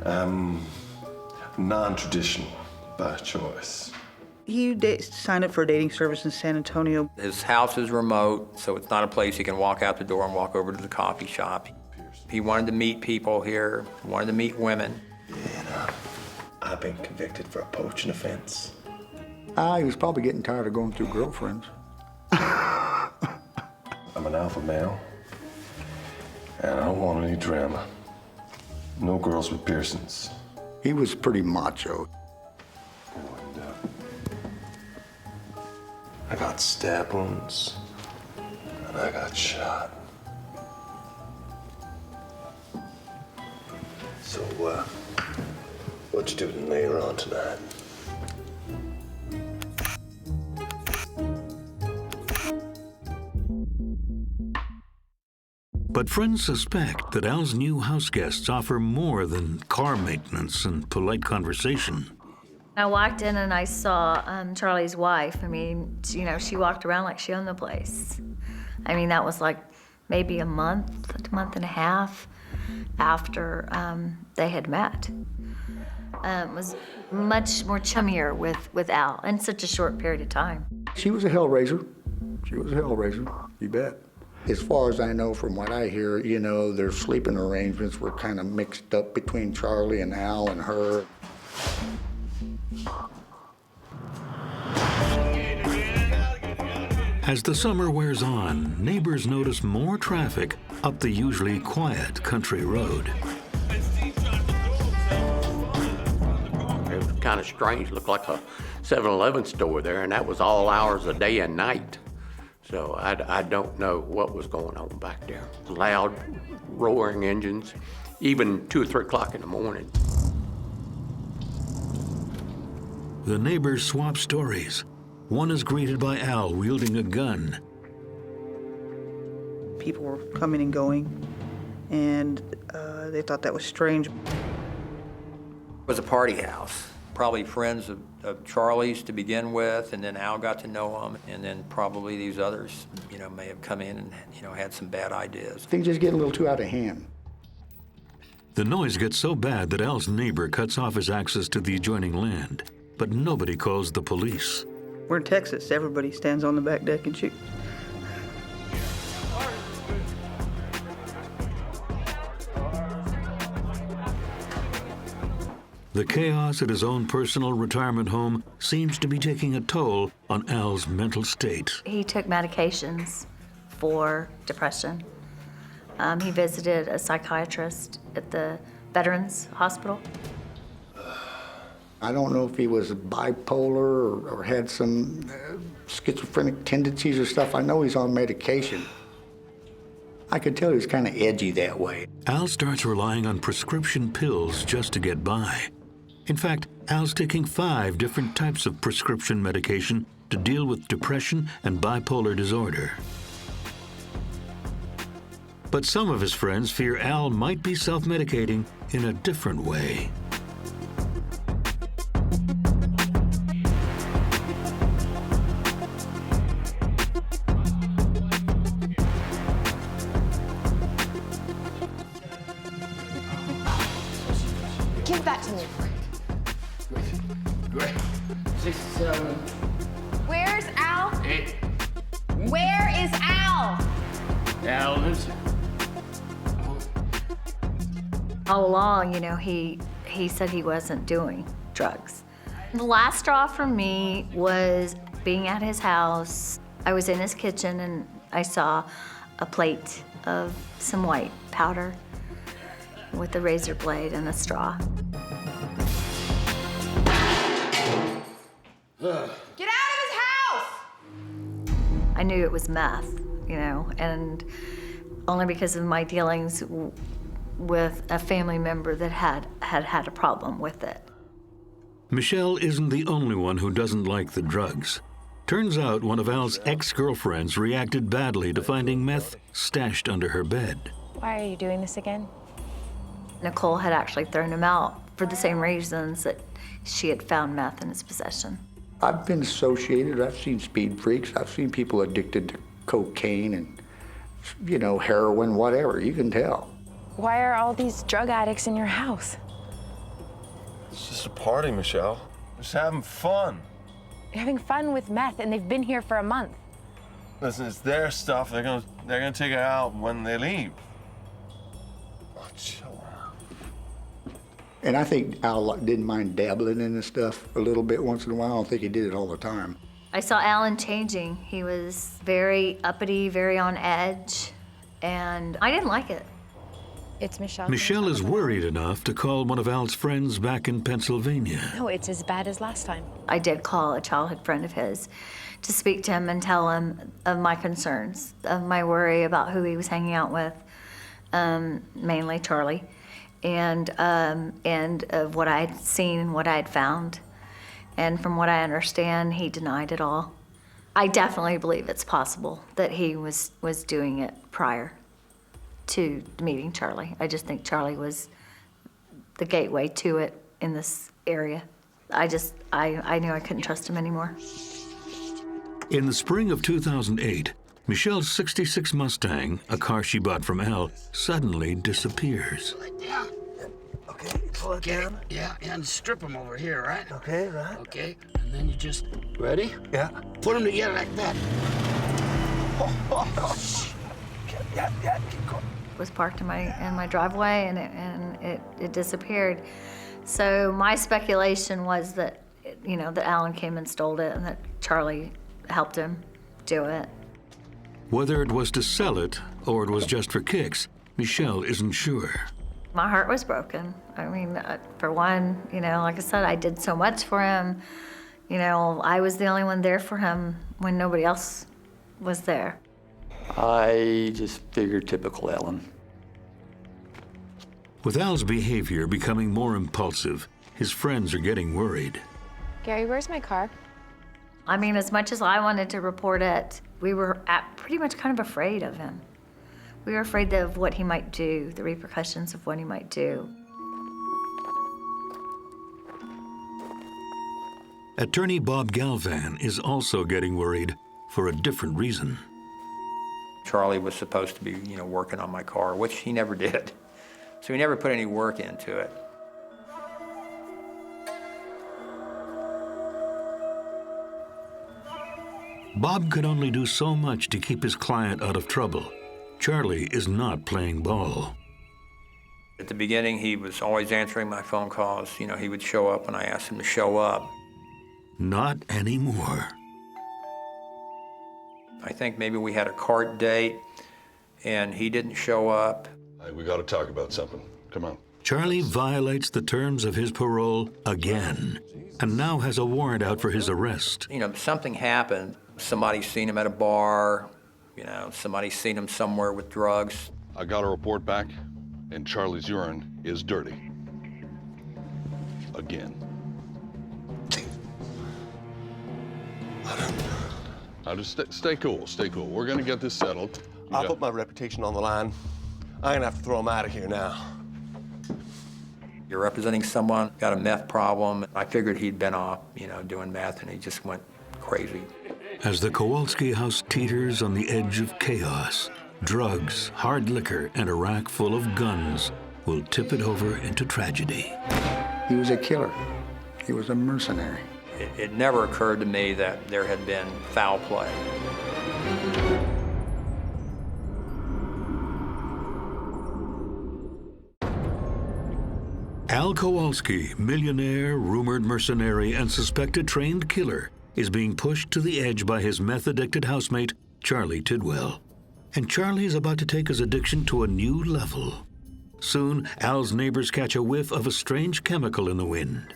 S6: I'm non-traditional by choice.
S19: He signed up for a dating service in San Antonio.
S7: His house is remote, so it's not a place he can walk out the door and walk over to the coffee shop. He wanted to meet people here, wanted to meet women.
S6: Yeah, I've been convicted for a poaching offense.
S3: He was probably getting tired of going through girlfriends.
S6: I'm an alpha male, and I don't want any drama. No girls with piercings.
S3: He was pretty macho.
S6: I got stab wounds, and I got shot. So, what you doing later on tonight?
S2: But friends suspect that Al's new house guests offer more than car maintenance and polite conversation.
S9: I walked in and I saw Charlie's wife. I mean, she walked around like she owned the place. I mean, that was like maybe a month and a half after they had met. Was much more chummier with Al in such a short period of time.
S3: She was a hellraiser. You bet. As far as I know from what I hear, their sleeping arrangements were kind of mixed up between Charlie and Al and her.
S2: As the summer wears on, neighbors notice more traffic up the usually quiet country road.
S14: It was kind of strange. It looked like a 7-Eleven store there, and that was all hours of day and night. So I don't know what was going on back there. Loud, roaring engines, even 2 or 3 o'clock in the morning.
S2: The neighbors swap stories. One is greeted by Al wielding a gun.
S19: People were coming and going, and they thought that was strange.
S7: It was a party house. Probably friends of Charlie's to begin with, and then Al got to know him, and then probably these others, may have come in and, had some bad ideas.
S3: Things just get a little too out of hand.
S2: The noise gets so bad that Al's neighbor cuts off his access to the adjoining land, but nobody calls the police.
S19: We're in Texas. Everybody stands on the back deck and shoots.
S2: The chaos at his own personal retirement home seems to be taking a toll on Al's mental state.
S9: He took medications for depression. He visited a psychiatrist at the Veterans Hospital.
S3: I don't know if he was bipolar or had some schizophrenic tendencies or stuff. I know he's on medication. I could tell he was kind of edgy that way.
S2: Al starts relying on prescription pills just to get by. In fact, Al's taking 5 different types of prescription medication to deal with depression and bipolar disorder. But some of his friends fear Al might be self-medicating in a different way.
S8: Give that to me.
S23: Great. 6, 7.
S8: Where's Al?
S23: 8.
S8: Where is Al?
S23: Al lives.
S9: All along, you know, he said he wasn't doing drugs. The last straw for me was being at his house. I was in his kitchen and I saw a plate of some white powder with a razor blade and a straw.
S8: Get out of his house!
S9: I knew it was meth, you know, and only because of my dealings with a family member that had a problem with it.
S2: Michelle isn't the only one who doesn't like the drugs. Turns out one of Al's ex-girlfriends reacted badly to finding meth stashed under her bed.
S10: Why are you doing this again?
S9: Nicole had actually thrown him out for the same reasons that she had found meth in his possession.
S3: I've been associated, I've seen speed freaks, I've seen people addicted to cocaine and, you know, heroin, whatever, you can tell.
S10: Why are all these drug addicts in your house?
S6: It's just a party, Michelle. Just having fun.
S10: You're having fun with meth, and they've been here for a month.
S6: Listen, it's their stuff. They're gonna take it out when they leave. Oh, chill out.
S3: And I think Al didn't mind dabbling in this stuff a little bit once in a while. I don't think he did it all the time.
S9: I saw Alan changing. He was very uppity, very on edge, and I didn't like it.
S10: It's Michelle.
S2: Michelle is worried enough to call one of Al's friends back in Pennsylvania.
S10: No, it's as bad as last time.
S9: I did call a childhood friend of his to speak to him and tell him of my concerns, of my worry about who he was hanging out with, mainly Charlie, and of what I had seen and what I had found. And from what I understand, he denied it all. I definitely believe it's possible that he was doing it prior to meeting Charlie. I just think Charlie was the gateway to it in this area. I knew I couldn't trust him anymore.
S2: In the spring of 2008, Michelle's '66 Mustang, a car she bought from Al, suddenly disappears.
S23: Yeah. Okay, pull it down. Yeah, and strip them over here, right?
S6: Okay, right.
S23: Okay, and then you just, ready?
S6: Yeah.
S23: Put them together like that.
S6: Yeah, keep going.
S9: It was parked in my driveway and it disappeared. So my speculation was that, you know, that Alan came and stole it and that Charlie helped him do it.
S2: Whether it was to sell it or it was just for kicks, Michelle isn't sure.
S9: My heart was broken. I mean, for one, you know, like I said, I did so much for him. You know, I was the only one there for him when nobody else was there.
S5: I just figured typical Alan.
S2: With Al's behavior becoming more impulsive, his friends are getting worried.
S10: Gary, where's my car?
S9: I mean, as much as I wanted to report it, we were pretty much kind of afraid of him. We were afraid of what he might do, the repercussions of what he might do.
S2: Attorney Bob Galvan is also getting worried for a different reason.
S7: Charlie was supposed to be, you know, working on my car, which he never did. So he never put any work into it.
S2: Bob could only do so much to keep his client out of trouble. Charlie is not playing ball.
S7: At the beginning, he was always answering my phone calls. You know, he would show up when I asked him to show up.
S2: Not anymore.
S7: I think maybe we had a court date, and he didn't show up.
S11: Hey, we got to talk about something. Come on.
S2: Charlie violates the terms of his parole again, and now has a warrant out for his arrest.
S7: You know, something happened. Somebody's seen him at a bar. You know, somebody's seen him somewhere with drugs.
S11: I got a report back, and Charlie's urine is dirty. Again. Now just stay cool, stay cool. We're gonna get this settled.
S6: I'll put my reputation on the line. I'm gonna have to throw him out of here now.
S7: You're representing someone, got a meth problem. I figured he'd been off, doing meth, and he just went crazy.
S2: As the Kowolski house teeters on the edge of chaos, drugs, hard liquor, and a rack full of guns will tip it over into tragedy.
S3: He was a killer. He was a mercenary.
S7: It never occurred to me that there had been foul play.
S2: Al Kowolski, millionaire, rumored mercenary, and suspected trained killer, is being pushed to the edge by his meth-addicted housemate, Charlie Tidwell. And Charlie is about to take his addiction to a new level. Soon, Al's neighbors catch a whiff of a strange chemical in the wind.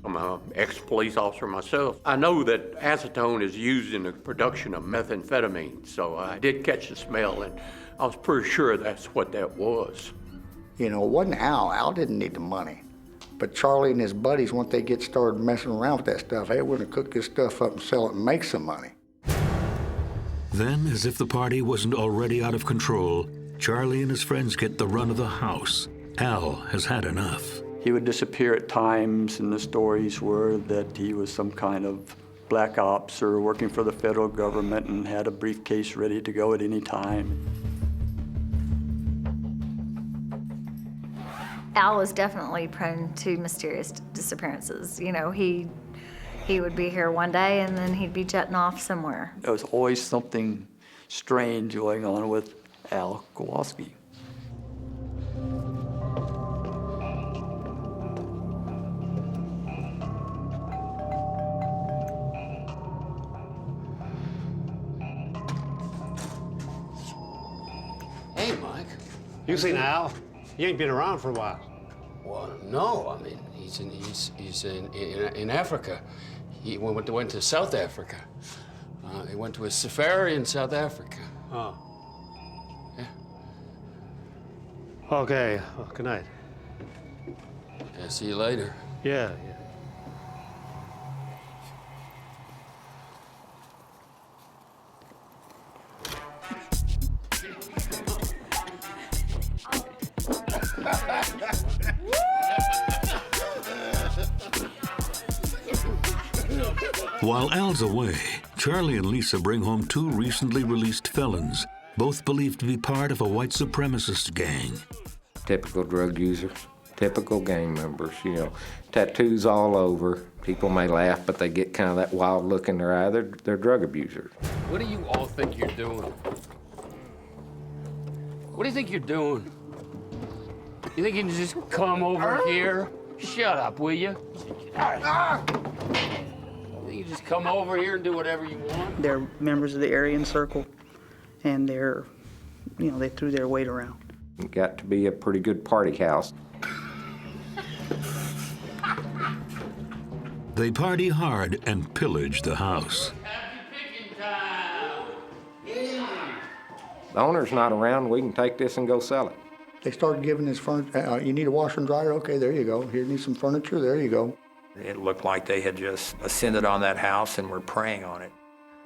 S14: I'm an ex-police officer myself. I know that acetone is used in the production of methamphetamine, so I did catch the smell, and I was pretty sure that's what that was.
S3: It wasn't Al. Al didn't need the money. But Charlie and his buddies, once they get started messing around with that stuff, they were going to cook this stuff up and sell it and make some money.
S2: Then, as if the party wasn't already out of control, Charlie and his friends get the run of the house. Al has had enough.
S5: He would disappear at times, and the stories were that he was some kind of black ops or working for the federal government and had a briefcase ready to go at any time.
S9: Al was definitely prone to mysterious disappearances. He would be here one day and then he'd be jetting off somewhere.
S5: There was always something strange going on with Al Kowolski.
S13: Hey, Mike.
S4: You seen Al? He ain't been around for a while.
S13: Well, no. I mean, he's in Africa. He went to South Africa. He went to a safari in South Africa.
S4: Oh.
S13: Yeah.
S4: Okay. Well, good night.
S13: Yeah, see you later.
S4: Yeah.
S2: While Al's away, Charlie and Lisa bring home two recently released felons, both believed to be part of a white supremacist gang.
S24: Typical drug users, typical gang members, tattoos all over. People may laugh, but they get kind of that wild look in their eye. They're drug abusers.
S13: What do you all think you're doing? What do you think you're doing? You think you can just come over here? Shut up, will you? You just come over here and do whatever you want?
S19: They're members of the Aryan Circle, and they threw their weight around.
S24: It got to be a pretty good party house.
S2: They party hard and pillage the house.
S24: The owner's not around. We can take this and go sell it.
S3: They started giving his furniture. You need a washer and dryer? Okay, there you go. Here, need some furniture? There you go.
S7: It looked like they had just ascended on that house and were preying on it.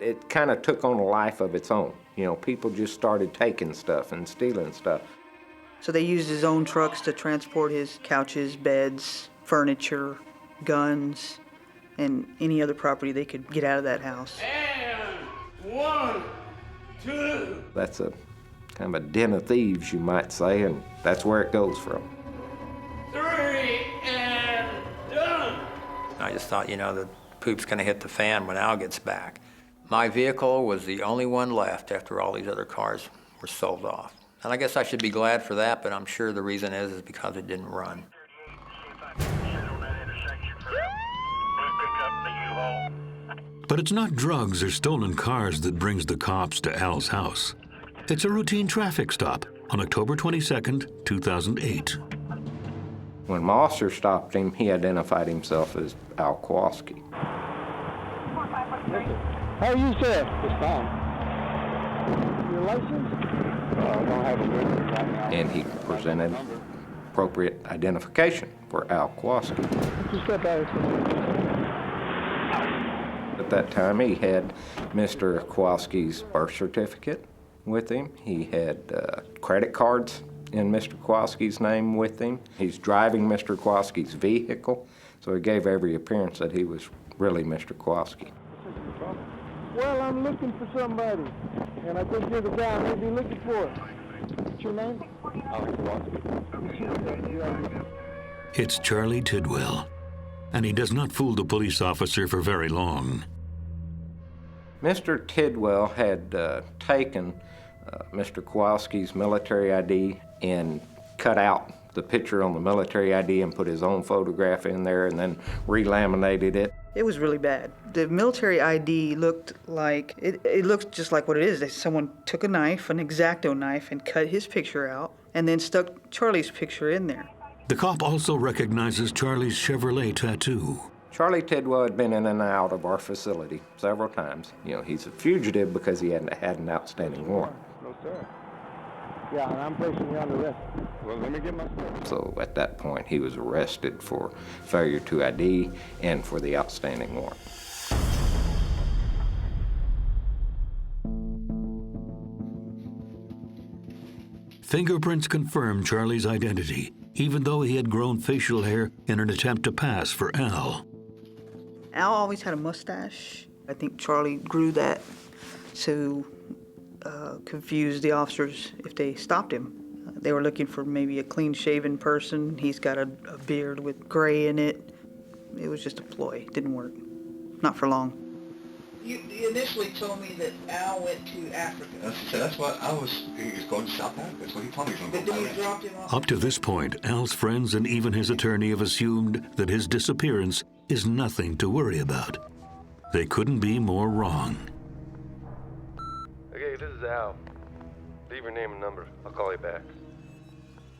S24: It kind of took on a life of its own. People just started taking stuff and stealing stuff.
S19: So they used his own trucks to transport his couches, beds, furniture, guns, and any other property they could get out of that house.
S13: And 1, 2.
S24: That's a kind of a den of thieves, you might say, and that's where it goes from.
S13: 3, and done.
S7: I just thought, the poop's gonna hit the fan when Al gets back. My vehicle was the only one left after all these other cars were sold off. And I guess I should be glad for that, but I'm sure the reason is because it didn't run.
S2: But it's not drugs or stolen cars that brings the cops to Al's house. It's a routine traffic stop on October 22nd, 2008.
S24: When my officer stopped him, he identified himself as Al Kowolski.
S15: How are you, sir? Just fine. Your license? I don't have a license right now.
S24: And he presented appropriate identification for Al Kowolski.
S15: Just step out.
S24: At that time, he had Mr. Kowalski's birth certificate, with him. He had credit cards in Mr. Kowolski's name with him. He's driving Mr. Kowolski's vehicle, so he gave every appearance that he was really Mr. Kowolski.
S15: Well, I'm looking for somebody, and I think you're the guy I may be looking for. What's your name?
S2: It's Charlie Tidwell, and he does not fool the police officer for very long.
S24: Mr. Tidwell had taken Mr. Kowolski's military ID and cut out the picture on the military ID and put his own photograph in there and then relaminated it.
S19: It was really bad. The military ID looked like, it looked just like what it is. Someone took a knife, an X-Acto knife, and cut his picture out and then stuck Charlie's picture in there.
S2: The cop also recognizes Charlie's Chevrolet tattoo.
S24: Charlie Tidwell had been in and out of our facility several times. You know, he's a fugitive because he hadn't had an outstanding warrant.
S15: No, sir. Yeah, and I'm placing you under arrest. Well, let me get my stuff.
S24: So at that point, he was arrested for failure to ID and for the outstanding warrant.
S2: Fingerprints confirmed Charlie's identity, even though he had grown facial hair in an attempt to pass for Al.
S19: Al always had a mustache. I think Charlie grew that to confuse the officers if they stopped him. They were looking for maybe a clean-shaven person. He's got a beard with gray in it. It was just a ploy. It didn't work. Not for long.
S12: You initially told me that Al went to Africa.
S17: That's what I was. He was going to South Africa. That's what he told me.
S12: But then you dropped him off.
S2: Up to this point, Al's friends and even his attorney have assumed that his disappearance is nothing to worry about. They couldn't be more wrong.
S6: Okay, this is Al. Leave your name and number. I'll call you back.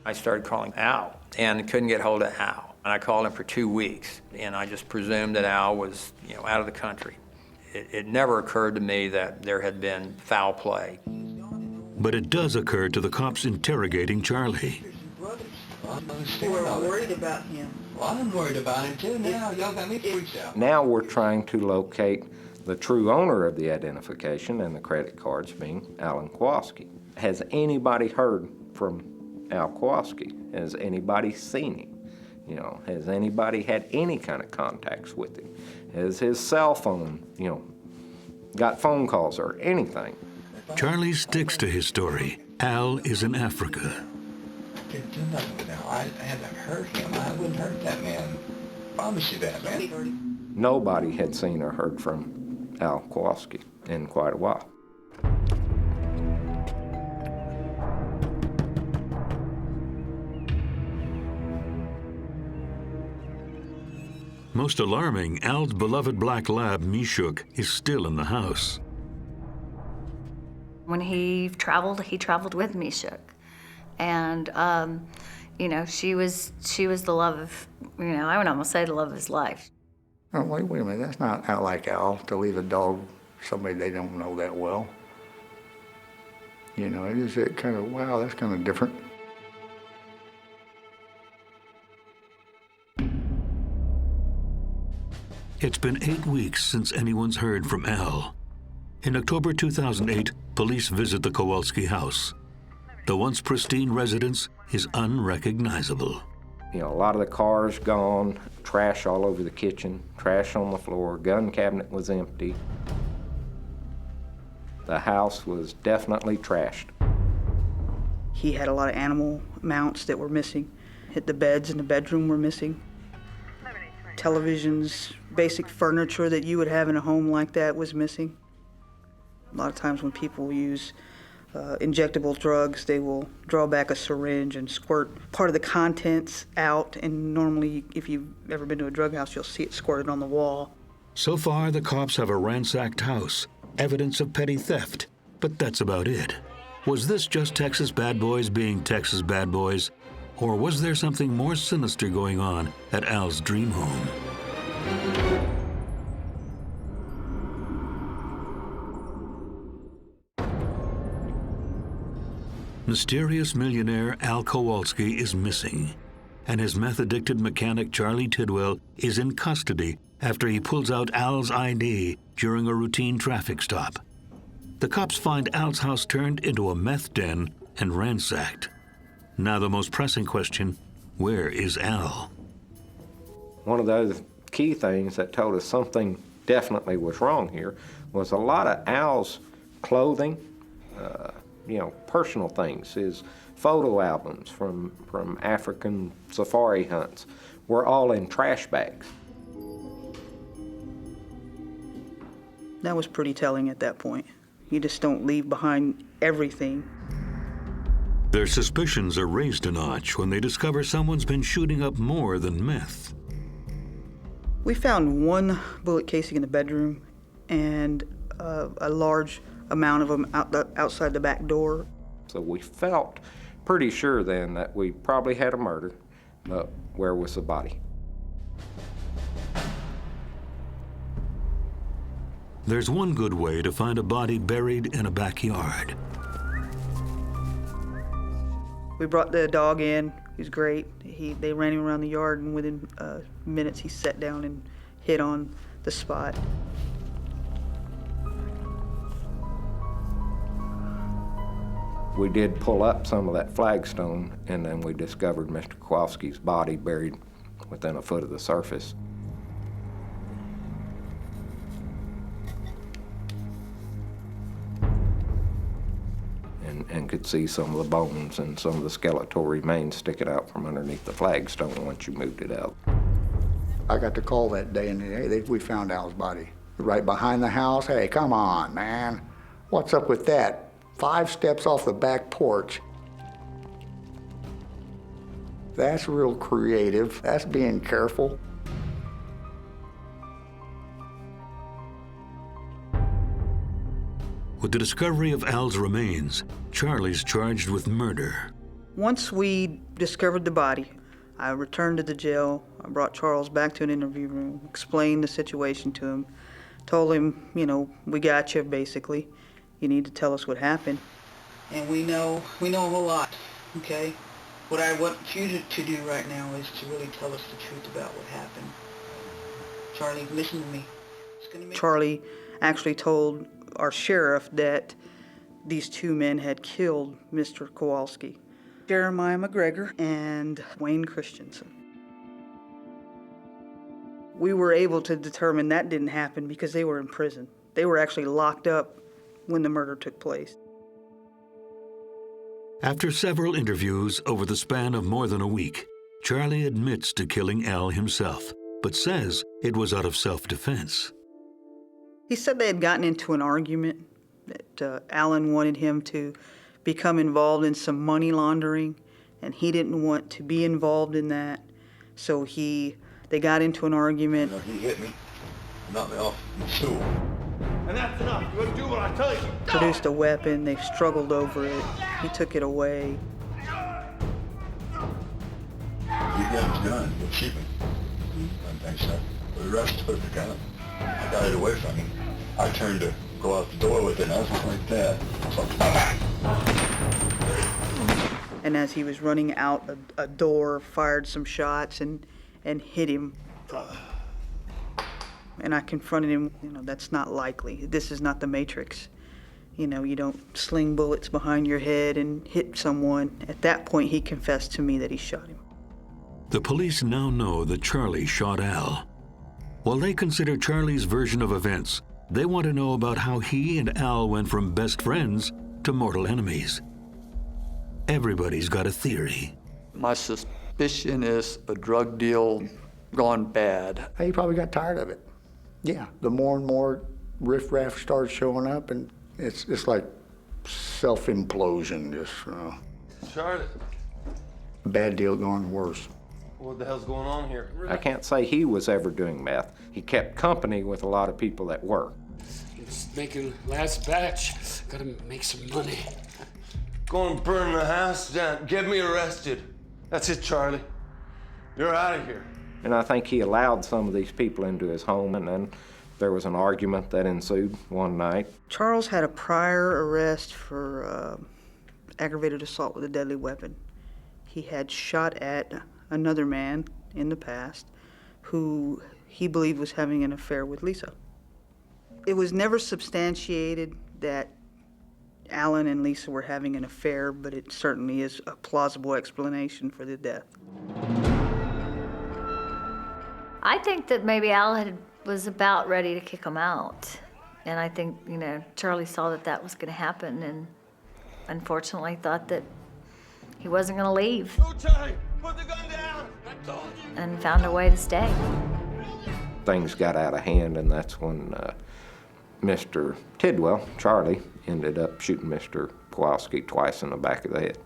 S7: I started calling Al and couldn't get hold of Al. And I called him for 2 weeks, and I just presumed that Al was, out of the country. It never occurred to me that there had been foul play.
S2: But it does occur to the cops interrogating Charlie.
S12: You were worried about him.
S17: Well, I'm worried about him too now. Y'all got me freaked out.
S24: Now we're trying to locate the true owner of the identification and the credit cards being Alan Kowolski. Has anybody heard from Al Kowolski? Has anybody seen him? Has anybody had any kind of contacts with him? Has his cell phone, got phone calls or anything?
S2: Charlie sticks to his story. Al is in Africa.
S17: I didn't do nothing with Al. I haven't hurt him. I wouldn't hurt that man. I promise you that, man.
S24: Nobody had seen or heard from Al Kowolski in quite a while.
S2: Most alarming, Al's beloved black lab, Mishuk, is still in the house.
S9: When he traveled with Mishuk. And, she was the love of, I would almost say the love of his life.
S3: Oh, wait a minute, that's not like Al to leave a dog somebody they don't know that well. It is kind of, wow, that's kind of different.
S2: It's been 8 weeks since anyone's heard from Al. In October 2008, police visit the Kowolski house. The once pristine residence is unrecognizable.
S24: A lot of the cars gone, trash all over the kitchen, trash on the floor, gun cabinet was empty. The house was definitely trashed.
S19: He had a lot of animal mounts that were missing. The beds in the bedroom were missing. Televisions, basic furniture that you would have in a home like that was missing. A lot of times when people use injectable drugs, they will draw back a syringe and squirt part of the contents out, and normally, if you've ever been to a drug house, you'll see it squirted on the wall.
S2: So far, the cops have a ransacked house, evidence of petty theft, but that's about it. Was this just Texas bad boys being Texas bad boys? Or was there something more sinister going on at Al's dream home? Mysterious millionaire Al Kowolski is missing, and his meth-addicted mechanic Charlie Tidwell is in custody after he pulls out Al's ID during a routine traffic stop. The cops find Al's house turned into a meth den and ransacked. Now the most pressing question, where is Al?
S24: One of those key things that told us something definitely was wrong here was a lot of Al's clothing, personal things, his photo albums from African safari hunts were all in trash bags.
S19: That was pretty telling at that point. You just don't leave behind everything.
S2: Their suspicions are raised a notch when they discover someone's been shooting up more than meth.
S19: We found one bullet casing in the bedroom and a large amount of them outside the back door.
S24: So we felt pretty sure then that we probably had a murder, but where was the body?
S2: There's one good way to find a body buried in a backyard.
S19: We brought the dog in. He was great. They ran him around the yard, and within minutes he sat down and hit on the spot.
S24: We did pull up some of that flagstone, and then we discovered Mr. Kowolski's body buried within a foot of the surface. And could see some of the bones and some of the skeletal remains sticking out from underneath the flagstone once you moved it out.
S3: I got the call that day, and we found Al's body right behind the house. Hey, come on, man. What's up with that? 5 steps off the back porch. That's real creative. That's being careful.
S2: With the discovery of Al's remains, Charlie's charged with murder.
S19: Once we discovered the body, I returned to the jail. I brought Charles back to an interview room, explained the situation to him, told him, we got you, basically. You need to tell us what happened.
S12: And we know a whole lot, okay? What I want you to do right now is to really tell us the truth about what happened. Charlie, listen to me.
S19: Charlie actually told our sheriff that these 2 men had killed Mr. Kowolski, Jeremiah McGregor and Wayne Christensen. We were able to determine that didn't happen because they were in prison. They were actually locked up when the murder took place.
S2: After several interviews over the span of more than a week, Charlie admits to killing Al himself, but says it was out of self-defense.
S19: He said they had gotten into an argument, that Alan wanted him to become involved in some money laundering, and he didn't want to be involved in that. So they got into an argument.
S17: He hit me, knocked me off the stool.
S6: And that's enough. You're gonna do what I tell you.
S19: Produced a weapon. They struggled over it. He took it away.
S17: You got his gun. You'll shoot me. I don't think so. The rest took the gun. I got it away from him. I turned to go out the door with it, and I was just like that.
S19: And as he was running out a door, fired some shots and hit him. And I confronted him, that's not likely. This is not the Matrix. You don't sling bullets behind your head and hit someone. At that point, he confessed to me that he shot him.
S2: The police now know that Charlie shot Al. While they consider Charlie's version of events, they want to know about how he and Al went from best friends to mortal enemies. Everybody's got a theory.
S5: My suspicion is a drug deal gone bad.
S3: He probably got tired of it. Yeah, the more and more riffraff starts showing up, and it's like self-implosion, just,
S6: Charlie.
S3: Bad deal going worse.
S6: What the hell's going on here?
S24: I can't say he was ever doing meth. He kept company with a lot of people that were.
S13: It's making last batch. Gotta make some money.
S6: Go and burn the house down. Get me arrested. That's it, Charlie. You're out of here.
S24: And I think he allowed some of these people into his home, and then there was an argument that ensued one night.
S19: Charles had a prior arrest for aggravated assault with a deadly weapon. He had shot at another man in the past who he believed was having an affair with Lisa. It was never substantiated that Alan and Lisa were having an affair, but it certainly is a plausible explanation for the death.
S9: I think that maybe Al was about ready to kick him out. And I think, Charlie saw that that was going to happen and unfortunately thought that he wasn't going to leave.
S6: No, Charlie, put the gun down. I told you.
S9: And found a way to stay.
S24: Things got out of hand, and that's when Mr. Tidwell, Charlie, ended up shooting Mr. Kowolski twice in the back of the head.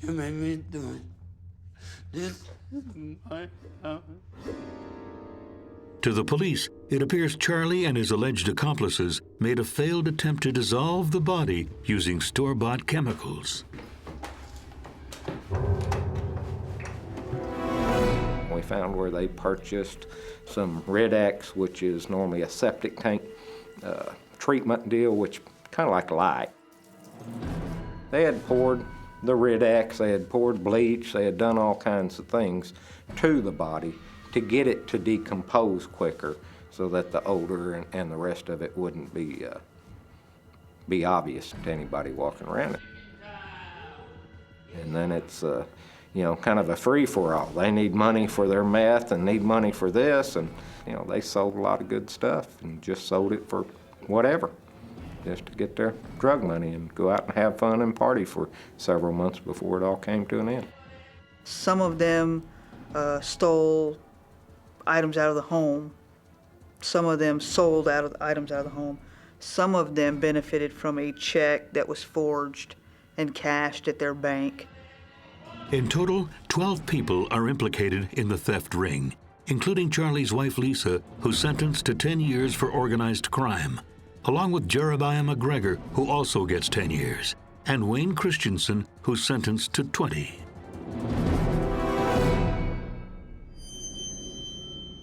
S13: You made me do it. This is my house.
S2: To the police, it appears Charlie and his alleged accomplices made a failed attempt to dissolve the body using store-bought chemicals.
S24: We found where they purchased some Red X, which is normally a septic tank treatment deal, which kind of like light. They had poured the Red X, they had poured bleach, they had done all kinds of things to the body to get it to decompose quicker so that the odor and the rest of it wouldn't be obvious to anybody walking around it. And then it's, kind of a free-for-all. They need money for their meth and need money for this, and, they sold a lot of good stuff and just sold it for whatever, just to get their drug money and go out and have fun and party for several months before it all came to an end.
S19: Some of them stole items out of the home. Some of them sold items out of the home. Some of them benefited from a check that was forged and cashed at their bank.
S2: In total, 12 people are implicated in the theft ring, including Charlie's wife Lisa, who's sentenced to 10 years for organized crime, along with Jeremiah McGregor, who also gets 10 years, and Wayne Christensen, who's sentenced to 20.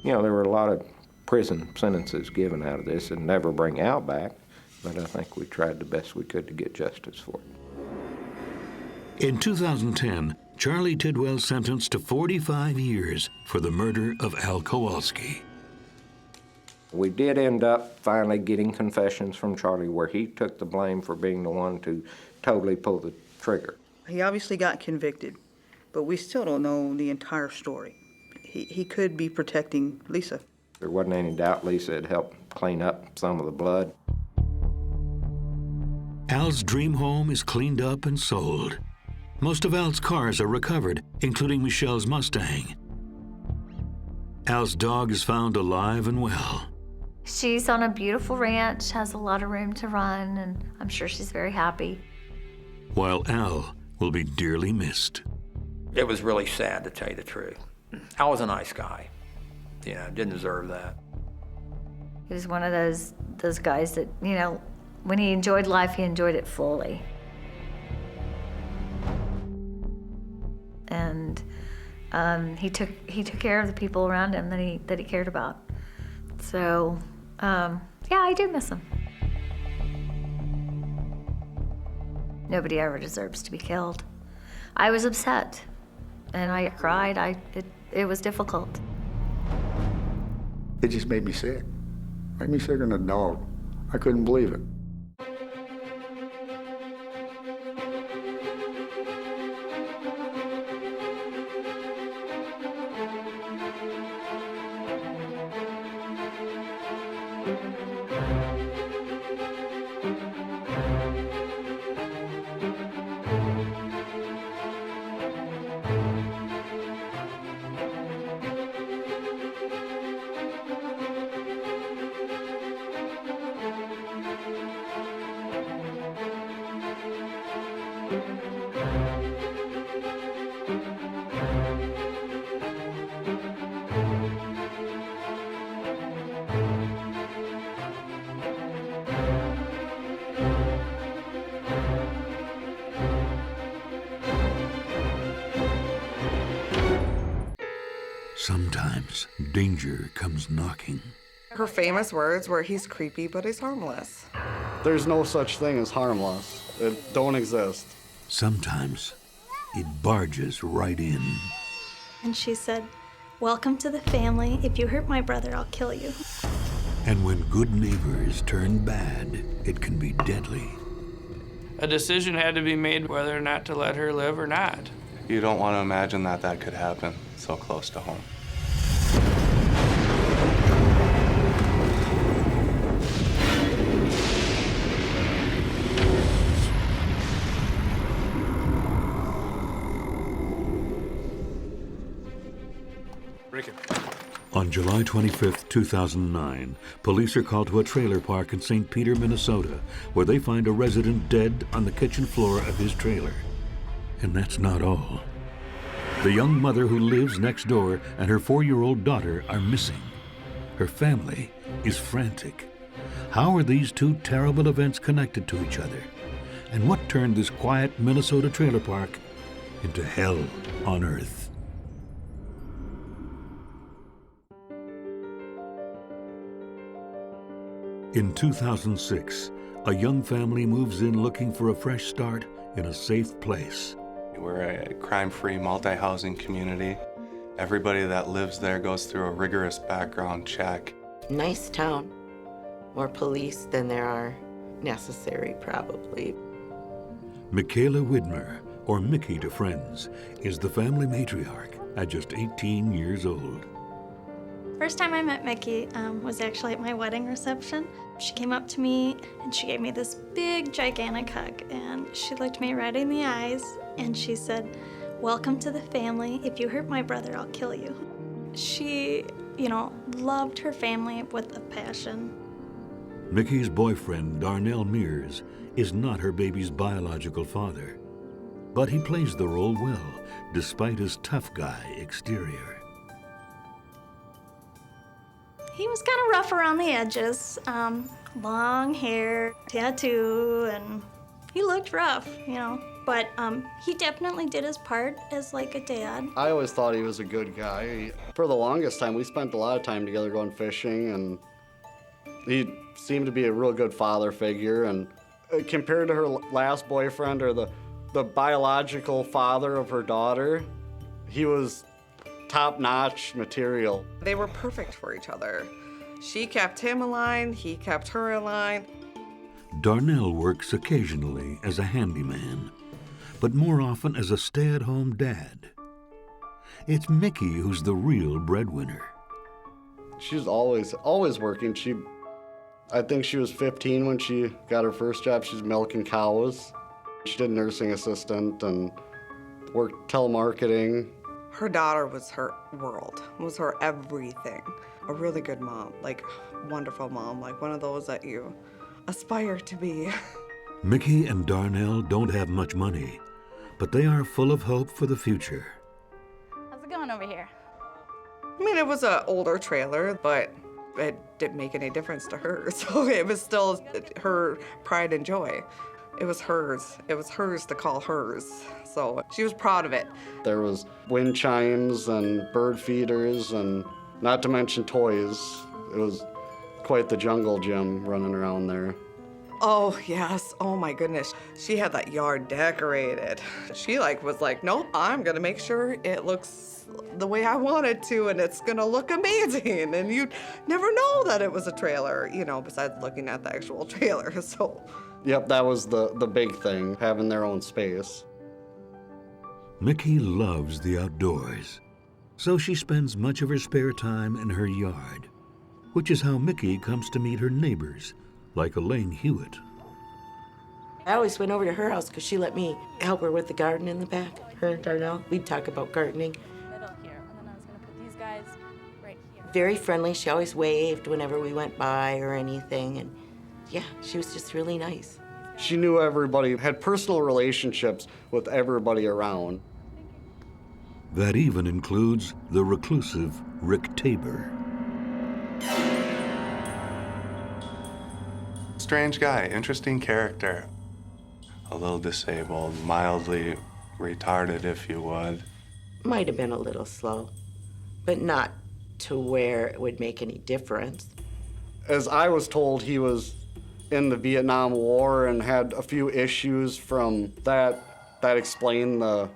S24: There were a lot of prison sentences given out of this and never bring Al back, but I think we tried the best we could to get justice for it.
S2: In 2010, Charlie Tidwell sentenced to 45 years for the murder of Al Kowolski.
S24: We did end up finally getting confessions from Charlie where he took the blame for being the one to totally pull the trigger.
S19: He obviously got convicted, but we still don't know the entire story. He could be protecting Lisa.
S24: There wasn't any doubt Lisa had helped clean up some of the blood.
S2: Al's dream home is cleaned up and sold. Most of Al's cars are recovered, including Michelle's Mustang. Al's dog is found alive and well.
S9: She's on a beautiful ranch, has a lot of room to run, and I'm sure she's very happy.
S2: While Al will be dearly missed.
S7: It was really sad, to tell you the truth. Al was a nice guy. Didn't deserve that.
S9: He was one of those guys that, when he enjoyed life, he enjoyed it fully. And he took care of the people around him that he cared about. So, yeah, I do miss him. Nobody ever deserves to be killed. I was upset, and I cried. It was difficult.
S3: It just made me sick. Made me sicker than a dog. I couldn't believe it.
S2: Sometimes danger comes knocking.
S18: Her famous words were, "He's creepy, but he's harmless."
S4: There's no such thing as harmless. It don't exist.
S2: Sometimes it barges right in.
S16: And she said, "Welcome to the family. If you hurt my brother, I'll kill you."
S2: And when good neighbors turn bad, it can be deadly.
S20: A decision had to be made whether or not to let her live or not.
S21: You don't want to imagine that that could happen so close to home.
S2: On July 25, 2009, police are called to a trailer park in St. Peter, Minnesota, where they find a resident dead on the kitchen floor of his trailer. And that's not all. The young mother who lives next door and her 4-year-old daughter are missing. Her family is frantic. How are these two terrible events connected to each other? And what turned this quiet Minnesota trailer park into hell on earth? In 2006, a young family moves in looking for a fresh start in a safe place.
S21: We're a crime-free multi-housing community. Everybody that lives there goes through a rigorous background check.
S22: Nice town. More police than there are necessary, probably.
S2: Michaela Whitmer, or Mickey to friends, is the family matriarch at just 18 years old.
S16: First time I met Mickey was actually at my wedding reception. She came up to me and she gave me this big, gigantic hug, and she looked me right in the eyes and she said, "Welcome to the family. If you hurt my brother, I'll kill you." She, loved her family with a passion.
S2: Mickey's boyfriend, Darnell Mears, is not her baby's biological father, but he plays the role well, despite his tough guy exterior.
S16: He was kind of rough around the edges, long hair, tattoo, and he looked rough, but he definitely did his part as like a dad.
S25: I always thought he was a good guy. For the longest time, we spent a lot of time together going fishing, and he seemed to be a real good father figure. And compared to her last boyfriend, or the biological father of her daughter, he was top-notch material.
S18: They were perfect for each other. She kept him in line, he kept her in line.
S2: Darnell works occasionally as a handyman, but more often as a stay-at-home dad. It's Mickey who's the real breadwinner.
S25: She's always working. I think she was 15 when she got her first job. She's milking cows. She did nursing assistant and worked telemarketing.
S18: Her daughter was her world, was her everything. A really good mom, like wonderful mom, like one of those that you aspire to be.
S2: Mickey and Darnell don't have much money, but they are full of hope for the future.
S10: How's it going over here?
S18: I mean, it was an older trailer, but it didn't make any difference to her. So it was still her pride and joy. It was hers. It was hers to call hers. So she was proud of it.
S25: There was wind chimes and bird feeders, and not to mention toys. It was quite the jungle gym running around there.
S18: Oh, yes. Oh, my goodness. She had that yard decorated. She was like, nope, I'm going to make sure it looks the way I want it to, and it's going to look amazing. And you'd never know that it was a trailer, besides looking at the actual trailer. So.
S25: Yep, that was the big thing, having their own space.
S2: Mickey loves the outdoors, so she spends much of her spare time in her yard, which is how Mickey comes to meet her neighbors, like Elaine Hewitt.
S22: I always went over to her house because she let me help her with the garden in the back. Her and Darnell, we'd talk about gardening.
S10: Middle here, and then I was gonna put these guys right here.
S22: Very friendly. She always waved whenever we went by or anything, and yeah, she was just really nice.
S25: She knew everybody, had personal relationships with everybody around.
S2: That even includes the reclusive Rick Tabor.
S21: Strange guy, interesting character. A little disabled, mildly retarded, if you would.
S22: Might have been a little slow, but not to where it would make any difference.
S25: As I was told, he was in the Vietnam War and had a few issues from that that explained the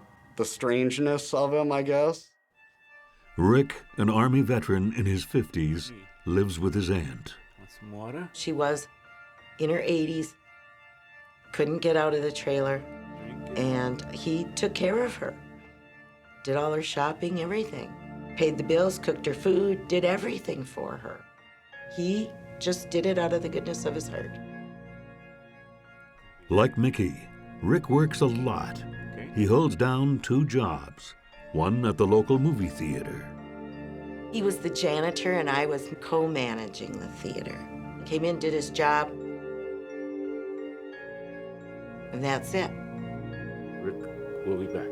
S25: strangeness of him, I guess.
S2: Rick, an Army veteran in his 50s, lives with his aunt.
S1: Want some water?
S22: She was in her 80s, couldn't get out of the trailer, and he took care of her. Did all her shopping, everything. Paid the bills, cooked her food, did everything for her. He just did it out of the goodness of his heart.
S2: Like Mickey, Rick works a lot. He holds down 2 jobs, one at the local movie theater.
S22: He was the janitor and I was co-managing the theater. Came in, did his job, and that's it.
S1: Rick, we'll be back.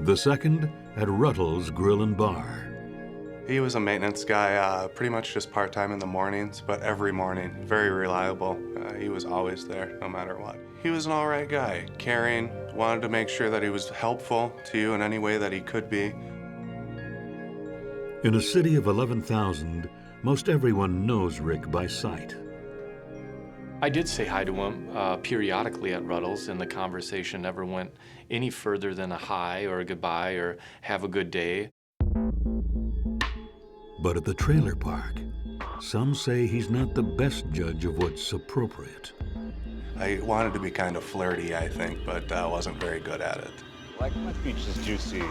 S2: The second at Ruttle's Grill and Bar.
S21: He was a maintenance guy, pretty much just part-time in the mornings, but every morning, very reliable. He was always there, no matter what. He was an all right guy, caring, wanted to make sure that he was helpful to you in any way that he could be.
S2: In a city of 11,000, most everyone knows Rick by sight.
S8: I did say hi to him periodically at Ruttle's, and the conversation never went any further than a hi or a goodbye or have a good day.
S2: But at the trailer park, some say he's not the best judge of what's appropriate.
S21: I wanted to be kind of flirty, I think, but wasn't very good at it.
S1: Like my peaches juicy.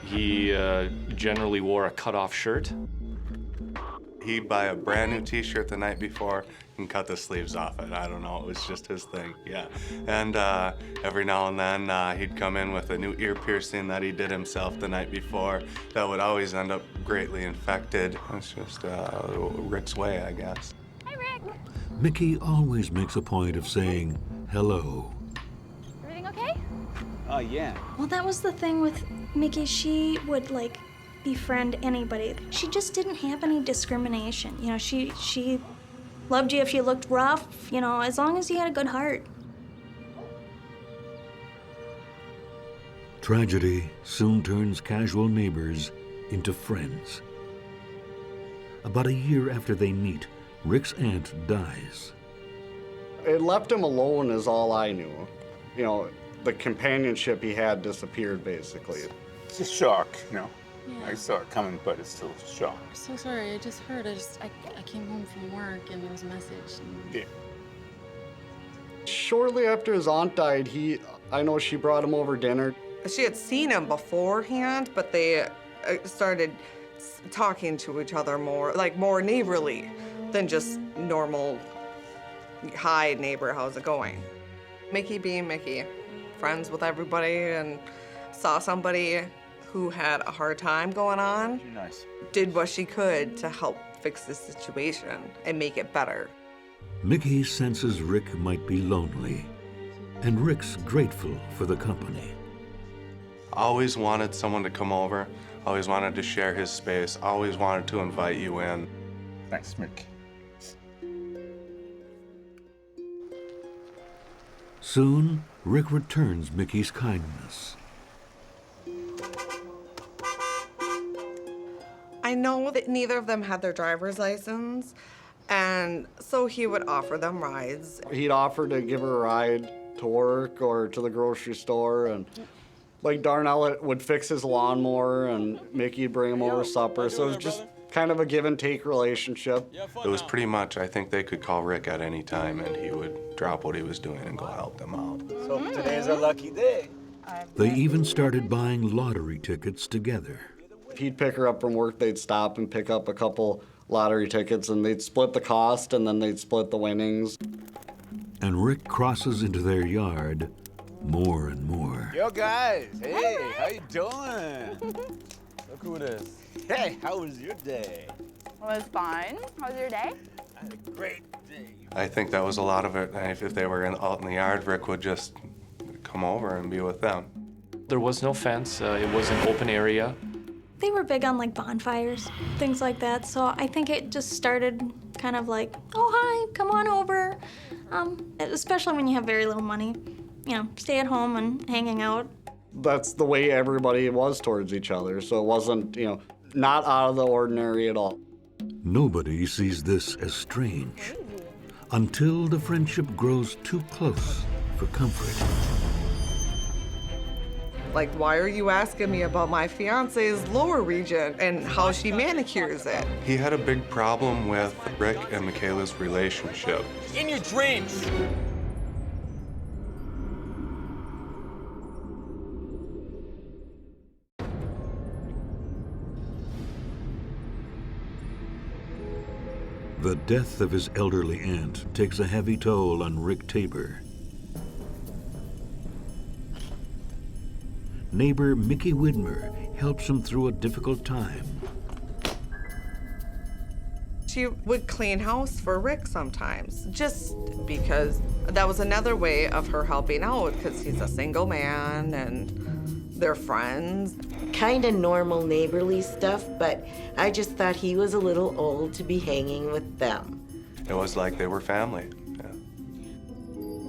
S8: He generally wore a cut-off shirt.
S21: He'd buy a brand new t-shirt the night before and cut the sleeves off it. I don't know, it was just his thing, yeah. And every now and then he'd come in with a new ear piercing that he did himself the night before that would always end up greatly infected. It's just Rick's way, I guess.
S10: Hi, Rick.
S2: Mickey always makes a point of saying hello.
S10: Everything okay?
S1: Yeah.
S16: Well, that was the thing with Mickey. She would, like, befriend anybody. She just didn't have any discrimination. You know, she loved you if you looked rough, you know, as long as you had a good heart.
S2: Tragedy soon turns casual neighbors into friends. About a year after they meet, Rick's aunt dies.
S25: It left him alone is all I knew. You know, the companionship he had disappeared, basically.
S1: It's a shock, you know. I saw it coming, but it's still a shock.
S10: I'm so sorry. I just heard. I came home from work and there was a message. And...
S1: Yeah.
S25: Shortly after his aunt died, I know she brought him over dinner.
S18: She had seen him beforehand, but they started talking to each other more, like more neighborly than just normal, hi neighbor, how's it going? Mickey being Mickey, friends with everybody, and saw somebody who had a hard time going on,
S1: Nice.
S18: did what she could to help fix the situation and make it better.
S2: Mickey senses Rick might be lonely, and Rick's grateful for the company.
S21: Always wanted someone to come over, always wanted to share his space, always wanted to invite you in.
S1: Thanks, Mick.
S2: Soon, Rick returns Mickey's kindness.
S18: I know that neither of them had their driver's license, and so he would offer them rides.
S25: He'd offer to give her a ride to work or to the grocery store, and like Darnell would fix his lawnmower and Mickey'd bring him over supper, so it was just kind of a give and take relationship.
S21: It was pretty much, I think they could call Rick at any time and he would drop what he was doing and go help them out.
S1: So today's a lucky day.
S2: They even started buying lottery tickets together.
S25: He'd pick her up from work, they'd stop and pick up a couple lottery tickets, and they'd split the cost, and then they'd split the winnings.
S2: And Rick crosses into their yard more and more.
S1: Yo, guys. Hey, how you doing? Look who it is. Hey, how was your day?
S10: It was fun. How was your day?
S1: I had a great day.
S21: I think that was a lot of it. If they were out in the yard, Rick would just come over and be with them.
S8: There was no fence. It was an open area.
S16: They were big on like bonfires, things like that. So I think it just started kind of like, oh, hi, come on over. Especially when you have very little money, you know, stay at home and hanging out.
S25: That's the way everybody was towards each other, so it wasn't, you know, not out of the ordinary at all.
S2: Nobody sees this as strange until the friendship grows too close for comfort.
S18: Like, why are you asking me about my fiance's lower region and how she manicures it?
S21: He had a big problem with Rick and Michaela's relationship.
S11: In your dreams.
S2: The death of his elderly aunt takes a heavy toll on Rick Tabor. Neighbor Mickey Whitmer helps him through a difficult time.
S18: She would clean house for Rick sometimes, just because that was another way of her helping out, because he's a single man and they're friends.
S22: Kind of normal neighborly stuff, but I just thought he was a little old to be hanging with them.
S21: It was like they were family.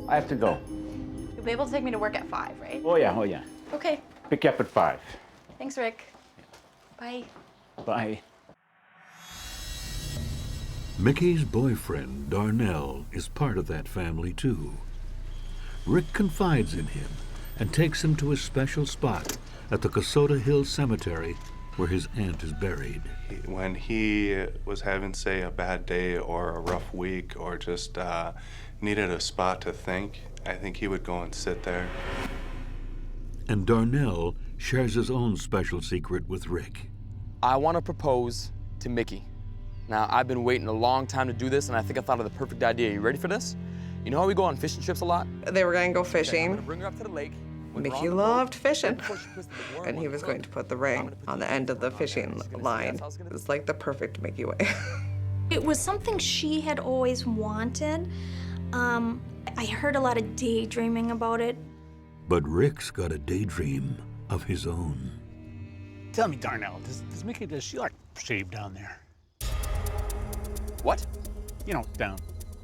S12: I have to go.
S10: You'll be able to take me to work at 5, right?
S12: Oh, yeah, oh, yeah.
S10: Okay.
S12: Pick you up at 5.
S10: Thanks, Rick. Bye.
S12: Bye.
S2: Mickey's boyfriend, Darnell, is part of that family, too. Rick confides in him and takes him to a special spot at the Kasota Hill Cemetery where his aunt is buried.
S21: When he was having, say, a bad day or a rough week or just needed a spot to think, I think he would go and sit there.
S2: And Darnell shares his own special secret with Rick.
S11: I want to propose to Mickey. Now, I've been waiting a long time to do this, and I think I thought of the perfect idea. You ready for this? You know how we go on fishing trips a lot?
S18: They were going to go fishing.
S11: I'm going to bring her up to the lake.
S18: Mickey loved fishing, and he was going to put the ring on the end of the fishing line. It was like the perfect Mickey way.
S16: It was something she had always wanted. I heard a lot of daydreaming about it.
S2: But Rick's got a daydream of his own.
S14: Tell me, Darnell, does Mickey, does she like shave down there?
S11: What?
S14: You know, down,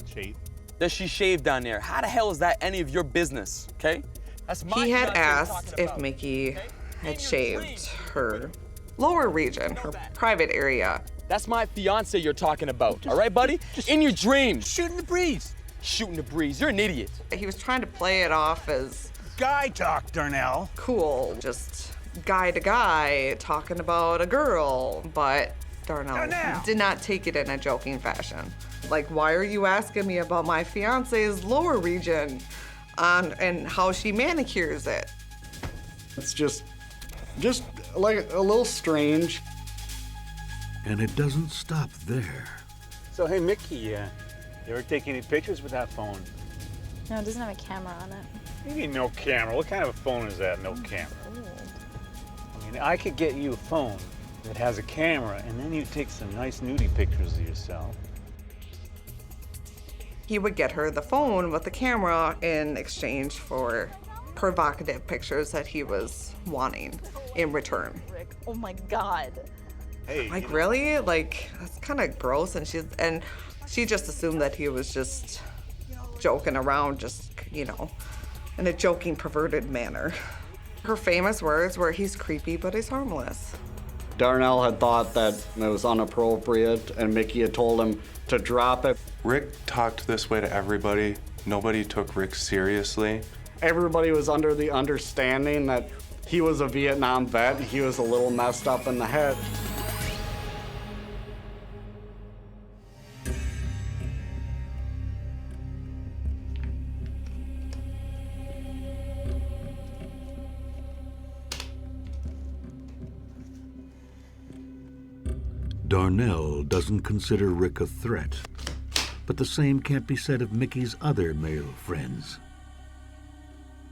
S14: shave.
S11: Does she shave down there? How the hell is that any of your business, okay? That's my
S18: He had
S11: fiance
S18: asked
S11: talking
S18: if
S11: about.
S18: Mickey had shaved her lower region, her private area.
S11: That's my fiance you're talking about, all right, buddy? In your dreams.
S14: Shooting the breeze.
S11: Shooting the breeze. You're an idiot.
S18: He was trying to play it off as
S14: guy talk, Darnell.
S18: Cool, just guy to guy talking about a girl, but Darnell did not take it in a joking fashion. Like, why are you asking me about my fiance's lower region and how she manicures it?
S25: It's just like a little strange.
S2: And it doesn't stop there.
S14: So, hey, Mickey, you ever take any pictures with that phone?
S10: No, it doesn't have a camera on it.
S14: You mean no camera? What kind of a phone is that, no camera? I mean, I could get you a phone that has a camera, and then you take some nice nudie pictures of yourself.
S18: He would get her the phone with the camera in exchange for provocative pictures that he was wanting in return.
S10: Rick, oh my God.
S14: Hey,
S18: like, really? Like, that's kind of gross. And she just assumed that he was just joking around, just, you know, in a joking, perverted manner. Her famous words were, "He's creepy, but he's harmless."
S25: Darnell had thought that it was inappropriate, and Mickey had told him to drop it.
S21: Rick talked this way to everybody. Nobody took Rick seriously.
S25: Everybody was under the understanding that he was a Vietnam vet. He was a little messed up in the head.
S2: Darnell doesn't consider Rick a threat, but the same can't be said of Mickey's other male friends.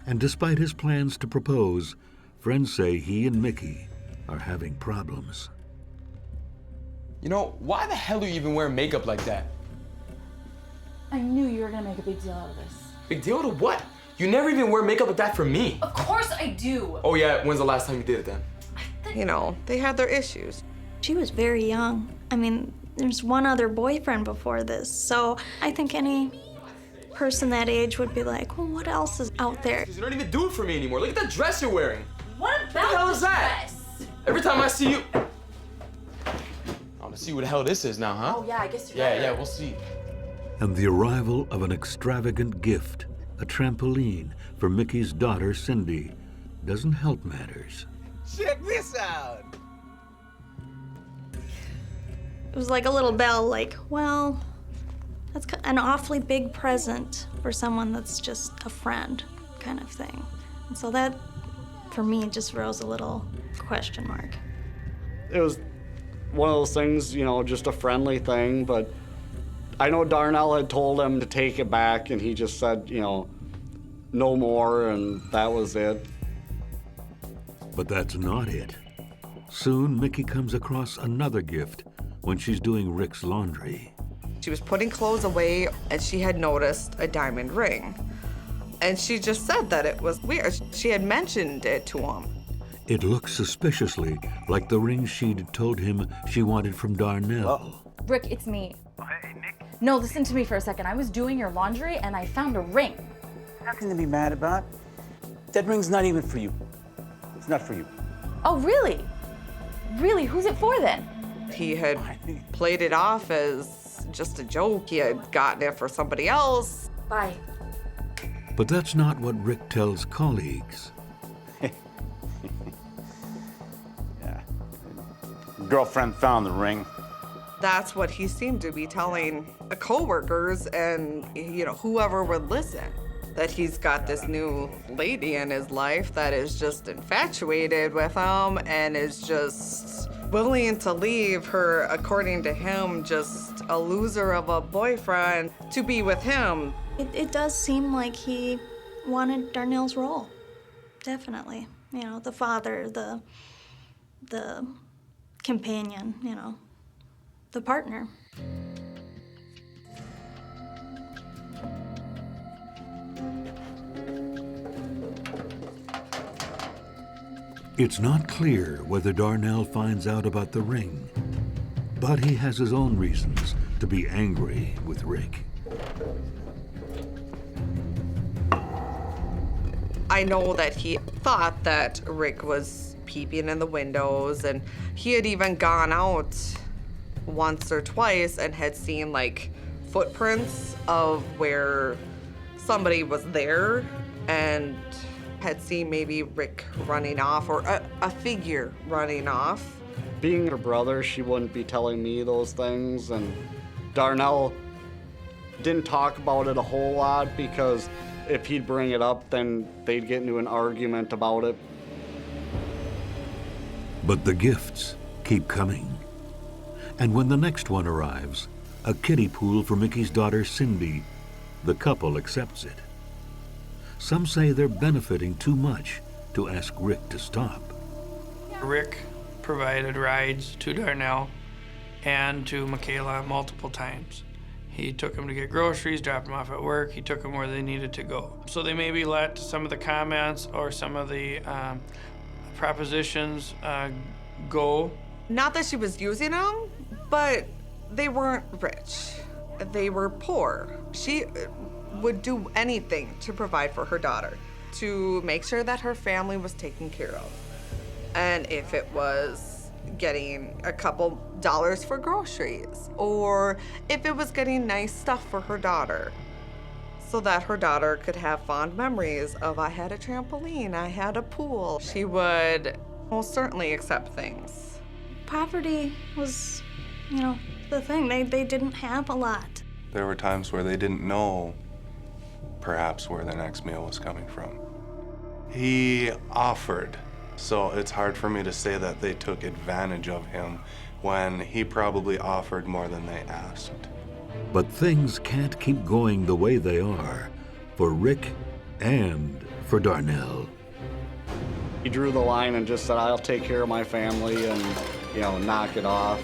S2: And despite his plans to propose, friends say he and Mickey are having problems.
S11: You know, why the hell do you even wear makeup like that?
S10: I knew you were gonna make a big deal out of this.
S11: Big deal to what? You never even wear makeup like that for me.
S10: Of course I do.
S11: Oh yeah, when's the last time you did it then?
S18: You know, they had their issues.
S16: She was very young. I mean, there's one other boyfriend before this, so I think any person that age would be like, well, what else is out there?
S11: You don't even do it for me anymore. Look at that dress you're wearing.
S10: What
S11: What the hell
S10: about
S11: is
S10: this
S11: that?
S10: dress?
S11: Every time I see you, I'm gonna see what the hell this is now, huh?
S10: Oh yeah, I guess you're
S11: Yeah, we'll see.
S2: And the arrival of an extravagant gift, a trampoline for Mickey's daughter, Cindy, doesn't help matters.
S1: Check this out.
S16: It was like a little bell, like, well, that's an awfully big present for someone that's just a friend kind of thing. And so that, for me, just rose a little question mark.
S25: It was one of those things, you know, just a friendly thing, but I know Darnell had told him to take it back, and he just said, you know, no more, and that was it.
S2: But that's not it. Soon, Mickey comes across another gift when she's doing Rick's laundry.
S18: She was putting clothes away, and she had noticed a diamond ring. And she just said that it was weird. She had mentioned it to him.
S2: It looks suspiciously like the ring she'd told him she wanted from Darnell.
S5: Rick, it's me. Hey, Nick. No, listen to me for a second. I was doing your laundry and I found a ring.
S12: Nothing to be mad about. That ring's not even for you. It's not for you.
S5: Oh, really? Really? Who's it for then?
S18: He had played it off as just a joke. He had gotten it for somebody else.
S5: Bye.
S2: But that's not what Rick tells colleagues.
S12: Girlfriend found the ring.
S18: That's what he seemed to be telling the coworkers and, you know, whoever would listen. That he's got this new lady in his life that is just infatuated with him and is just willing to leave her, according to him, just a loser of a boyfriend to be with him.
S16: It does seem like he wanted Darnell's role. Definitely. You know, the father, the companion, you know, the partner.
S2: It's not clear whether Darnell finds out about the ring, but he has his own reasons to be angry with Rick.
S18: I know that he thought that Rick was peeping in the windows, and he had even gone out once or twice and had seen like footprints of where somebody was there and had seen maybe Rick running off or a figure running off.
S25: Being her brother, she wouldn't be telling me those things, and Darnell didn't talk about it a whole lot because if he'd bring it up, then they'd get into an argument about it.
S2: But the gifts keep coming. And when the next one arrives, a kiddie pool for Mickey's daughter Cindy, the couple accepts it. Some say they're benefiting too much to ask Rick to stop.
S20: Rick provided rides to Darnell and to Michaela multiple times. He took them to get groceries, dropped them off at work. He took them where they needed to go. So they maybe let some of the comments or some of the propositions go.
S18: Not that she was using them, but they weren't rich. They were poor. She would do anything to provide for her daughter, to make sure that her family was taken care of. And if it was getting a couple dollars for groceries, or if it was getting nice stuff for her daughter, so that her daughter could have fond memories of, I had a trampoline, I had a pool. She would most certainly accept things.
S16: Poverty was, you know, the thing. They didn't have a lot.
S21: There were times where they didn't know perhaps where their next meal was coming from. He offered, so it's hard for me to say that they took advantage of him when he probably offered more than they asked.
S2: But things can't keep going the way they are for Rick and for Darnell.
S25: He drew the line and just said, I'll take care of my family and, you know, knock it off.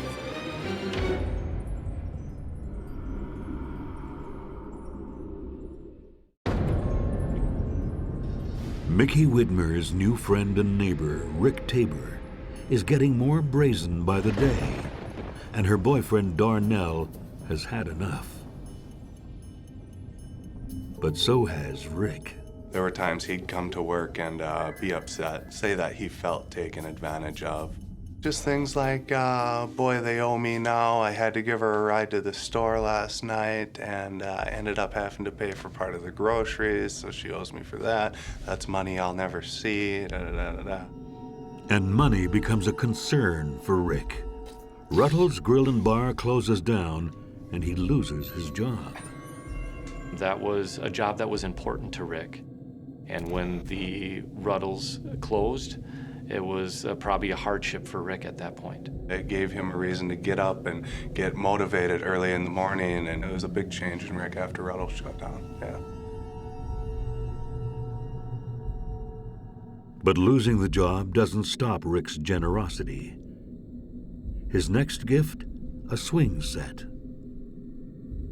S2: Mickey Whitmer's new friend and neighbor, Rick Tabor, is getting more brazen by the day, and her boyfriend Darnell has had enough. But so has Rick.
S21: There were times he'd come to work and be upset, say that he felt taken advantage of. Just things like, boy, they owe me now. I had to give her a ride to the store last night, and ended up having to pay for part of the groceries, so she owes me for that. That's money I'll never see, da-da-da-da-da.
S2: And money becomes a concern for Rick. Ruttle's Grill and Bar closes down, and he loses his job.
S8: That was a job that was important to Rick. And when the Ruttles closed, it was probably a hardship for Rick at that point.
S21: It gave him a reason to get up and get motivated early in the morning, and it was a big change in Rick after Ruttles shut down, yeah.
S2: But losing the job doesn't stop Rick's generosity. His next gift, a swing set.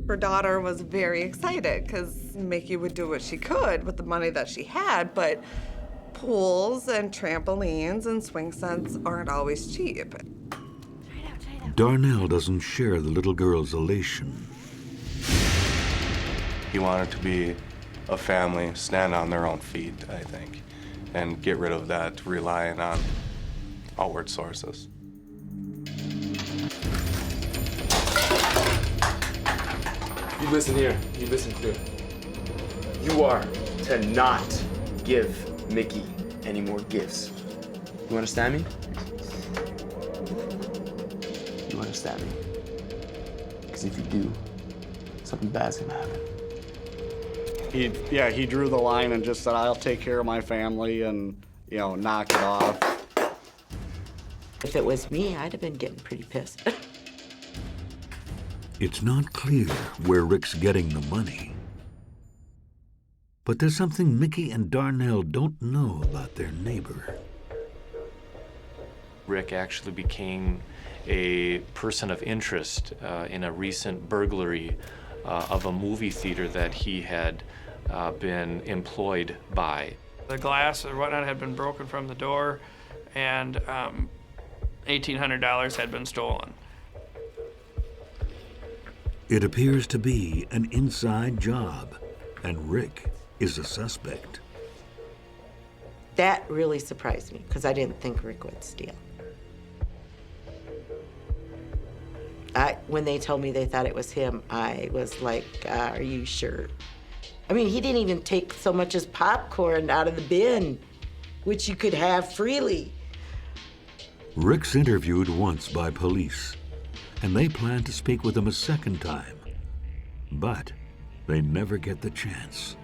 S18: Her daughter was very excited because Mickey would do what she could with the money that she had, but pools and trampolines and swing sets aren't always cheap.
S2: Darnell doesn't share the little girl's elation.
S21: He wanted to be a family, stand on their own feet, I think, and get rid of that relying on outward sources.
S11: You listen here. You listen clear. You are to not give Mickey any more gifts. You understand me? You understand me? Because if you do, something bad's gonna happen.
S25: He drew the line and just said, I'll take care of my family and, you know, knock it off.
S22: If it was me, I'd have been getting pretty pissed.
S2: It's not clear where Rick's getting the money. But there's something Mickey and Darnell don't know about their neighbor.
S8: Rick actually became a person of interest in a recent burglary of a movie theater that he had been employed by.
S20: The glass or whatnot had been broken from the door, and $1,800 had been stolen.
S2: It appears to be an inside job, and Rick is a suspect.
S22: That really surprised me, because I didn't think Rick would steal. When they told me they thought it was him, I was like, are you sure? I mean, he didn't even take so much as popcorn out of the bin, which you could have freely.
S2: Rick's interviewed once by police, and they plan to speak with him a second time, but they never get the chance.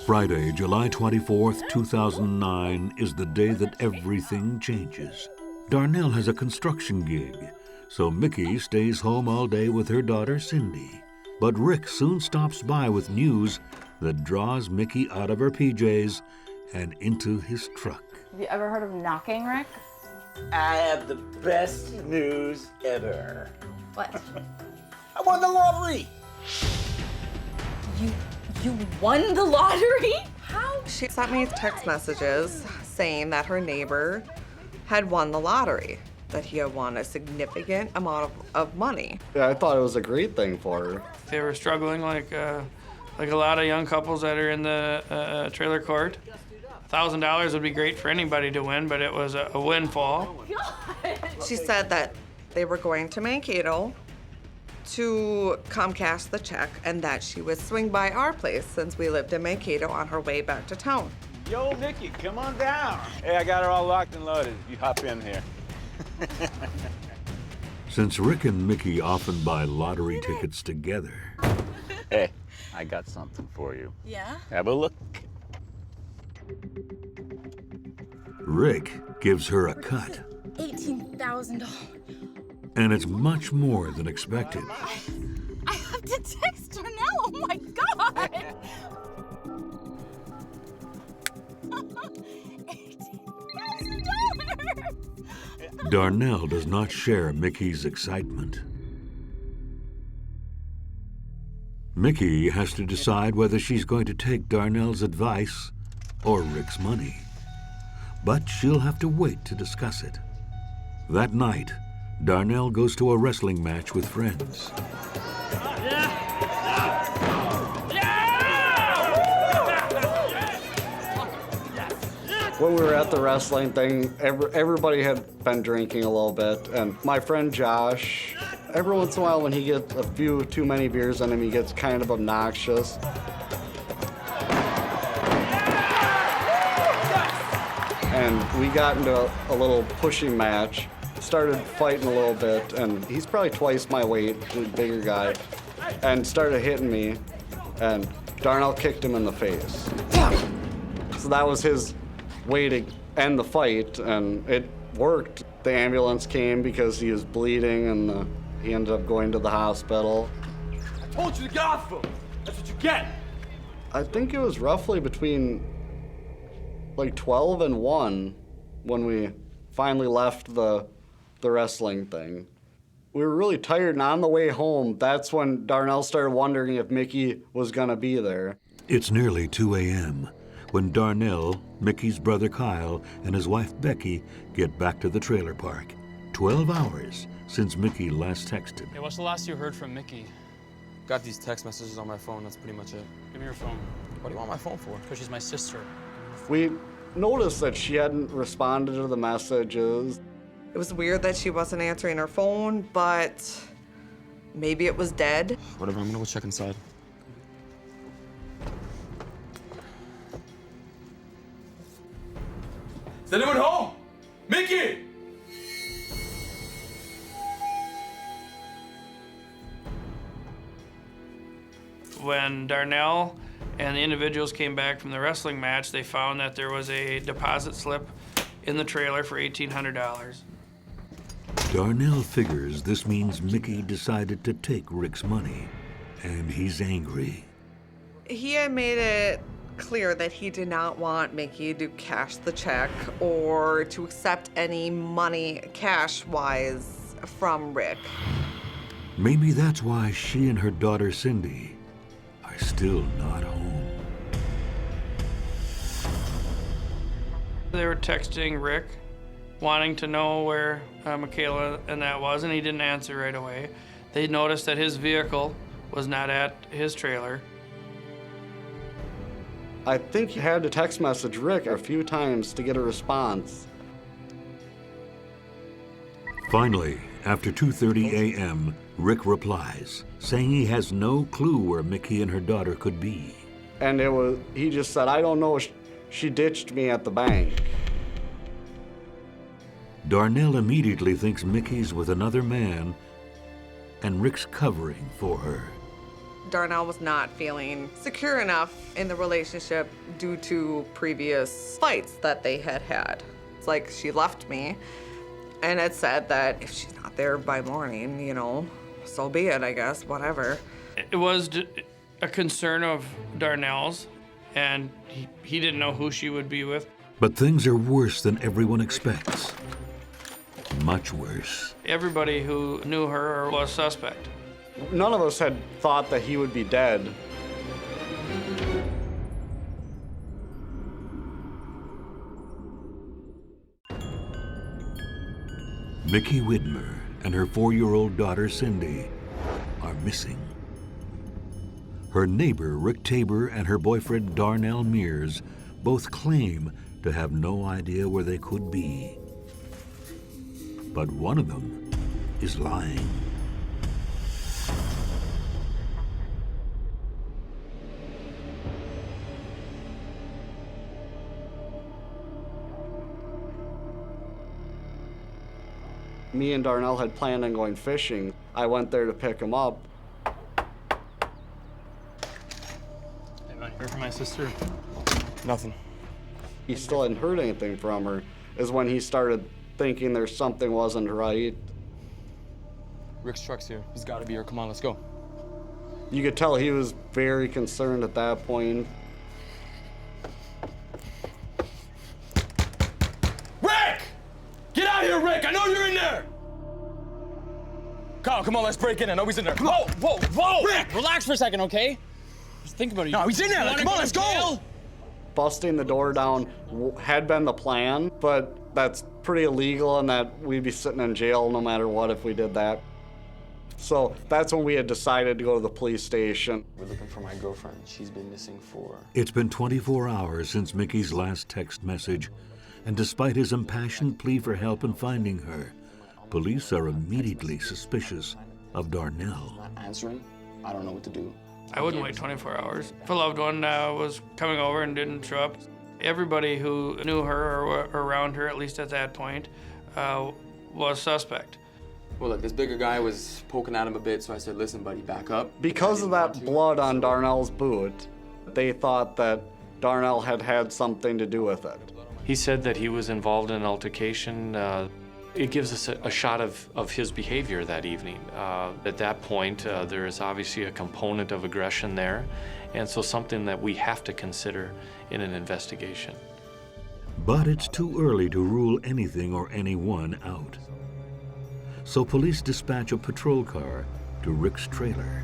S2: Friday, July 24th, 2009 is the day that everything changes. Darnell has a construction gig, so Mickey stays home all day with her daughter Cindy. But Rick soon stops by with news that draws Mickey out of her PJs and into his truck.
S5: Have you ever heard of knocking, Rick?
S6: I have the best news ever.
S5: What?
S6: I won the lottery!
S5: You won the lottery?
S18: How? She sent me text messages saying that her neighbor had won the lottery, that he had won a significant amount of money.
S25: Yeah, I thought it was a great thing for her.
S20: They were struggling like a lot of young couples that are in the trailer court. $1,000 would be great for anybody to win, but it was a windfall.
S18: She said that they were going to Mankato to come cash the check and that she would swing by our place since we lived in Mankato on her way back to town.
S14: Yo, Mickey, come on down. Hey, I got her all locked and loaded. You hop in here.
S2: Since Rick and Mickey often buy lottery tickets together.
S14: Hey, I got something for you.
S5: Yeah?
S14: Have a look.
S2: Rick gives her a cut.
S5: $18,000.
S2: And it's much more than expected.
S5: I have to text her now. Oh my God. $18,000.
S2: Darnell does not share Mickey's excitement. Mickey has to decide whether she's going to take Darnell's advice or Rick's money. But she'll have to wait to discuss it. That night, Darnell goes to a wrestling match with friends.
S25: When we were at the wrestling thing, everybody had been drinking a little bit, and my friend Josh, every once in a while when he gets a few too many beers in him, he gets kind of obnoxious. And we got into a little pushing match, started fighting a little bit, and he's probably twice my weight, he's a bigger guy, and started hitting me, and Darnell kicked him in the face. So that was his way to end the fight, and it worked. The ambulance came because he was bleeding, and he ended up going to the hospital.
S11: I told you to get off him. That's what you get.
S25: I think it was roughly between like 12 and 1 when we finally left the wrestling thing. We were really tired, and on the way home, that's when Darnell started wondering if Mickey was gonna be there.
S2: It's nearly 2 a.m. when Darnell, Mickey's brother Kyle, and his wife Becky get back to the trailer park. 12 hours since Mickey last texted.
S13: Hey, what's the last you heard from Mickey?
S11: Got these text messages on my phone, that's pretty much it.
S13: Give me your phone.
S11: What do you want my phone for?
S13: Because she's my sister.
S25: We noticed that she hadn't responded to the messages.
S18: It was weird that she wasn't answering her phone, but maybe it was dead.
S11: Whatever, I'm gonna go check inside. Is anyone home? Mickey!
S20: When Darnell and the individuals came back from the wrestling match, they found that there was a deposit slip in the trailer for $1,800.
S2: Darnell figures this means Mickey decided to take Rick's money, and he's angry.
S18: He had made it clear that he did not want Mickey to cash the check or to accept any money cash-wise from Rick.
S2: Maybe that's why she and her daughter Cindy are still not home.
S20: They were texting Rick, wanting to know where Michaela and that was, and he didn't answer right away. They noticed that his vehicle was not at his trailer.
S25: I think he had to text message Rick a few times to get a response.
S2: Finally, after 2:30 a.m., Rick replies, saying he has no clue where Mickey and her daughter could be.
S25: And he just said, I don't know, she ditched me at the bank.
S2: Darnell immediately thinks Mickey's with another man, and Rick's covering for her.
S18: Darnell was not feeling secure enough in the relationship due to previous fights that they had had. It's like she left me, and it said that if she's not there by morning, you know, so be it, I guess, whatever.
S20: It was a concern of Darnell's, and he didn't know who she would be with.
S2: But things are worse than everyone expects. Much worse.
S20: Everybody who knew her was suspect.
S25: None of us had thought that he would be dead.
S2: Mickey Whitmer and her 4-year-old daughter Cindy are missing. Her neighbor Rick Tabor and her boyfriend Darnell Mears both claim to have no idea where they could be. But one of them is lying.
S25: Me and Darnell had planned on going fishing. I went there to pick him up.
S13: Anyone heard from my sister?
S11: Nothing.
S25: He still hadn't heard anything from her, is when he started thinking there's something wasn't right.
S11: Rick's truck's here. He's gotta be here. Come on, let's go.
S25: You could tell he was very concerned at that point.
S11: Rick! Get out here, Rick! I know you're in there! Kyle, come on, let's break in. I know he's in there. Whoa, whoa, whoa!
S13: Rick, relax for a second, okay? Just think about it.
S11: No, he's in there. Come on, let's go!
S25: Busting the door down had been the plan, but that's pretty illegal and that we'd be sitting in jail no matter what if we did that. So that's when we had decided to go to the police station.
S11: We're looking for my girlfriend. She's been missing for...
S2: It's been 24 hours since Mickey's last text message, and despite his impassioned plea for help in finding her, police are immediately suspicious of Darnell.
S11: Not answering. I don't know what to do.
S20: I wouldn't wait 24 hours. If a loved one was coming over and didn't show up, everybody who knew her or were around her, at least at that point, was suspect.
S11: Well, look, this bigger guy was poking at him a bit, so I said, listen, buddy, back up.
S25: Because of that blood on Darnell's boot, they thought that Darnell had had something to do with it.
S8: He said that he was involved in an altercation. It gives us a shot of his behavior that evening. At that point, there is obviously a component of aggression there, and so something that we have to consider in an investigation.
S2: But it's too early to rule anything or anyone out. So police dispatch a patrol car to Rick's trailer.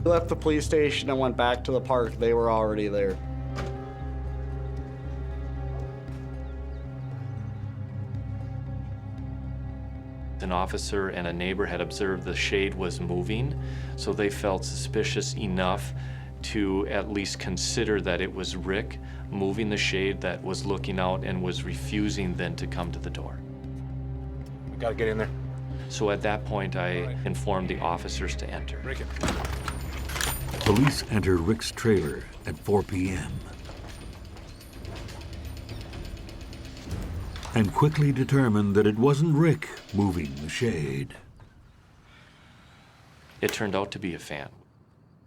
S25: We left the police station and went back to the park. They were already there.
S8: An officer and a neighbor had observed the shade was moving, so they felt suspicious enough to at least consider that it was Rick moving the shade that was looking out and was refusing then to come to the door.
S11: We gotta get in there.
S8: So at that point, I informed the officers to enter.
S11: Break it.
S2: Police enter Rick's trailer at 4 p.m. and quickly determine that it wasn't Rick moving the shade.
S8: It turned out to be a fan.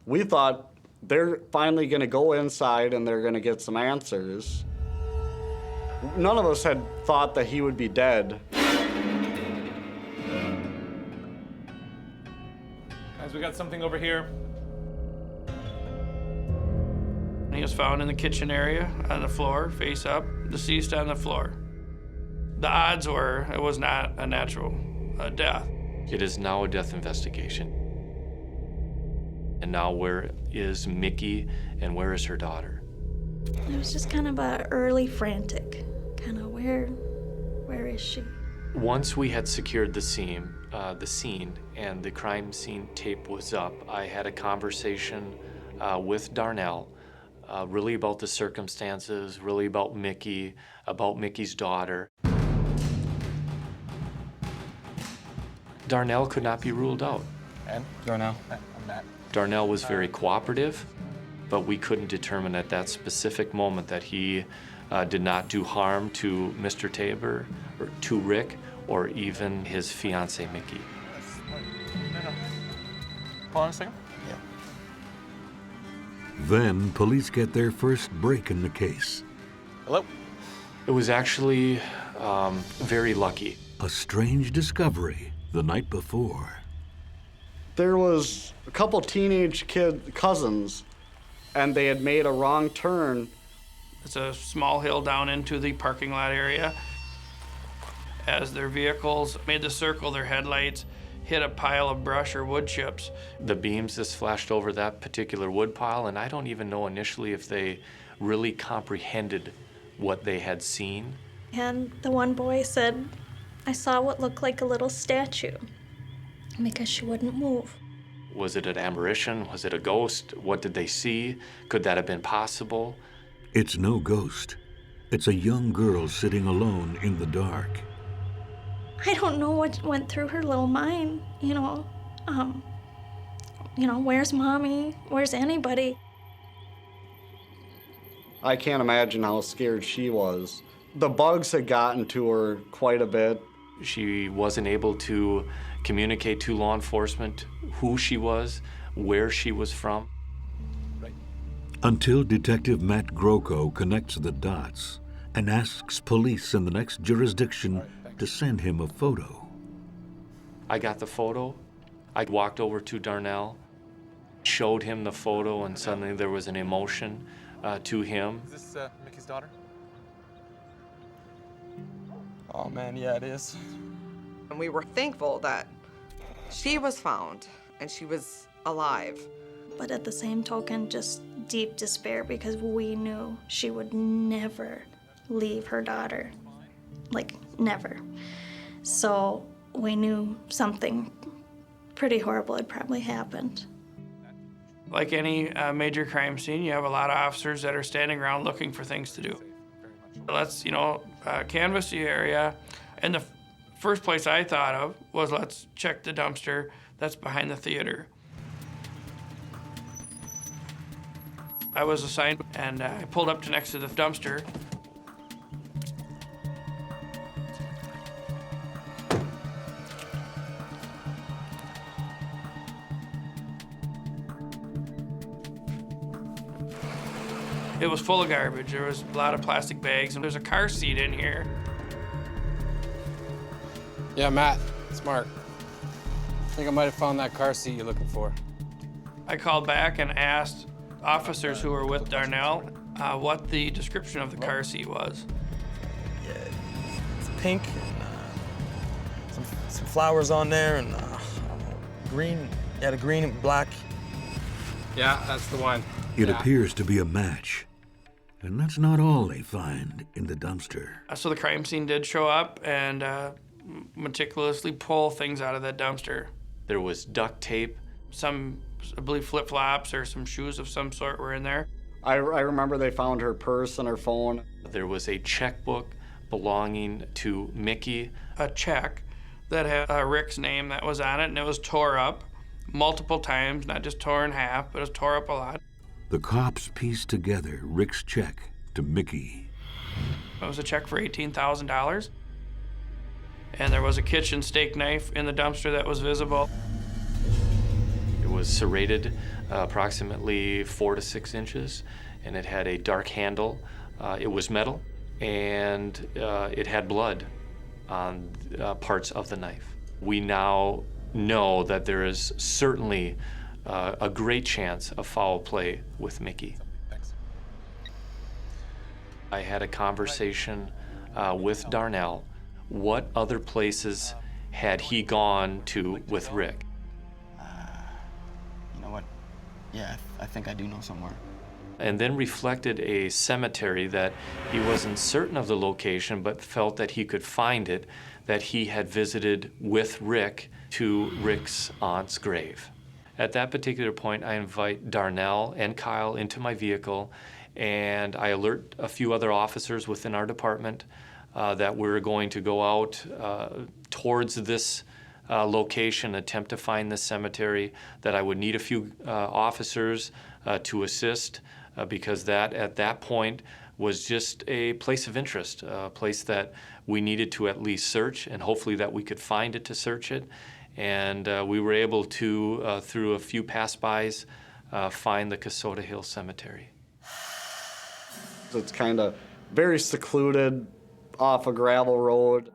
S25: We thought they're finally going to go inside and they're going to get some answers. None of us had thought that he would be dead.
S13: Guys, we got something over here.
S20: He was found in the kitchen area on the floor, face up, deceased on the floor. The odds were it was not a natural death.
S8: It is now a death investigation. And now where is Mickey and where is her daughter?
S16: It was just kind of a early frantic, kind of where is she?
S8: Once we had secured the scene and the crime scene tape was up, I had a conversation with Darnell, really about the circumstances, really about Mickey, about Mickey's daughter. Darnell could not be ruled out.
S11: And Darnell, I'm Matt.
S8: Darnell was very cooperative, but we couldn't determine at that specific moment that he did not do harm to Mr. Tabor, or to Rick, or even his fiancée, Mickey.
S11: No. Hold on a second. Yeah.
S2: Then police get their first break in the case.
S11: Hello?
S8: It was actually very lucky.
S2: A strange discovery the night before.
S25: There was a couple teenage cousins, and they had made a wrong turn.
S20: It's a small hill down into the parking lot area. As their vehicles made the circle, their headlights hit a pile of brush or wood chips.
S8: The beams just flashed over that particular wood pile, and I don't even know initially if they really comprehended what they had seen.
S16: And the one boy said, I saw what looked like a little statue because she wouldn't move.
S8: Was it an apparition? Was it a ghost? What did they see? Could that have been possible?
S2: It's no ghost. It's a young girl sitting alone in the dark.
S16: I don't know what went through her little mind, where's mommy? Where's anybody?
S25: I can't imagine how scared she was. The bugs had gotten to her quite a bit.
S8: She wasn't able to communicate to law enforcement who she was, where she was from.
S2: Until Detective Matt Groko connects the dots and asks police in the next jurisdiction to send him a photo.
S8: I got the photo. I walked over to Darnell, showed him the photo, and suddenly there was an emotion to him.
S11: Is this Mickey's daughter? Oh man, yeah, it is.
S18: And we were thankful that she was found and she was alive.
S16: But at the same token, just deep despair because we knew she would never leave her daughter. Like, never. So we knew something pretty horrible had probably happened.
S20: Like any major crime scene, you have a lot of officers that are standing around looking for things to do. Let's, canvass the area. And the first place I thought of was let's check the dumpster that's behind the theater. I was assigned, and I pulled up to next to the dumpster. It was full of garbage. There was a lot of plastic bags, and there's a car seat in here.
S15: Yeah, Matt, it's Mark. I think I might have found that car seat you're looking for.
S20: I called back and asked officers who were with Darnell what the description of the car seat was.
S15: Yeah, it's pink, and some flowers on there, and green. Yeah, the green and black. Yeah, that's the one.
S2: It appears to be a match. And that's not all they find in the dumpster.
S20: So the crime scene did show up and meticulously pull things out of that dumpster.
S8: There was duct tape.
S20: Some, I believe, flip-flops or some shoes of some sort were in there.
S25: I remember they found her purse and her phone.
S8: There was a checkbook belonging to Mickey.
S20: A check that had Rick's name that was on it, and it was tore up multiple times, not just tore in half, but it was tore up a lot.
S2: The cops pieced together Rick's check to Mickey.
S20: It was a check for $18,000. And there was a kitchen steak knife in the dumpster that was visible.
S8: It was serrated approximately 4 to 6 inches, and it had a dark handle. It was metal, and it had blood on parts of the knife. We now know that there is certainly a great chance of foul play with Mickey.
S15: Thanks.
S8: I had a conversation with Darnell. What other places had he gone to with Rick?
S15: You know what? Yeah, I think I do know somewhere.
S8: And then reflected a cemetery that he wasn't certain of the location, but felt that he could find it, that he had visited with Rick to Rick's aunt's grave. At that particular point, I invite Darnell and Kyle into my vehicle, and I alert a few other officers within our department that we're going to go out towards this location, attempt to find this cemetery, that I would need a few officers to assist, because that, at that point, was just a place of interest, a place that we needed to at least search, and hopefully that we could find it to search it. And we were able to, through a few pass-bys, find the Kasota Hill Cemetery.
S25: It's kind of very secluded, off a gravel road.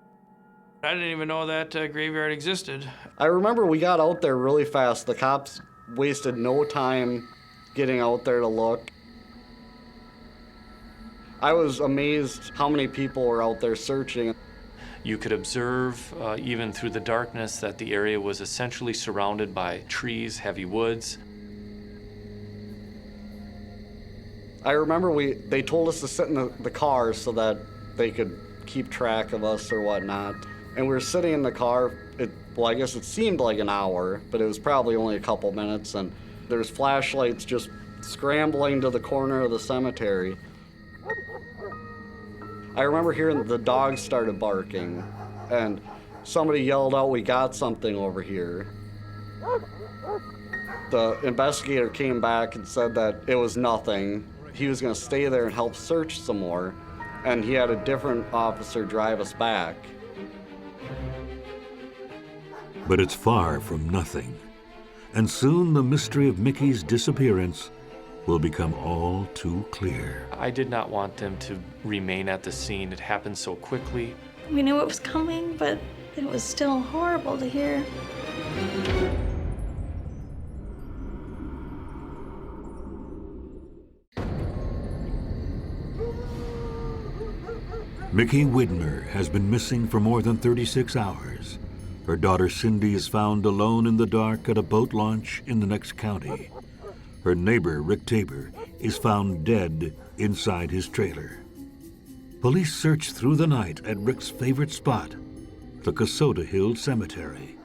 S20: I didn't even know that graveyard existed.
S25: I remember we got out there really fast. The cops wasted no time getting out there to look. I was amazed how many people were out there searching.
S8: You could observe, even through the darkness, that the area was essentially surrounded by trees, heavy woods.
S25: I remember they told us to sit in the car so that they could keep track of us or whatnot. And we were sitting in the car, I guess it seemed like an hour, but it was probably only a couple minutes, and there's flashlights just scrambling to the corner of the cemetery. I remember hearing the dogs started barking, and somebody yelled out, "We got something over here." The investigator came back and said that it was nothing. He was going to stay there and help search some more, and he had a different officer drive us back.
S2: But it's far from nothing. And soon the mystery of Mickey's disappearance will become all too clear.
S8: I did not want them to remain at the scene. It happened so quickly.
S16: We knew it was coming, but it was still horrible to hear.
S2: Mickey Whitmer has been missing for more than 36 hours. Her daughter Cindy is found alone in the dark at a boat launch in the next county. Her neighbor, Rick Tabor, is found dead inside his trailer. Police search through the night at Rick's favorite spot, the Kasota Hill Cemetery.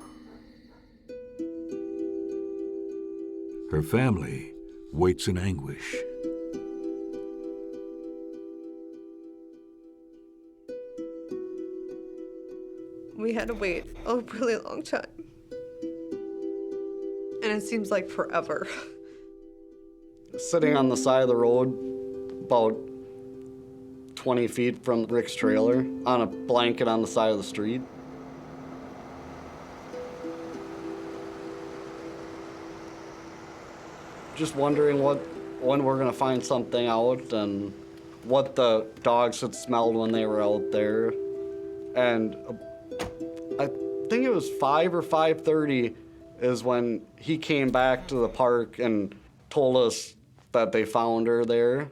S2: Her family waits in anguish.
S18: We had to wait a really long time. And it seems like forever.
S25: Sitting on the side of the road, about 20 feet from Rick's trailer, on a blanket on the side of the street. Just wondering when we're gonna find something out and what the dogs had smelled when they were out there. And I think it was 5 or 5:30 is when he came back to the park and told us that they found her there.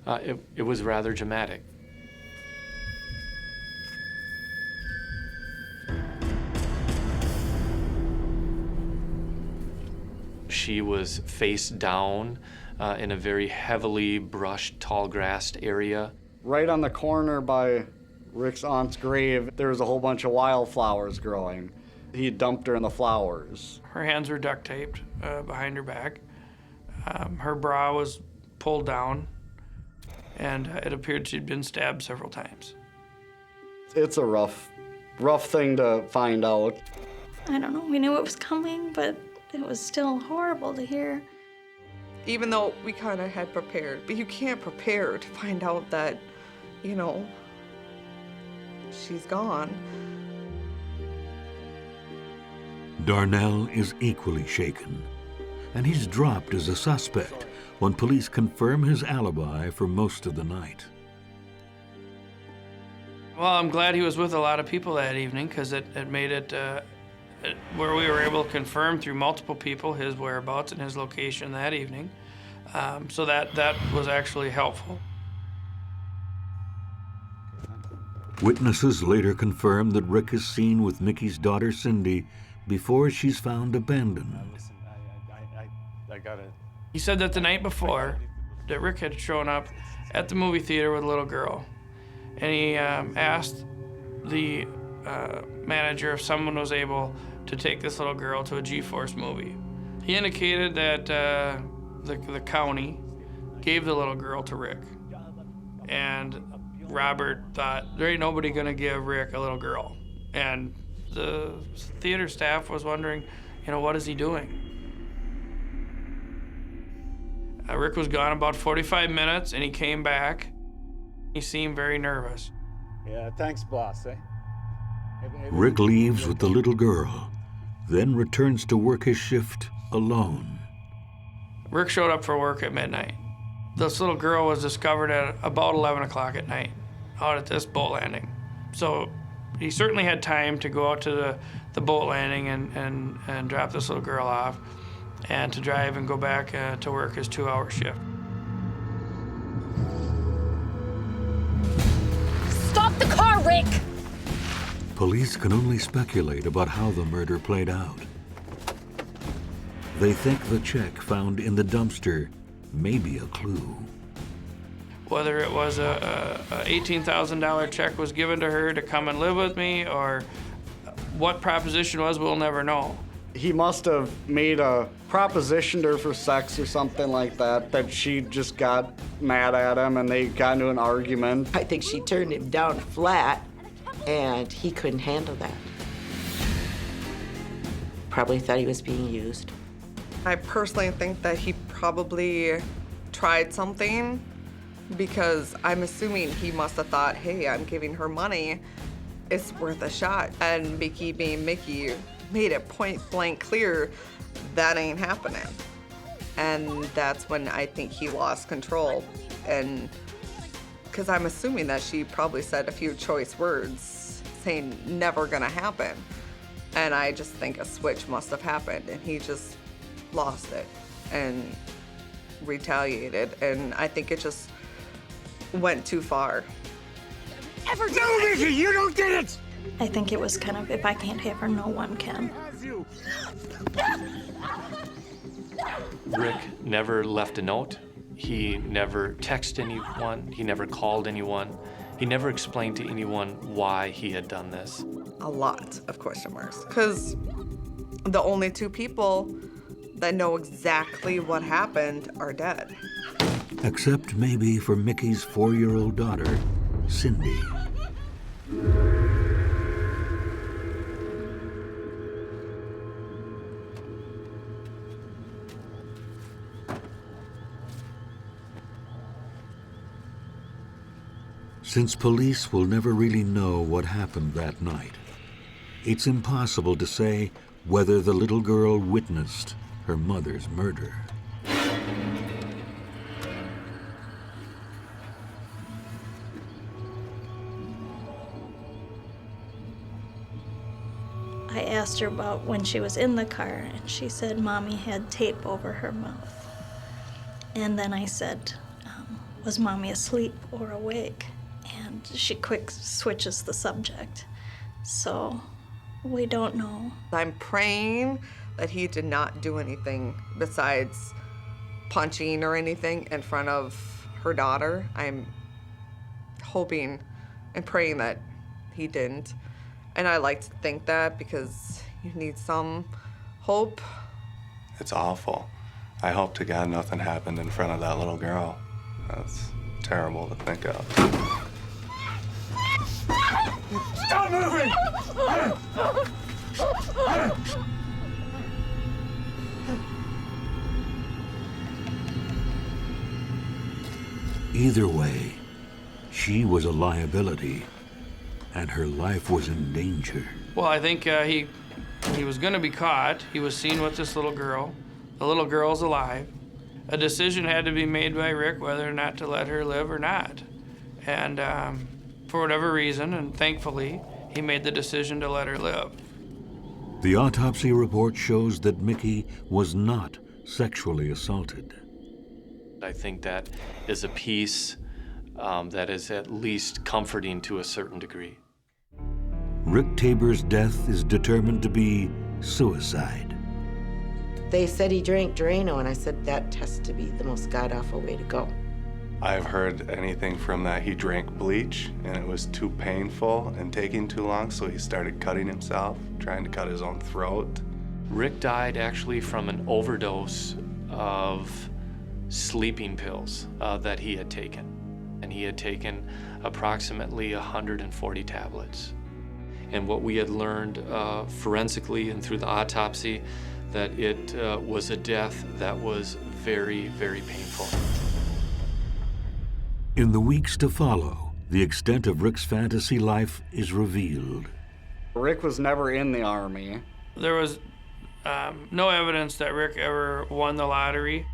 S8: It was rather dramatic. She was face down in a very heavily brushed, tall-grassed area.
S25: Right on the corner by Rick's aunt's grave, there was a whole bunch of wildflowers growing. He dumped her in the flowers.
S20: Her hands were duct taped behind her back. Her bra was pulled down, and it appeared she'd been stabbed several times.
S25: It's a rough thing to find out.
S16: I don't know, we knew it was coming, but it was still horrible to hear.
S18: Even though we kind of had prepared, but you can't prepare to find out that, you know, she's gone.
S2: Darnell is equally shaken, and he's dropped as a suspect when police confirm his alibi for most of the night.
S20: Well, I'm glad he was with a lot of people that evening, because it made it where we were able to confirm through multiple people his whereabouts and his location that evening. So that was actually helpful.
S2: Witnesses later confirm that Rick is seen with Mickey's daughter Cindy before she's found abandoned.
S14: I gotta...
S20: He said that the night before, that Rick had shown up at the movie theater with a little girl. And he asked the manager if someone was able to take this little girl to a G-Force movie. He indicated that the county gave the little girl to Rick. And Robert thought, there ain't nobody gonna give Rick a little girl. And the theater staff was wondering, you know, what is he doing? Rick was gone about 45 minutes, and he came back. He seemed very nervous.
S14: Yeah, thanks, boss, eh?
S2: Rick leaves with the little girl, then returns to work his shift alone.
S20: Rick showed up for work at midnight. This little girl was discovered at about 11 o'clock at night, out at this boat landing. So he certainly had time to go out to the boat landing and drop this little girl off, and to drive and go back to work his 2-hour shift.
S5: Stop the car, Rick!
S2: Police can only speculate about how the murder played out. They think the check found in the dumpster may be a clue.
S20: Whether it was a $18,000 check was given to her to come and live with me, or what proposition was, we'll never know.
S25: He must have made a proposition to her for sex or something like that she just got mad at him and they got into an argument.
S22: I think she turned him down flat, and he couldn't handle that. Probably thought he was being used.
S18: I personally think that he probably tried something, because I'm assuming he must have thought, hey, I'm giving her money, it's worth a shot. And Mickey being Mickey made it point blank clear that ain't happening. And that's when I think he lost control. And because I'm assuming that she probably said a few choice words saying never gonna happen. And I just think a switch must have happened, and he just lost it and retaliated. And I think it just went too far.
S16: No, Mickey, you don't get it! I think it was kind of, if I can't have her, no one can.
S8: Rick never left a note. He never texted anyone. He never called anyone. He never explained to anyone why he had done this.
S18: A lot of question marks, because the only two people that know exactly what happened are dead.
S2: Except maybe for Mickey's 4-year-old daughter, Cindy. Since police will never really know what happened that night, it's impossible to say whether the little girl witnessed her mother's murder.
S16: I asked her about when she was in the car, and she said Mommy had tape over her mouth. And then I said, was Mommy asleep or awake? And she quick switches the subject. So we don't know.
S18: I'm praying that he did not do anything besides punching or anything in front of her daughter. I'm hoping and praying that he didn't. And I like to think that because you need some hope.
S21: It's awful. I hope to God nothing happened in front of that little girl. That's terrible to think of.
S1: Stop moving!
S2: Either way, she was a liability, and her life was in danger.
S20: Well, I think he was going to be caught. He was seen with this little girl. The little girl's alive. A decision had to be made by Rick whether or not to let her live or not. And for whatever reason, and thankfully, he made the decision to let her live.
S2: The autopsy report shows that Mickey was not sexually assaulted.
S8: I think that is a piece that is at least comforting to a certain degree.
S2: Rick Tabor's death is determined to be suicide.
S22: They said he drank Drano, and I said that has to be the most god-awful way to go.
S21: I've heard anything from that. He drank bleach, and it was too painful and taking too long, so he started cutting himself, trying to cut his own throat.
S8: Rick died actually from an overdose of sleeping pills that he had taken. And he had taken approximately 140 tablets. And what we had learned forensically and through the autopsy, that it was a death that was very, very painful.
S2: In the weeks to follow, the extent of Rick's fantasy life is revealed.
S25: Rick was never in the Army.
S20: There was no evidence that Rick ever won the lottery.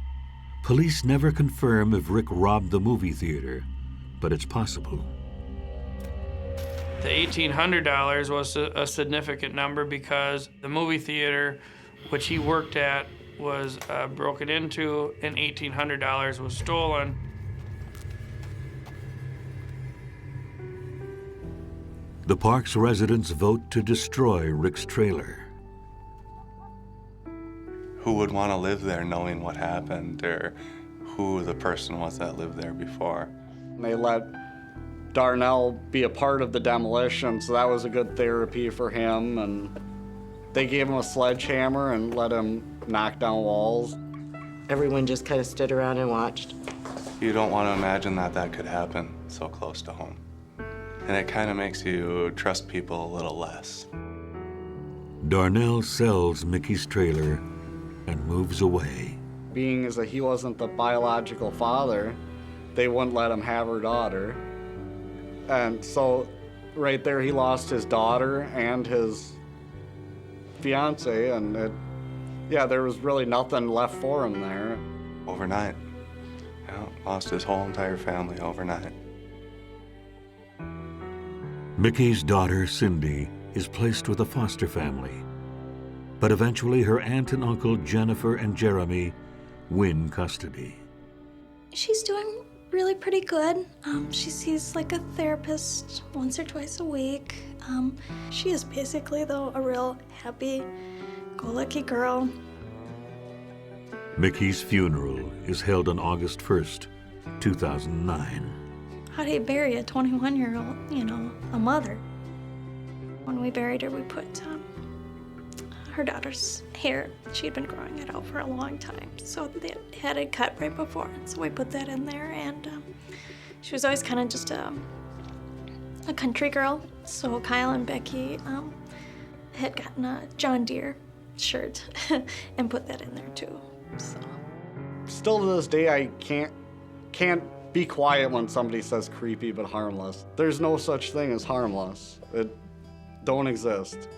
S2: Police never confirm if Rick robbed the movie theater, but it's possible.
S20: The $1,800 was a significant number because the movie theater, which he worked at, was broken into, and $1,800 was stolen.
S2: The park's residents vote to destroy Rick's trailer.
S21: Who would want to live there knowing what happened or who the person was that lived there before?
S25: They let Darnell be a part of the demolition, so that was a good therapy for him. And they gave him a sledgehammer and let him knock down walls.
S22: Everyone just kind of stood around and watched.
S21: You don't want to imagine that that could happen so close to home. And it kind of makes you trust people a little less.
S2: Darnell sells Mickey's trailer and moves away.
S25: Being as that he wasn't the biological father, they wouldn't let him have her daughter. And so right there he lost his daughter and his fiance, and there was really nothing left for him there.
S21: Overnight. Lost his whole entire family overnight.
S2: Mickey's daughter, Cindy, is placed with a foster family. But eventually her aunt and uncle, Jennifer and Jeremy, win custody.
S16: She's doing really pretty good. She sees like a therapist once or twice a week. She is basically, though, a real happy-go-lucky girl.
S2: Mickey's funeral is held on August 1st, 2009.
S16: how do you bury a 21-year-old, you know, a mother? When we buried her, we put her daughter's hair. She'd been growing it out for a long time, so they had it cut right before, and so we put that in there. And she was always kind of just a country girl, so Kyle and Becky had gotten a John Deere shirt and put that in there too. So.
S25: Still to this day, I can't be quiet when somebody says creepy but harmless. There's no such thing as harmless. It don't exist.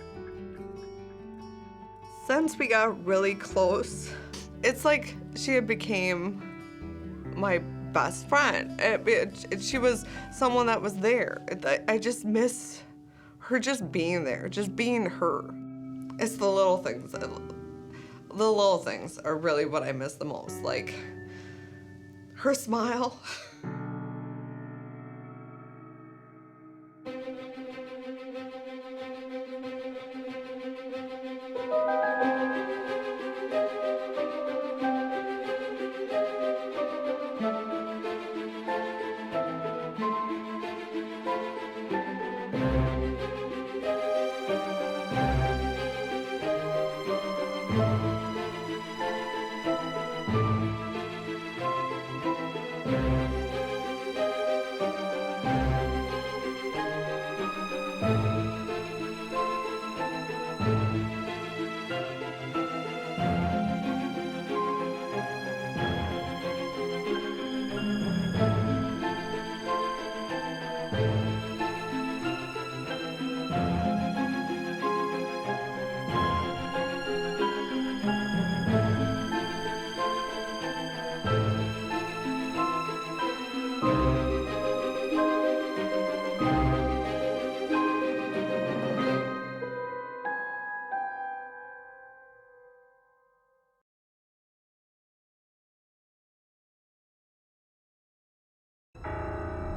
S18: Since we got really close, it's like she had became my best friend. She was someone that was there. I just miss her just being there, just being her. It's the little things. The little things are really what I miss the most. Like her smile.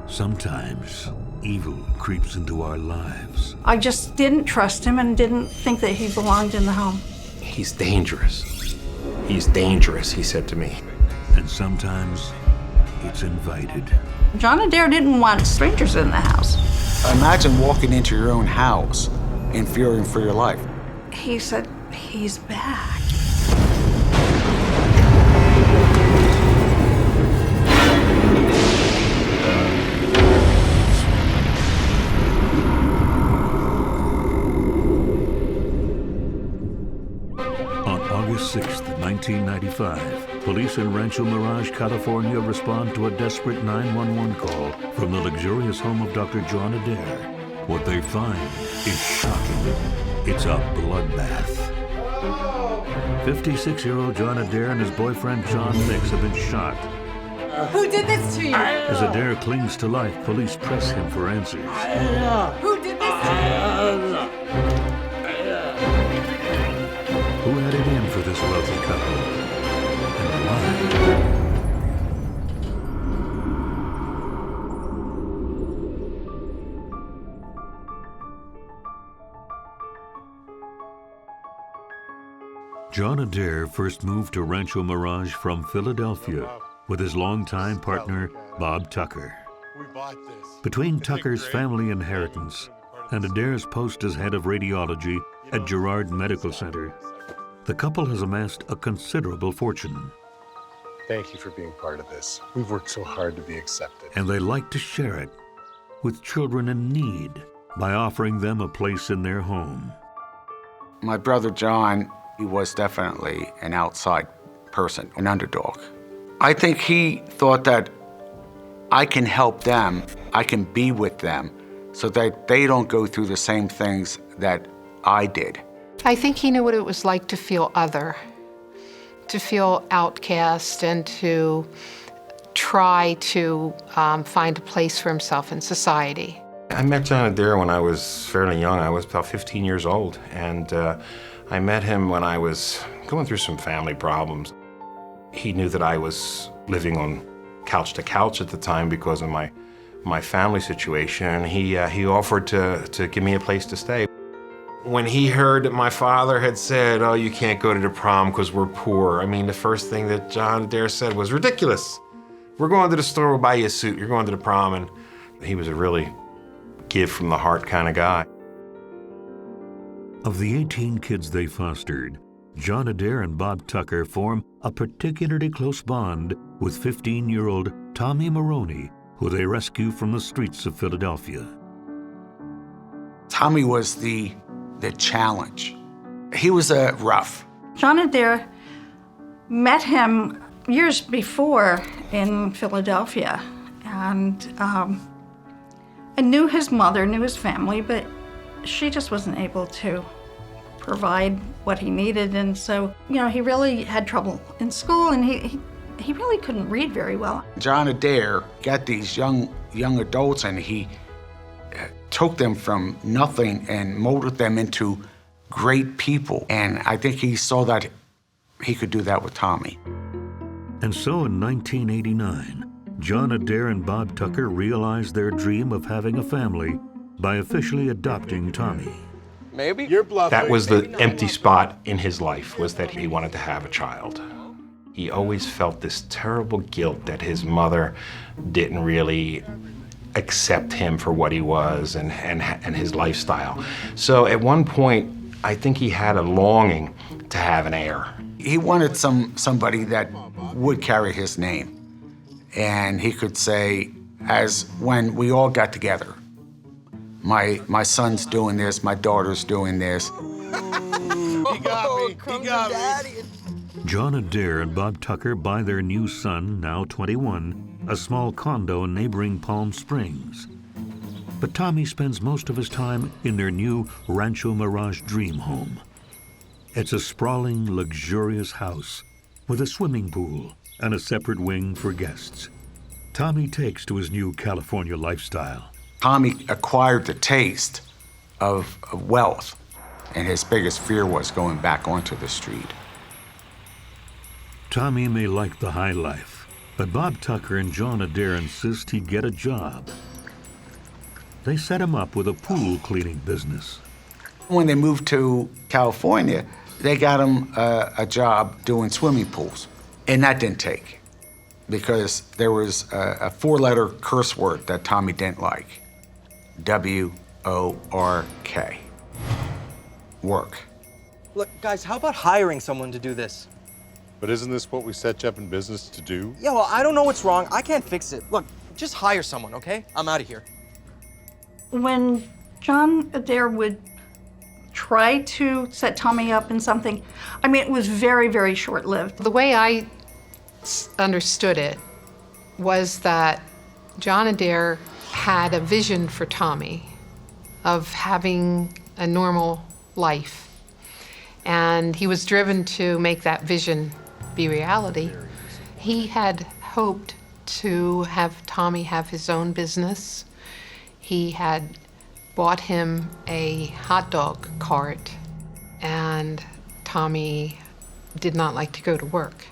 S2: Sometimes evil creeps into our lives.
S7: I just didn't trust him and didn't think that he belonged in the home.
S17: He's dangerous. He's dangerous, he said to me.
S2: And sometimes it's invited.
S7: John Adair didn't want strangers in the house.
S19: Imagine walking into your own house and fearing for your life.
S7: He said, he's back.
S2: August 6th, 1995, police in Rancho Mirage, California respond to a desperate 911 call from the luxurious home of Dr. John Adair. What they find is shocking. It's a bloodbath. 56-year-old John Adair and his boyfriend John Nix have been shot.
S23: Who did this to you?
S2: As Adair clings to life, police press him for answers.
S23: Who did this to you?
S2: Who had it in for this wealthy couple? And why? John Adair first moved to Rancho Mirage from Philadelphia with his longtime partner, Bob Tucker. Between Tucker's family inheritance and Adair's post as head of radiology at Girard Medical Center, the couple has amassed a considerable fortune.
S4: Thank you for being part of this. We've worked so hard to be accepted.
S2: And they like to share it with children in need by offering them a place in their home.
S19: My brother John, he was definitely an outside person, an underdog. I think he thought that I can help them, I can be with them, so that they don't go through the same things that I did.
S24: I think he knew what it was like to feel other, to feel outcast, and to try to find a place for himself in society.
S17: I met John Adair when I was fairly young. I was about 15 years old, and I met him when I was going through some family problems. He knew that I was living on couch to couch at the time because of my family situation, and he offered to give me a place to stay. When he heard that my father had said, "Oh, you can't go to the prom because we're poor," I mean, the first thing that John Adair said was, "Ridiculous. We're going to the store, we'll buy you a suit. You're going to the prom." And He was a really give from the heart kind of guy.
S2: Of the 18 kids they fostered, John Adair and Bob Tucker form a particularly close bond with 15-year-old Tommy Maroney, who they rescue from the streets of Philadelphia.
S19: Tommy was the challenge. He was rough.
S7: John Adair met him years before in Philadelphia, and I knew his mother, knew his family, but she just wasn't able to provide what he needed, and so, you know, he really had trouble in school, and he really couldn't read very well.
S19: John Adair got these young adults, and he took them from nothing and molded them into great people, and I think he saw that he could do that with Tommy.
S2: And so in 1989, John Adair and Bob Tucker realized their dream of having a family by officially adopting Tommy.
S1: Maybe you're bluffing.
S17: That was the empty spot in his life, was that he wanted to have a child. He always felt this terrible guilt that his mother didn't really accept him for what he was and his lifestyle. So at one point, I think he had a longing to have an heir.
S19: He wanted somebody that would carry his name, and he could say, as when we all got together, my son's doing this, my daughter's doing this.
S1: He got me. He got me.
S2: John Adair and Bob Tucker buy their new son, now 21, a small condo in neighboring Palm Springs. But Tommy spends most of his time in their new Rancho Mirage dream home. It's a sprawling, luxurious house with a swimming pool and a separate wing for guests. Tommy takes to his new California lifestyle.
S19: Tommy acquired the taste of wealth, and his biggest fear was going back onto the street.
S2: Tommy may like the high life, but Bob Tucker and John Adair insist he get a job. They set him up with a pool cleaning business.
S19: When they moved to California, they got him a job doing swimming pools, and that didn't take because there was a 4-letter curse word that Tommy didn't like. W-O-R-K. Work.
S15: Look, guys, how about hiring someone to do this?
S3: But isn't this what we set you up in business to do?
S15: Yeah, well, I don't know what's wrong. I can't fix it. Look, just hire someone, okay? I'm out of here.
S7: When John Adair would try to set Tommy up in something, I mean, it was very, very short-lived.
S24: The way I understood it was that John Adair had a vision for Tommy of having a normal life, and he was driven to make that vision be reality. He had hoped to have Tommy have his own business. He had bought him a hot dog cart, and Tommy did not like to go to work.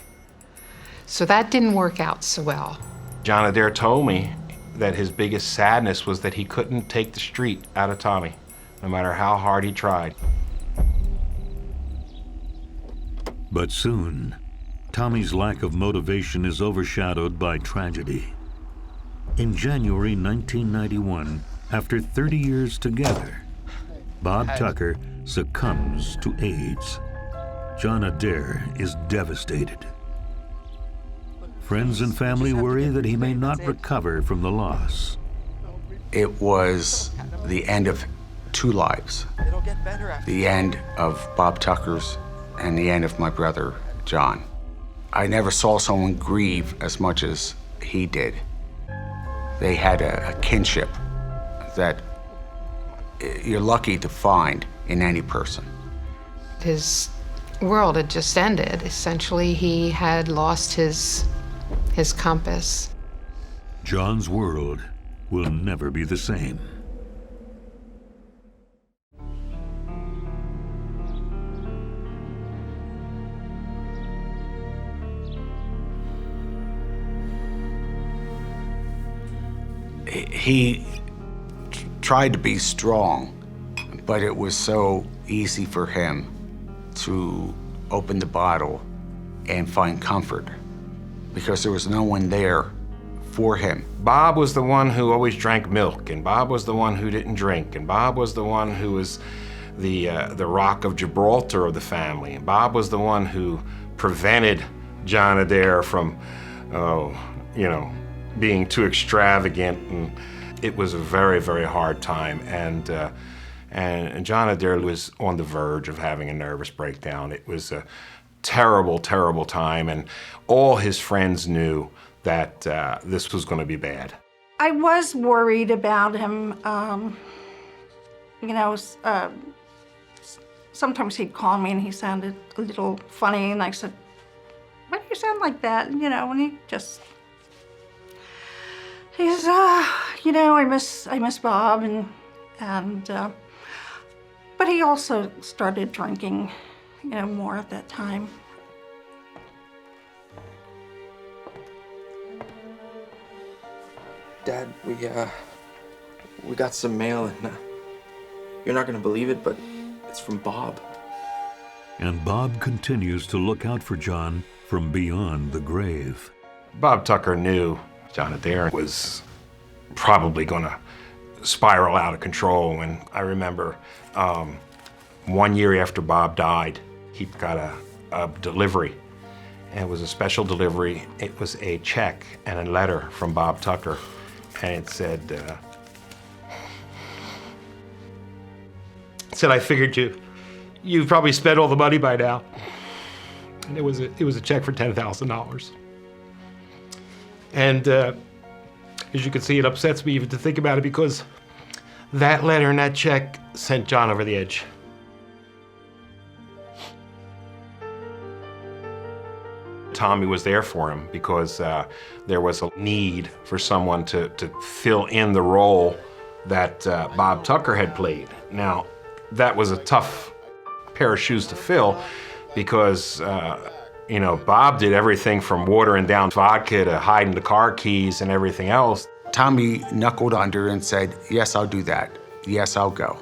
S24: So that didn't work out so well.
S17: John Adair told me that his biggest sadness was that he couldn't take the street out of Tommy, no matter how hard he tried.
S2: But soon, Tommy's lack of motivation is overshadowed by tragedy. In January 1991, after 30 years together, Bob Tucker succumbs to AIDS. John Adair is devastated. Friends and family worry that he may not recover from the loss.
S19: It was the end of 2 lives. The end of Bob Tucker's and the end of my brother, John. I never saw someone grieve as much as he did. They had a kinship that you're lucky to find in any person.
S24: His world had just ended. Essentially, he had lost his compass.
S2: John's world will never be the same.
S19: He tried to be strong, but it was so easy for him to open the bottle and find comfort because there was no one there for him.
S17: Bob was the one who always drank milk, and Bob was the one who didn't drink, and Bob was the one who was the rock of Gibraltar of the family, and Bob was the one who prevented John Adair from, being too extravagant, and it was a very, very hard time, and John Adair was on the verge of having a nervous breakdown. It was a terrible, terrible time, and all his friends knew that this was going to be bad.
S7: I was worried about him. Sometimes he'd call me and he sounded a little funny, and I said, "Why do you sound like that?" And he says, I miss Bob, but he also started drinking, more at that time.
S11: Dad, we got some mail, and you're not gonna believe it, but it's from Bob.
S2: And Bob continues to look out for John from beyond the grave.
S17: Bob Tucker knew John Adair was probably going to spiral out of control. And I remember 1 year after Bob died, he got a delivery. And it was a special delivery. It was a check and a letter from Bob Tucker. And it said, I figured you've probably spent all the money by now. And it was a check for $10,000. And as you can see, it upsets me even to think about it, because that letter and that check sent John over the edge. Tommy was there for him because there was a need for someone to fill in the role that Bob Tucker had played. Now, that was a tough pair of shoes to fill, because Bob did everything from watering down vodka to hiding the car keys and everything else.
S19: Tommy knuckled under and said, "Yes, I'll do that. Yes, I'll go."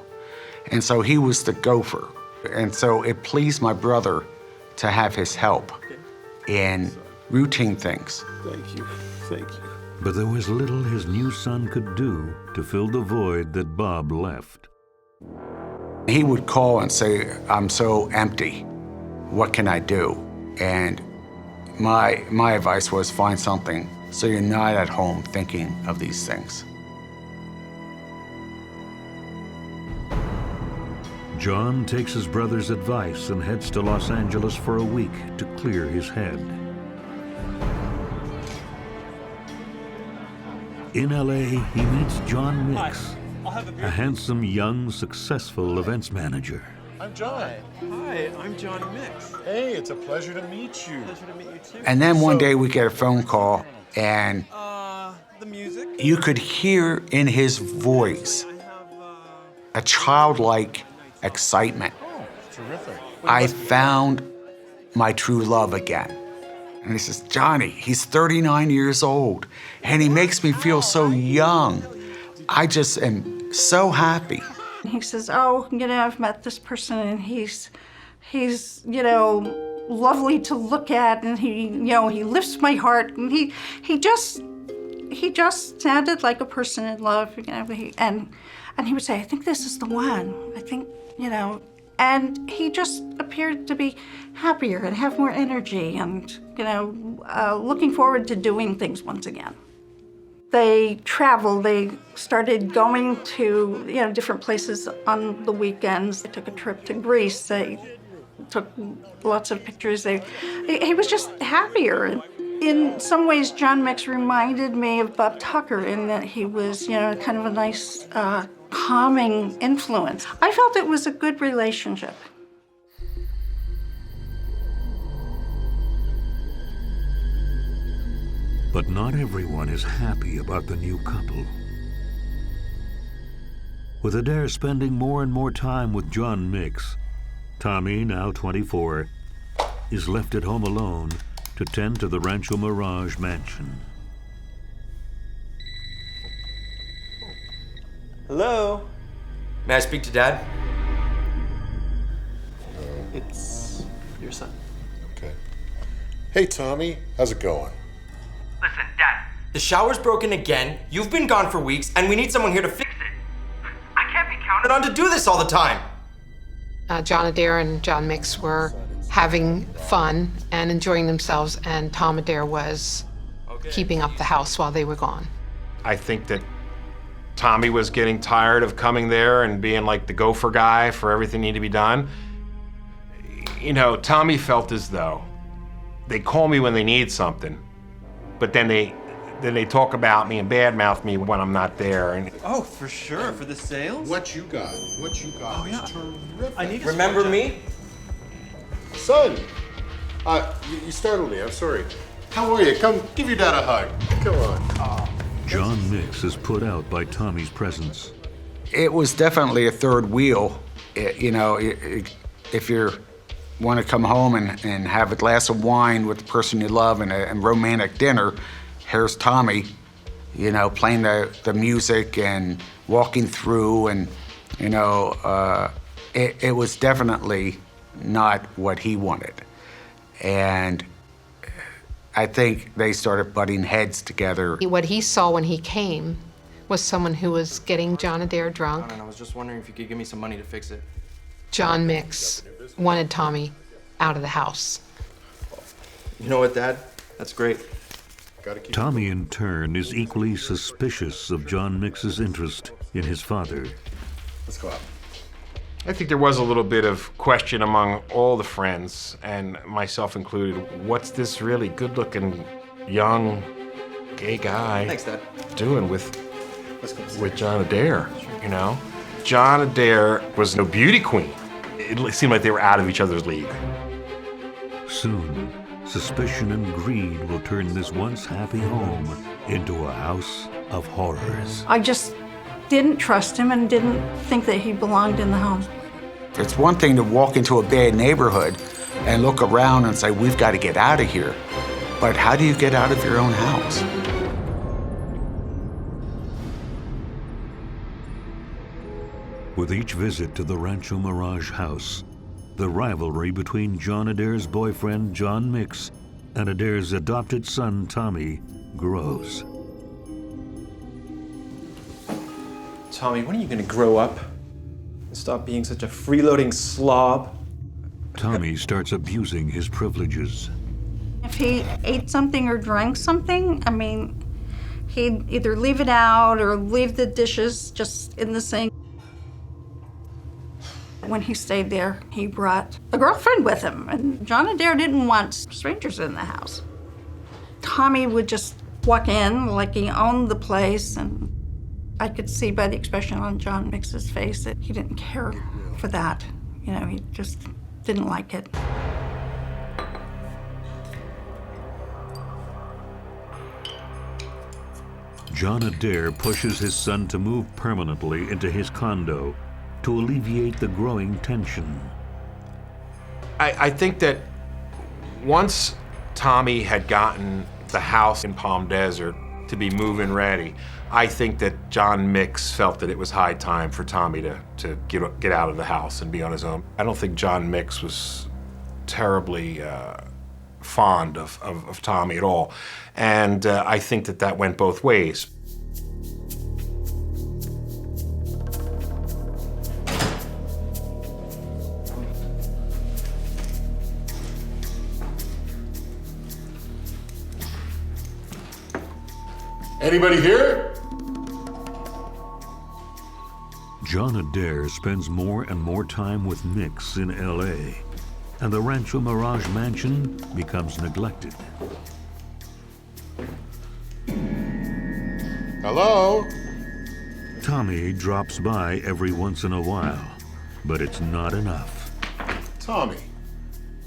S19: And so he was the gopher. And so it pleased my brother to have his help in routine things.
S2: Thank you. But there was little his new son could do to fill the void that Bob left.
S19: He would call and say, "I'm so empty. What can I do?" And my advice was, find something so you're not at home thinking of these things.
S2: John takes his brother's advice and heads to Los Angeles for a week to clear his head. In LA, he meets John Mix, a handsome, young, successful events manager.
S3: I'm John.
S11: Hi, I'm Johnny Mix.
S3: Hey, it's a pleasure to meet you.
S11: Pleasure to meet you too.
S19: And then one day we get a phone call, and
S11: the music?
S19: You could hear in his voice a childlike excitement.
S3: Oh, terrific.
S19: I found my true love again. And he says, "Johnny, he's 39 years old, and he makes me feel so young. I just am so happy."
S7: He says, I've met this person, and he's lovely to look at, and he lifts my heart, and he just sounded like a person in love, and he would say, "I think this is the one. I think, and he just appeared to be happier and have more energy, and, looking forward to doing things once again. They traveled. They started going to, different places on the weekends. They took a trip to Greece. They took lots of pictures. He was just happier. In some ways, John Mix reminded me of Bob Tucker in that he was, kind of a nice, calming influence. I felt it was a good relationship.
S2: But not everyone is happy about the new couple. With Adair spending more and more time with John Mix, Tommy, now 24, is left at home alone to tend to the Rancho Mirage mansion.
S11: Hello?
S15: May I speak to Dad?
S11: It's your son.
S3: Okay. Hey, Tommy, how's it going?
S6: Listen, Dad, The shower's broken again, you've been gone for weeks, and we need someone here to fix it. I can't be counted on to do this all the time.
S24: John Adair and John Mix were having fun and enjoying themselves, and Tom Adair was keeping up the house while they were gone.
S17: I think that Tommy was getting tired of coming there and being like the gopher guy for everything needed to be done. You know, Tommy felt as though they call me when they need something, but then they talk about me and badmouth me when I'm not there. And
S6: Oh, for sure, for the sales?
S3: What you got? What you got?
S6: Oh, yeah.
S3: Terrific.
S6: I need Remember me?
S3: Son, you startled me. I'm sorry. How are you? Come, give your dad a hug. Come on.
S2: John Mix is put out by Tommy's presence.
S19: It was definitely a third wheel. You know, if you want to come home and have a glass of wine with the person you love and a romantic dinner, here's Tommy, you know, playing the music and walking through, and, you know, it was definitely not what he wanted. And I think they started butting heads together.
S24: What he saw when he came was someone who was getting John Adair drunk.
S6: I was just wondering if you could give me some money to fix it.
S24: John Mix wanted Tommy out of the house.
S6: You know what, Dad? That's great.
S2: Tommy, in turn, is equally suspicious of John Mix's interest in his father.
S3: Let's go out.
S17: I think there was a little bit of question among all the friends, and myself included. What's this really good-looking, young, gay guy
S6: Thanks, Dad.
S17: doing with John Adair, you know? John Adair was no beauty queen. It seemed like they were out of each other's league.
S2: Soon, suspicion and greed will turn this once happy home into a house of horrors.
S7: I just didn't trust him and didn't think that he belonged in the home.
S19: It's one thing to walk into a bad neighborhood and look around and say, we've got to get out of here. But how do you get out of your own house?
S2: With each visit to the Rancho Mirage house, the rivalry between John Adair's boyfriend, John Mix, and Adair's adopted son, Tommy, grows.
S6: Tommy, when are you gonna grow up and stop being such a freeloading slob?
S2: Tommy starts abusing his privileges.
S7: If he ate something or drank something, I mean, he'd either leave it out or leave the dishes just in the sink. When he stayed there, he brought a girlfriend with him, and John Adair didn't want strangers in the house. Tommy would just walk in like he owned the place, and I could see by the expression on John Mix's face that he didn't care for that. You know, he just didn't like it.
S2: John Adair pushes his son to move permanently into his condo to alleviate the growing tension.
S17: I think that once Tommy had gotten the house in Palm Desert to be move-in ready, I think that John Mix felt that it was high time for Tommy to get out of the house and be on his own. I don't think John Mix was terribly fond of Tommy at all. And I think that went both ways.
S3: Anybody here?
S2: John Adair spends more and more time with Mix in L.A., and the Rancho Mirage mansion becomes neglected.
S3: Hello?
S2: Tommy drops by every once in a while, but it's not enough.
S3: Tommy,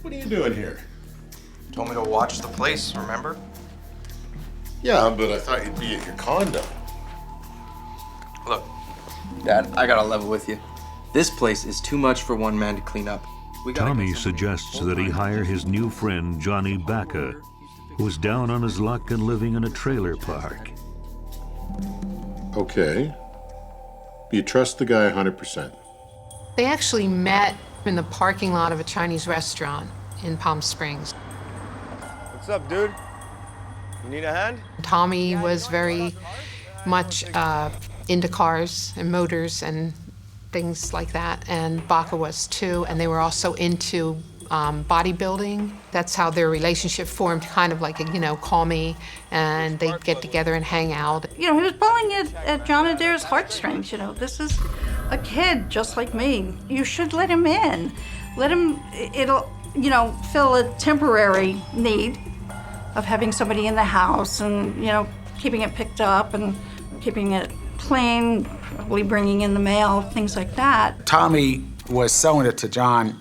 S3: what are you doing here?
S6: Told me to watch the place, remember?
S3: Yeah, but I thought you'd be at your condo.
S6: Look, Dad, I gotta level with you. This place is too much for one man to clean up.
S2: Tommy suggests that he hire his new friend, Johnny Bacca, who's down on his luck and living in a trailer park.
S3: Okay. You trust the guy 100%?
S24: They actually met in the parking lot of a Chinese restaurant in Palm Springs.
S9: What's up, dude?
S11: You need a hand?
S24: Tommy was very much into cars and motors and things like that, and Baca was too, and they were also into bodybuilding. That's how their relationship formed, kind of like, call me, and they'd get together and hang out.
S7: He was pulling at John Adair's heartstrings. This is a kid just like me. You should let him in. Let him, it'll, fill a temporary need of having somebody in the house and, keeping it picked up and keeping it clean, probably bringing in the mail, things like that.
S19: Tommy was selling it to John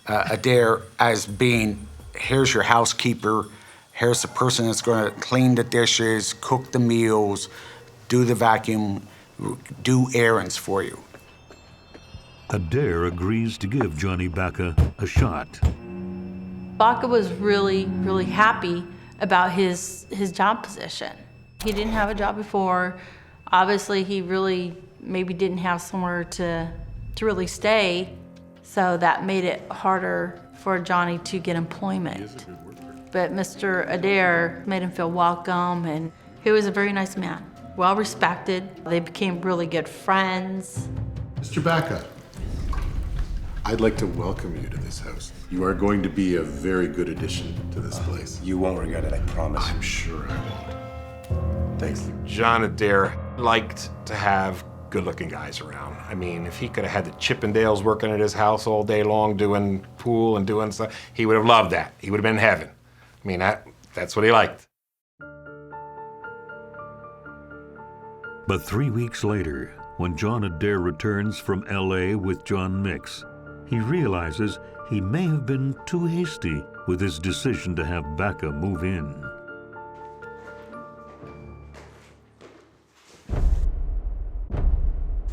S19: Adair as being, here's your housekeeper, here's the person that's gonna clean the dishes, cook the meals, do the vacuum, do errands for you.
S2: Adair agrees to give Johnny Baca a shot.
S5: Baca was really, really happy about his job position. He didn't have a job before. Obviously, he really maybe didn't have somewhere to really stay, so that made it harder for Johnny to get employment. But Mr. Adair made him feel welcome, and he was a very nice man, well respected. They became really good friends.
S3: Mr. Baca, I'd like to welcome you to this house. You are going to be a very good addition to this place.
S17: You won't regret it, I promise.
S3: I'm sure I won't. Thanks.
S17: John Adair liked to have good-looking guys around. I mean, if he could have had the Chippendales working at his house all day long doing pool and doing stuff, he would have loved that. He would have been in heaven. I mean, that's what he liked.
S2: But 3 weeks later, when John Adair returns from L.A. with John Mix, he realizes he may have been too hasty with his decision to have Baca move in.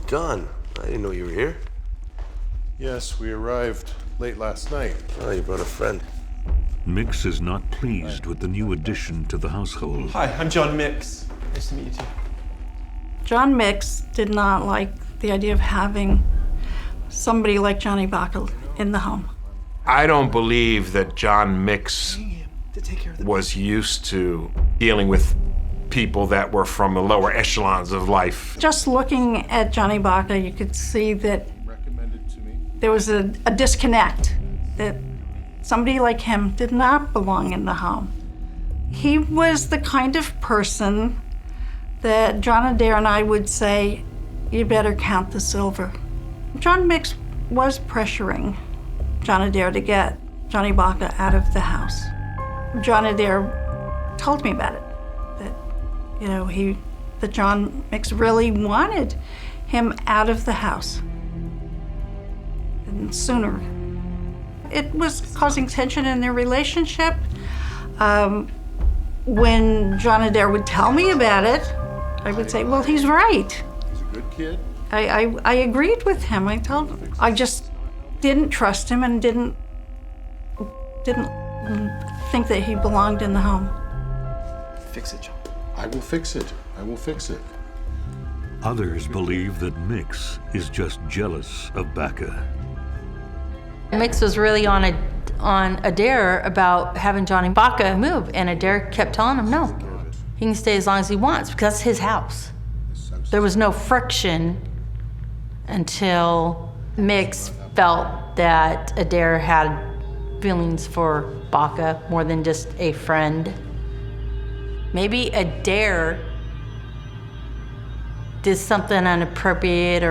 S9: John, I didn't know you were here.
S3: Yes, we arrived late last night.
S9: Oh, you brought a friend.
S2: Mix is not pleased with the new addition to the household.
S11: Hi, I'm John Mix. Nice to meet you too.
S7: John Mix did not like the idea of having somebody like Johnny Baca in the home.
S17: I don't believe that John Mix was used to dealing with people that were from the lower echelons of life.
S7: Just looking at Johnny Baca, you could see that there was a disconnect, that somebody like him did not belong in the home. He was the kind of person that John Adair and I would say, you better count the silver. John Mix was pressuring John Adair to get Johnny Baca out of the house. John Adair told me about it, that John Mix really wanted him out of the house, and sooner. It was causing tension in their relationship. When John Adair would tell me about it, I would say, well, he's right.
S3: He's a good kid.
S7: I agreed with him. I just didn't trust him and didn't think that he belonged in the home.
S11: Fix it, John.
S3: I will fix it. I will fix it.
S2: Others believe that Mix is just jealous of Baca.
S5: Mix was really on Adair about having Johnny Baca move, and Adair kept telling him no. He can stay as long as he wants because that's his house. There was no friction until Mix felt that Adair had feelings for Baca more than just a friend. Maybe Adair did something inappropriate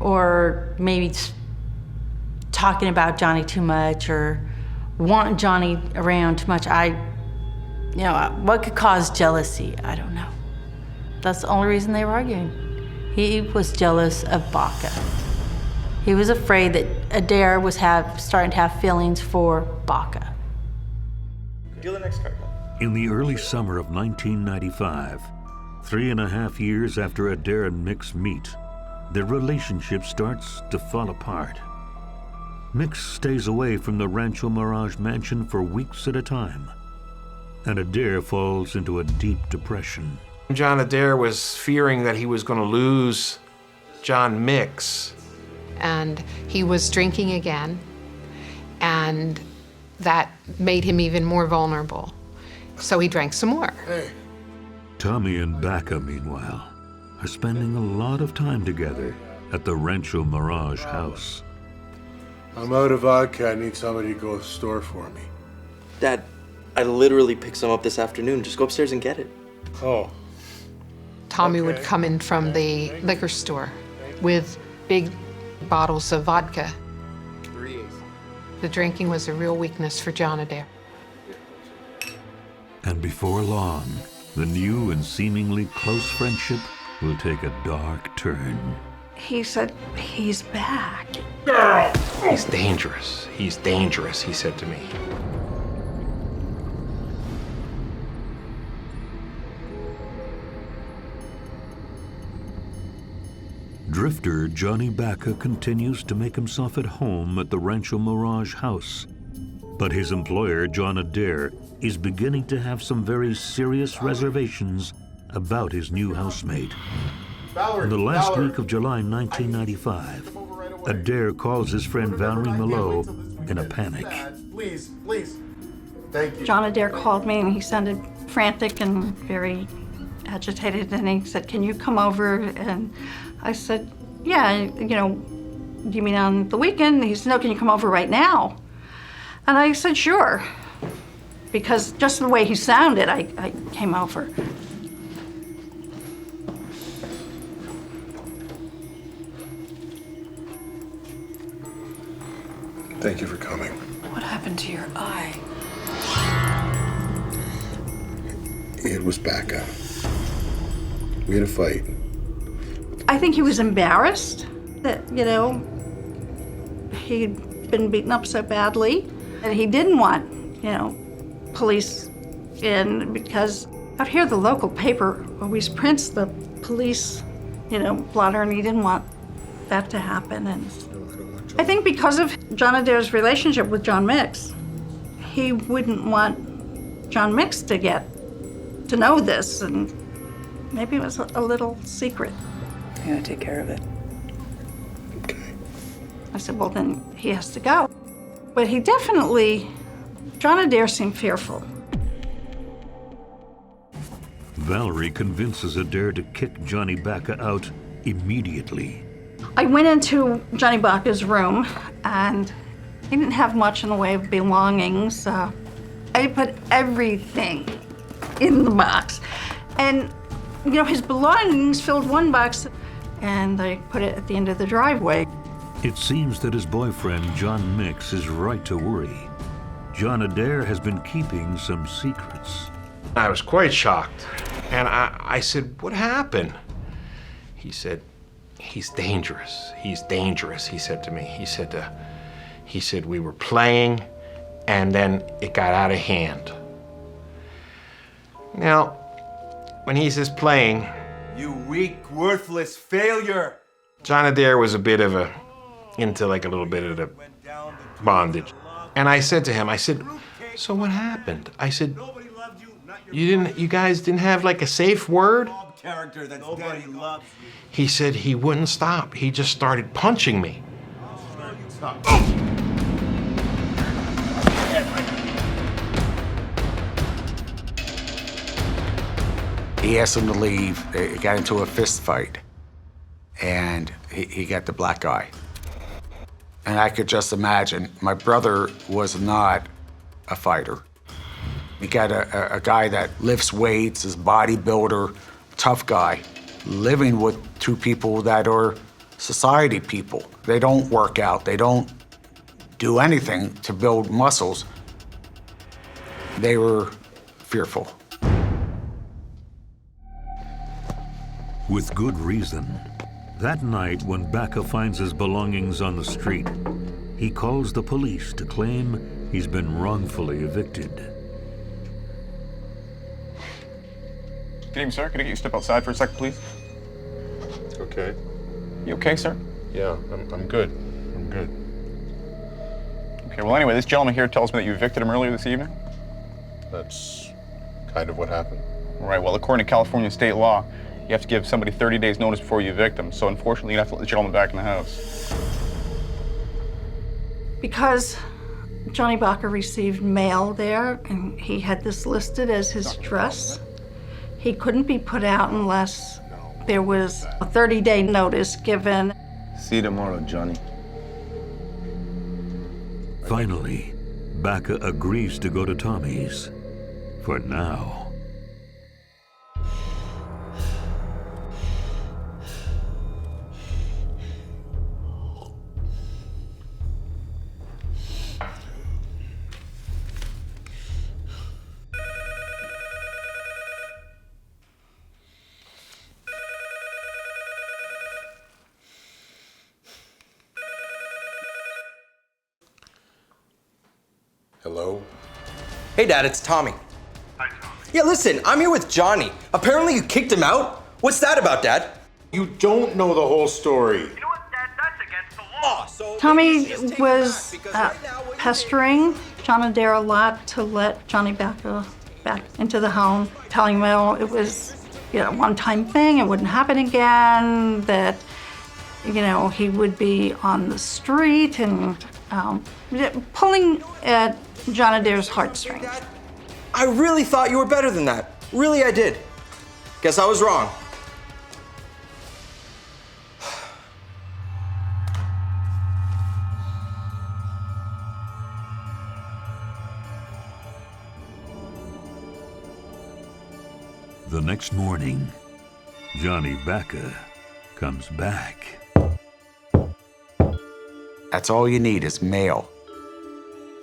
S5: or maybe talking about Johnny too much or wanting Johnny around too much. What could cause jealousy? I don't know. That's the only reason they were arguing. He was jealous of Baca. He was afraid that Adair was starting to have feelings for Baca.
S11: Deal the next card.
S2: In the early summer of 1995, 3.5 years after Adair and Mix meet, their relationship starts to fall apart. Mix stays away from the Rancho Mirage mansion for weeks at a time, and Adair falls into a deep depression.
S17: John Adair was fearing that he was going to lose John Mix.
S24: And he was drinking again, and that made him even more vulnerable. So he drank some more.
S2: Tommy and Bacca, meanwhile, are spending a lot of time together at the Rancho Mirage house.
S9: I'm out of vodka. I need somebody to go to the store for me.
S6: Dad, I literally picked some up this afternoon. Just go upstairs and get it.
S9: Oh.
S24: Tommy would come in from the liquor store with big bottles of vodka. The drinking was a real weakness for John Adair.
S2: And before long, the new and seemingly close friendship will take a dark turn.
S7: He said, he's back.
S17: Girl! He's dangerous. He's dangerous, he said to me.
S2: Drifter Johnny Bacca continues to make himself at home at the Rancho Mirage house. But his employer, John Adair, is beginning to have some very serious reservations about his new housemate. In the last week of July 1995, Adair calls his friend Valerie Malot in a panic.
S3: Please, please. Thank you.
S7: John Adair called me and he sounded frantic and very agitated, and he said, can you come over? And I said, yeah, you know, do you mean on the weekend? He said, no, can you come over right now? And I said, sure. Because just the way he sounded, I came over.
S3: Thank you for coming.
S23: What happened to your eye?
S3: It was Bacca. We had a fight.
S7: I think he was embarrassed that, you know, he'd been beaten up so badly. And he didn't want, you know, police in, because out here the local paper always prints the police, you know, blotter, and he didn't want that to happen. And I think because of John Adair's relationship with John Mix, he wouldn't want John Mix to get to know this, and maybe it was a little secret.
S23: I'm gonna take care of it.
S7: I said, well, then he has to go. But he definitely, John Adair seemed fearful.
S2: Valerie convinces Adair to kick Johnny Bacca out immediately.
S7: I went into Johnny Bacca's room, and he didn't have much in the way of belongings. I put everything in the box. And, you know, his belongings filled one box, and I put it at the end of the driveway.
S2: It seems that his boyfriend, John Mix, is right to worry. John Adair has been keeping some secrets.
S17: I was quite shocked. And I said, what happened? He said, he's dangerous. He's dangerous, he said to me. He said, we were playing, and then it got out of hand. Now, when he says playing...
S8: You weak, worthless failure!
S17: John Adair was a bit of into like a little bit of the bondage. And I said to him, I said, so what happened? I said, you guys didn't have like a safe word? He said he wouldn't stop. He just started punching me.
S19: He asked him to leave. It got into a fist fight, and he got the black eye. And I could just imagine, my brother was not a fighter. He got a guy that lifts weights, is a bodybuilder, tough guy, living with two people that are society people. They don't work out, they don't do anything to build muscles. They were fearful.
S2: With good reason. That night, when Bacca finds his belongings on the street, he calls the police to claim he's been wrongfully evicted.
S10: Good evening, sir. Could I get you to step outside for a second, please?
S3: Okay.
S10: You okay, sir?
S3: Yeah, I'm good. I'm good.
S10: Okay, well, anyway, this gentleman here tells me that you evicted him earlier this evening.
S3: That's kind of what happened.
S10: All right, well, according to California state law, you have to give somebody 30 days notice before you evict them. So unfortunately, you have to let the gentleman back in the house.
S7: Because Johnny Baca received mail there, and he had this listed as his address. He couldn't be put out unless there was a 30-day notice given.
S12: See you tomorrow, Johnny.
S2: Finally, Baca agrees to go to Tommy's. For now.
S3: Hello?
S6: Hey, Dad, it's Tommy. Hi, Tommy. Yeah, listen, I'm here with Johnny. Apparently you kicked him out? What's that about, Dad?
S3: You don't know the whole story.
S6: You know what, Dad? That's against the law. So
S7: Tommy was pestering John Adair a lot to let Johnny Baca back into the home, telling him, well, it was a one-time thing, it wouldn't happen again, that he would be on the street, and pulling at John Adair's heartstrings.
S6: I really thought you were better than that. Really, I did. Guess I was wrong.
S2: The next morning, Johnny Baca comes back.
S19: That's all you need is mail.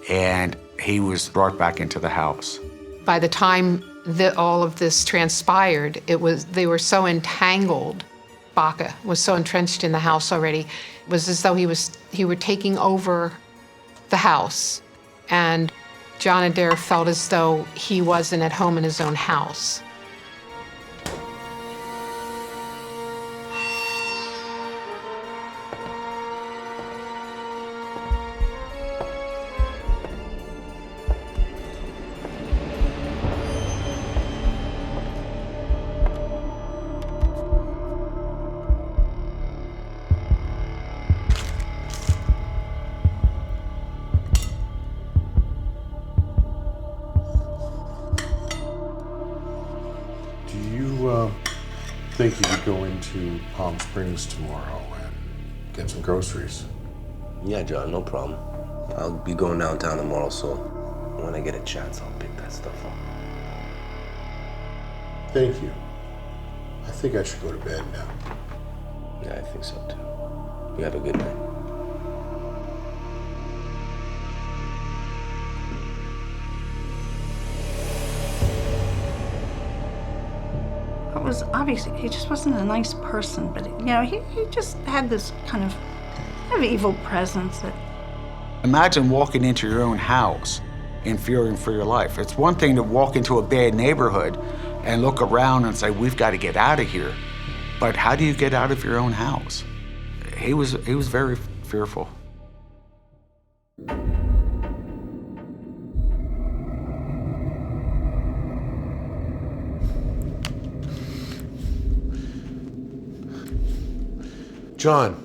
S19: And he was brought back into the house.
S24: By the time that all of this transpired, they were so entangled. Baca was so entrenched in the house already. It was as though he were taking over the house. And John Adair felt as though he wasn't at home in his own house.
S3: Think you could go into Palm Springs tomorrow and get some groceries?
S12: Yeah, John, no problem. I'll be going downtown tomorrow, so when I get a chance, I'll pick that stuff up.
S3: Thank you. I think I should go to bed now.
S12: Yeah, I think so too. You have a good night.
S7: It was obvious he just wasn't a nice person, but he just had this kind of evil presence.
S19: Imagine walking into your own house and fearing for your life. It's one thing to walk into a bad neighborhood and look around and say, we've got to get out of here. But how do you get out of your own house? He was very fearful.
S3: John,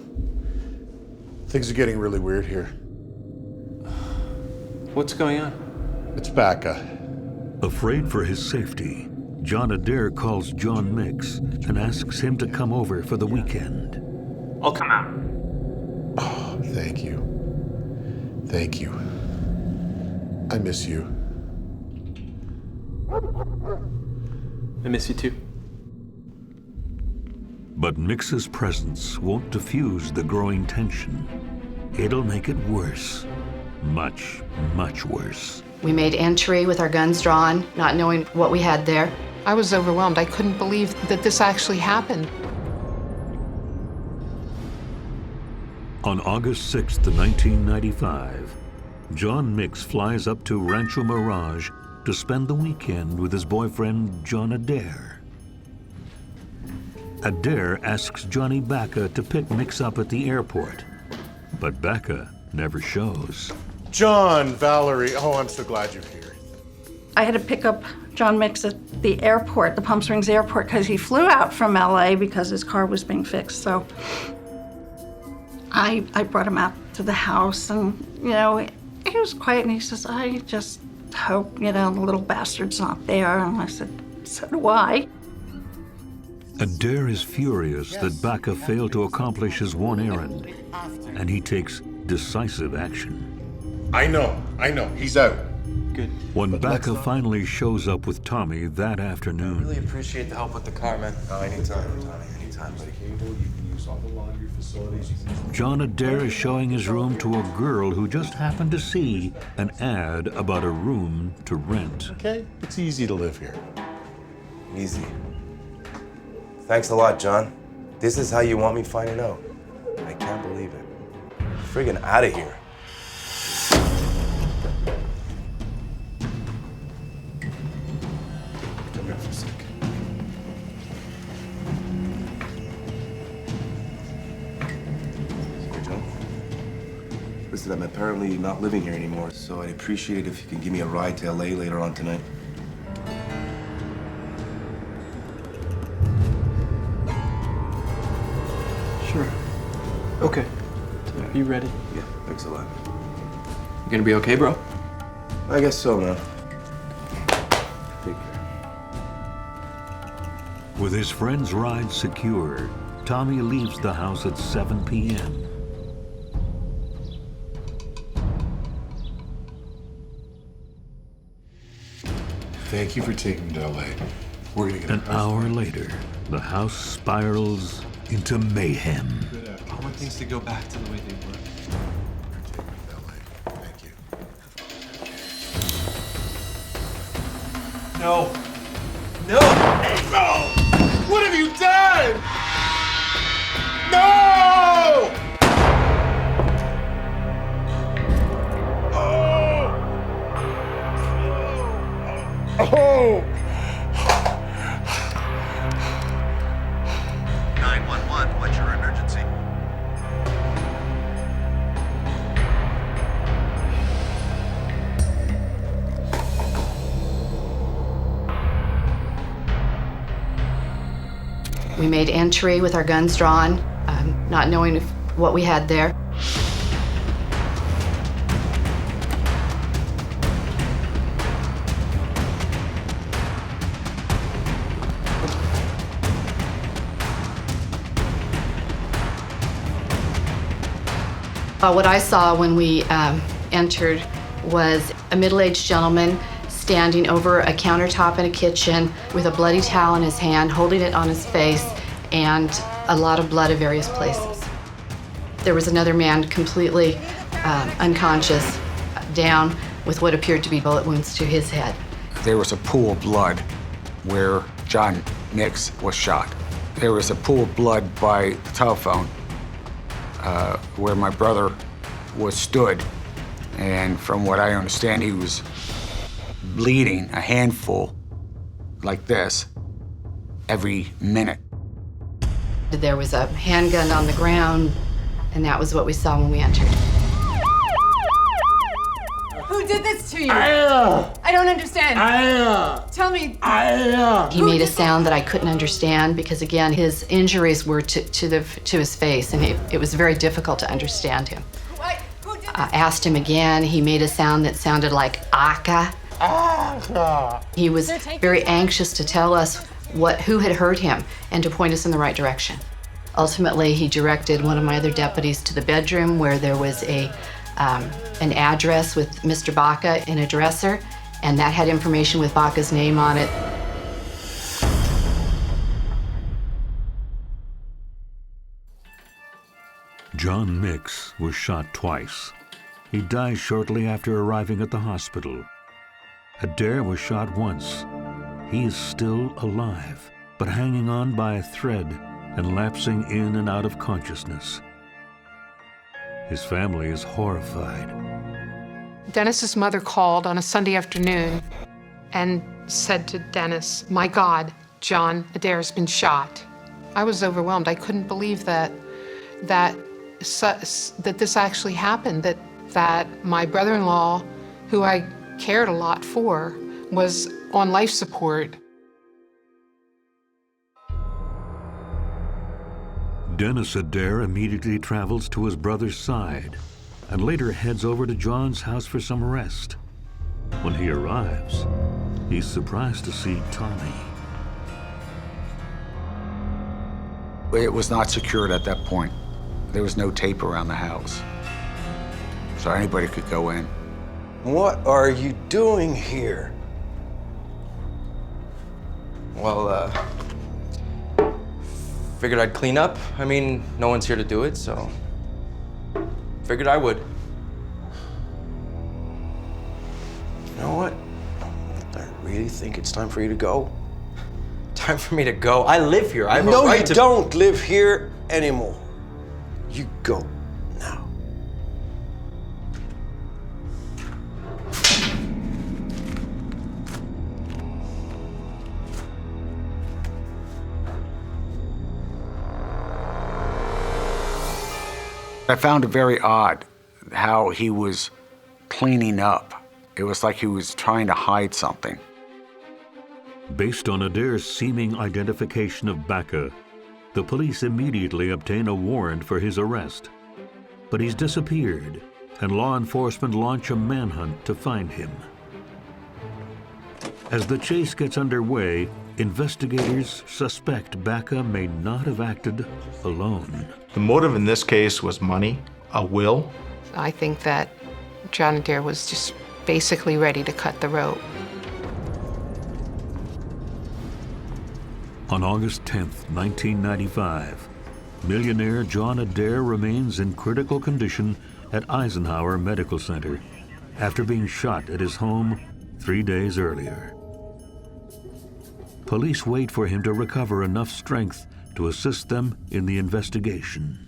S3: things are getting really weird here.
S12: What's going on?
S3: It's Baca.
S2: Afraid for his safety, John Adair calls John Mix and asks him to come over for the weekend.
S11: I'll come out.
S3: Oh, thank you. Thank you. I miss you.
S11: I miss you too.
S2: But Mix's presence won't diffuse the growing tension. It'll make it worse. Much, much worse.
S13: We made entry with our guns drawn, not knowing what we had there.
S24: I was overwhelmed. I couldn't believe that this actually happened.
S2: On August 6th, 1995, John Mix flies up to Rancho Mirage to spend the weekend with his boyfriend, John Adair. Adair asks Johnny Baca to pick Mix up at the airport, but Baca never shows.
S3: John, Valerie, oh, I'm so glad you're here.
S7: I had to pick up John Mix at the airport, the Palm Springs airport, because he flew out from LA because his car was being fixed. So I brought him out to the house, and He was quiet, and he says, I just hope, the little bastard's not there. And I said, so do I.
S2: Adair is furious that Baca failed to accomplish his one errand, and he takes decisive action.
S3: I know. He's out.
S6: Good.
S2: When Baca finally shows up with Tommy that afternoon,
S6: Really appreciate the help with the car, man.
S12: Oh, anytime, Tommy. Anytime, buddy.
S3: You can use all the laundry facilities.
S2: John Adair is showing his room to a girl who just happened to see an ad about a room to rent.
S3: Okay? It's easy to live here.
S12: Easy. Thanks a lot, John. This is how you want me finding out. I can't believe it. Friggin' out of here.
S3: Come here for a sec.
S12: Sorry, John. Listen, I'm apparently not living here anymore, so I'd appreciate it if you could give me a ride to LA later on tonight.
S6: Sure. Okay. Are you ready?
S12: Yeah, thanks a lot.
S6: You gonna be okay, bro?
S12: I guess so, man. Take care.
S2: With his friend's ride secure, Tommy leaves the house at 7 p.m.
S3: Thank you for taking me to LA. We're gonna get
S2: An hour later, the house spirals into mayhem.
S11: I want things to go back to the way they were.
S3: Thank you.
S11: No. No! No! What have you done? No!
S3: Oh!
S14: 911, what's your emergency?
S13: We made entry with our guns drawn, not knowing what we had there. What I saw when we entered was a middle-aged gentleman standing over a countertop in a kitchen with a bloody towel in his hand, holding it on his face, and a lot of blood at various places. There was another man completely unconscious, down with what appeared to be bullet wounds to his head.
S19: There was a pool of blood where John Nix was shot. There was a pool of blood by the telephone where my brother was stood. And from what I understand, he was bleeding a handful like this every minute.
S13: There was a handgun on the ground, and that was what we saw when we entered.
S16: Who did this to you? I don't understand. Tell me.
S13: He made a sound that I couldn't understand because, again, his injuries were to his face, and it was very difficult to understand him. I asked him again. He made a sound that sounded like Aka. He was very anxious to tell us who had hurt him and to point us in the right direction. Ultimately, he directed one of my other deputies to the bedroom where there was an address with Mr. Baca in a dresser, and that had information with Baca's name on it.
S2: John Nix was shot twice. He died shortly after arriving at the hospital. Adair was shot once. He is still alive, but hanging on by a thread and lapsing in and out of consciousness. His family is horrified.
S24: Dennis's mother called on a Sunday afternoon and said to Dennis, "My God, John Adair's been shot." I was overwhelmed. I couldn't believe that this actually happened, that my brother-in-law, who I cared a lot for, was on life support.
S2: Dennis Adair immediately travels to his brother's side. and later heads over to John's house for some rest. When he arrives, he's surprised to see Tommy.
S19: It was not secured at that point. There was no tape around the house, so anybody could go in.
S12: What are you doing here?
S6: Well, figured I'd clean up. I mean, no one's here to do it, so figured I would.
S12: You know what? I really think it's time for you to go.
S6: Time for me to go? I live here. I have a right to...
S12: No, you don't live here anymore. You go now.
S19: I found it very odd how he was cleaning up. It was like he was trying to hide something.
S2: Based on Adair's seeming identification of Baca, the police immediately obtain a warrant for his arrest. But he's disappeared, and law enforcement launch a manhunt to find him. As the chase gets underway, investigators suspect Baca may not have acted alone.
S18: The motive in this case was money, a will.
S24: I think that John Adair was just basically ready to cut the rope.
S2: On August 10th, 1995, millionaire John Adair remains in critical condition at Eisenhower Medical Center after being shot at his home 3 days earlier. Police wait for him to recover enough strength to assist them in the investigation.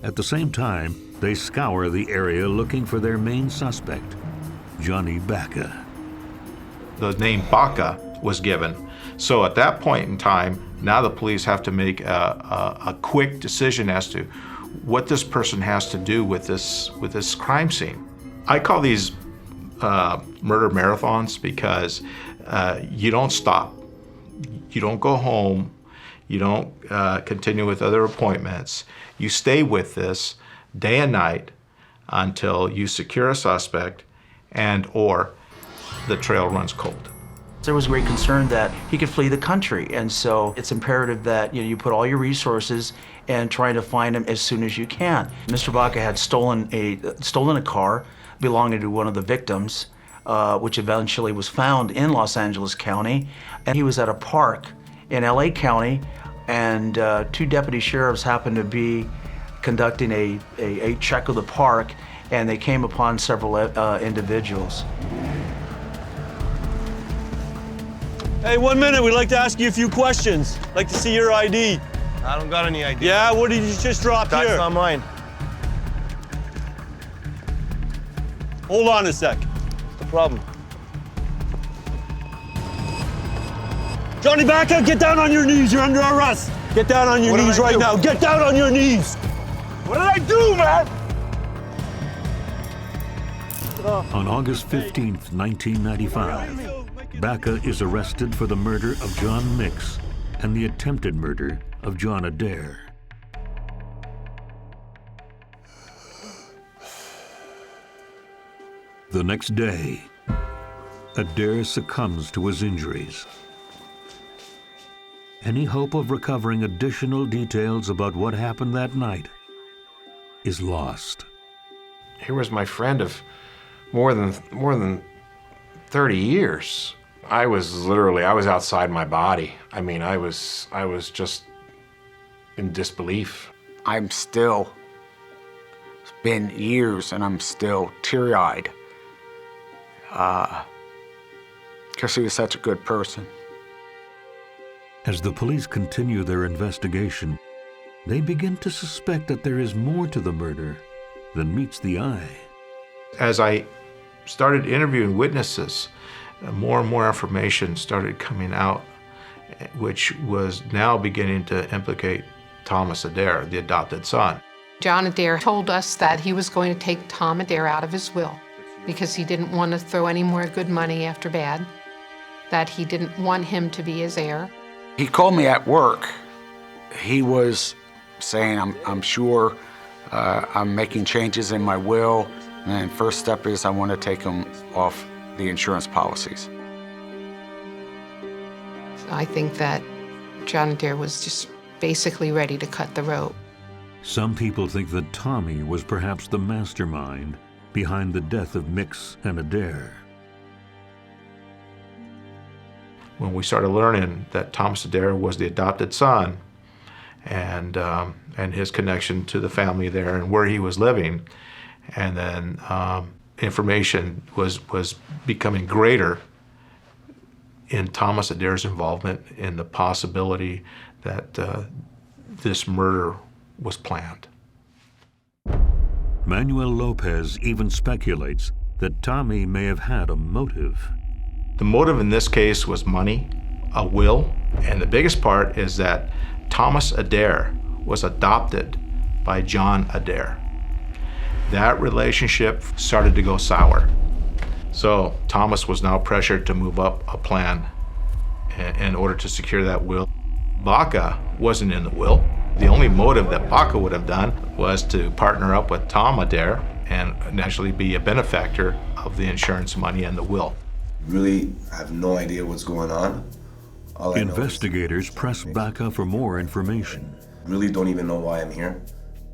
S2: At the same time, they scour the area looking for their main suspect, Johnny Baca.
S18: The name Baca was given. So at that point in time, now the police have to make a quick decision as to what this person has to do with this crime scene. I call these murder marathons because you don't stop. You don't go home. You don't continue with other appointments. You stay with this day and night until you secure a suspect and or the trail runs cold.
S20: There was great concern that he could flee the country, and so it's imperative that you put all your resources and try to find him as soon as you can. Mr. Baca had stolen a car belonging to one of the victims, which eventually was found in Los Angeles County, and he was at a park in LA County, and two deputy sheriffs happened to be conducting a check of the park, and they came upon several individuals.
S15: Hey, 1 minute. We'd like to ask you a few questions. Like to see your ID.
S6: I don't got any ID.
S15: Yeah, what did you just drop here?
S6: That's not mine.
S15: Hold on a sec. What's the problem? Johnny Baca, get down on your knees. You're under arrest. Get down on your knees right now. Get down on your knees. What did I do, man?
S2: On August 15th, 1995, Baca is arrested for the murder of John Mix and the attempted murder of John Adair. The next day, Adair succumbs to his injuries. Any hope of recovering additional details about what happened that night is lost.
S17: Here was my friend of more than 30 years. I was outside my body. I mean, I was just in disbelief.
S19: It's been years and I'm still teary-eyed. Because he was such a good person.
S2: As the police continue their investigation, they begin to suspect that there is more to the murder than meets the eye.
S18: As I started interviewing witnesses, more and more information started coming out, which was now beginning to implicate Thomas Adair, the adopted son.
S24: John Adair told us that he was going to take Tom Adair out of his will because he didn't want to throw any more good money after bad, that he didn't want him to be his heir.
S19: He called me at work. He was saying, I'm sure I'm making changes in my will, and first step is I want to take him off the insurance policies.
S24: I think that John Adair was just basically ready to cut the rope.
S2: Some people think that Tommy was perhaps the mastermind behind the death of Mix and Adair.
S18: When we started learning that Thomas Adair was the adopted son, and his connection to the family there and where he was living, and then information was becoming greater in Thomas Adair's involvement in the possibility that this murder was planned.
S2: Manuel Lopez even speculates that Tommy may have had a motive.
S18: The motive in this case was money, a will, and the biggest part is that Thomas Adair was adopted by John Adair. That relationship started to go sour. So Thomas was now pressured to move up a plan in order to secure that will. Baca wasn't in the will. The only motive that Baca would have done was to partner up with Tom Adair and actually be a benefactor of the insurance money and the will.
S12: Really have no idea what's going on.
S2: Investigators press Baca for more information.
S12: Really don't even know why I'm here.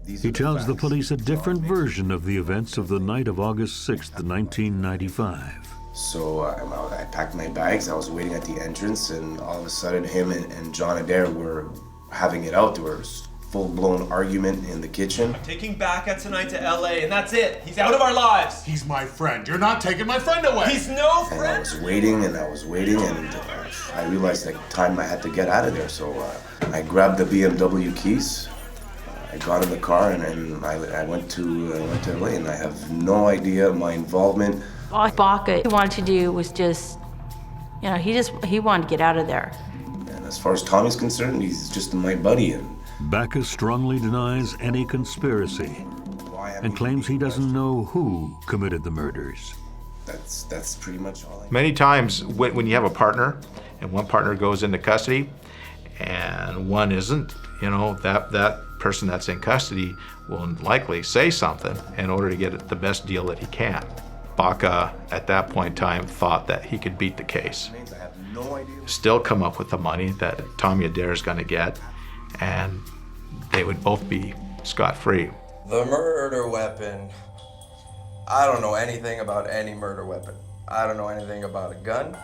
S2: He tells the police a different version of the events of the night of August 6th, 1995.
S12: So I packed my bags, I was waiting at the entrance, and all of a sudden him and John Adair were having it out. There was full-blown argument in the kitchen.
S8: I'm taking Baca tonight to LA, and that's it. He's out of our lives.
S3: He's my friend. You're not taking my friend away.
S8: He's no friend.
S12: And I was waiting, and I realized the time I had to get out of there. So I grabbed the BMW keys. I got in the car and I went to LA, and I have no idea my involvement.
S5: All Baca wanted to do was just, he wanted to get out of there.
S12: And as far as Tommy's concerned, he's just my buddy. And
S2: Baca strongly denies any conspiracy and claims he doesn't know who committed the murders.
S12: That's pretty much all I know.
S18: Many times when you have a partner and one partner goes into custody and one isn't, that person that's in custody will likely say something in order to get the best deal that he can. Baca, at that point in time, thought that he could beat the case. Still come up with the money that Tommy Adair is going to get, and they would both be scot-free.
S6: The murder weapon. I don't know anything about any murder weapon. I don't know anything about a gun.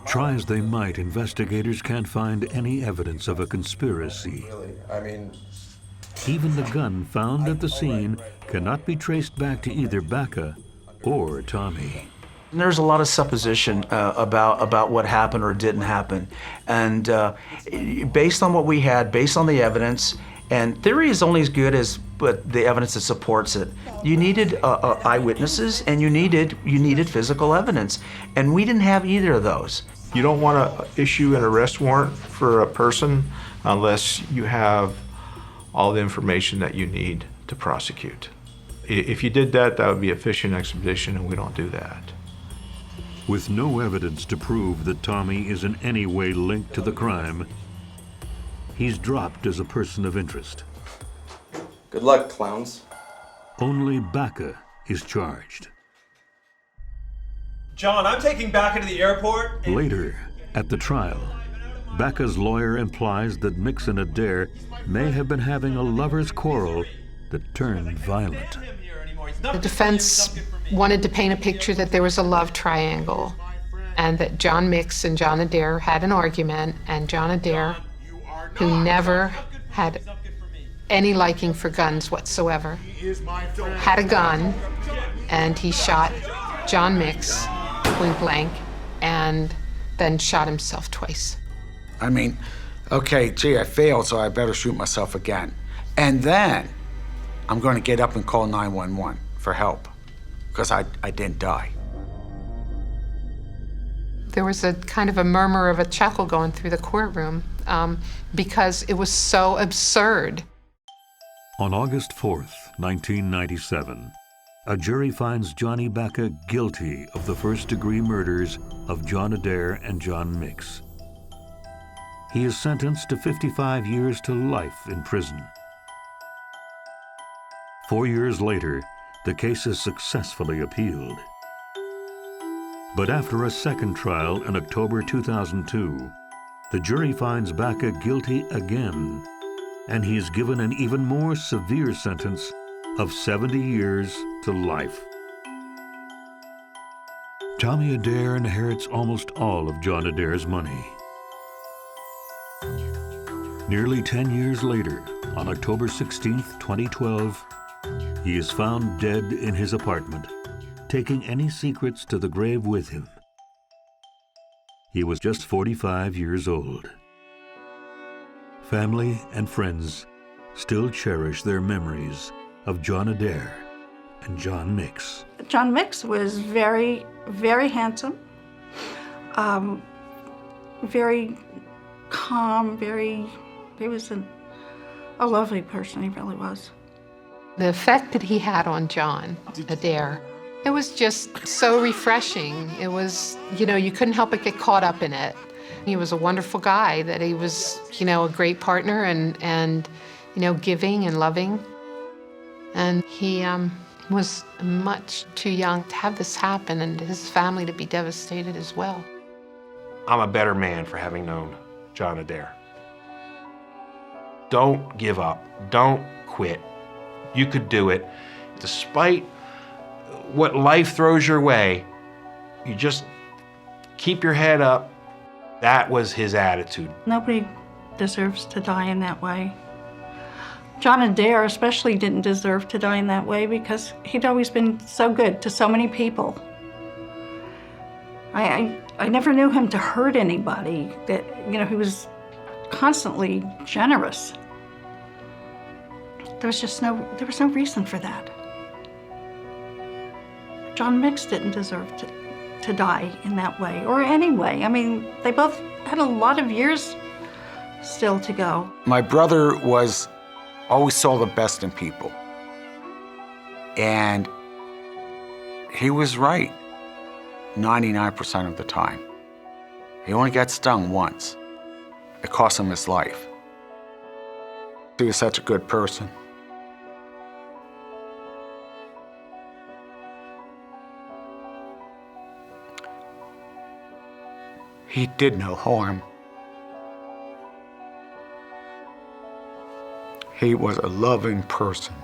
S2: Try as they might, investigators can't find any evidence of a conspiracy.
S6: Really, I mean...
S2: Even the gun found at the scene cannot be traced back to either Baca or Tommy.
S20: There's a lot of supposition about what happened or didn't happen. And based on what we had, based on the evidence, and theory is only as good as the evidence that supports it. You needed eyewitnesses and you needed physical evidence. And we didn't have either of those.
S18: You don't want to issue an arrest warrant for a person unless you have all the information that you need to prosecute. If you did that, that would be a fishing expedition, and we don't do that.
S2: With no evidence to prove that Tommy is in any way linked to the crime, he's dropped as a person of interest.
S6: Good luck, clowns.
S2: Only Baca is charged.
S8: John, I'm taking Baca to the airport.
S2: Later, at the trial, Baca's lawyer implies that Mix and Adair may have been having a lover's quarrel that turned violent.
S24: The defense wanted to paint a picture that there was a love triangle and that John Mix and John Adair had an argument, and John Adair, who never had any liking for guns whatsoever, had a gun, and he shot John Mix point blank and then shot himself twice.
S19: I mean, okay, gee, I failed, so I better shoot myself again. And then I'm going to get up and call 911 for help, because I didn't die.
S24: There was a kind of a murmur of a chuckle going through the courtroom because it was so absurd.
S2: On August 4th, 1997, a jury finds Johnny Baca guilty of the first-degree murders of John Adair and John Mix. He is sentenced to 55 years to life in prison. 4 years later, the case is successfully appealed. But after a second trial in October 2002, the jury finds Baca guilty again, and he is given an even more severe sentence of 70 years to life. Tommy Adair inherits almost all of John Adair's money. Nearly 10 years later, on October 16, 2012, he is found dead in his apartment, taking any secrets to the grave with him. He was just 45 years old. Family and friends still cherish their memories of John Adair and John Mix.
S7: John Mix was very, very handsome, very calm, he was a lovely person, he really was.
S24: The effect that he had on John Adair, it was just so refreshing. It was, you couldn't help but get caught up in it. He was a wonderful guy, that he was, a great partner and giving and loving. And he was much too young to have this happen and his family to be devastated as well.
S17: I'm a better man for having known John Adair. Don't give up. Don't quit. You could do it. Despite what life throws your way, you just keep your head up. That was his attitude.
S7: Nobody deserves to die in that way. John Adair especially didn't deserve to die in that way because he'd always been so good to so many people. I never knew him to hurt anybody. That he was constantly generous. There was no reason for that. John Mix didn't deserve to die in that way, or any way. I mean, they both had a lot of years still to go.
S19: My brother always saw the best in people. And he was right 99% of the time. He only got stung once. It cost him his life. He was such a good person. He did no harm. He was a loving person.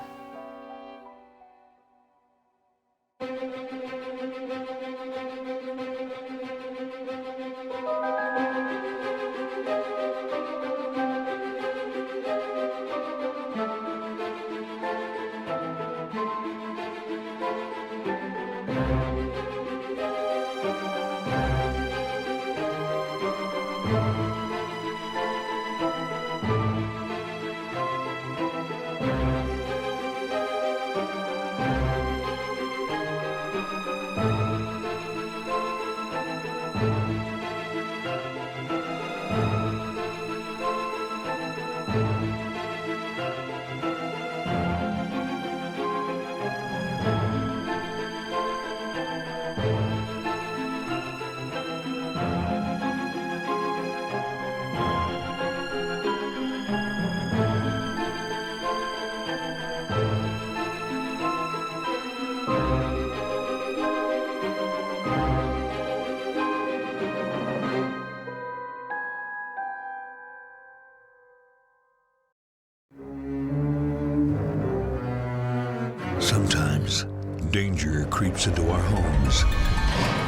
S2: Sometimes danger creeps into our homes.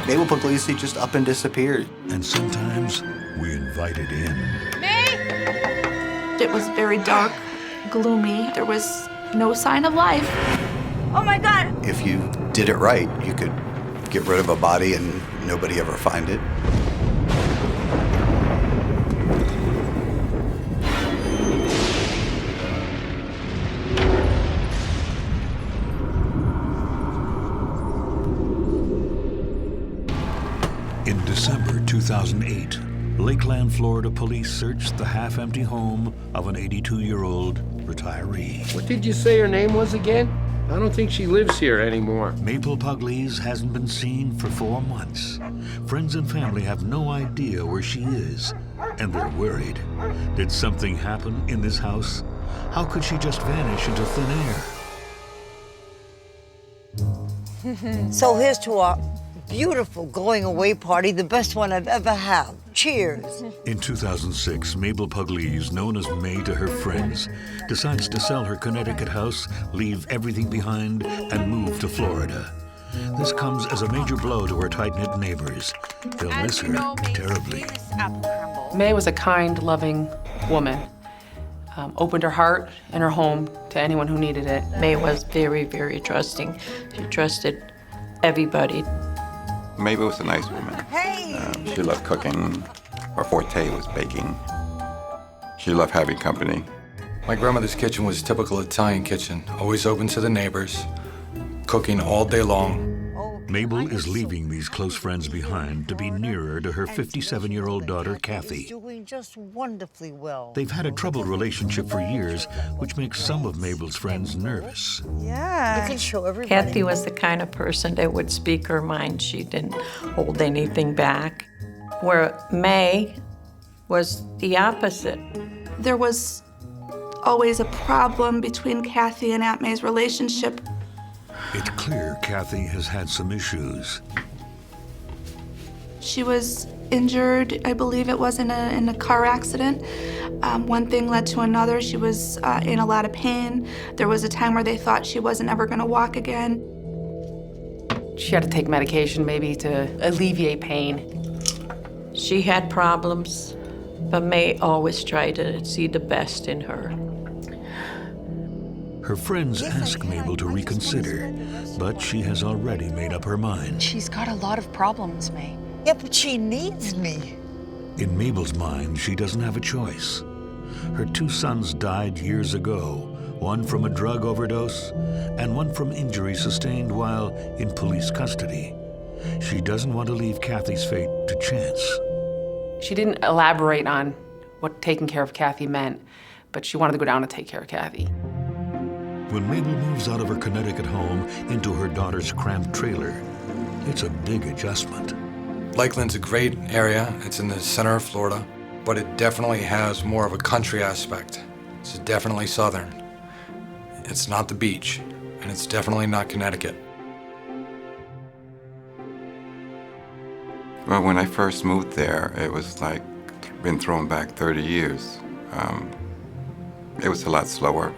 S1: Mabel Puglisi just up and disappeared.
S2: And sometimes we invite it in.
S5: It was very dark, gloomy. There was no sign of life.
S16: Oh my God!
S1: If you did it right, you could get rid of a body and nobody ever find it.
S2: In December 2008, Lakeland, Florida police searched the half-empty home of an 82-year-old retiree.
S9: What did you say her name was again? I don't think she lives here anymore.
S2: Mabel Pugles hasn't been seen for 4 months. Friends and family have no idea where she is, and they're worried. Did something happen in this house? How could she just vanish into thin air?
S4: So here's to our beautiful going away party, the best one I've ever had. Cheers.
S2: In 2006, Mabel Pugles, known as May to her friends, decides to sell her Connecticut house, leave everything behind, and move to Florida. This comes as a major blow to her tight-knit neighbors. They'll miss her terribly.
S21: May was a kind, loving woman. Opened her heart and her home to anyone who needed it.
S22: May was very, very trusting. She trusted everybody.
S23: Mabel was a nice woman. She loved cooking. Her forte was baking. She loved having company.
S25: My grandmother's kitchen was a typical Italian kitchen, always open to the neighbors, cooking all day long.
S2: Mabel is leaving these close friends behind to be nearer to her 57-year-old daughter, Kathy.
S4: Doing just wonderfully well.
S2: They've had a troubled relationship for years, which makes some of Mabel's friends nervous.
S4: Yeah. You can show everybody.
S22: Kathy was the kind of person that would speak her mind. She didn't hold anything back. Where May was the opposite.
S26: There was always a problem between Kathy and Aunt May's relationship.
S2: It's clear Kathy has had some issues.
S26: She was injured, I believe it was in a car accident. One thing led to another. She was in a lot of pain. There was a time where they thought she wasn't ever going to walk again.
S21: She had to take medication maybe to alleviate pain.
S22: She had problems, but May always tried to see the best in her.
S2: Her friends ask Mabel to reconsider, but she has already made up her mind.
S27: She's got a lot of problems, May.
S4: Yeah, but she needs me.
S2: In Mabel's mind, she doesn't have a choice. Her 2 sons died years ago, one from a drug overdose and one from injuries sustained while in police custody. She doesn't want to leave Kathy's fate to chance.
S21: She didn't elaborate on what taking care of Kathy meant, but she wanted to go down and take care of Kathy.
S2: When Mabel moves out of her Connecticut home into her daughter's cramped trailer, it's a big adjustment.
S25: Lakeland's a great area. It's in the center of Florida, but it definitely has more of a country aspect. It's definitely southern. It's not the beach, and it's definitely not Connecticut.
S23: Well, when I first moved there, it was like been thrown back 30 years. It was a lot slower.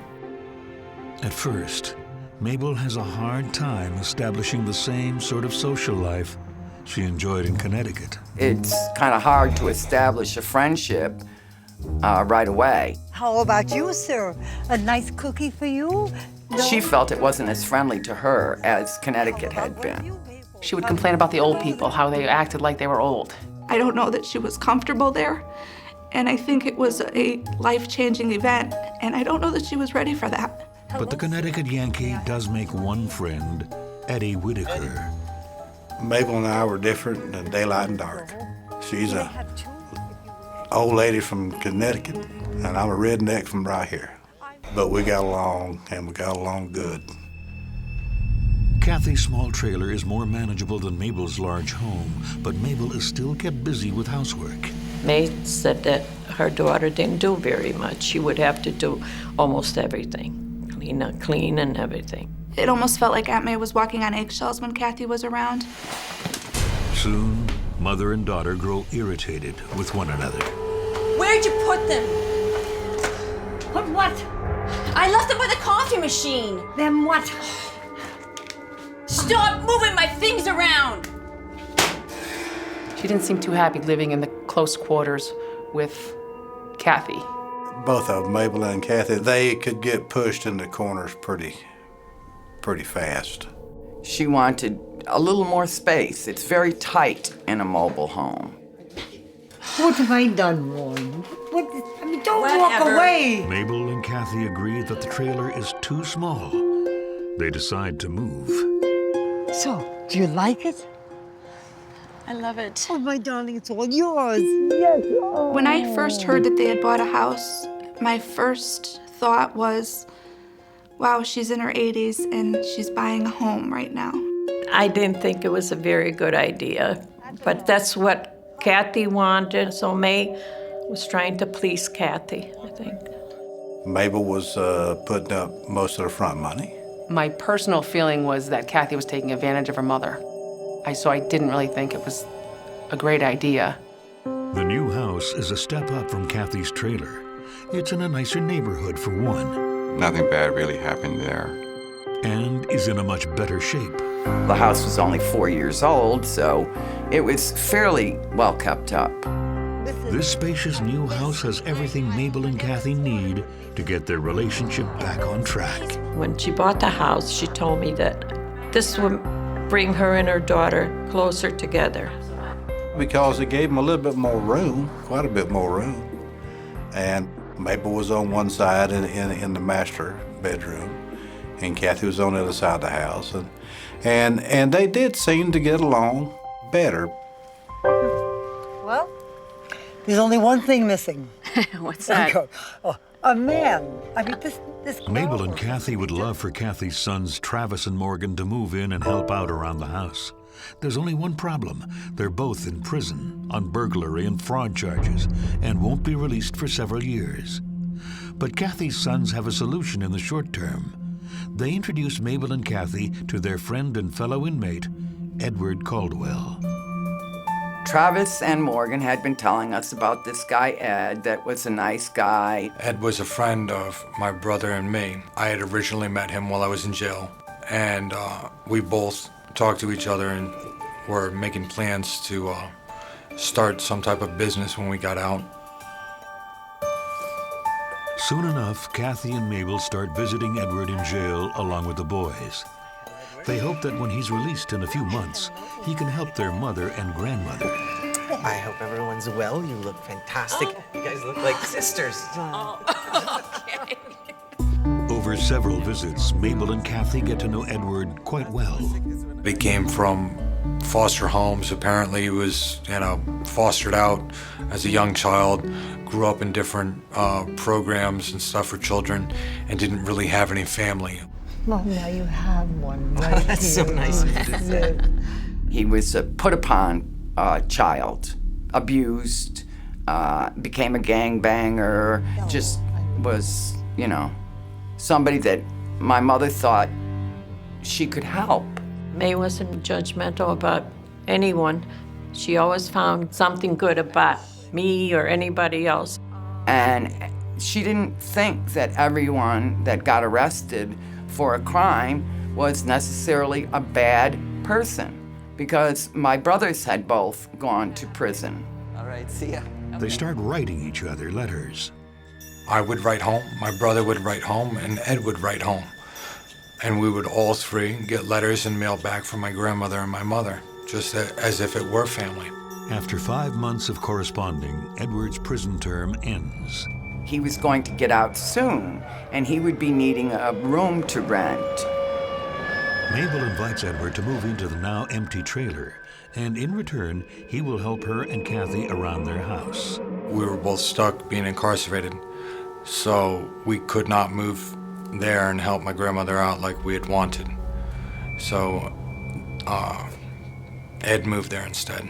S2: At first, Mabel has a hard time establishing the same sort of social life she enjoyed in Connecticut.
S28: It's kind of hard to establish a friendship right away.
S4: How about you, sir? A nice cookie for you? No?
S28: She felt it wasn't as friendly to her as Connecticut had been.
S21: She would complain about the old people, how they acted like they were old.
S26: I don't know that she was comfortable there, and I think it was a life-changing event, and I don't know that she was ready for that.
S2: But the Connecticut Yankee does make one friend, Eddie Whitaker.
S29: Mabel and I were different than daylight and dark. She's a old lady from Connecticut, and I'm a redneck from right here. But we got along, and we got along good.
S2: Kathy's small trailer is more manageable than Mabel's large home, but Mabel is still kept busy with housework.
S22: May said that her daughter didn't do very much. She would have to do almost everything, clean and everything.
S26: It almost felt like Aunt May was walking on eggshells when Kathy was around.
S2: Soon, mother and daughter grow irritated with one another.
S16: Where'd you put them?
S4: Put what?
S16: I left them by the coffee machine.
S4: Then what?
S16: Stop moving my things around!
S21: She didn't seem too happy living in the close quarters with Kathy.
S29: Both of them, Mabel and Kathy, they could get pushed in the corners pretty fast.
S28: She wanted a little more space. It's very tight in a mobile home.
S4: What have I done wrong? Don't walk away!
S2: Mabel and Kathy agree that the trailer is too small. They decide to move.
S4: So, do you like it?
S26: I love it.
S4: Oh, my darling, it's all yours. Yes. Oh.
S26: When I first heard that they had bought a house, my first thought was, wow, she's in her 80s and she's buying a home right now.
S22: I didn't think it was a very good idea, but that's what Kathy wanted, so May was trying to please Kathy, I think.
S29: Mabel was putting up most of the front money.
S21: My personal feeling was that Kathy was taking advantage of her mother. So I didn't really think it was a great idea.
S2: The new house is a step up from Kathy's trailer. It's in a nicer neighborhood for one.
S23: Nothing bad really happened there.
S2: And is in a much better shape.
S28: The house was only 4 years old, so it was fairly well kept up.
S2: This spacious new house has everything Mabel and Kathy need to get their relationship back on track.
S22: When she bought the house, she told me that this would bring her and her daughter closer together.
S29: Because it gave them a little bit more room, quite a bit more room. And Mabel was on one side in the master bedroom, and Kathy was on the other side of the house. And they did seem to get along better.
S4: Well, there's only one thing missing.
S27: What's that?
S4: Oh, a man. I mean, this
S2: Mabel and Kathy would love for Kathy's sons, Travis and Morgan, to move in and help out around the house. There's only one problem. They're both in prison on burglary and fraud charges and won't be released for several years. But Kathy's sons have a solution in the short term. They introduce Mabel and Kathy to their friend and fellow inmate, Edward Caldwell.
S28: Travis and Morgan had been telling us about this guy, Ed, that was a nice guy.
S25: Ed was a friend of my brother and me. I had originally met him while I was in jail, and we both talked to each other and were making plans to start some type of business when we got out.
S2: Soon enough, Kathy and Mabel start visiting Edward in jail along with the boys. They hope that when he's released in a few months, he can help their mother and grandmother.
S3: I hope everyone's well. You look fantastic. You guys look like sisters.
S22: Okay.
S2: Over several visits, Mabel and Kathy get to know Edward quite well.
S25: They came from foster homes. Apparently he was, fostered out as a young child, grew up in different programs and stuff for children, and didn't really have any family.
S4: Well, now you have one right
S3: That's
S4: here.
S3: so nice of you to say.
S28: He was a put-upon child, abused, became a gangbanger, just was, somebody that my mother thought she could help.
S22: May wasn't judgmental about anyone. She always found something good about me or anybody else.
S28: And she didn't think that everyone that got arrested for a crime was necessarily a bad person, because my brothers had both gone to prison.
S3: All right, see ya.
S2: They start writing each other letters.
S25: I would write home, my brother would write home, and Ed would write home. And we would all three get letters and mail back from my grandmother and my mother, just as if it were family.
S2: After 5 months of corresponding, Edward's prison term ends.
S28: He was going to get out soon, and he would be needing a room to rent.
S2: Mabel invites Edward to move into the now empty trailer, and in return, he will help her and Kathy around their house.
S25: We were both stuck being incarcerated, so we could not move there and help my grandmother out like we had wanted. So Ed moved there instead.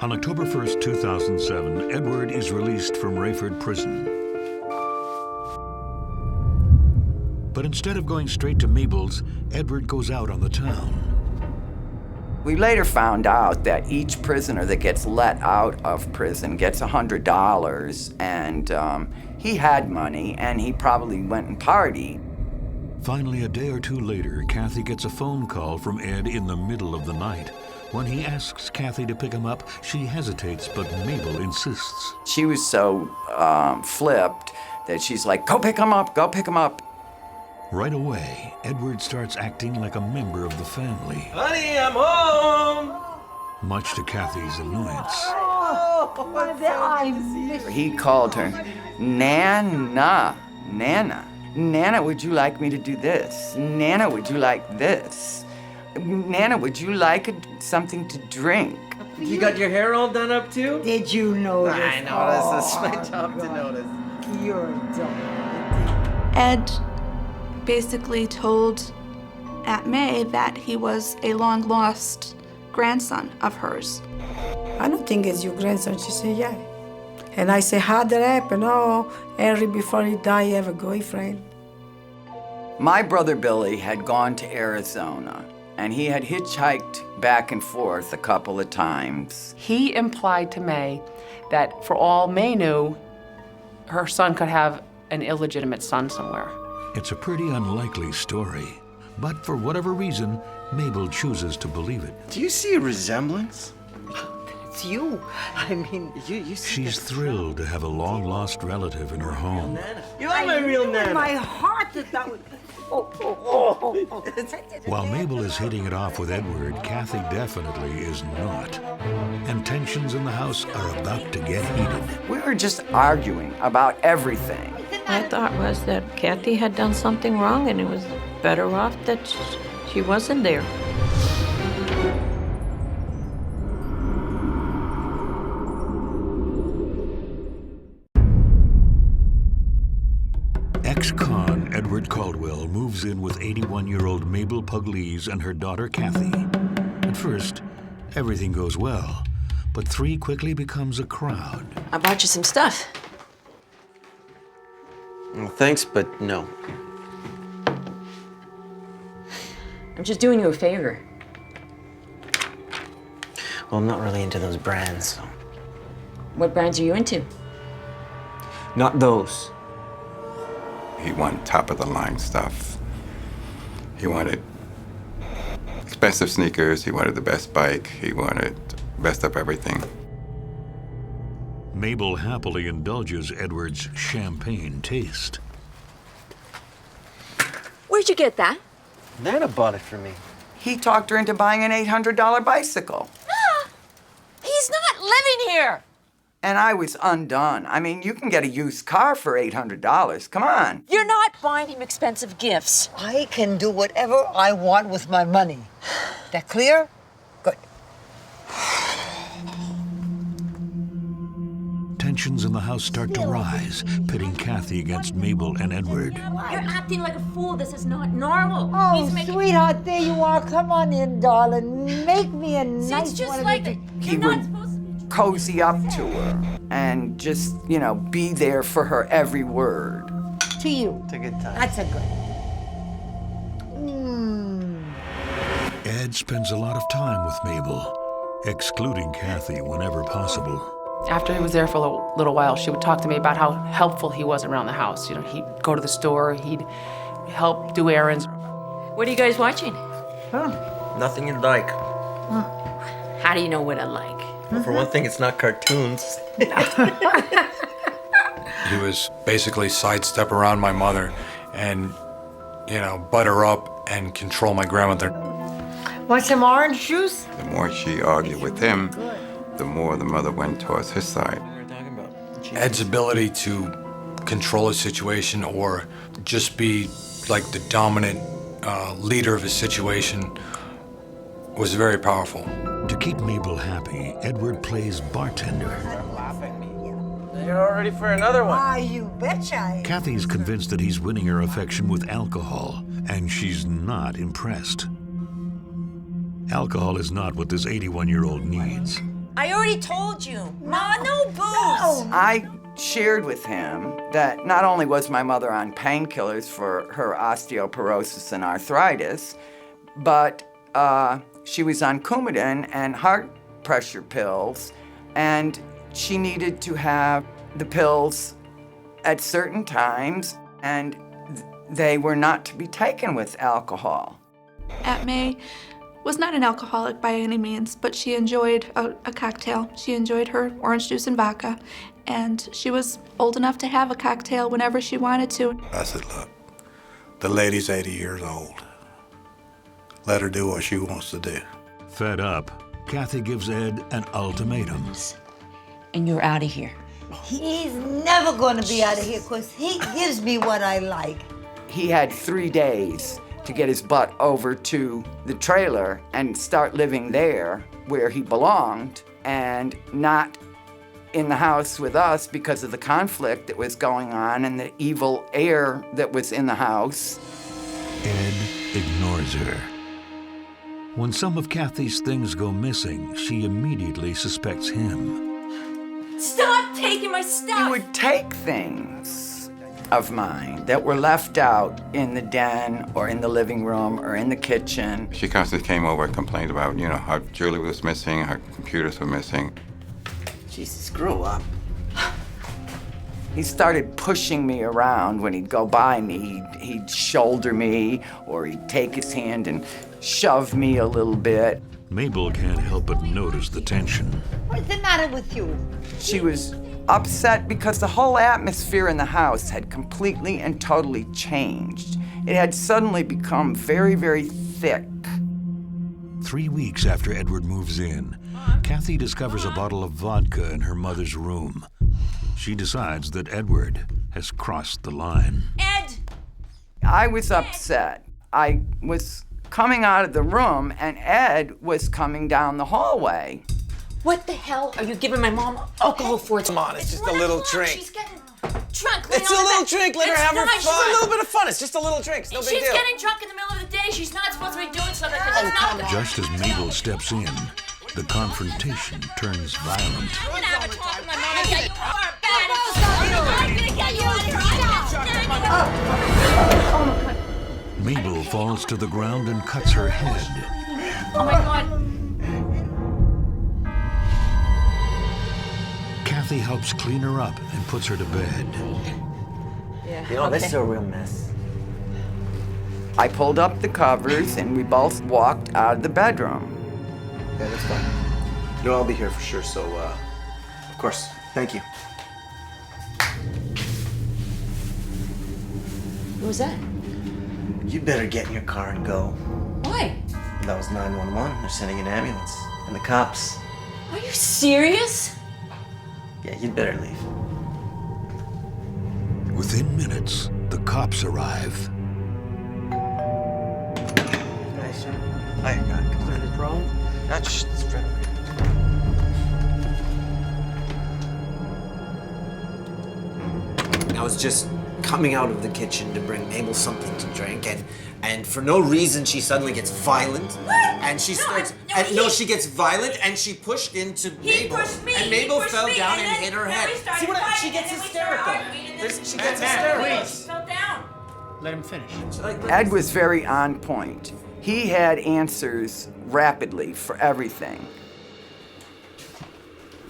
S2: On October 1st, 2007, Edward is released from Rayford Prison. But instead of going straight to Mabel's, Edward goes out on the town.
S28: We later found out that each prisoner that gets let out of prison gets $100, and he had money, and he probably went and partied.
S2: Finally, a day or two later, Kathy gets a phone call from Ed in the middle of the night. When he asks Kathy to pick him up, she hesitates, but Mabel insists.
S28: She was so flipped that she's like, go pick him up, go pick him up.
S2: Right away, Edward starts acting like a member of the family.
S8: Honey, I'm home!
S2: Much to Kathy's annoyance.
S28: He called her Nana. Nana. Nana, would you like me to do this? Nana, would you like this? Nana, would you like something to drink?
S3: You got your hair all done up too?
S4: Did you notice?
S3: I noticed. It's my job to notice.
S4: You're dumb.
S26: Ed basically told Aunt May that he was a long-lost grandson of hers.
S10: I don't think it's your grandson. She said, yeah.
S6: And I say, how did that happen? Oh, Henry, before he died, he have a boyfriend.
S28: My brother Billy had gone to Arizona, and he had hitchhiked back and forth a couple of times.
S21: He implied to May that for all May knew, her son could have an illegitimate son somewhere.
S2: It's a pretty unlikely story, but for whatever reason, Mabel chooses to believe it.
S3: Do you see a resemblance? It's you. I mean, you see.
S2: She's thrilled to have a long-lost relative in her home.
S3: You are my real
S4: In
S3: Nana.
S4: my heart that would...
S2: While Mabel is hitting it off with Edward, Kathy definitely is not. And tensions in the house are about to get heated.
S28: We were just arguing about everything.
S22: My thought was that Kathy had done something wrong and it was better off that she wasn't there.
S2: Ex-con Edward Caldwell moves in with 81-year-old Mabel Pugles and her daughter Kathy. At first, everything goes well, but 3 quickly becomes a crowd.
S27: I bought you some stuff.
S3: Well, thanks, but no.
S27: I'm just doing you a favor.
S3: Well, I'm not really into those brands, so.
S27: What brands are you into?
S3: Not those.
S23: He wanted top-of-the-line stuff. He wanted expensive sneakers. He wanted the best bike. He wanted the best of everything.
S2: Mabel happily indulges Edward's champagne taste.
S27: Where'd you get that?
S3: Nana bought it for me.
S28: He talked her into buying an $800 bicycle.
S27: He's not living here.
S28: And I was undone. I mean, you can get a used car for $800. Come on.
S27: You're not buying him expensive gifts.
S4: I can do whatever I want with my money. That clear? Good.
S2: Tensions in the house start to rise, pitting Kathy against Mabel and Edward.
S27: You're acting like a fool. This is not normal.
S4: Oh, sweetheart, there you are. Come on in, darling. Make me a nice
S27: it's just
S4: one.
S27: like
S28: He would cozy up to her and just, be there for her every word.
S4: To you.
S3: It's a good time.
S4: That's a good.
S2: Ed spends a lot of time with Mabel, excluding Kathy whenever possible.
S21: After he was there for a little while, she would talk to me about how helpful he was around the house. He'd go to the store, he'd help do errands.
S27: What are you guys watching?
S3: Nothing you'd like.
S27: How do you know what I like?
S3: Well, for one thing, it's not cartoons.
S25: He was basically sidestep around my mother and, butt her up and control my grandmother.
S4: Want some orange juice?
S23: The more she argued with him, the more the mother went towards his side.
S25: Ed's ability to control a situation or just be like the dominant leader of a situation was very powerful.
S2: To keep Mabel happy, Edward plays bartender.
S3: You're all ready for another one.
S4: Ah, you betcha.
S2: Kathy's convinced that he's winning her affection with alcohol, and she's not impressed. Alcohol is not what this 81-year-old needs.
S27: I already told you. Ma, no booze.
S28: I shared with him that not only was my mother on painkillers for her osteoporosis and arthritis, but she was on Coumadin and heart pressure pills, and she needed to have the pills at certain times, and they were not to be taken with alcohol.
S26: Aunt May was not an alcoholic by any means, but she enjoyed a cocktail. She enjoyed her orange juice and vodka, and she was old enough to have a cocktail whenever she wanted to.
S29: I said, look, the lady's 80 years old. Let her do what she wants to do.
S2: Fed up, Kathy gives Ed an ultimatum.
S27: And you're out of here.
S4: He's never going to be out of here because he gives me what I like.
S28: He had 3 days to get his butt over to the trailer and start living there where he belonged and not in the house with us because of the conflict that was going on and the evil air that was in the house.
S2: Ed ignores her. When some of Kathy's things go missing, she immediately suspects him.
S27: Stop taking my stuff.
S28: He would take things of mine that were left out in the den or in the living room or in the kitchen.
S23: She constantly came over and complained about, how jewelry was missing, her computers were missing.
S28: Jesus, grow up. He started pushing me around when he'd go by me. He'd shoulder me, or he'd take his hand and shove me a little bit.
S2: Mabel can't help but notice the tension.
S4: What's the matter with you?
S28: She was upset because the whole atmosphere in the house had completely and totally changed. It had suddenly become very, very thick.
S2: 3 weeks after Edward moves in, Kathy discovers a bottle of vodka in her mother's room. She decides that Edward has crossed the line.
S27: Ed!
S28: I was upset. I was coming out of the room, and Ed was coming down the hallway.
S16: What the hell are you giving my mom alcohol for?
S3: Come on, it's just a little drink.
S16: She's getting drunk.
S3: It's a little drink. Let her have her fun. A little bit of fun. It's just a little drink. It's no big deal.
S16: She's getting drunk in the middle of the day. She's not supposed to be doing something like this. It's not.
S2: Just as Mabel steps in, the confrontation turns violent.
S16: I'm gonna have a talk with my mom. Yeah, you are bad. I'm gonna get you out of here.
S2: Mabel falls to the ground and cuts her head.
S16: Oh my God.
S2: Kathy helps clean her up and puts her to bed.
S3: Yeah. This is a real mess.
S28: I pulled up the covers, and we both walked out of the bedroom.
S3: Yeah, that's fine. I'll be here for sure, so, of course. Thank you.
S16: What was that?
S3: You better get in your car and go.
S16: Why?
S3: That was 911. They're sending an ambulance. And the cops.
S16: Are you serious?
S3: Yeah, you'd better leave.
S2: Within minutes, the cops arrive.
S3: Hi, sir. Hi, God. Is there any problem? Not just right over here. I was just coming out of the kitchen to bring Mabel something to drink, and for no reason she suddenly gets violent. And she starts. She gets violent, and she pushed into Mabel. And Mabel fell down and hit her head. See what? She gets hysterical. She gets hysterical.
S16: Fell down.
S10: Let him finish.
S28: Ed was very on point. He had answers rapidly for everything.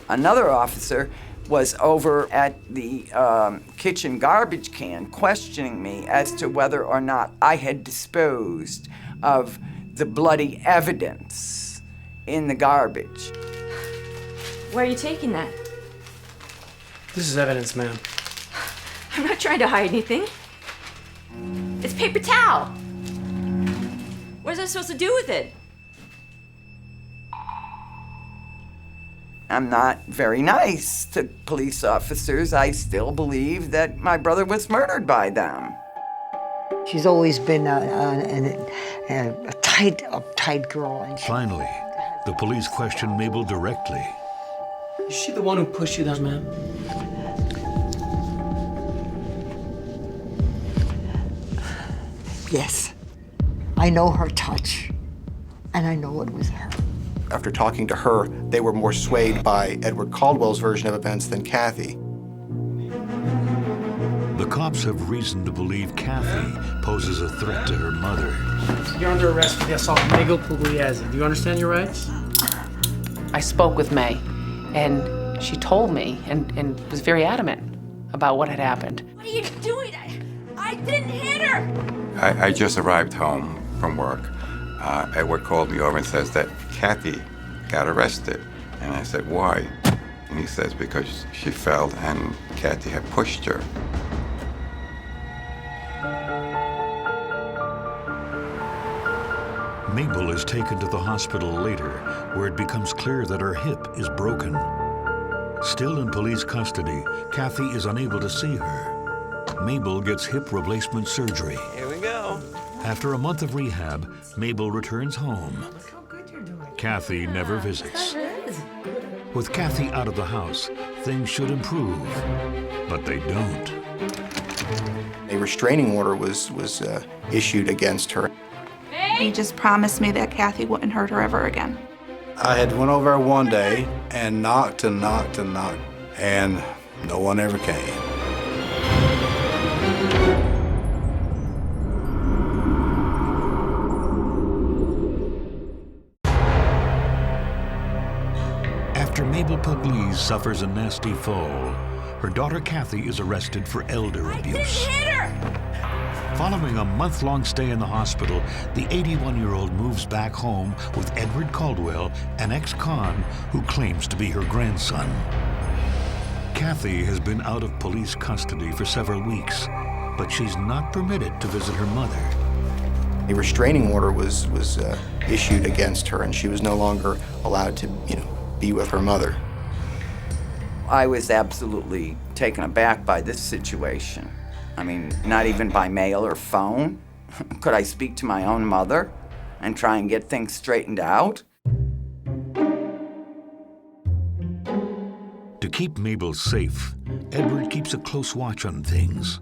S28: Another officer was over at the kitchen garbage can questioning me as to whether or not I had disposed of the bloody evidence in the garbage.
S16: Where are you taking that?
S10: This is evidence, ma'am.
S16: I'm not trying to hide anything. It's paper towel. What is I supposed to do with it?
S28: I'm not very nice to police officers. I still believe that my brother was murdered by them.
S4: She's always been a tight, uptight girl. And
S2: Finally, the police question Mabel directly.
S10: Is she the one who pushed you down, ma'am?
S4: Yes, I know her touch, and I know it was her.
S11: After talking to her, they were more swayed by Edward Caldwell's version of events than Kathy.
S2: The cops have reason to believe Kathy poses a threat to her mother.
S10: You're under arrest for the assault of Mabel Pugles. Do you understand your rights?
S21: I spoke with May, and she told me and was very adamant about what had happened.
S27: What are you doing? I didn't hit her.
S23: I just arrived home from work. Edward called me over and says that Kathy got arrested. And I said, why? And he says, because she fell and Kathy had pushed her.
S2: Mabel is taken to the hospital later, where it becomes clear that her hip is broken. Still in police custody, Kathy is unable to see her. Mabel gets hip replacement surgery.
S3: Here we go.
S2: After a month of rehab, Mabel returns home. Kathy never visits. With Kathy out of the house, things should improve, but they don't.
S11: A restraining order was issued against her.
S26: He just promised me that Kathy wouldn't hurt her ever again.
S29: I had went over one day and knocked and knocked and knocked. And No one ever came.
S2: After Mabel Pugles suffers a nasty fall, her daughter Kathy is arrested for elder abuse. Following a month-long stay in the hospital, the 81-year-old moves back home with Edward Caldwell, an ex-con who claims to be her grandson. Kathy has been out of police custody for several weeks, but she's not permitted to visit her mother.
S11: A restraining order was issued against her, and she was no longer allowed to, be with her mother.
S28: I was absolutely taken aback by this situation. I mean, not even by mail or phone. Could I speak to my own mother and try and get things straightened out?
S2: To keep Mabel safe, Edward keeps a close watch on things.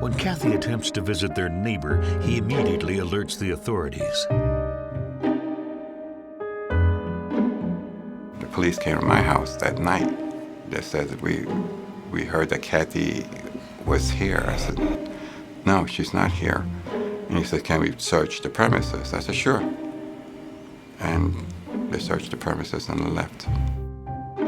S2: When Kathy attempts to visit their neighbor, he immediately alerts the authorities.
S23: The police came to my house that night. They said that we heard that Kathy was here. I said, no, she's not here. And he said, can we search the premises? I said, sure. And they searched the premises and left.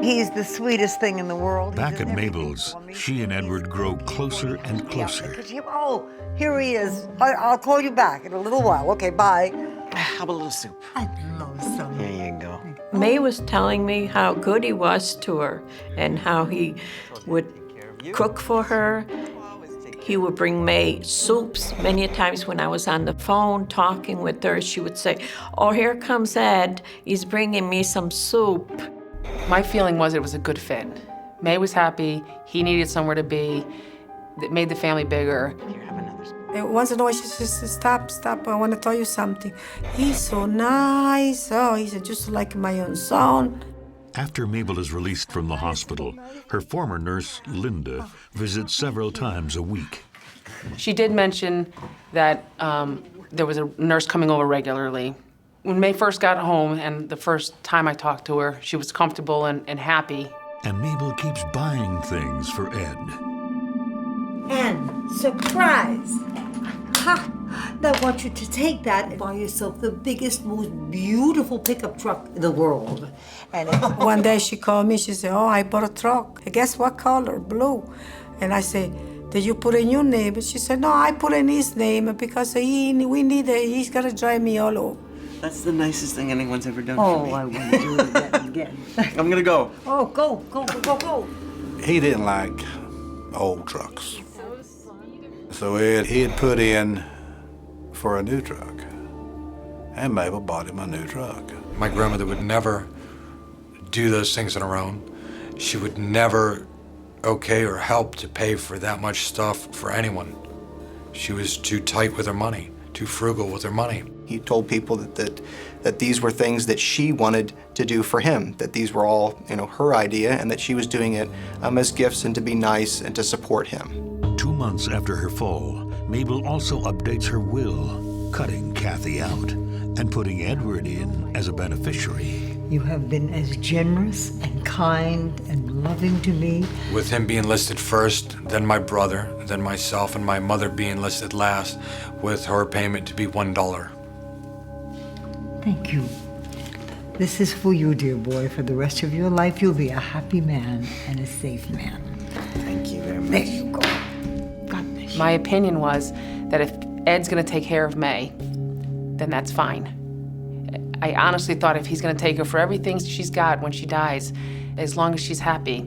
S4: He's the sweetest thing in the world.
S2: Back at Mabel's, she and Edward grow closer and closer.
S4: Oh, here he is. I'll call you back in a little while. Okay, bye.
S3: How about a little soup?
S4: I love some.
S3: There you go.
S22: May was telling me how good he was to her and how he would cook for her. He would bring May soups. Many times when I was on the phone talking with her, she would say, oh, here comes Ed. He's bringing me some soup.
S21: My feeling was it was a good fit. May was happy. He needed somewhere to be. It made the family bigger.
S6: And once in a while, she says, stop, I want to tell you something. He's so nice. Oh, he's just like my own son.
S2: After Mabel is released from the hospital, her former nurse, Linda, visits several times a week.
S21: She did mention that there was a nurse coming over regularly. When May first got home and the first time I talked to her, she was comfortable and happy.
S2: And Mabel keeps buying things for Ed.
S4: And surprise! Ha! Now I want you to take that and buy yourself the biggest, most beautiful pickup truck in the world. And
S6: one day she called me, she said, oh, I bought a truck. And guess what color? Blue. And I said, did you put in your name? And she said, no, I put in his name because we need it. He's gonna drive me all over.
S3: That's the nicest thing anyone's ever done
S4: for
S3: me.
S4: Oh, I want to do it again.
S3: I'm gonna go.
S4: Oh, go.
S29: He didn't like old trucks. So he had put in for a new truck. And Mabel bought him a new truck.
S25: My grandmother would never do those things on her own. She would never okay or help to pay for that much stuff for anyone. She was too tight with her money, too frugal with her money.
S11: He told people that these were things that she wanted to do for him, that these were all, her idea, and that she was doing it as gifts and to be nice and to support him.
S2: 2 months after her fall, Mabel also updates her will, cutting Kathy out and putting Edward in as a beneficiary.
S4: You have been as generous and kind and loving to me.
S25: With him being listed first, then my brother, then myself, and my mother being listed last, with her payment to be $1.
S4: Thank you. This is for you, dear boy. For the rest of your life, you'll be a happy man and a safe man.
S3: Thank you very much.
S4: There you go. God bless you.
S21: My opinion was that if Ed's gonna take care of May, then that's fine. I honestly thought if he's gonna take her for everything she's got when she dies, as long as she's happy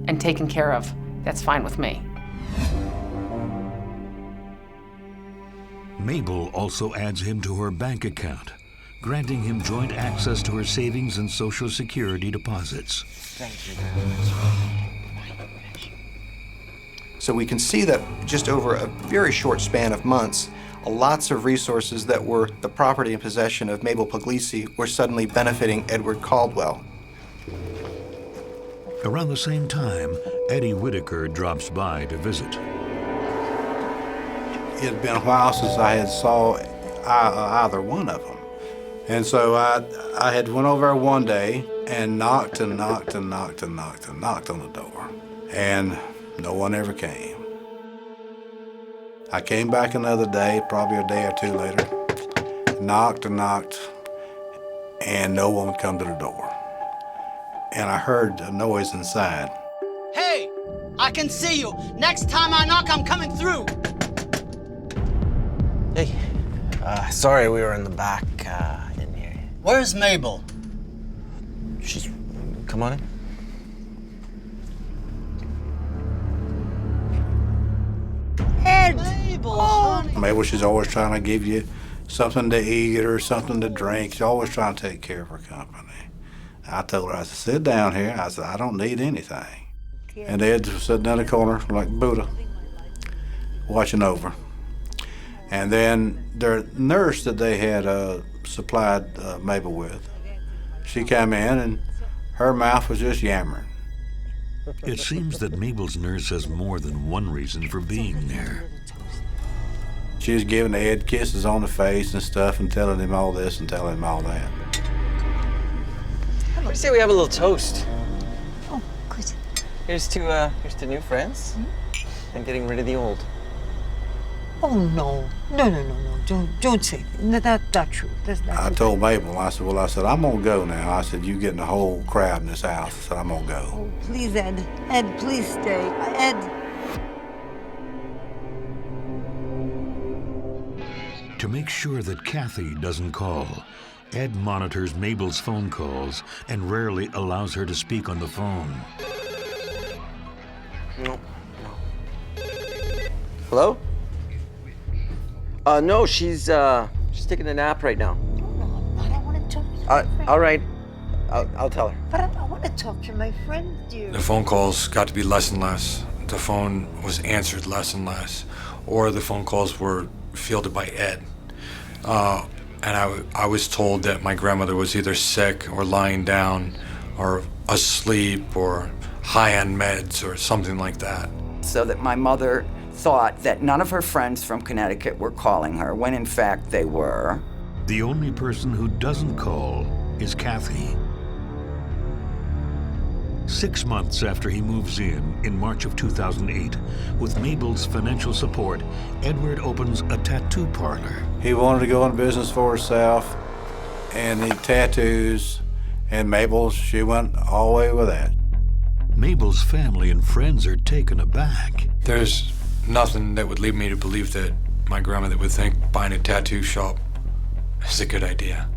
S21: and taken care of, that's fine with me.
S2: Mabel also adds him to her bank account, granting him joint access to her savings and Social Security deposits.
S3: Thank you very much.
S11: So we can see that just over a very short span of months, lots of resources that were the property and possession of Mabel Puglisi were suddenly benefiting Edward Caldwell.
S2: Around the same time, Eddie Whitaker drops by to visit.
S29: It had been a while since I had saw either one of them. And so I had went over there one day and knocked and knocked and knocked and knocked and knocked on the door. And no one ever came. I came back another day, probably a day or two later, knocked and knocked, and no one would come to the door. And I heard a noise inside.
S7: Hey, I can see you. Next time I knock, I'm coming through.
S3: Hey, sorry we were in the back in here.
S7: Where's Mabel?
S3: She's... Come on in.
S4: Ed!
S7: Mabel,
S4: honey.
S29: Mabel, she's always trying to give you something to eat or something to drink. She's always trying to take care of her company. I told her, I said, sit down here. I said, I don't need anything. And Ed was sitting in the corner like Buddha, watching over. And then their nurse that they had supplied Mabel with, she came in and her mouth was just yammering.
S2: It seems that Mabel's nurse has more than one reason for being there.
S29: She was giving Ed kisses on the face and stuff and telling him all this and telling him all that.
S7: What do you say we have a little toast?
S4: Oh, good.
S7: Here's to new friends and getting rid of the old.
S4: Oh, no. No. Don't say that. That's not true. That's not
S29: I
S4: true.
S29: told Mabel, I said, I'm gonna go now. I said, you getting the whole crowd in this house. I said, I'm gonna go.
S4: Oh, please, Ed. Ed, please stay. Ed.
S2: To make sure that Kathy doesn't call, Ed monitors Mabel's phone calls and rarely allows her to speak on the phone.
S7: No. Hello? No, she's taking a nap right now.
S4: But I want to talk to my friend.
S7: All right. I'll tell her.
S4: But I want to talk to my friend, dear.
S25: The phone calls got to be less and less. The phone was answered less and less. Or the phone calls were fielded by Ed. And I was told that my grandmother was either sick or lying down or asleep or high on meds or something like that.
S28: So that my mother thought that none of her friends from Connecticut were calling her, when in fact they were.
S2: The only person who doesn't call is Kathy. 6 months after he moves in March of 2008, with Mabel's financial support, Edward opens a tattoo parlor.
S29: He wanted to go in business for himself and he tattoos, and Mabel, she went all the way with that.
S2: Mabel's family and friends are taken aback.
S25: There's nothing that would lead me to believe that my grandmother would think buying a tattoo shop is a good idea.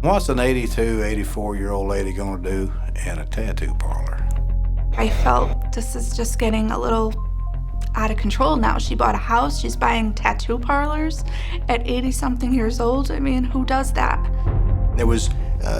S29: What's an 82, 84-year-old lady gonna do in a tattoo parlor?
S26: I felt this is just getting a little out of control now. She bought a house, she's buying tattoo parlors at 80-something years old. I mean, who does that?
S11: There was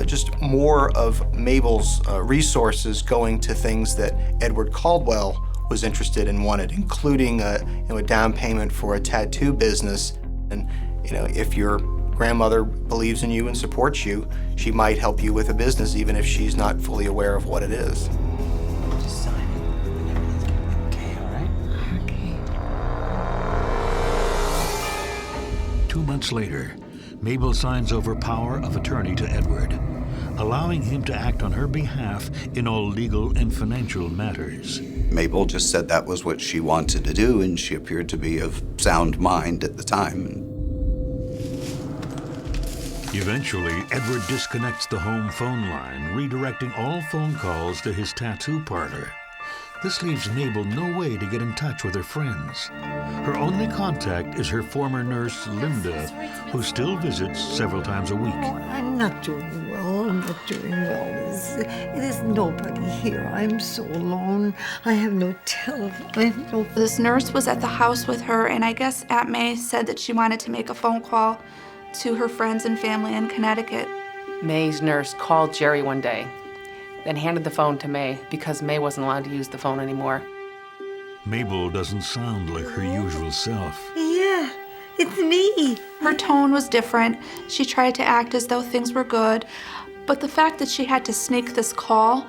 S11: just more of Mabel's resources going to things that Edward Caldwell was interested and wanted, including a down payment for a tattoo business. And if your grandmother believes in you and supports you, she might help you with a business even if she's not fully aware of what it is.
S7: Just sign it. Everything's gonna be okay, all right?
S2: Okay. 2 months later, Mabel signs over power of attorney to Edward, allowing him to act on her behalf in all legal and financial matters.
S1: Mabel just said that was what she wanted to do, and she appeared to be of sound mind at the time.
S2: Eventually, Edward disconnects the home phone line, redirecting all phone calls to his tattoo parlor. This leaves Mabel no way to get in touch with her friends. Her only contact is her former nurse, Linda, who still visits several times a week.
S4: I'm not doing well. I'm not doing well. There's nobody here. I'm so alone. I have no telephone.
S26: This nurse was at the house with her, and I guess Aunt May said that she wanted to make a phone call to her friends and family in Connecticut.
S21: May's nurse called Jerry one day, then handed the phone to May because May wasn't allowed to use the phone anymore.
S2: Mabel doesn't sound like her usual self.
S4: Yeah, it's me.
S26: Her tone was different. She tried to act as though things were good, but the fact that she had to sneak this call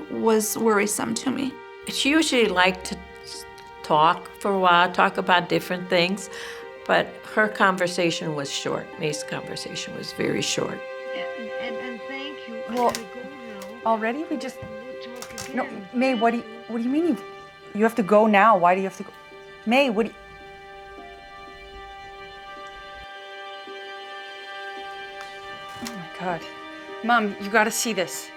S26: was worrisome to me.
S22: She usually liked to talk for a while, talk about different things, but her conversation was short. May's conversation was very short.
S4: And thank you.
S12: Well, already? We just... No, May, what do you mean you have to go now? Why do you have to go? May, what do you... Oh my God. Mom, you gotta see this.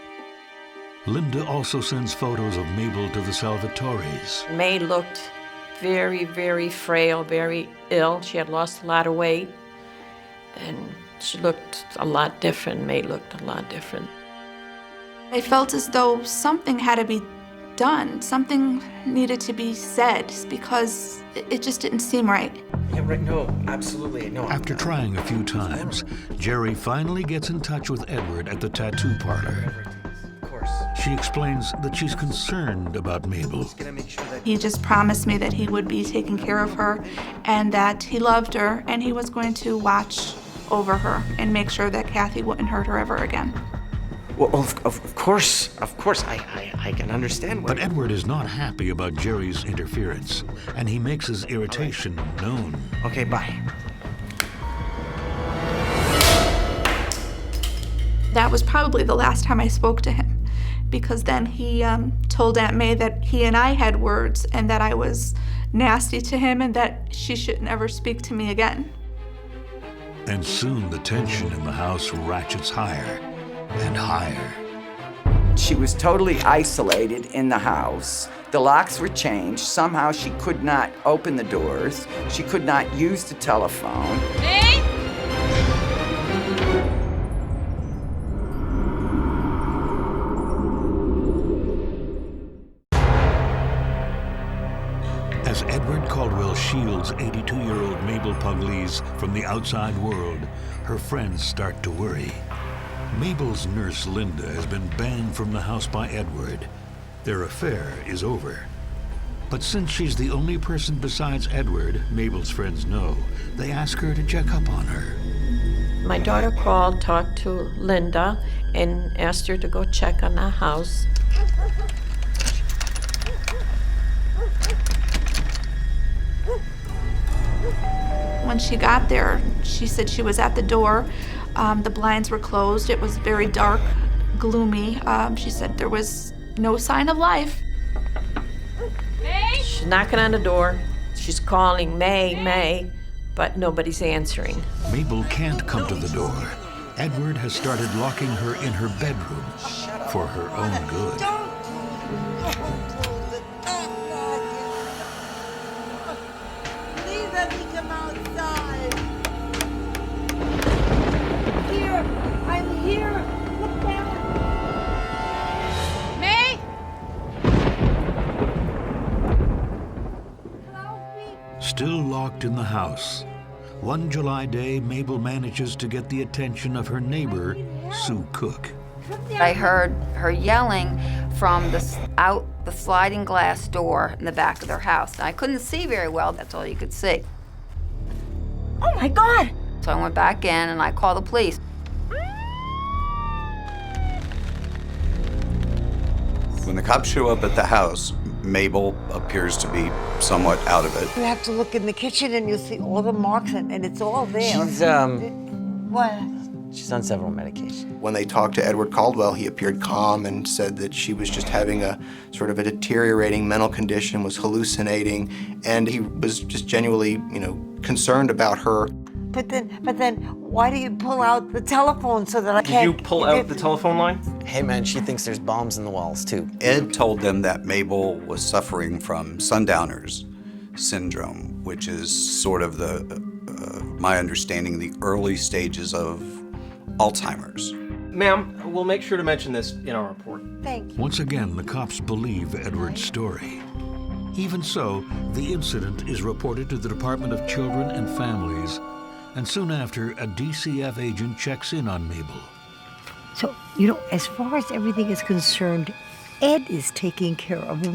S2: Linda also sends photos of Mabel to the Salvatore's.
S22: May looked very, very frail, very ill. She had lost a lot of weight, and she looked a lot different. May looked a lot different.
S26: I felt as though something had to be done. Something needed to be said because it just didn't seem right.
S3: Yeah, right. No, absolutely. No.
S2: After trying a few times, Jerry finally gets in touch with Edward at the tattoo parlor.
S3: Of course.
S2: She explains that she's concerned about Mabel.
S26: He just promised me that he would be taking care of her and that he loved her and he was going to watch over her and make sure that Kathy wouldn't hurt her ever again.
S3: Well, of course, I can understand.
S2: But Edward is not happy about Jerry's interference, and he makes his irritation known.
S3: Okay, bye.
S26: That was probably the last time I spoke to him, because then he told Aunt May that he and I had words and that I was nasty to him and that she shouldn't ever speak to me again.
S2: And soon the tension in the house ratchets higher and higher.
S28: She was totally isolated in the house. The locks were changed. Somehow she could not open the doors. She could not use the telephone.
S16: May?
S2: As Edward Caldwell shields 82-year-old Mabel Pugles from the outside world, her friends start to worry. Mabel's nurse, Linda, has been banned from the house by Edward. Their affair is over. But since she's the only person besides Edward Mabel's friends know, they ask her to check up on her.
S22: My daughter called, talked to Linda, and asked her to go check on the house.
S26: When she got there, she said she was at the door. The blinds were closed. It was very dark, gloomy. She said there was no sign of life.
S22: May? She's knocking on the door. She's calling May, but nobody's answering.
S2: Mabel can't come to the door. Edward has started locking her in her bedroom for her own good.
S4: Please let me come outside. Here, I'm here. Look down.
S16: May?
S2: Still locked in the house. One July day, Mabel manages to get the attention of her neighbor, Sue Cook.
S13: I heard her yelling from out the sliding glass door in the back of their house. And I couldn't see very well, that's all you could see.
S4: Oh my God!
S13: So I went back in and I called the police.
S1: When the cops show up at the house, Mabel appears to be somewhat out of it.
S4: You have to look in the kitchen and you'll see all the marks and it's all there.
S3: She's,
S4: What?
S3: She's on several medications.
S11: When they talked to Edward Caldwell, he appeared calm and said that she was just having a sort of a deteriorating mental condition, was hallucinating, and he was just genuinely, concerned about her.
S4: But then, why do you pull out the telephone so that I can't?
S8: Did you pull out the telephone line?
S3: Hey man, she thinks there's bombs in the walls too.
S1: Ed told them that Mabel was suffering from sundowners syndrome, which is sort of my understanding, the early stages of Alzheimer's.
S8: Ma'am, we'll make sure to mention this in our report.
S4: Thank you.
S2: Once again, the cops believe Edward's story. Even so, the incident is reported to the Department of Children and Families, and soon after, a DCF agent checks in on Mabel.
S4: So, as far as everything is concerned, Ed is taking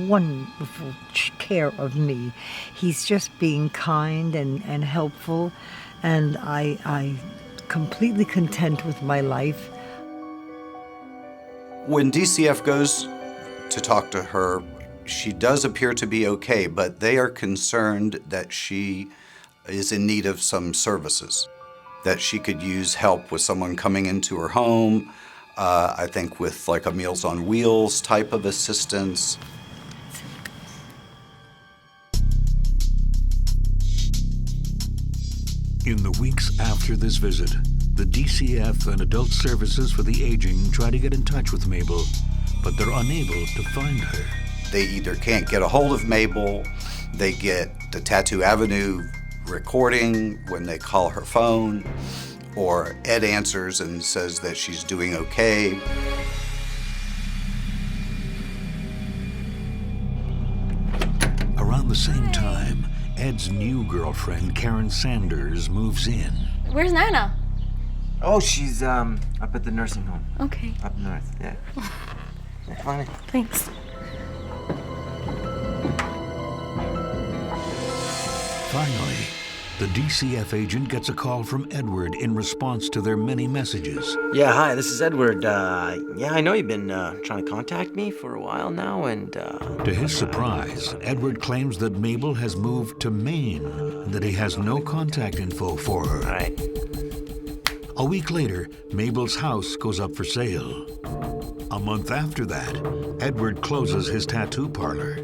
S4: wonderful care of me. He's just being kind and helpful, and I completely content with my life.
S1: When DCF goes to talk to her, she does appear to be okay, but they are concerned that she is in need of some services, that she could use help with someone coming into her home, I think with like a Meals on Wheels type of assistance.
S2: In the weeks after this visit, the DCF and Adult Services for the Aging try to get in touch with Mabel, but they're unable to find her.
S1: They either can't get a hold of Mabel, they get the Tattoo Avenue recording when they call her phone, or Ed answers and says that she's doing okay.
S2: Around the same time, Ed's new girlfriend, Karen Sanders, moves in.
S16: Where's Nana?
S3: Oh, she's up at the nursing home.
S16: Okay.
S3: Up north, yeah. Funny.
S16: Thanks.
S2: Finally, the DCF agent gets a call from Edward in response to their many messages.
S3: Yeah, hi, this is Edward. Yeah, I know you've been trying to contact me for a while now, and
S2: To his surprise, Edward claims that Mabel has moved to Maine and that he has no contact info for her.
S3: All right.
S2: A week later, Mabel's house goes up for sale. A month after that, Edward closes his tattoo parlor.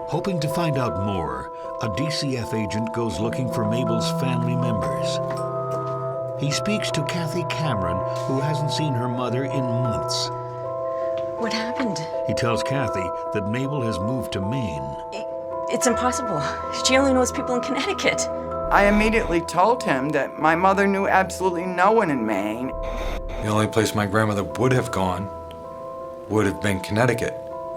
S2: Hoping to find out more, a DCF agent goes looking for Mabel's family members. He speaks to Kathy Cameron, who hasn't seen her mother in months.
S5: What happened?
S2: He tells Kathy that Mabel has moved to Maine.
S5: It's impossible. She only knows people in Connecticut.
S28: I immediately told him that my mother knew absolutely no one in Maine.
S25: The only place my grandmother would have gone would have been Connecticut,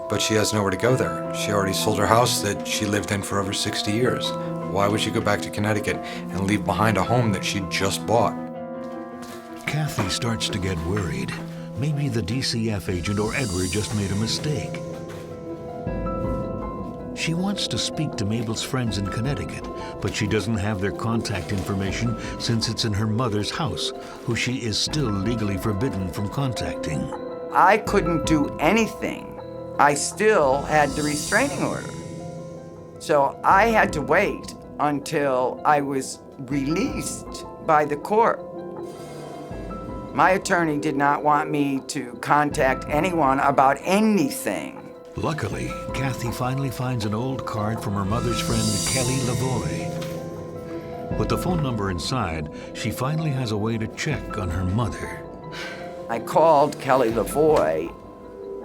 S25: but she has nowhere to go there. She already sold her house that she lived in for over 60 years. Why would she go back to Connecticut and leave behind a home that she just bought?
S2: Kathy starts to get worried. Maybe the DCF agent or Edward just made a mistake. She wants to speak to Mabel's friends in Connecticut, but she doesn't have their contact information since it's in her mother's house, who she is still legally forbidden from contacting.
S28: I couldn't do anything. I still had the restraining order. So I had to wait until I was released by the court. My attorney did not want me to contact anyone about anything.
S2: Luckily, Kathy finally finds an old card from her mother's friend, Kelly Lavoie. With the phone number inside, she finally has a way to check on her mother.
S28: I called Kelly Lavoie.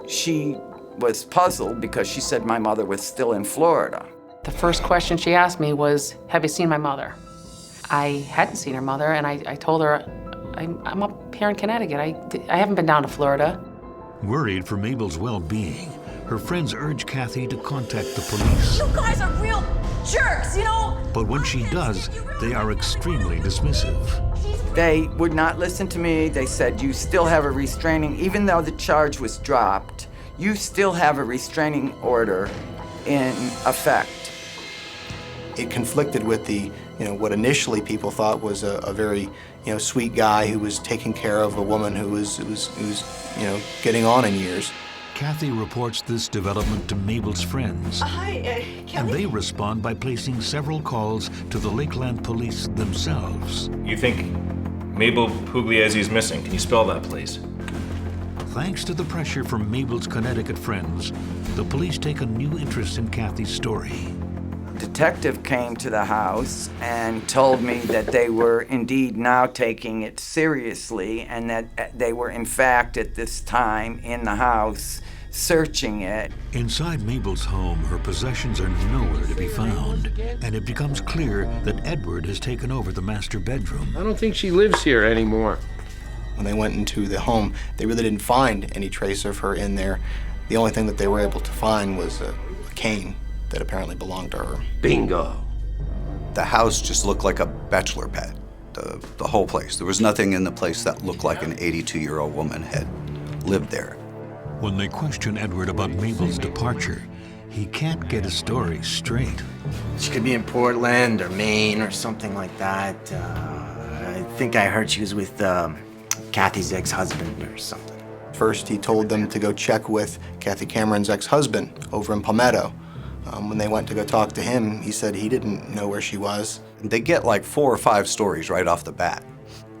S28: She was puzzled because she said my mother was still in Florida.
S21: The first question she asked me was, have you seen my mother? I hadn't seen her mother, and I told her, I'm up here in Connecticut. I haven't been down to Florida.
S2: Worried for Mabel's well-being, her friends urge Kathy to contact the police.
S5: You guys are real jerks, you know?
S2: But when she does, they are extremely dismissive.
S28: They would not listen to me. They said, you still have a restraining, even though the charge was dropped, you still have a restraining order in effect.
S11: It conflicted with the, what initially people thought was a very, sweet guy who was taking care of a woman who was getting on in years.
S2: Kathy reports this development to Mabel's friends.
S5: Hi,
S2: And they respond by placing several calls to the Lakeland police themselves.
S8: You think Mabel Pugliese is missing? Can you spell that, please?
S2: Thanks to the pressure from Mabel's Connecticut friends, the police take a new interest in Kathy's story.
S28: Detective came to the house and told me that they were indeed now taking it seriously and that they were in fact at this time in the house searching it.
S2: Inside Mabel's home, her possessions are nowhere to be found, and it becomes clear that Edward has taken over the master bedroom.
S10: I don't think she lives here anymore.
S11: When they went into the home, they really didn't find any trace of her in there. The only thing that they were able to find was a cane that apparently belonged to her.
S10: Bingo.
S1: The house just looked like a bachelor pad, the whole place. There was nothing in the place that looked like an 82-year-old woman had lived there.
S2: When they question Edward about Mabel's departure, he can't get his story straight.
S3: She could be in Portland or Maine or something like that. I think I heard she was with Kathy's ex-husband or something.
S11: First, he told them to go check with Kathy Cameron's ex-husband over in Palmetto. When they went to go talk to him, he said he didn't know where she was.
S1: They get like 4 or 5 stories right off the bat,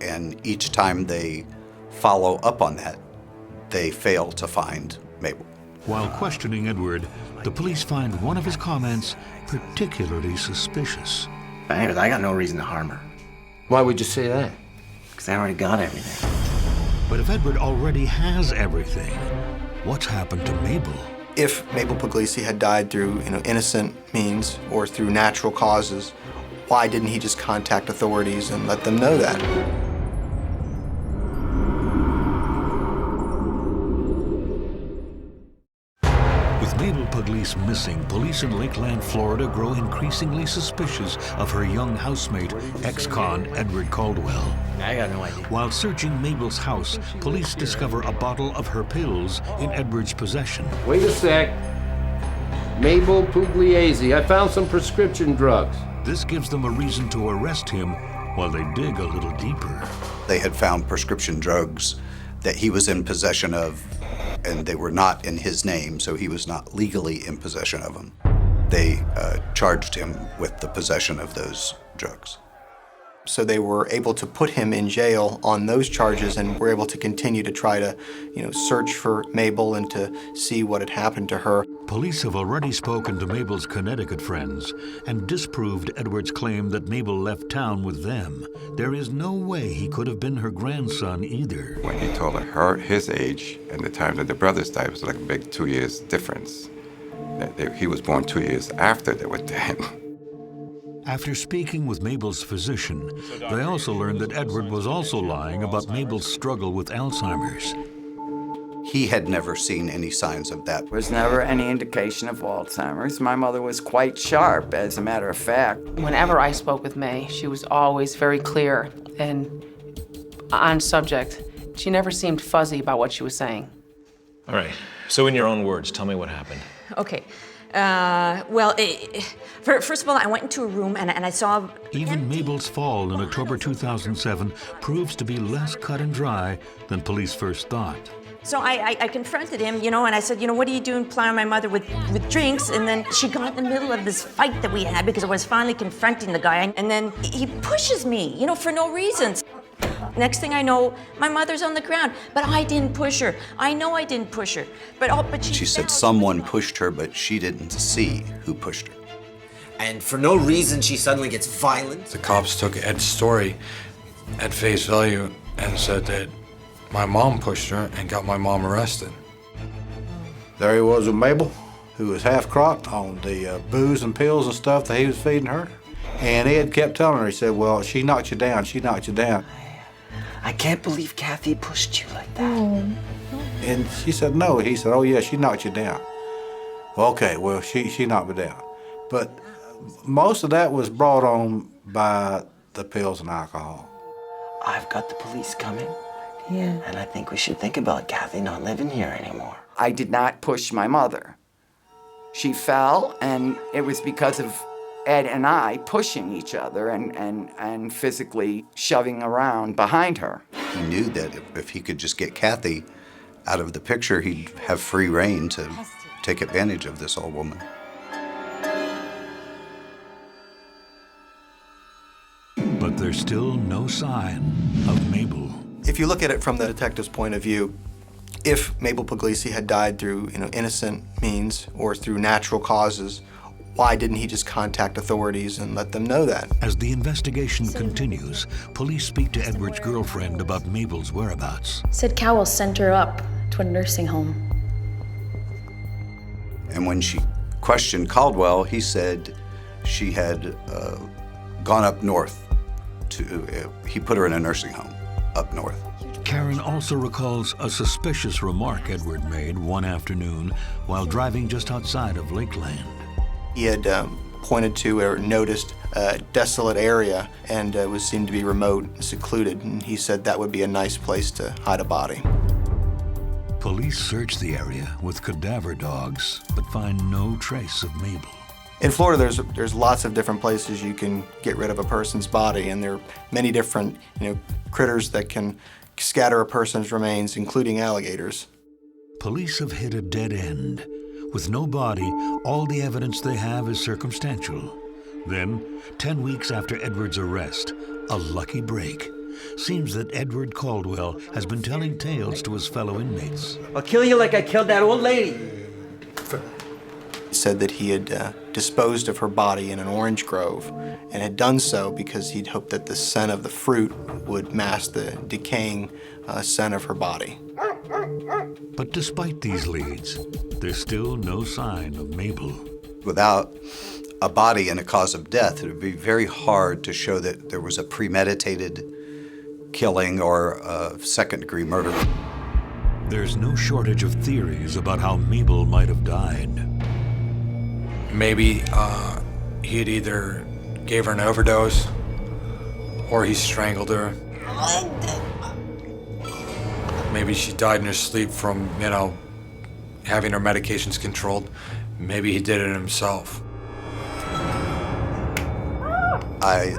S1: and each time they follow up on that, they fail to find Mabel.
S2: While questioning Edward, the police find one of his comments particularly suspicious.
S9: Anyways, I got no reason to harm her.
S3: Why would you say that?
S9: Because I already got everything.
S2: But if Edward already has everything, what's happened to Mabel?
S11: If Mabel Puglisi had died through, innocent means or through natural causes, why didn't he just contact authorities and let them know that?
S2: With Mabel Puglisi missing, police in Lakeland, Florida grow increasingly suspicious of her young housemate, ex-con Edward Caldwell.
S9: I got no idea.
S2: While searching Mabel's house, police discover a bottle of her pills in Edward's possession.
S14: Wait a sec. Mabel Puglisi, I found some prescription drugs.
S2: This gives them a reason to arrest him while they dig a little deeper.
S1: They had found prescription drugs that he was in possession of, and they were not in his name, so he was not legally in possession of them. They charged him with the possession of those drugs.
S11: So they were able to put him in jail on those charges and were able to continue to try to, search for Mabel and to see what had happened to her.
S2: Police have already spoken to Mabel's Connecticut friends and disproved Edward's claim that Mabel left town with them. There is no way he could have been her grandson either.
S23: When he told her his age and the time that the brothers died was like a big 2 years difference. He was born 2 years after they were dead.
S2: After speaking with Mabel's physician, they also learned that Edward was also lying about Mabel's struggle with Alzheimer's.
S1: He had never seen any signs of that.
S28: There was never any indication of Alzheimer's. My mother was quite sharp, as a matter of fact.
S21: Whenever I spoke with May, she was always very clear and on subject. She never seemed fuzzy about what she was saying.
S8: All right, so in your own words, tell me what happened.
S5: Okay. First of all, I went into a room and I saw...
S2: Even Mabel's fall in October 2007 proves to be less cut and dry than police first thought.
S5: So I confronted him, and I said, what are you doing plowing my mother with drinks? And then she got in the middle of this fight that we had because I was finally confronting the guy. And then he pushes me, for no reasons. Next thing I know, my mother's on the ground, but I didn't push her. I know I didn't push her, but
S1: she said someone pushed her, but she didn't see who pushed her.
S3: And for no reason, she suddenly gets violent.
S25: The cops took Ed's story at face value and said that my mom pushed her and got my mom arrested.
S29: There he was with Mabel, who was half-crocked on the booze and pills and stuff that he was feeding her. And Ed kept telling her, he said, well, she knocked you down, she knocked you down.
S9: I can't believe Kathy pushed you like that.
S29: Oh. And she said, no. He said, oh, yeah, she knocked you down. Well, okay, well, she knocked me down. But most of that was brought on by the pills and alcohol.
S9: I've got the police coming.
S6: Yeah.
S9: And I think we should think about Kathy not living here anymore.
S28: I did not push my mother. She fell, and it was because of Ed and I pushing each other and physically shoving around behind her.
S1: He knew that if he could just get Kathy out of the picture, he'd have free rein to take advantage of this old woman.
S2: But there's still no sign of Mabel.
S11: If you look at it from the detective's point of view, if Mabel Puglisi had died through innocent means or through natural causes, why didn't he just contact authorities and let them know that?
S2: As the investigation continues, police speak to Edward's girlfriend about Mabel's whereabouts.
S15: Said Cowell sent her up to a nursing home.
S1: And when she questioned Caldwell, he said she had gone up north. He put her in a nursing home up north.
S2: Karen also recalls a suspicious remark Edward made one afternoon while driving just outside of Lakeland.
S11: He had pointed to or noticed a desolate area and seemed to be remote and secluded, and he said that would be a nice place to hide a body.
S2: Police search the area with cadaver dogs, but find no trace of Mabel.
S11: In Florida, there's lots of different places you can get rid of a person's body, and there are many different critters that can scatter a person's remains, including alligators.
S2: Police have hit a dead end. With no body, all the evidence they have is circumstantial. Then, 10 weeks after Edward's arrest, a lucky break. Seems that Edward Caldwell has been telling tales to his fellow inmates.
S9: I'll kill you like I killed that old lady.
S11: He said that he had disposed of her body in an orange grove and had done so because he'd hoped that the scent of the fruit would mask the decaying scent of her body.
S2: But despite these leads, there's still no sign of Mabel.
S1: Without a body and a cause of death, it would be very hard to show that there was a premeditated killing or a second-degree murder.
S2: There's no shortage of theories about how Mabel might have died.
S25: Maybe he had either gave her an overdose or he strangled her. Maybe she died in her sleep from, having her medications controlled. Maybe he did it himself.
S1: I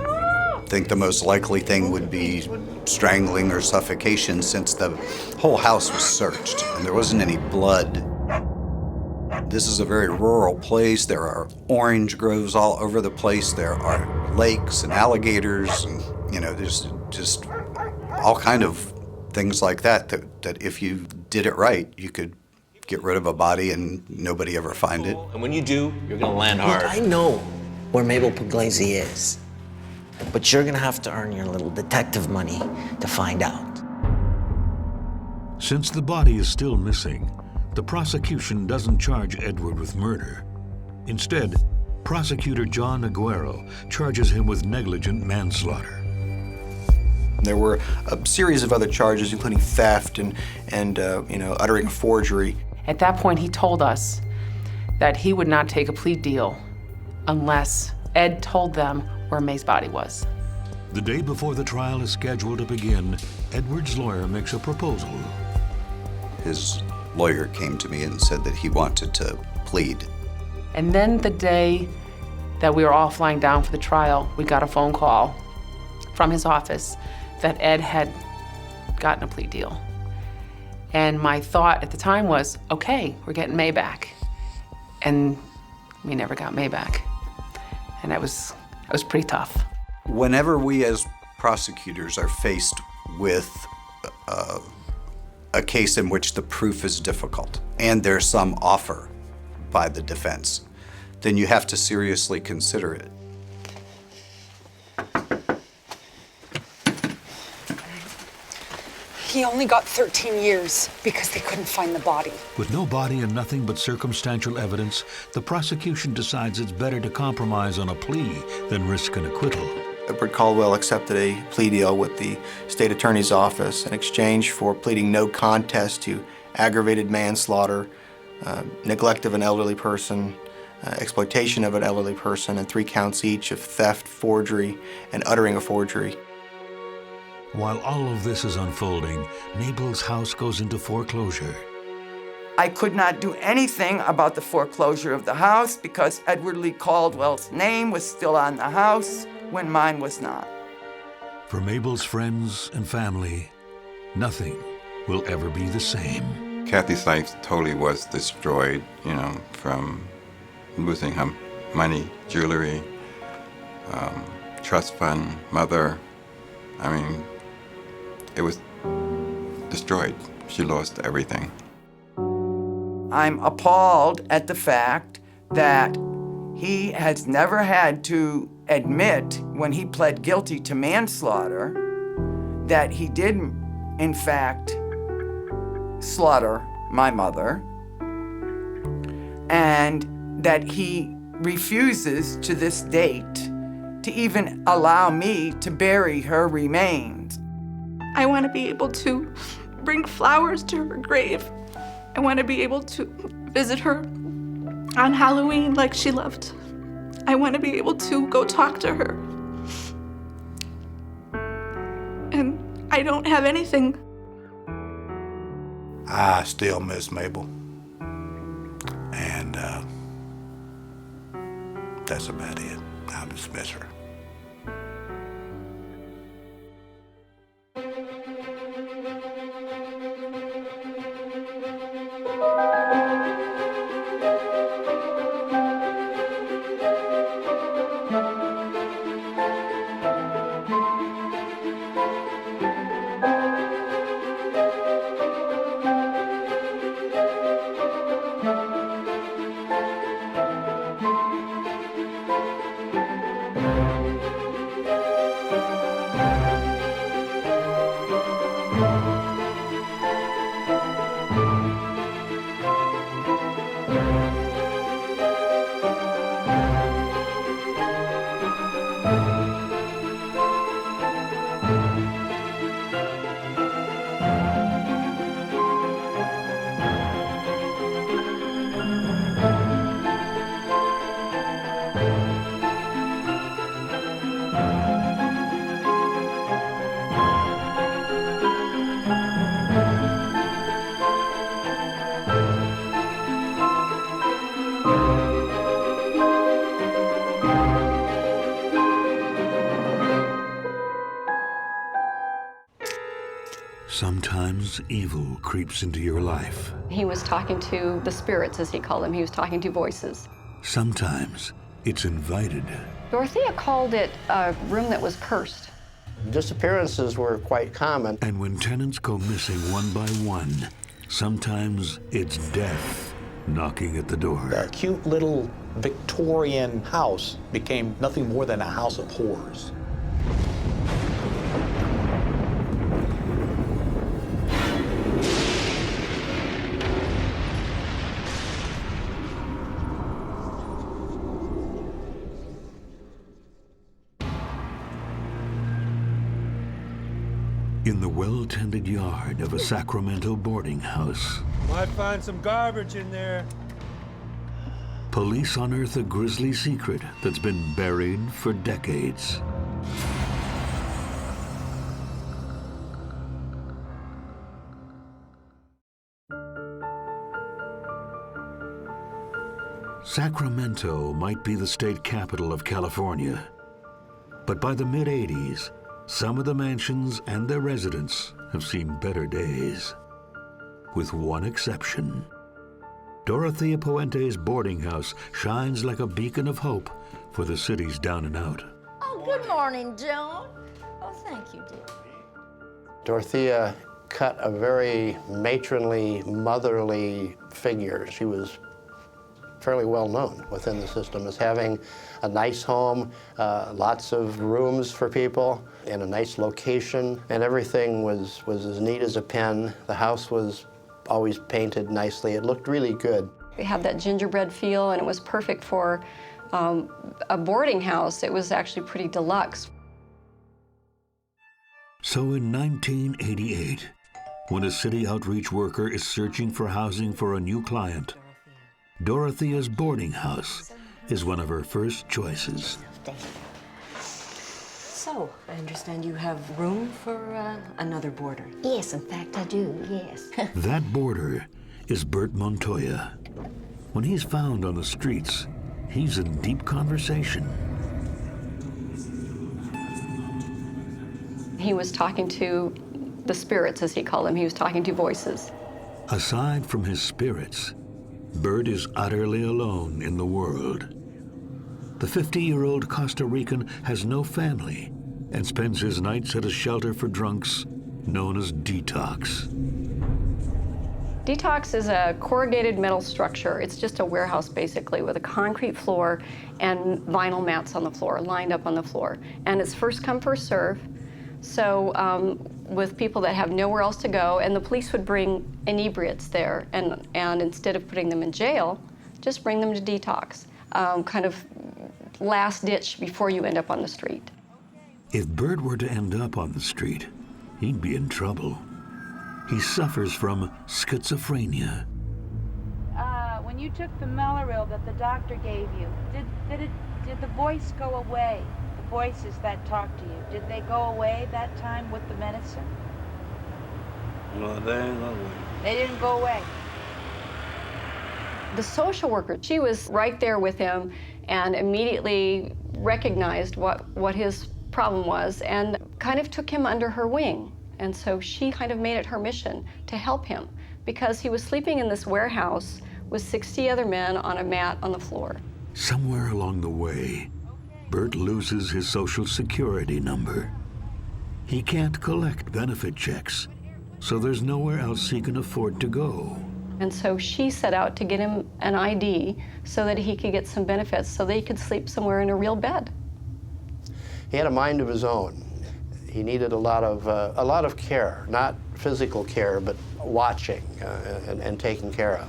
S1: think the most likely thing would be strangling or suffocation, since the whole house was searched and there wasn't any blood. This is a very rural place. There are orange groves all over the place. There are lakes and alligators and, there's just all kind of things like that if you did it right, you could get rid of a body and nobody ever find it.
S3: And when you do, you're gonna land hard.
S9: Look, I know where Mabel Pugles is, but you're gonna have to earn your little detective money to find out.
S2: Since the body is still missing, the prosecution doesn't charge Edward with murder. Instead, prosecutor John Aguero charges him with negligent manslaughter.
S11: There were a series of other charges, including theft and uttering a forgery.
S21: At that point, he told us that he would not take a plea deal unless Ed told them where May's body was.
S2: The day before the trial is scheduled to begin, Edward's lawyer makes a proposal.
S1: His lawyer came to me and said that he wanted to plead.
S21: And then the day that we were all flying down for the trial, we got a phone call from his office that Ed had gotten a plea deal. And my thought at the time was, okay, we're getting May back. And we never got May back. And that was pretty tough.
S1: Whenever we as prosecutors are faced with a case in which the proof is difficult and there's some offer by the defense, then you have to seriously consider it.
S7: He only got 13 years because they couldn't find the body.
S2: With no body and nothing but circumstantial evidence, the prosecution decides it's better to compromise on a plea than risk an acquittal.
S11: Edward Caldwell accepted a plea deal with the state attorney's office in exchange for pleading no contest to aggravated manslaughter, neglect of an elderly person, exploitation of an elderly person, and 3 counts each of theft, forgery, and uttering a forgery.
S2: While all of this is unfolding, Mabel's house goes into foreclosure.
S28: I could not do anything about the foreclosure of the house because Edward Lee Caldwell's name was still on the house when mine was not.
S2: For Mabel's friends and family, nothing will ever be the same.
S23: Kathy's life totally was destroyed, from losing her money, jewelry, trust fund, mother. It was destroyed. She lost everything.
S28: I'm appalled at the fact that he has never had to admit when he pled guilty to manslaughter that he did, in fact, slaughter my mother, and that he refuses to this date to even allow me to bury her remains.
S12: I want to be able to bring flowers to her grave. I want to be able to visit her on Halloween like she loved. I want to be able to go talk to her. And I don't have anything.
S29: I still miss Mabel. And that's about it. I just miss her.
S2: Sometimes evil creeps into your life.
S15: He was talking to the spirits, as he called them. He was talking to voices.
S2: Sometimes it's invited.
S15: Dorothea called it a room that was cursed.
S13: Disappearances were quite common.
S2: And when tenants go missing one by one, sometimes it's death knocking at the door.
S17: The cute little Victorian house became nothing more than a house of horrors.
S2: In the well-tended yard of a Sacramento boarding house,
S18: Might find some garbage in there.
S2: police unearth a grisly secret that's been buried for decades. Sacramento might be the state capital of California, but by the mid-'80s, some of the mansions and their residents have seen better days, with one exception. Dorothea Puente's boarding house shines like a beacon of hope for the city's down and out.
S5: Oh, good morning, Joan. Oh, thank you, dear.
S13: Dorothea cut a very matronly, motherly figure. She was fairly well known within the system as having a nice home, lots of rooms for people, in a nice location, and everything was as neat as a pin. The house was always painted nicely. It looked really good.
S15: It had that gingerbread feel, and it was perfect for a boarding house. It was actually pretty deluxe.
S2: So in 1988, when a city outreach worker is searching for housing for a new client, Dorothea's boarding house is one of her first choices.
S19: So, I understand you have room for another boarder.
S5: Yes, in fact, I do, yes.
S2: That boarder is Bert Mononttoya. When he's found on the streets, he's in deep conversation.
S15: He was talking to the spirits, as he called them. He was talking to voices.
S2: Aside from his spirits, Bert is utterly alone in the world. The 50-year-old Costa Rican has no family and spends his nights at a shelter for drunks known as Detox.
S15: Detox is a corrugated metal structure. It's just a warehouse, basically, with a concrete floor and vinyl mats on the floor, lined up on the floor. And it's first come, first serve. So with people that have nowhere else to go, and the police would bring inebriates there, and instead of putting them in jail, just bring them to Detox. Kind of last ditch before you end up on the street.
S2: If Bert were to end up on the street, he'd be in trouble. He suffers from schizophrenia.
S20: When you took the Mellaril that the doctor gave you, did the voice go away? The voices that talked to you, did they go away that time with the medicine?
S29: No, they ain't no way.
S20: They didn't go away.
S15: The social worker, she was right there with him and immediately recognized what his problem was and kind of took him under her wing. And so she kind of made it her mission to help him because he was sleeping in this warehouse with 60 other men on a mat on the floor.
S2: Somewhere along the way, Bert loses his Social Security number. He can't collect benefit checks, so there's nowhere else he can afford to go.
S15: And so she set out to get him an ID so that he could get some benefits so that he could sleep somewhere in a real bed.
S13: He had a mind of his own. He needed a lot of care, not physical care, but watching and taken care of.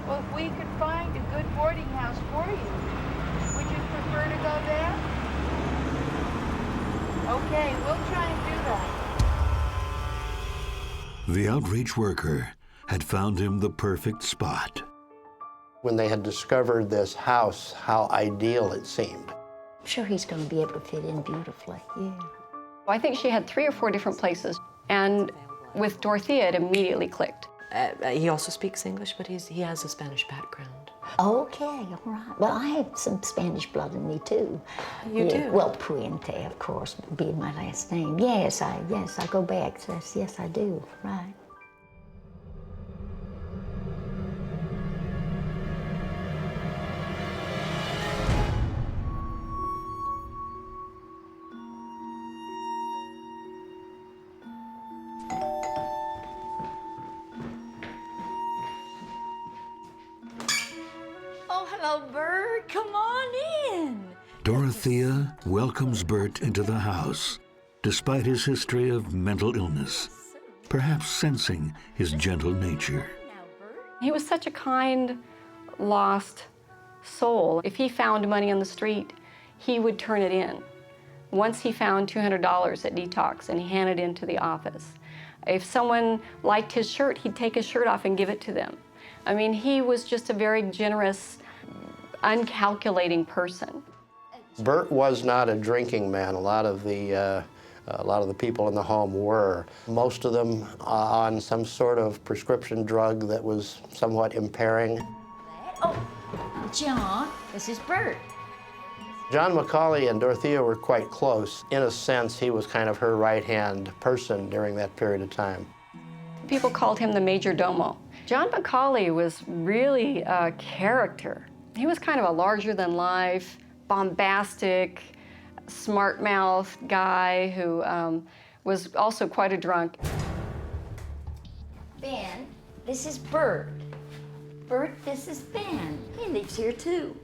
S20: Well, if we could find a good boarding house for you, would you prefer to go there? Okay, we'll try and do that.
S2: The outraged worker had found him the perfect spot.
S13: When they had discovered this house, how ideal it seemed.
S4: I'm sure he's going to be able to fit in beautifully, yeah.
S15: I think she had 3 or 4 different places, and with Dorothea, it immediately clicked.
S19: He also speaks English, but he has a Spanish background.
S4: Okay, all right. Well, I have some Spanish blood in me, too.
S19: You do?
S4: Well, Puente, of course, being my last name. Yes, I go back. Yes, I do, right.
S5: Oh, hello, Bert. Come on in.
S2: Dorothea welcomes Bert into the house, despite his history of mental illness, perhaps sensing his gentle nature.
S15: He was such a kind, lost soul. If he found money on the street, he would turn it in. Once he found $200 at Detox, and he handed it into the office. If someone liked his shirt, he'd take his shirt off and give it to them. I mean, he was just a very generous, uncalculating person.
S13: Bert was not a drinking man. A lot of the people in the home were. Most of them on some sort of prescription drug that was somewhat impairing.
S4: Oh, John, this is Bert.
S13: John Macaulay and Dorothea were quite close. In a sense, he was kind of her right-hand person during that period of time.
S15: People called him the major domo. John Macaulay was really a character. He was kind of a larger-than-life, bombastic, smart-mouthed guy who was also quite a drunk.
S4: Ben, this is Bert. Bert, this is Ben. He lives here, too.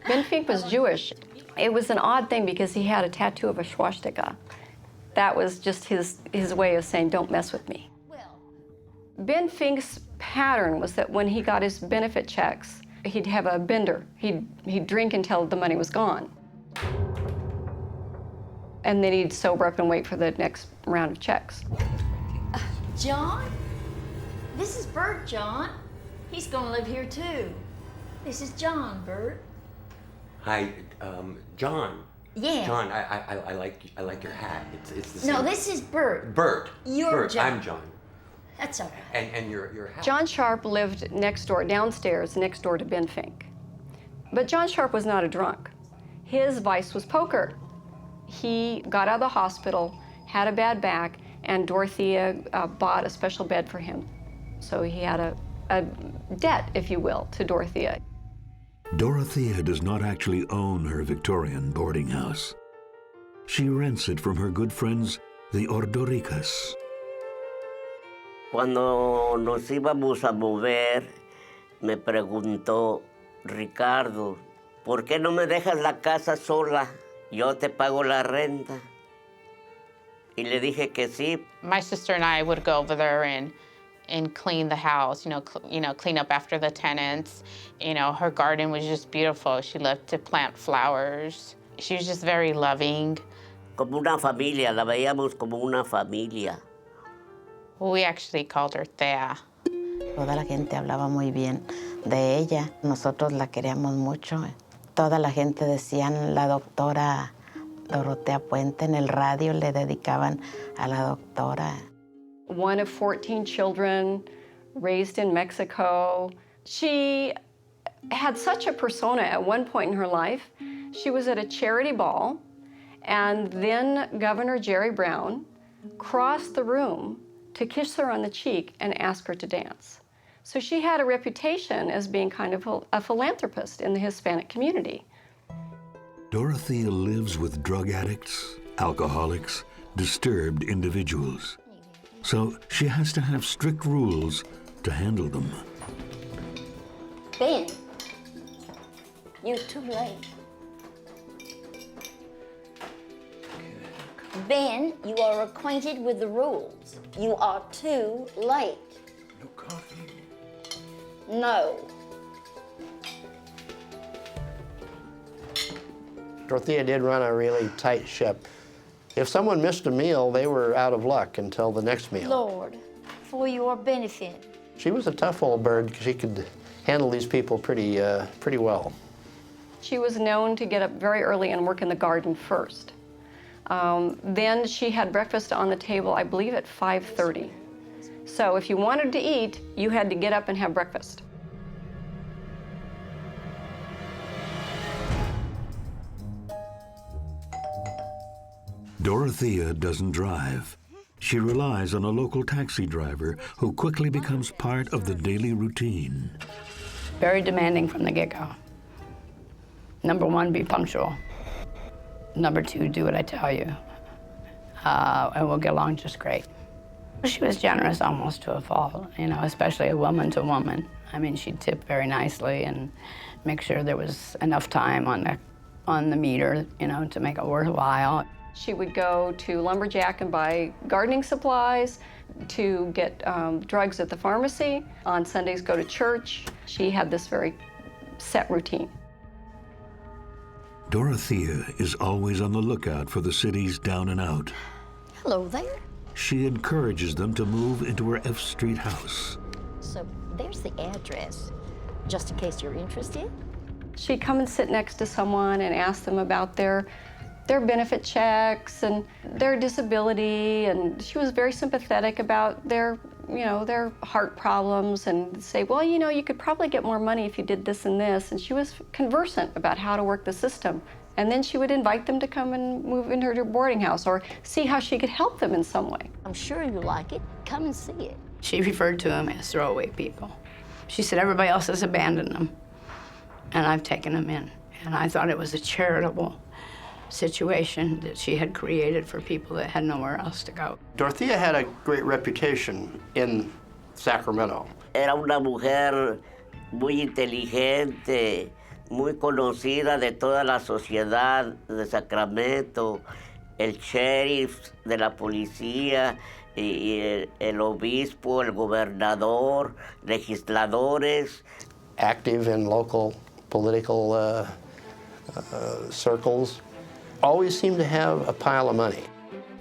S15: Ben Fink was Jewish. It was an odd thing because he had a tattoo of a swastika. That was just his way of saying, don't mess with me. Ben Fink's pattern was that when he got his benefit checks, he'd have a bender. He'd drink until the money was gone. And then he'd sober up and wait for the next round of checks.
S4: John? This is Bert, John. He's gonna live here, too. This is John, Bert.
S8: Hi, John.
S4: Yeah.
S8: John, I like your hat. It's the same.
S4: No, this is Bert.
S8: Bert.
S4: You're
S8: Bert.
S4: John.
S8: I'm John.
S4: That's all right.
S8: And your hat.
S15: John Sharp lived next door, downstairs, next door to Ben Fink. But John Sharp was not a drunk. His vice was poker. He got out of the hospital, had a bad back, and Dorothea bought a special bed for him. So he had a debt, if you will, to Dorothea.
S2: Dorothea does not actually own her Victorian boarding house. She rents it from her good friends, the Ordoricas.
S10: Cuando nos íbamos a mover, me preguntó, Ricardo, ¿por qué no me dejas la casa sola? Yo te pago la renta. Y le dije que sí.
S14: My sister and I would go over there and clean the house, clean up after the tenants. Her garden was just beautiful. She loved to plant flowers. She was just very loving.
S10: Como una familia, la veíamos como una familia.
S14: We actually called her Thea.
S16: Toda la gente hablaba muy bien de ella. Nosotros la queríamos mucho. Toda la gente decían la doctora Dorotea Puente. En el radio le dedicaban a la doctora.
S15: One of 14 children, raised in Mexico. She had such a persona at one point in her life. She was at a charity ball, and then Governor Jerry Brown crossed the room to kiss her on the cheek and ask her to dance. So she had a reputation as being kind of a philanthropist in the Hispanic community.
S2: Dorothea lives with drug addicts, alcoholics, disturbed individuals. So she has to have strict rules to handle them.
S4: Ben, you're too late. Ben, you are acquainted with the rules. You are too late.
S29: No coffee.
S4: No.
S13: Dorothea did run a really tight ship. If someone missed a meal, they were out of luck until the next meal.
S4: Lord, for your benefit.
S13: She was a tough old bird. She could handle these people pretty well.
S15: She was known to get up very early and work in the garden first. Then she had breakfast on the table, I believe, at 5:30. So if you wanted to eat, you had to get up and have breakfast.
S2: Dorothea doesn't drive. She relies on a local taxi driver who quickly becomes part of the daily routine.
S3: Very demanding from the get-go. Number one, be punctual. Number two, do what I tell you. And we'll get along just great. She was generous almost to a fault, you know, especially a woman to woman. I mean, she'd tip very nicely and make sure there was enough time on the meter, you know, to make it worthwhile.
S15: She would go to Lumberjack and buy gardening supplies, to get drugs at the pharmacy. On Sundays, go to church. She had this very set routine.
S2: Dorothea is always on the lookout for the city's down and out.
S4: Hello there.
S2: She encourages them to move into her F Street house.
S4: So there's the address, just in case you're interested.
S15: She'd come and sit next to someone and ask them about their benefit checks and their disability, and she was very sympathetic about their heart problems, and say, well, you know, you could probably get more money if you did this and this, and she was conversant about how to work the system. And then she would invite them to come and move into her boarding house or see how she could help them in some way.
S4: I'm sure you like it. Come and see it.
S3: She referred to them as throwaway people. She said everybody else has abandoned them, and I've taken them in. And I thought it was a charitable situation that she had created for people that had nowhere else to go.
S13: Dorothea had a great reputation in Sacramento.
S10: Era una mujer muy inteligente, muy conocida de toda la sociedad de Sacramento, el sheriff de la policía, y el obispo, el gobernador, legisladores.
S13: Active in local political circles. Always seemed to have a pile of money.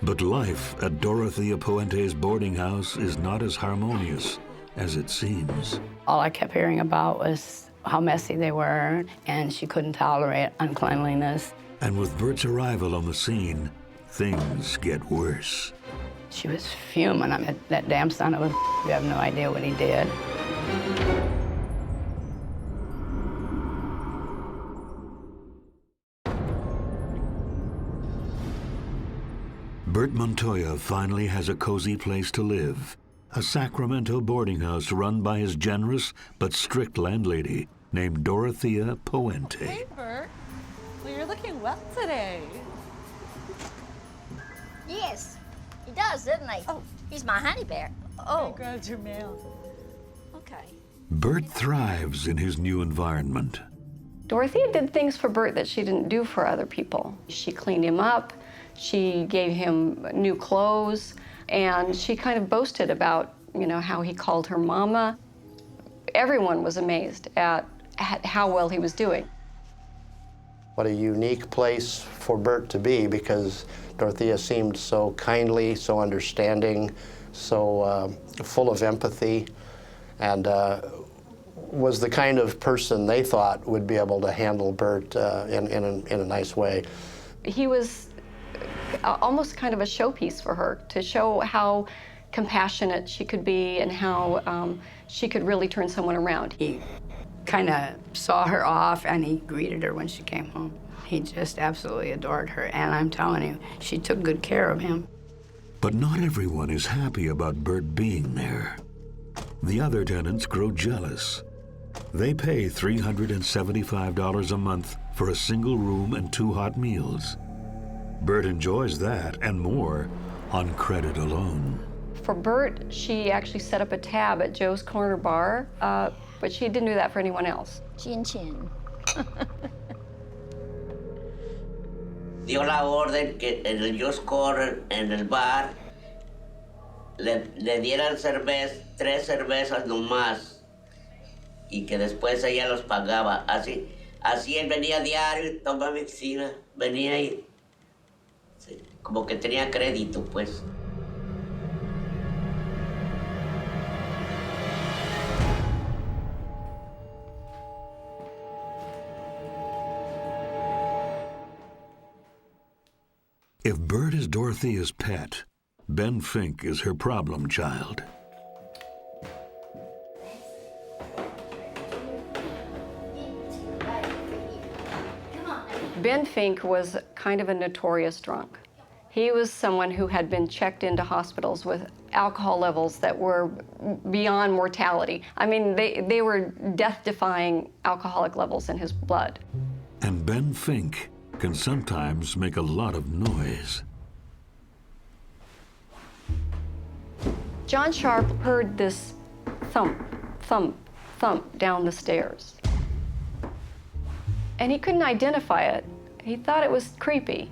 S2: But life at Dorothea Puente's boarding house is not as harmonious as it seems.
S3: All I kept hearing about was how messy they were, and she couldn't tolerate uncleanliness.
S2: And with Bert's arrival on the scene, things get worse.
S3: She was fuming. I mean, that damn son of a, you have no idea what he did.
S2: Bert Mononttoya finally has a cozy place to live, a Sacramento boarding house run by his generous but strict landlady named Dorothea Puente.
S6: Hey, Bert. Well, you're looking well today.
S4: Yes, he does, doesn't he? Oh, he's my honey bear. Oh.
S6: I grabbed your mail.
S4: Okay.
S2: Bert thrives in his new environment.
S15: Dorothea did things for Bert that she didn't do for other people. She cleaned him up. She gave him new clothes, and she kind of boasted about, you know, how he called her mama. Everyone was amazed at how well he was doing.
S13: What a unique place for Bert to be, because Dorothea seemed so kindly, so understanding, so full of empathy, and was the kind of person they thought would be able to handle Bert in a nice way.
S15: He was almost kind of a showpiece for her, to show how compassionate she could be and how she could really turn someone around.
S3: He kind of saw her off, and he greeted her when she came home. He just absolutely adored her, and I'm telling you, she took good care of him.
S2: But not everyone is happy about Bert being there. The other tenants grow jealous. They pay $375 a month for a single room and 2 hot meals. Bert enjoys that and more on credit alone.
S15: For Bert, she actually set up a tab at Joe's Corner Bar, but she didn't do that for anyone else.
S4: Chin chin.
S10: Dio la orden que en el Joe's Corner, en el bar, le dieran 3 cervezas nomás, y que después ella los pagaba. Así él venía diario, tomaba medicina, venía y... Sí. como que tenía crédito, pues.
S2: If Bert is Dorothea's pet, Ben Fink is her problem child.
S15: Ben Fink was kind of a notorious drunk. He was someone who had been checked into hospitals with alcohol levels that were beyond mortality. I mean, they were death-defying alcoholic levels in his blood.
S2: And Ben Fink can sometimes make a lot of noise.
S15: John Sharp heard this thump, thump, thump down the stairs. And he couldn't identify it. He thought it was creepy.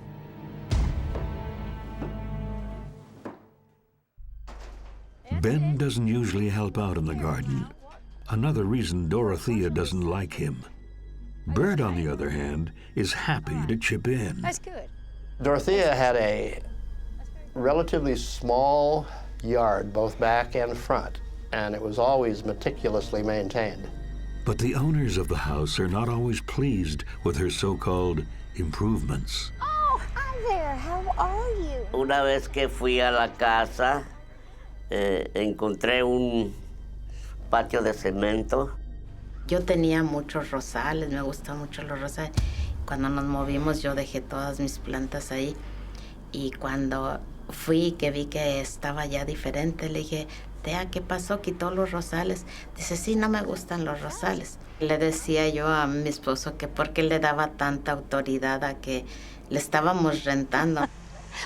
S2: Ben doesn't usually help out in the garden. Another reason Dorothea doesn't like him. Bert, on the other hand, is happy to chip in.
S4: That's good.
S13: Dorothea had a relatively small yard, both back and front, and it was always meticulously maintained.
S2: But the owners of the house are not always pleased with her so-called improvements.
S4: Oh, hi there. How are you?
S10: Una vez que fui a la casa, encontré un patio de cemento.
S16: Yo tenía muchos rosales, me gustan mucho los rosales. Cuando nos movimos yo dejé todas mis plantas ahí y cuando fui que vi que estaba ya diferente, le dije, Tea, ¿qué pasó? ¿Quitó los rosales? Dice, sí, no me gustan los rosales. Le decía yo a mi esposo que por qué le daba tanta autoridad a que le estábamos rentando.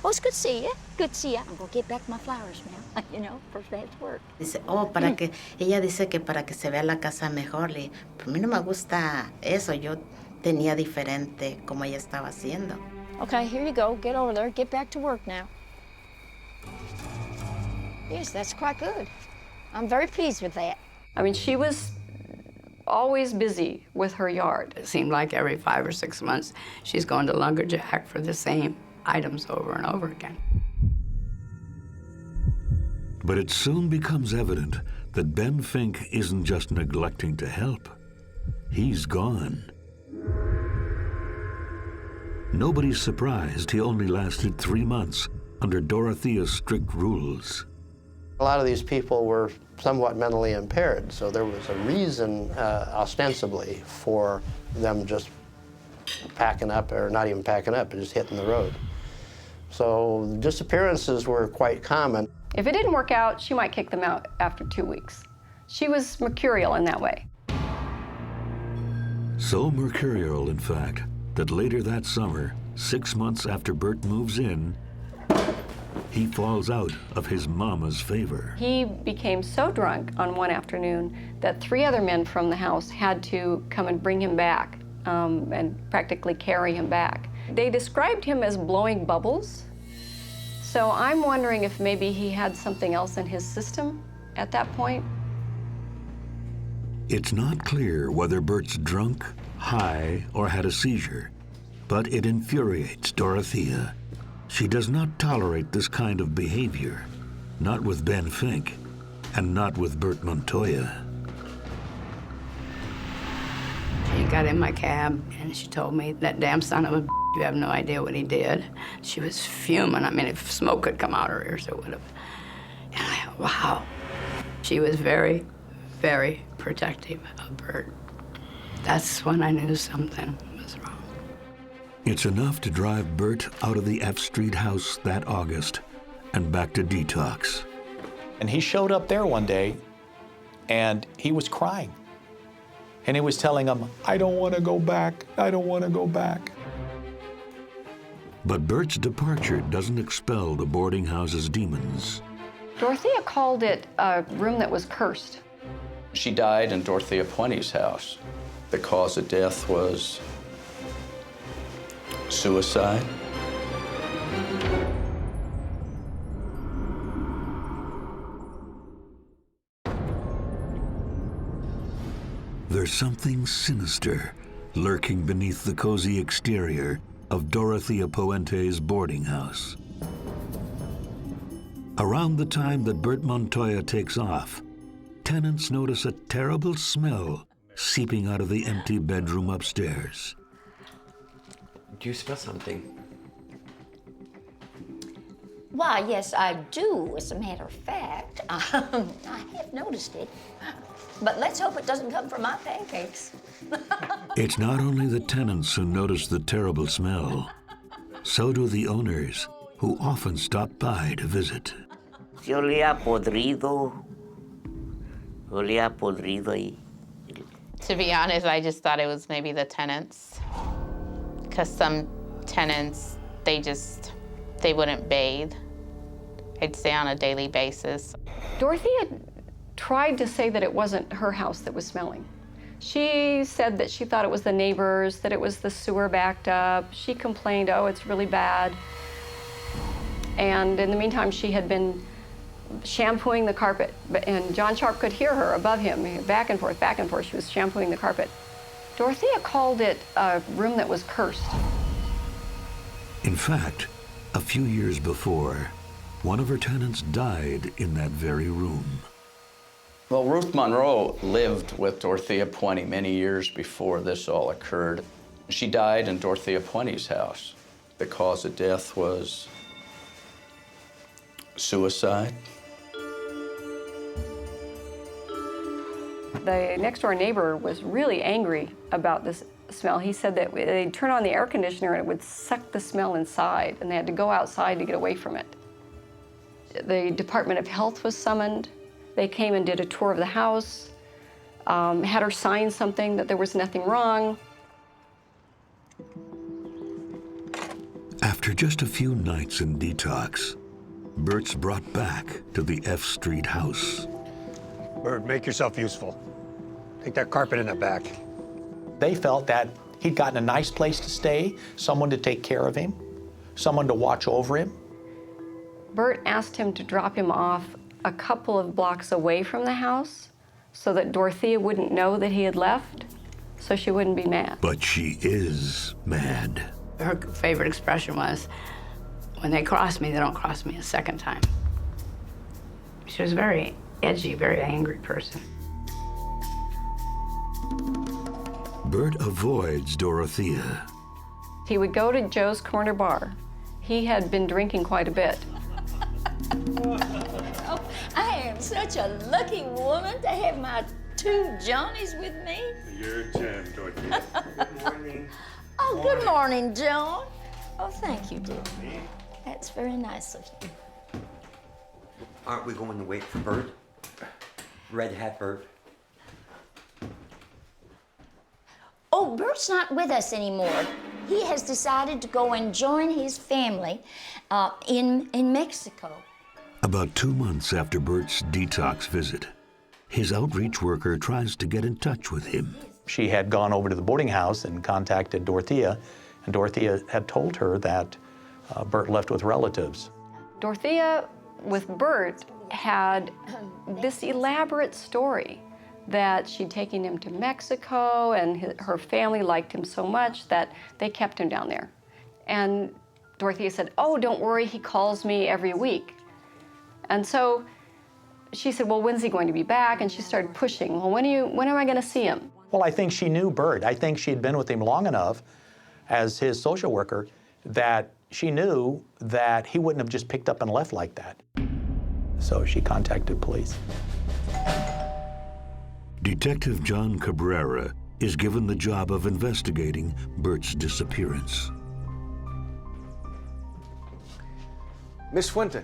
S4: Oh, it's good to see you. Good to see you. I'm going to get back my flowers now, you know, first day at work.
S16: Dice, oh, para que, ella dice que para que se vea la casa mejor. Le dije, pero a mí no me gusta eso, yo tenía diferente como ella estaba haciendo.
S4: Okay, here you go. Get over there. Get back to work now. Yes, that's quite good. I'm very pleased with that.
S15: I mean, she was always busy with her yard.
S3: It seemed like every 5 or 6 months, she's going to Lumberjack for the same items over and over again.
S2: But it soon becomes evident that Ben Fink isn't just neglecting to help. He's gone. Nobody's surprised he only lasted 3 months under Dorothea's strict rules.
S13: A lot of these people were somewhat mentally impaired, so there was a reason, ostensibly, for them just packing up, or not even packing up, but just hitting the road. So disappearances were quite common.
S15: If it didn't work out, she might kick them out after 2 weeks. She was mercurial in that way.
S2: So mercurial, in fact, that later that summer, 6 months after Bert moves in, he falls out of his mama's favor.
S15: He became so drunk on one afternoon that 3 other men from the house had to come and bring him back and practically carry him back. They described him as blowing bubbles. So I'm wondering if maybe he had something else in his system at that point.
S2: It's not clear whether Bert's drunk, high, or had a seizure, but it infuriates Dorothea. She does not tolerate this kind of behavior, not with Ben Fink, and not with Bert Mononttoya.
S3: She got in my cab, and she told me, that damn son of a you have no idea what he did. She was fuming. I mean, if smoke could come out her ears, it would have. And I thought, wow. She was very, very protective of Bert. That's when I knew something was wrong.
S2: It's enough to drive Bert out of the F Street house that August and back to detox.
S17: And he showed up there one day, and he was crying. And he was telling him, I don't want to go back. I don't want to go back.
S2: But Bert's departure doesn't expel the boarding house's demons.
S15: Dorothea called it a room that was cursed.
S1: She died in Dorothea Puente's house. The cause of death was suicide.
S2: There's something sinister lurking beneath the cozy exterior of Dorothea Puente's boarding house. Around the time that Bert Mononttoya takes off, tenants notice a terrible smell seeping out of the empty bedroom upstairs.
S8: Do you smell something?
S4: Why, yes, I do, as a matter of fact. I have noticed it. But let's hope it doesn't come from my pancakes.
S2: It's not only the tenants who notice the terrible smell. So do the owners, who often stop by to visit.
S10: Sí olía podrido. Olía podrido ahí.
S14: To be honest, I just thought it was maybe the tenants. Because some tenants, they wouldn't bathe. I'd say on a daily basis.
S15: Dorothea tried to say that it wasn't her house that was smelling. She said that she thought it was the neighbors, that it was the sewer backed up. She complained, oh, it's really bad. And in the meantime, she had been shampooing the carpet, and John Sharp could hear her above him, back and forth, back and forth. She was shampooing the carpet. Dorothea called it a room that was cursed.
S2: In fact, a few years before, one of her tenants died in that very room.
S1: Well, Ruth Monroe lived with Dorothea Puente many years before this all occurred. She died in Dorothea Puente's house. The cause of death was suicide.
S15: The next-door neighbor was really angry about this smell. He said that they'd turn on the air conditioner and it would suck the smell inside, and they had to go outside to get away from it. The Department of Health was summoned. They came and did a tour of the house, had her sign something that there was nothing wrong.
S2: After just a few nights in detox, Bert's brought back to the F Street house.
S18: Bert, make yourself useful. Take that carpet in the back.
S17: They felt that he'd gotten a nice place to stay, someone to take care of him, someone to watch over him.
S15: Bert asked him to drop him off a couple of blocks away from the house so that Dorothea wouldn't know that he had left, so she wouldn't be mad.
S2: But she is mad.
S3: Her favorite expression was, when they cross me, they don't cross me a second time. She was a very edgy, very angry person.
S2: Bert avoids Dorothea.
S15: He would go to Joe's Corner Bar. He had been drinking quite a bit.
S4: Oh, I am such a lucky woman to have my two Johnnies with me.
S18: You're a gem, Dorothea. Good morning.
S4: Oh, good morning, John. Oh, thank you, dear. That's very nice of you.
S8: Aren't we going to wait for Bert? Red Hat Bert.
S4: Oh, Bert's not with us anymore. He has decided to go and join his family in Mexico.
S2: About 2 months after Bert's detox visit, his outreach worker tries to get in touch with him.
S17: She had gone over to the boarding house and contacted Dorothea, and Dorothea had told her that Bert left with relatives.
S15: Dorothea, with Bert, had this elaborate story that she'd taken him to Mexico, and her family liked him so much that they kept him down there. And Dorothea said, oh, don't worry, he calls me every week. And so she said, well, when's he going to be back? And she started pushing, well, when am I going to see him?
S17: Well, I think she knew Bert. I think she had been with him long enough as his social worker that she knew that he wouldn't have just picked up and left like that. So she contacted police.
S2: Detective John Cabrera is given the job of investigating Bert's disappearance.
S7: Miss Fuente.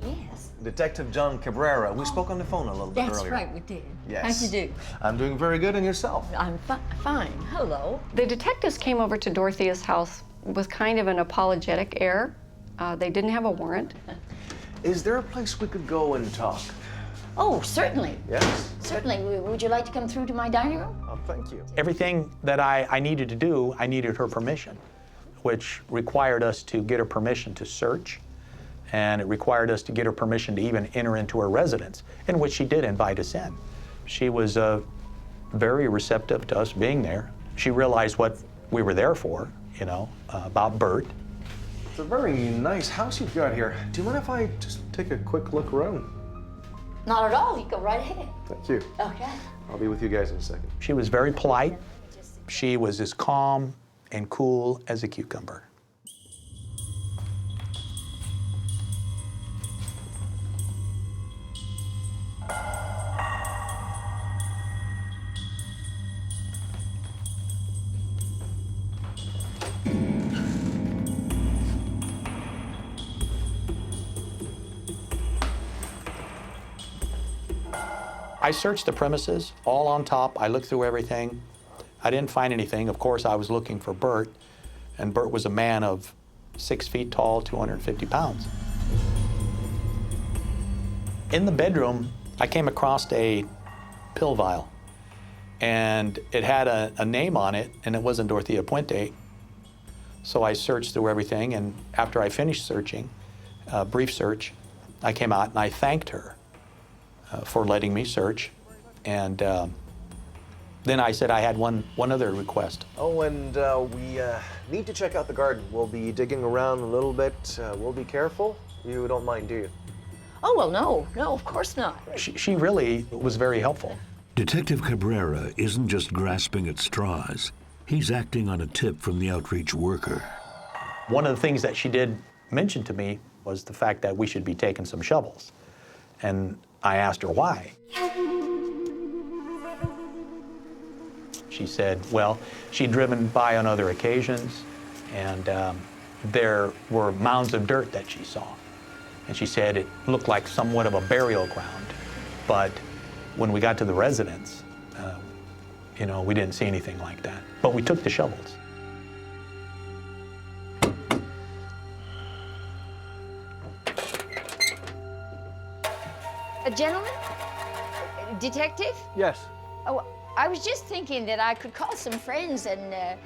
S4: Yes.
S7: Detective John Cabrera. We spoke on the phone a little bit earlier.
S4: That's right, we did.
S7: Yes.
S4: How'd you do?
S7: I'm doing very good, and yourself?
S4: I'm fine. Hello.
S15: The detectives came over to Dorothea's house with kind of an apologetic air. They didn't have a warrant.
S7: Is there a place we could go and talk?
S4: Oh, certainly.
S7: Yes?
S4: Certainly. Would you like to come through to my dining room?
S7: Oh, thank you.
S17: Everything that I needed to do, I needed her permission, which required us to get her permission to search, and it required us to get her permission to even enter into her residence, in which she did invite us in. She was very receptive to us being there. She realized what we were there for, you know, about Bert.
S7: It's a very nice house you've got here. Do you mind if I just take a quick look around.
S4: Not at all. You go right ahead.
S7: Thank you.
S4: Okay.
S7: I'll be with you guys in a second.
S17: She was very polite. She was as calm and cool as a cucumber. I searched the premises, all on top. I looked through everything. I didn't find anything. Of course, I was looking for Bert, and Bert was a man of 6 feet tall, 250 pounds. In the bedroom, I came across a pill vial, and it had a name on it, and it wasn't Dorothea Puente. So I searched through everything, and after I finished searching, a brief search, I came out and I thanked her for letting me search. And then I said I had one other request.
S7: Oh, and we need to check out the garden. We'll be digging around a little bit. We'll be careful. You don't mind, do you?
S4: Oh, well, no, of course not.
S17: She really was very helpful.
S2: Detective Cabrera isn't just grasping at straws. He's acting on a tip from the outreach worker.
S17: One of the things that she did mention to me was the fact that we should be taking some shovels. And I asked her why. She said, well, she'd driven by on other occasions, and there were mounds of dirt that she saw. And she said it looked like somewhat of a burial ground, but when we got to the residence, you know, we didn't see anything like that. But we took the shovels.
S4: A gentleman? Detective?
S7: Yes.
S4: Oh, I was just thinking that I could call some friends and,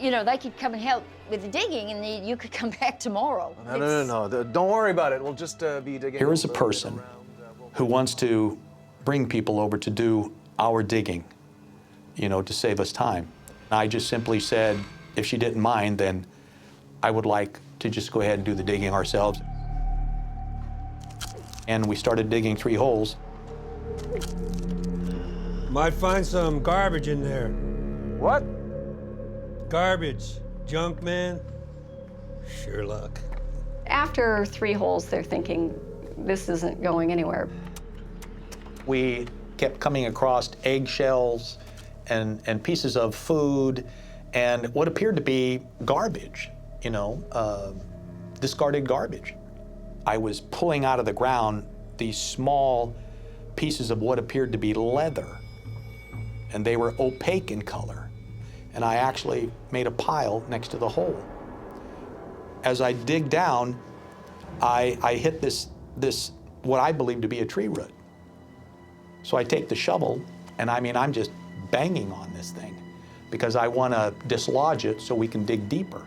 S4: you know, they could come and help with the digging, and you could come back tomorrow.
S7: No. Don't worry about it. We'll just be digging.
S17: Here is a person who wants to bring people over to do our digging, you know, to save us time. I just simply said, if she didn't mind, then I would like to just go ahead and do the digging ourselves. And we started digging 3 holes.
S18: Might find some garbage in there.
S7: What?
S18: Garbage. Junk, man. Sure luck.
S15: After 3 holes, they're thinking, this isn't going anywhere.
S17: We kept coming across eggshells and pieces of food and what appeared to be garbage, you know, discarded garbage. I was pulling out of the ground these small pieces of what appeared to be leather, and they were opaque in color. And I actually made a pile next to the hole. As I dig down, I hit this what I believe to be a tree root. So I take the shovel, and I mean, I'm just banging on this thing because I want to dislodge it so we can dig deeper.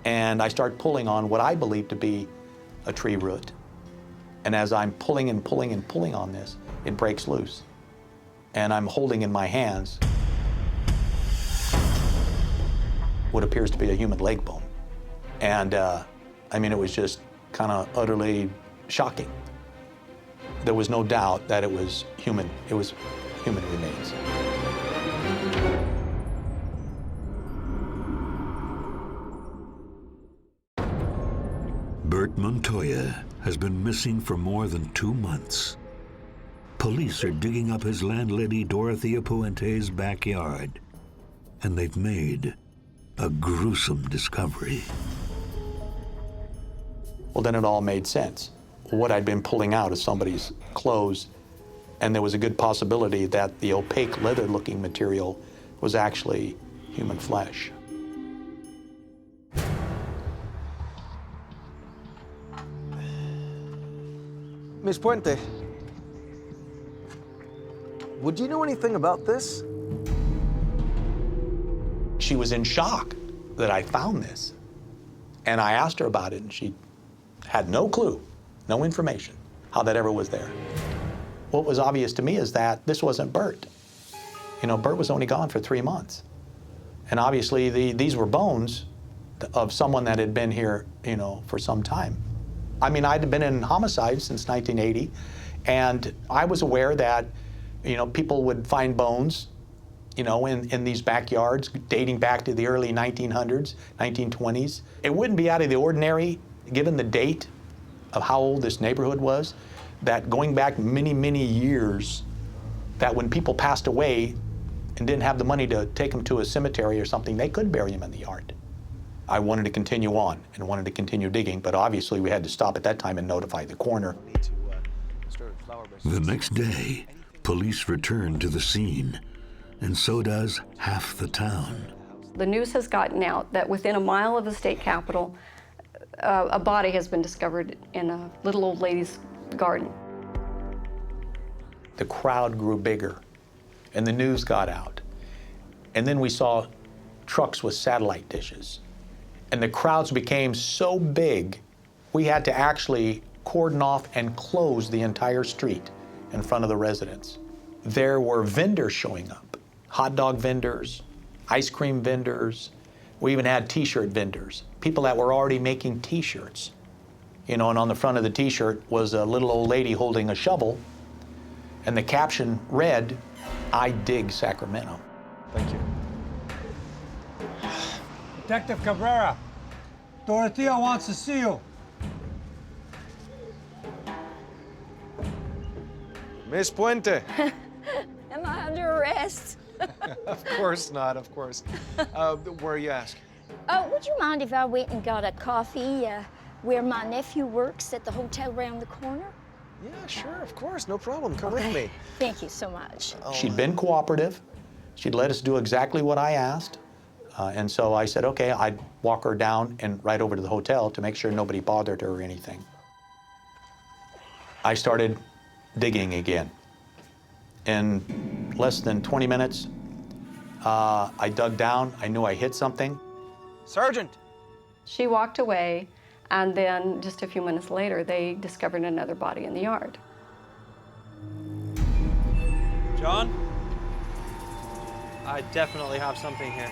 S17: And I start pulling on what I believe to be a tree root. And as I'm pulling and pulling and pulling on this, it breaks loose. And I'm holding in my hands what appears to be a human leg bone. And I mean, it was just kind of utterly shocking. There was no doubt that it was human. It was human remains.
S2: Bert Mononttoya has been missing for more than 2 months. Police are digging up his landlady Dorothea Puente's backyard, and they've made a gruesome discovery.
S17: Well, then it all made sense. What I'd been pulling out of somebody's clothes, and there was a good possibility that the opaque leather-looking material was actually human flesh.
S7: Miss Puente, would you know anything about this?
S17: She was in shock that I found this. And I asked her about it, and she had no clue, no information, how that ever was there. What was obvious to me is that this wasn't Bert. You know, Bert was only gone for 3 months. And obviously, these were bones of someone that had been here, you know, for some time. I mean, I'd been in homicide since 1980, and I was aware that, you know, people would find bones, you know, in these backyards dating back to the early 1900s, 1920s. It wouldn't be out of the ordinary, given the date of how old this neighborhood was, that going back many, many years, that when people passed away and didn't have the money to take them to a cemetery or something, they could bury them in the yard. I wanted to continue on and wanted to continue digging, but obviously we had to stop at that time and notify the coroner.
S2: The next day, police return to the scene, and so does half the town.
S15: The news has gotten out that within a mile of the state capitol, a body has been discovered in a little old lady's garden.
S17: The crowd grew bigger, and the news got out. And then we saw trucks with satellite dishes. And the crowds became so big, we had to actually cordon off and close the entire street in front of the residents. There were vendors showing up, hot dog vendors, ice cream vendors. We even had t-shirt vendors, people that were already making t-shirts. You know, and on the front of the t-shirt was a little old lady holding a shovel, and the caption read, "I dig Sacramento."
S7: Thank you.
S18: Detective Cabrera, Dorothea wants to see you.
S7: Miss Puente.
S4: Am I under arrest?
S7: Of course not, of course. Where are you asking?
S4: Would you mind if I went and got a coffee where my nephew works at the hotel around the corner?
S7: Yeah, sure, of course, no problem. Come with me.
S4: Thank you so much.
S17: She'd been cooperative. She'd let us do exactly what I asked. And so I said, okay, I'd walk her down and right over to the hotel to make sure nobody bothered her or anything. I started digging again. In less than 20 minutes, I dug down. I knew I hit something.
S7: Sergeant!
S15: She walked away, and then just a few minutes later, they discovered another body in the yard.
S9: John? I definitely have something here.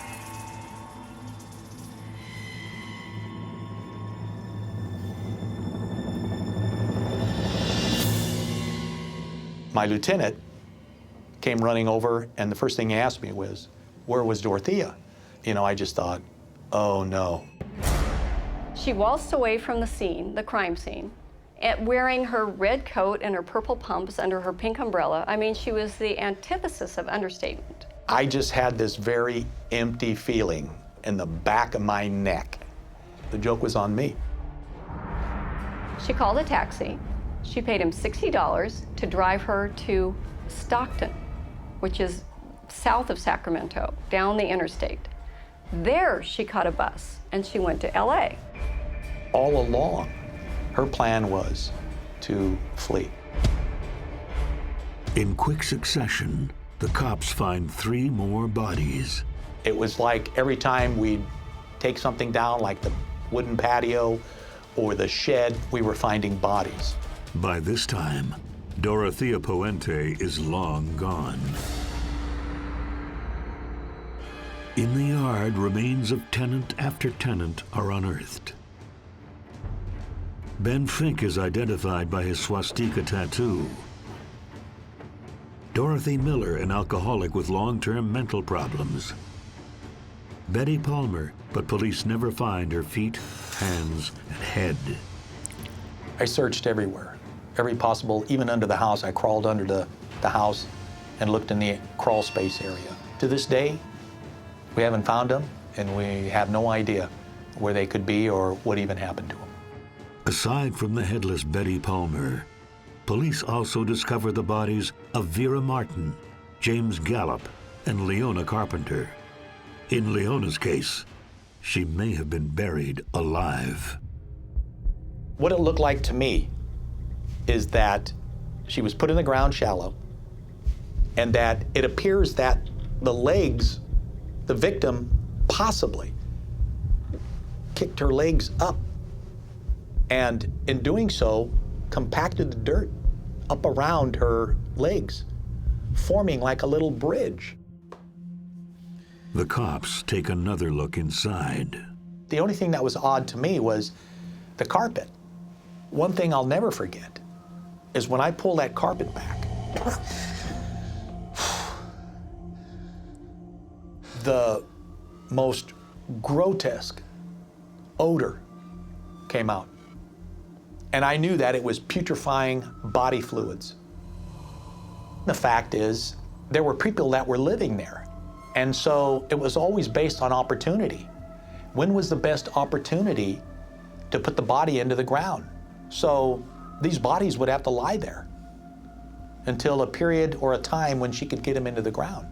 S17: My lieutenant came running over, and the first thing he asked me was, where was Dorothea? You know, I just thought, oh no.
S15: She waltzed away from the scene, the crime scene, wearing her red coat and her purple pumps under her pink umbrella. I mean, she was the antithesis of understatement.
S17: I just had this very empty feeling in the back of my neck. The joke was on me.
S15: She called a taxi. She paid him $60 to drive her to Stockton, which is south of Sacramento, down the interstate. There she caught a bus and she went to LA.
S17: All along, her plan was to flee.
S2: In quick succession, the cops find 3 more bodies.
S17: It was like every time we'd take something down, like the wooden patio or the shed, we were finding bodies.
S2: By this time, Dorothea Puente is long gone. In the yard, remains of tenant after tenant are unearthed. Ben Fink is identified by his swastika tattoo. Dorothy Miller, an alcoholic with long-term mental problems. Betty Palmer, but police never find her feet, hands, and head.
S17: I searched everywhere, every possible, even under the house. I crawled under the house and looked in the crawl space area. To this day, we haven't found them, and we have no idea where they could be or what even happened to them.
S2: Aside from the headless Betty Palmer, police also discover the bodies of Vera Martin, James Gallup, and Leona Carpenter. In Leona's case, she may have been buried alive.
S17: What it looked like to me is that she was put in the ground shallow, and that it appears that the legs, the victim possibly kicked her legs up, and in doing so, compacted the dirt up around her legs, forming like a little bridge.
S2: The cops take another look inside.
S17: The only thing that was odd to me was the carpet. One thing I'll never forget is when I pull that carpet back, the most grotesque odor came out. And I knew that it was putrefying body fluids. The fact is, there were people that were living there. And so it was always based on opportunity. When was the best opportunity to put the body into the ground? So these bodies would have to lie there until a period or a time when she could get them into the ground.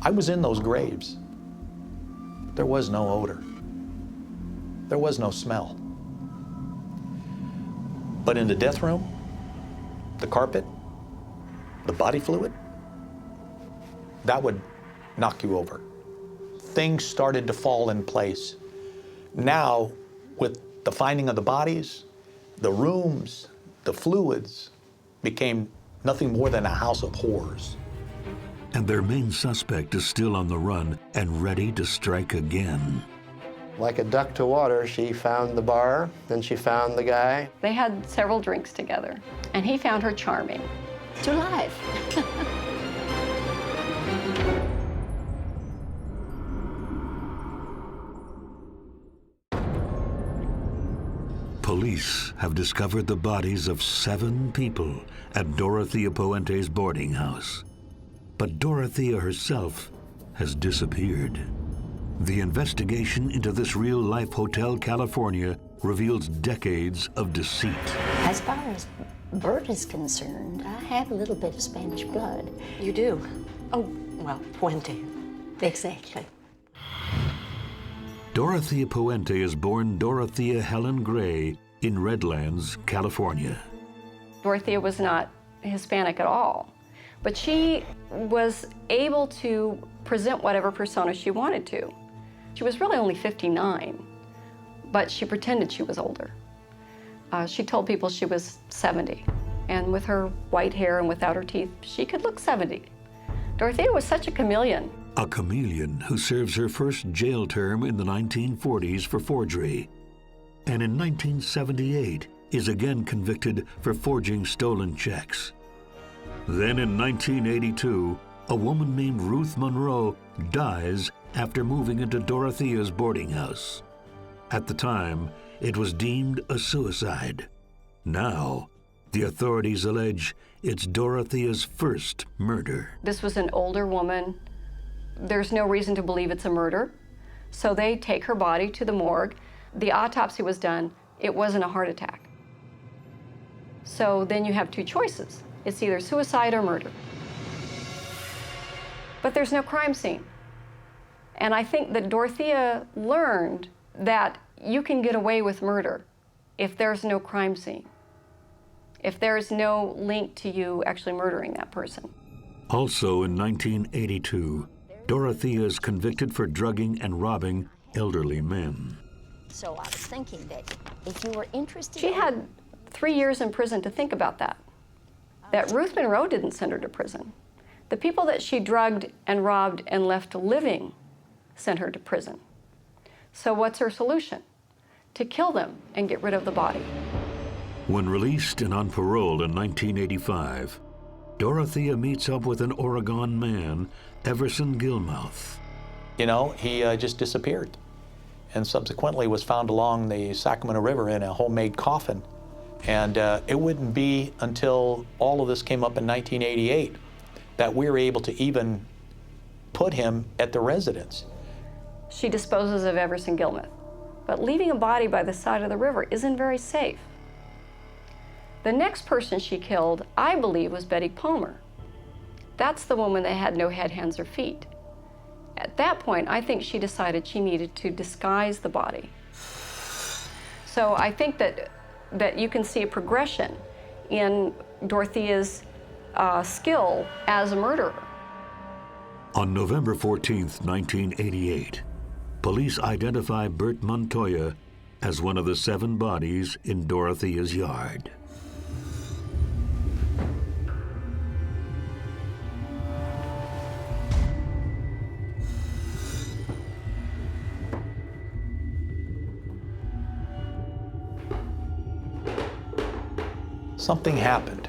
S17: I was in those graves. There was no odor. There was no smell. But in the death room, the carpet, the body fluid, that would knock you over. Things started to fall in place. Now, with the finding of the bodies, the rooms, the fluids became nothing more than a house of horrors.
S2: And their main suspect is still on the run and ready to strike again.
S13: Like a duck to water, she found the bar, then she found the guy.
S15: They had several drinks together, and he found her charming.
S4: To life.
S2: Police have discovered the bodies of 7 people at Dorothea Puente's boarding house. But Dorothea herself has disappeared. The investigation into this real-life Hotel California reveals decades of deceit.
S4: As far as Bert is concerned, I have a little bit of Spanish blood.
S19: You do? Oh, well, Puente.
S4: Exactly.
S2: Dorothea Puente is born Dorothea Helen Gray in Redlands, California.
S15: Dorothea was not Hispanic at all, but she was able to present whatever persona she wanted to. She was really only 59, but she pretended she was older. She told people she was 70, and with her white hair and without her teeth, she could look 70. Dorothea was such a chameleon.
S2: A chameleon who serves her first jail term in the 1940s for forgery, and in 1978 is again convicted for forging stolen checks. Then in 1982, a woman named Ruth Monroe dies after moving into Dorothea's boarding house. At the time, it was deemed a suicide. Now, the authorities allege it's Dorothea's first murder.
S15: This was an older woman. There's no reason to believe it's a murder. So they take her body to the morgue. The autopsy was done. It wasn't a heart attack. So then you have 2 choices. It's either suicide or murder. But there's no crime scene. And I think that Dorothea learned that you can get away with murder if there's no crime scene, if there's no link to you actually murdering that person.
S2: Also in 1982, Dorothea is convicted for drugging and robbing elderly men.
S4: So I was thinking that if you were interested...
S15: She had 3 years in prison to think about that. That Ruth Monroe didn't send her to prison. The people that she drugged and robbed and left living sent her to prison. So what's her solution? To kill them and get rid of the body.
S2: When released and on parole in 1985, Dorothea meets up with an Oregon man, Everson Gilmouth.
S17: You know, he just disappeared and subsequently was found along the Sacramento River in a homemade coffin. And it wouldn't be until all of this came up in 1988 that we were able to even put him at the residence.
S15: She disposes of Everson Gilmouth, but leaving a body by the side of the river isn't very safe. The next person she killed, I believe, was Betty Palmer. That's the woman that had no head, hands, or feet. At that point, I think she decided she needed to disguise the body. So I think that you can see a progression in Dorothea's skill as a murderer.
S2: On November 14th, 1988, police identify Bert Mononttoya as one of the 7 bodies in Dorothea's yard.
S17: something happened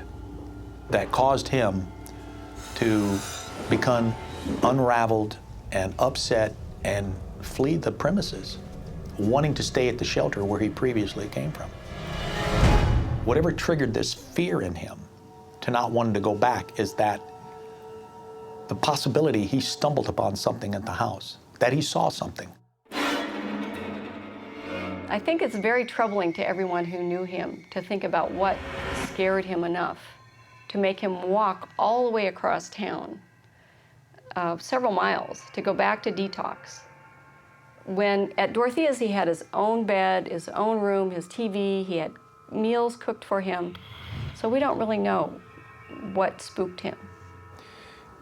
S17: that caused him to become unraveled and upset and flee the premises, wanting to stay at the shelter where he previously came from. Whatever triggered this fear in him to not wanting to go back is that the possibility he stumbled upon something at the house, that he saw something.
S15: I think it's very troubling to everyone who knew him to think about what scared him enough to make him walk all the way across town, several miles, to go back to detox. When at Dorothea's, he had his own bed, his own room, his TV, he had meals cooked for him, so we don't really know what spooked him.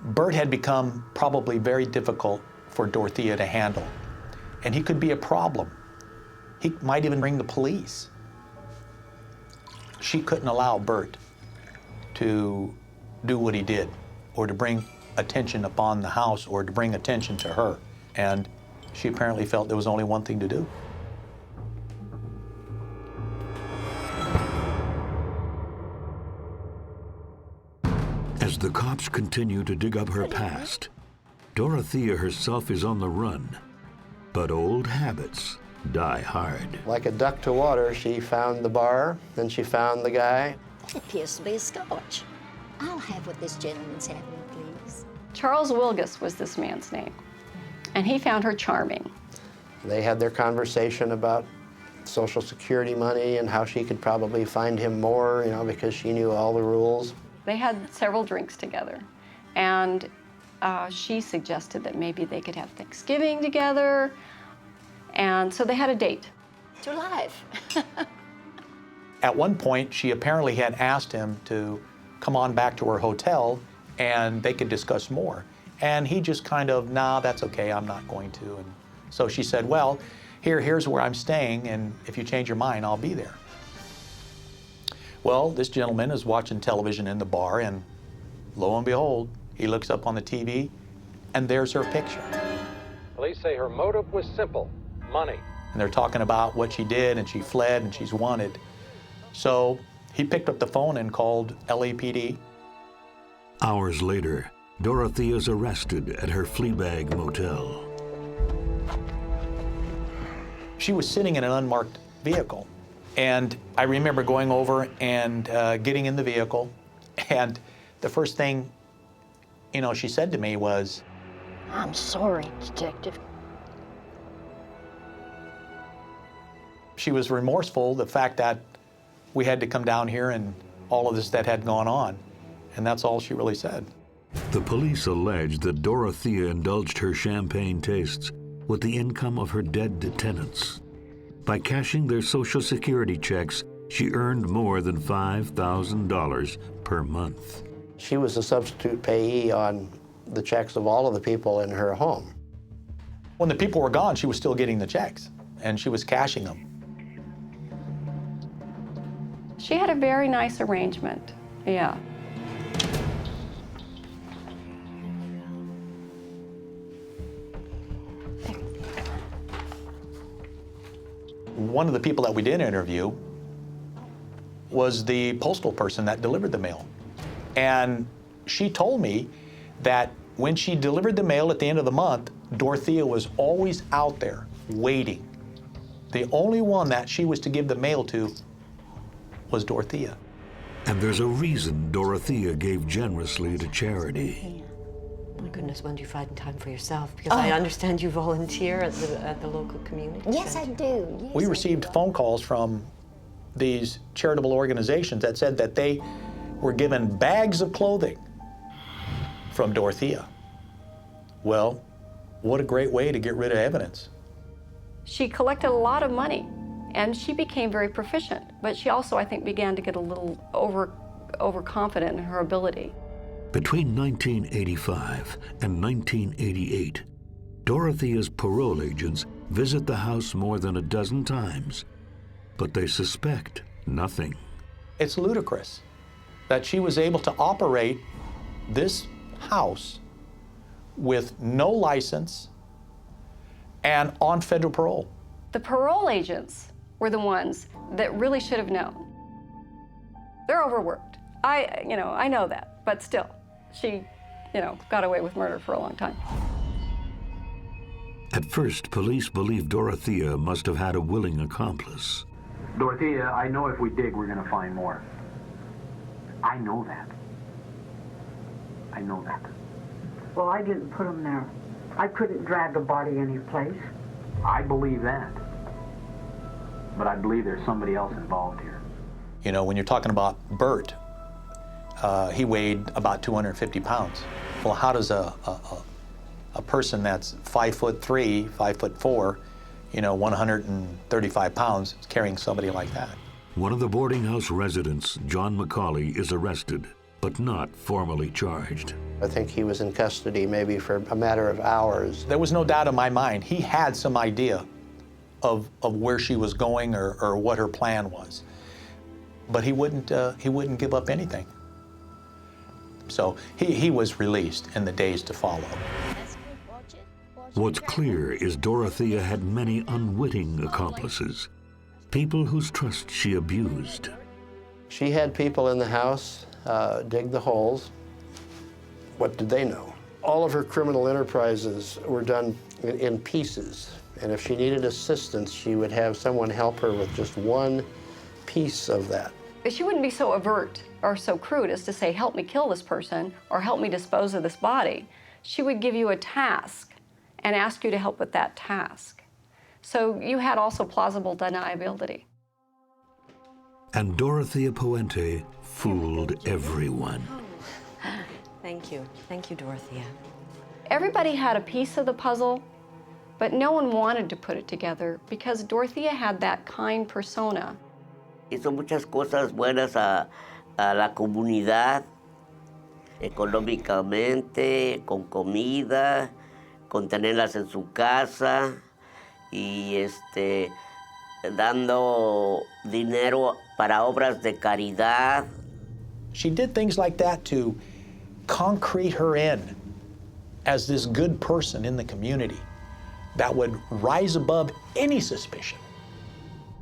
S17: Bert had become probably very difficult for Dorothea to handle, and he could be a problem. He might even bring the police. She couldn't allow Bert to do what he did, or to bring attention upon the house, or to bring attention to her. And she apparently felt there was only one thing to do.
S2: As the cops continue to dig up her past, Dorothea herself is on the run, but old habits die hard.
S13: Like a duck to water, she found the bar, then she found the guy.
S4: It appears to be a scotch. I'll have what this gentleman's having, please.
S15: Charles Wilgus was this man's name, and he found her charming.
S13: They had their conversation about Social Security money and how she could probably find him more, you know, because she knew all the rules.
S15: They had several drinks together, and she suggested that maybe they could have Thanksgiving together, and so they had a date.
S4: To life.
S17: At one point, she apparently had asked him to come on back to her hotel and they could discuss more. And he just kind of, nah, that's okay, I'm not going to. And so she said, well, here's where I'm staying, and if you change your mind, I'll be there. Well, this gentleman is watching television in the bar, and lo and behold, he looks up on the TV, and there's her picture.
S11: Police say her motive was simple, money.
S17: And they're talking about what she did, and she fled, and she's wanted. So he picked up the phone and called LAPD.
S2: Hours later, Dorothea's arrested at her Fleabag motel.
S17: She was sitting in an unmarked vehicle. And I remember going over and getting in the vehicle, and the first thing, you know, she said to me was,
S4: I'm sorry, Detective.
S17: She was remorseful, the fact that we had to come down here and all of this that had gone on. And that's all she really said.
S2: The police allege that Dorothea indulged her champagne tastes with the income of her dead tenants. By cashing their Social Security checks, she earned more than $5,000 per month.
S13: She was a substitute payee on the checks of all of the people in her home.
S17: When the people were gone, she was still getting the checks, and she was cashing them.
S15: She had a very nice arrangement, yeah.
S17: One of the people that we did interview was the postal person that delivered the mail. And she told me that when she delivered the mail at the end of the month, Dorothea was always out there waiting. The only one that she was to give the mail to was Dorothea.
S2: And there's a reason Dorothea gave generously to charity.
S19: My goodness, when do you find time for yourself? Because I understand you volunteer at the local community
S4: Yes,
S19: center.
S4: I do. Yes,
S17: We received phone calls from these charitable organizations that said that they were given bags of clothing from Dorothea. Well, what a great way to get rid of evidence.
S15: She collected a lot of money, and she became very proficient, but she also, I think, began to get a little overconfident in her ability.
S2: Between 1985 and 1988, Dorothea's parole agents visit the house more than a dozen times, but they suspect nothing.
S17: It's ludicrous that she was able to operate this house with no license and on federal parole.
S15: The parole agents were the ones that really should have known. They're overworked. I know that, but still, she, got away with murder for a long time.
S2: At first, police believe Dorothea must have had a willing accomplice.
S12: Dorothea, I know if we dig, we're going to find more. I know that. I know that.
S21: Well, I didn't put them there. I couldn't drag a body any place.
S12: I believe that. But I believe there's somebody else involved here.
S17: You know, when you're talking about Bert, he weighed about 250 pounds. Well, how does a person that's 5'3", 5'4", 135 pounds, carrying somebody like that?
S2: One of the boarding house residents, John McCauley, is arrested, but not formally charged.
S13: I think he was in custody maybe for a matter of hours.
S17: There was no doubt in my mind. He had some idea of where she was going or what her plan was. But he wouldn't give up anything. So he was released in the days to follow.
S2: What's clear is Dorothea had many unwitting accomplices, people whose trust she abused.
S13: She had people in the house dig the holes. What did they know? All of her criminal enterprises were done in pieces. And if she needed assistance, she would have someone help her with just one piece of that.
S15: She wouldn't be so overt or so crude as to say, help me kill this person or help me dispose of this body. She would give you a task and ask you to help with that task. So you had also plausible deniability.
S2: And Dorothea Puente fooled everyone.
S19: Thank you. Thank you, Dorothea.
S15: Everybody had a piece of the puzzle, but no one wanted to put it together because Dorothea had that kind persona.
S10: Hizo muchas cosas buenas a la comunidad, económicamente, con comida, con tenerlas en su casa y dando dinero para obras de caridad.
S17: She did things like that to concrete her in as this good person in the community that would rise above any suspicion.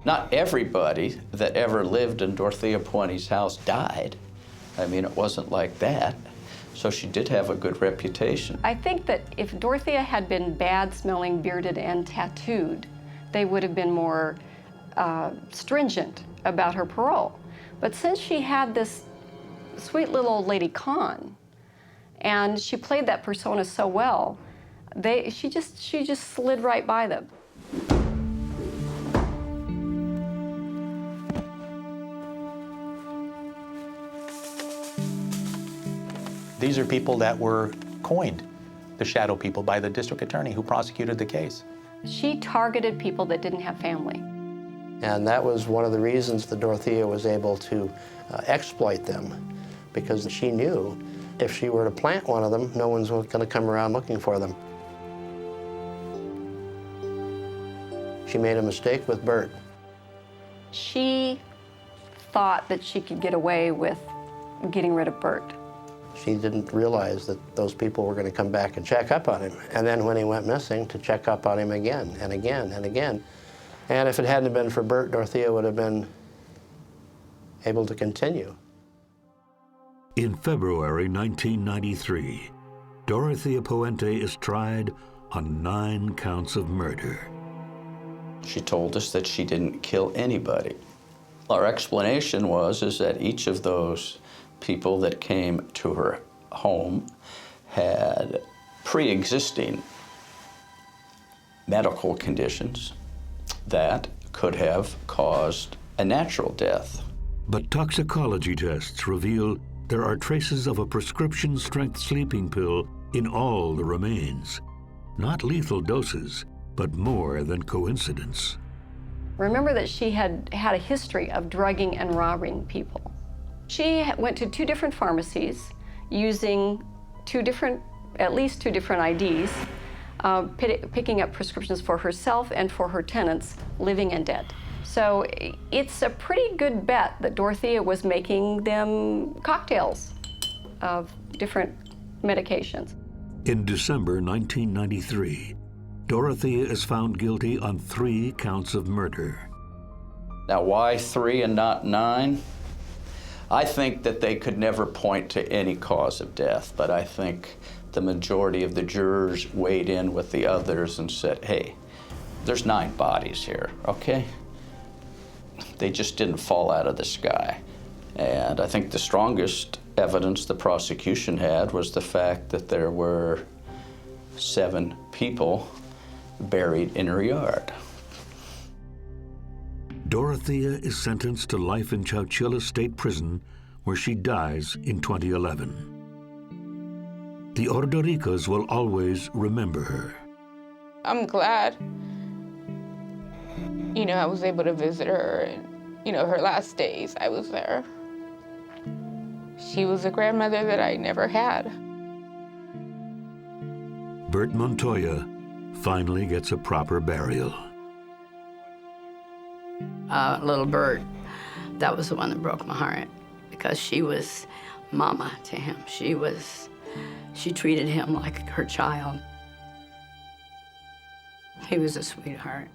S1: Not everybody that ever lived in Dorothea Puente's house died. I mean, it wasn't like that. So she did have a good reputation.
S15: I think that if Dorothea had been bad-smelling, bearded, and tattooed, they would have been more stringent about her parole. But since she had this sweet little old lady con, and she played that persona so well, she just slid right by them.
S17: These are people that were coined the shadow people by the district attorney who prosecuted the case.
S15: She targeted people that didn't have family.
S13: And that was one of the reasons that Dorothea was able to exploit them, because she knew if she were to plant one of them, no one's going to come around looking for them. She made a mistake with Bert.
S15: She thought that she could get away with getting rid of Bert.
S13: She didn't realize that those people were going to come back and check up on him. And then when he went missing, to check up on him again and again and again. And if it hadn't been for Bert, Dorothea would have been able to continue.
S2: In February 1993, Dorothea Puente is tried on 9 counts of murder.
S1: She told us that she didn't kill anybody. Our explanation is that each of those people that came to her home had pre-existing medical conditions that could have caused a natural death.
S2: But toxicology tests reveal there are traces of a prescription-strength sleeping pill in all the remains. Not lethal doses, but more than coincidence.
S15: Remember that she had a history of drugging and robbing people. She went to 2 different pharmacies using at least two different IDs, picking up prescriptions for herself and for her tenants, living and dead. So it's a pretty good bet that Dorothea was making them cocktails of different medications.
S2: In December 1993, Dorothea is found guilty on 3 counts of murder.
S1: Now, why 3 and not 9? I think that they could never point to any cause of death, but I think the majority of the jurors weighed in with the others and said, hey, there's 9 bodies here, okay? They just didn't fall out of the sky. And I think the strongest evidence the prosecution had was the fact that there were 7 people buried in her yard.
S2: Dorothea is sentenced to life in Chowchilla State Prison, where she dies in 2011. The Ordoricos will always remember her.
S14: I'm glad, I was able to visit her, and, her last days I was there. She was a grandmother that I never had.
S2: Bert Mononttoya finally gets a proper burial.
S3: Little Bert, that was the one that broke my heart, because she was mama to him. She treated him like her child. He was a sweetheart.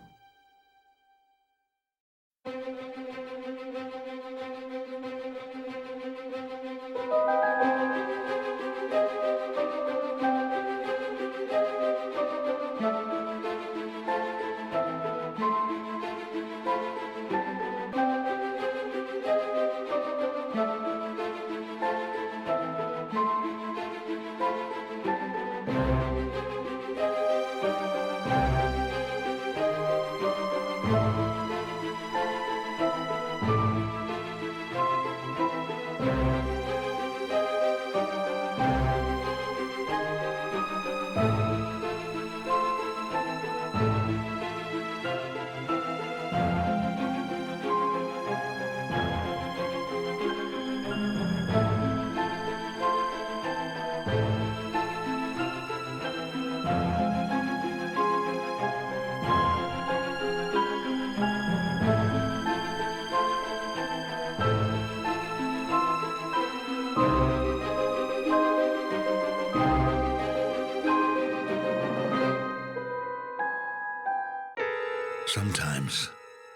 S2: Sometimes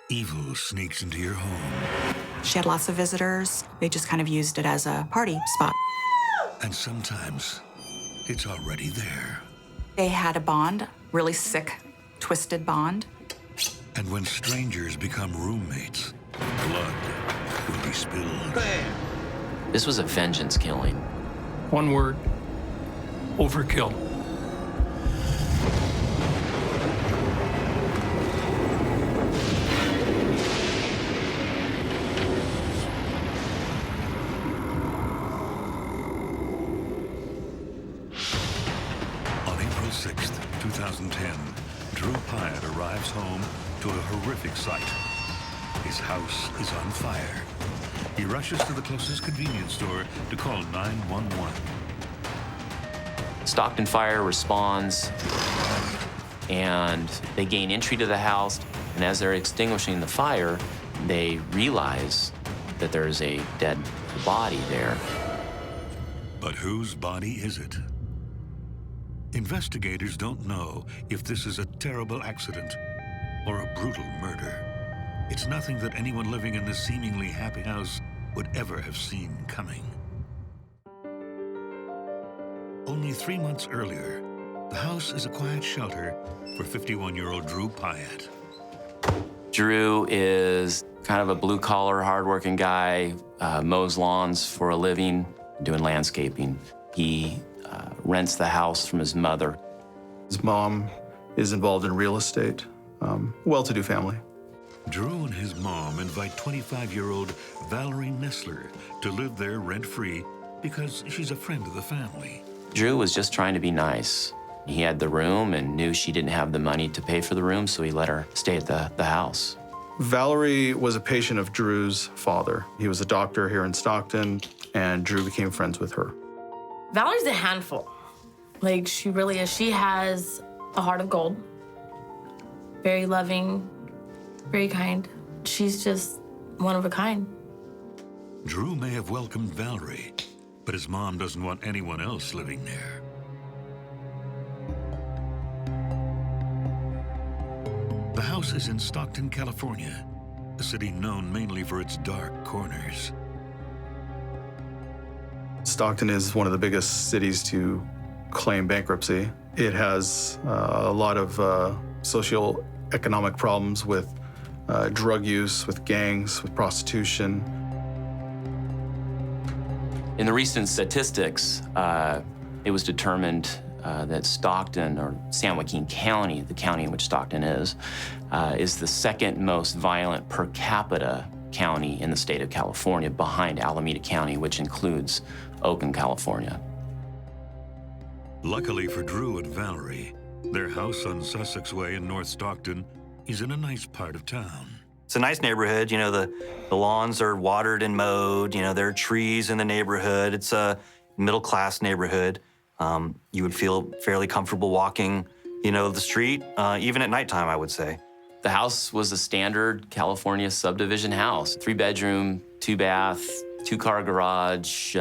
S2: evil sneaks into your home.
S5: She had lots of visitors. They just kind of used it as a party spot.
S2: And sometimes it's already there.
S5: They had a bond, really sick, twisted bond.
S2: And when strangers become roommates, blood will be spilled. Bam!
S20: This was a vengeance killing.
S22: One word: overkill.
S2: On April 6th, 2010, Drew Pyatt arrives home to a horrific sight. His house is on fire. He rushes to the closest convenience store to call 911.
S20: Stockton Fire responds, and they gain entry to the house, and as they're extinguishing the fire, they realize that there's a dead body there.
S2: But whose body is it? Investigators don't know if this is a terrible accident or a brutal murder. It's nothing that anyone living in this seemingly happy house would ever have seen coming. Only 3 months earlier, the house is a quiet shelter for 51-year-old Drew Pyatt.
S20: Drew is kind of a blue-collar, hardworking guy, mows lawns for a living, doing landscaping. He rents the house from his mother.
S23: His mom is involved in real estate, well-to-do family.
S2: Drew and his mom invite 25-year-old Valerie Nessler to live there rent-free because she's a friend of the family.
S20: Drew was just trying to be nice. He had the room and knew she didn't have the money to pay for the room, so he let her stay at the house.
S23: Valerie was a patient of Drew's father. He was a doctor here in Stockton, and Drew became friends with her.
S24: Valerie's a handful. Like, she really is. She has a heart of gold. Very loving, very kind. She's just one of a kind.
S2: Drew may have welcomed Valerie, but his mom doesn't want anyone else living there. The house is in Stockton, California, a city known mainly for its dark corners.
S23: Stockton is one of the biggest cities to claim bankruptcy. It has a lot of socioeconomic problems with drug use, with gangs, with prostitution.
S20: In the recent statistics, it was determined that Stockton, or San Joaquin County, the county in which Stockton is the second most violent per capita county in the state of California, behind Alameda County, which includes Oakland, California.
S2: Luckily for Drew and Valerie, their house on Sussex Way in North Stockton is in a nice part of town.
S6: It's a nice neighborhood. You know, the lawns are watered and mowed. You know, there are trees in the neighborhood. It's a middle-class neighborhood. You would feel fairly comfortable walking, you know, the street, even at nighttime, I would say.
S20: The house was a standard California subdivision house. 3-bedroom, 2-bath, 2-car garage,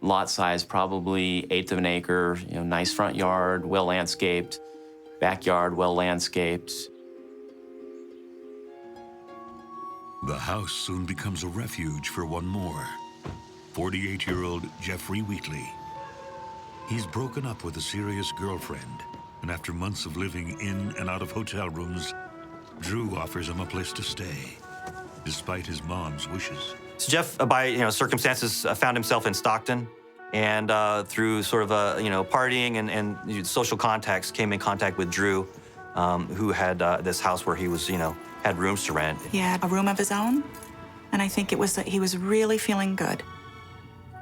S20: lot size probably 1/8 of an acre, you know, nice front yard, well-landscaped, backyard, well-landscaped.
S2: The house soon becomes a refuge for one more, 48-year-old Jeffrey Wheatley. He's broken up with a serious girlfriend, and after months of living in and out of hotel rooms, Drew offers him a place to stay, despite his mom's wishes.
S6: So Jeff, by circumstances, found himself in Stockton, and through sort of partying and social contacts, came in contact with Drew, who had this house where he was, had rooms to rent.
S5: He had a room of his own, and I think it was that he was really feeling good.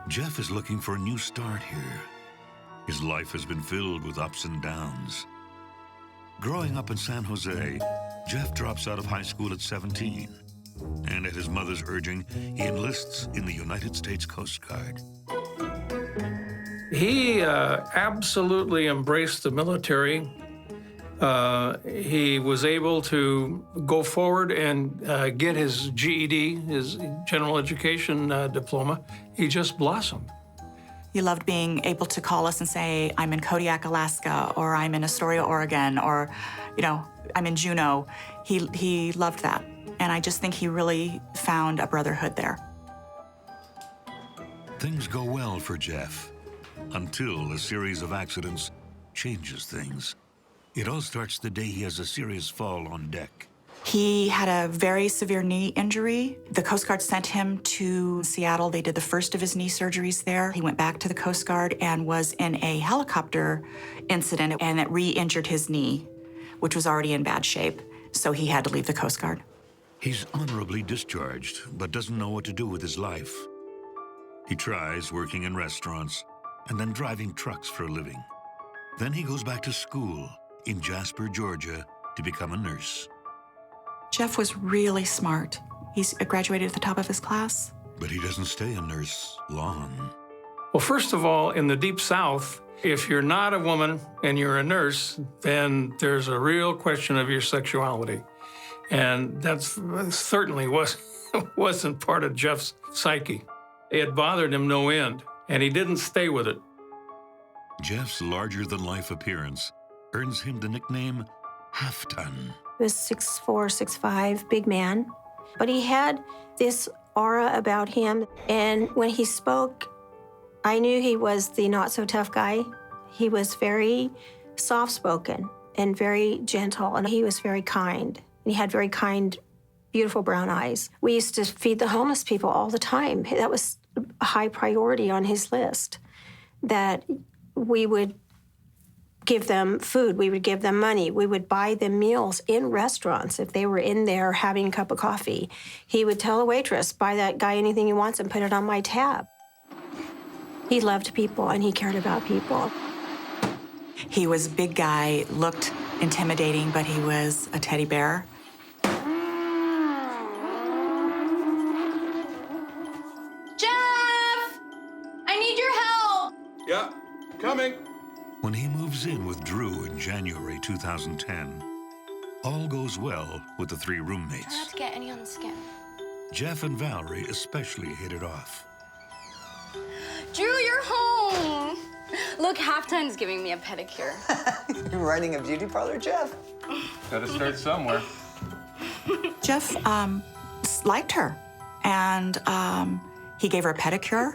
S2: Jeff is looking for a new start here. His life has been filled with ups and downs. Growing up in San Jose, Jeff drops out of high school at 17. And at his mother's urging, he enlists in the United States Coast Guard.
S22: He absolutely embraced the military. He was able to go forward and get his GED, his general education diploma. He just blossomed.
S5: He loved being able to call us and say, I'm in Kodiak, Alaska, or I'm in Astoria, Oregon, or, I'm in Juneau. He loved that. And I just think he really found a brotherhood there.
S2: Things go well for Jeff, until a series of accidents changes things. It all starts the day he has a serious fall on deck.
S5: He had a very severe knee injury. The Coast Guard sent him to Seattle. They did the first of his knee surgeries there. He went back to the Coast Guard and was in a helicopter incident, and it re-injured his knee, which was already in bad shape. So he had to leave the Coast Guard.
S2: He's honorably discharged, but doesn't know what to do with his life. He tries working in restaurants and then driving trucks for a living. Then he goes back to school in Jasper, Georgia, to become a nurse.
S5: Jeff was really smart. He's graduated at the top of his class.
S2: But he doesn't stay a nurse long.
S22: Well, first of all, in the Deep South, if you're not a woman and you're a nurse, then there's a real question of your sexuality. And that certainly wasn't part of Jeff's psyche. It bothered him no end, and he didn't stay with it.
S2: Jeff's larger-than-life appearance earns him the nickname Half-Ton.
S8: He was 6'4", 6'5", big man. But he had this aura about him, and when he spoke, I knew he was the not-so-tough guy. He was very soft-spoken and very gentle, and he was very kind. And he had very kind, beautiful brown eyes. We used to feed the homeless people all the time. That was a high priority on his list, that we would give them food, we would give them money, we would buy them meals in restaurants if they were in there having a cup of coffee. He would tell the waitress, buy that guy anything he wants and put it on my tab. He loved people and he cared about people.
S5: He was a big guy, looked intimidating, but he was a teddy bear.
S24: Jeff! I need your help!
S22: Yeah, coming.
S2: When he moves in with Drew in January 2010, all goes well with the three roommates.
S24: Try not to get any on the skin.
S2: Jeff and Valerie especially hit it off.
S24: Drew, you're home! Look, Halftime's giving me a pedicure.
S7: You're running a beauty parlor, Jeff?
S22: Gotta start somewhere.
S5: Jeff liked her, and he gave her a pedicure.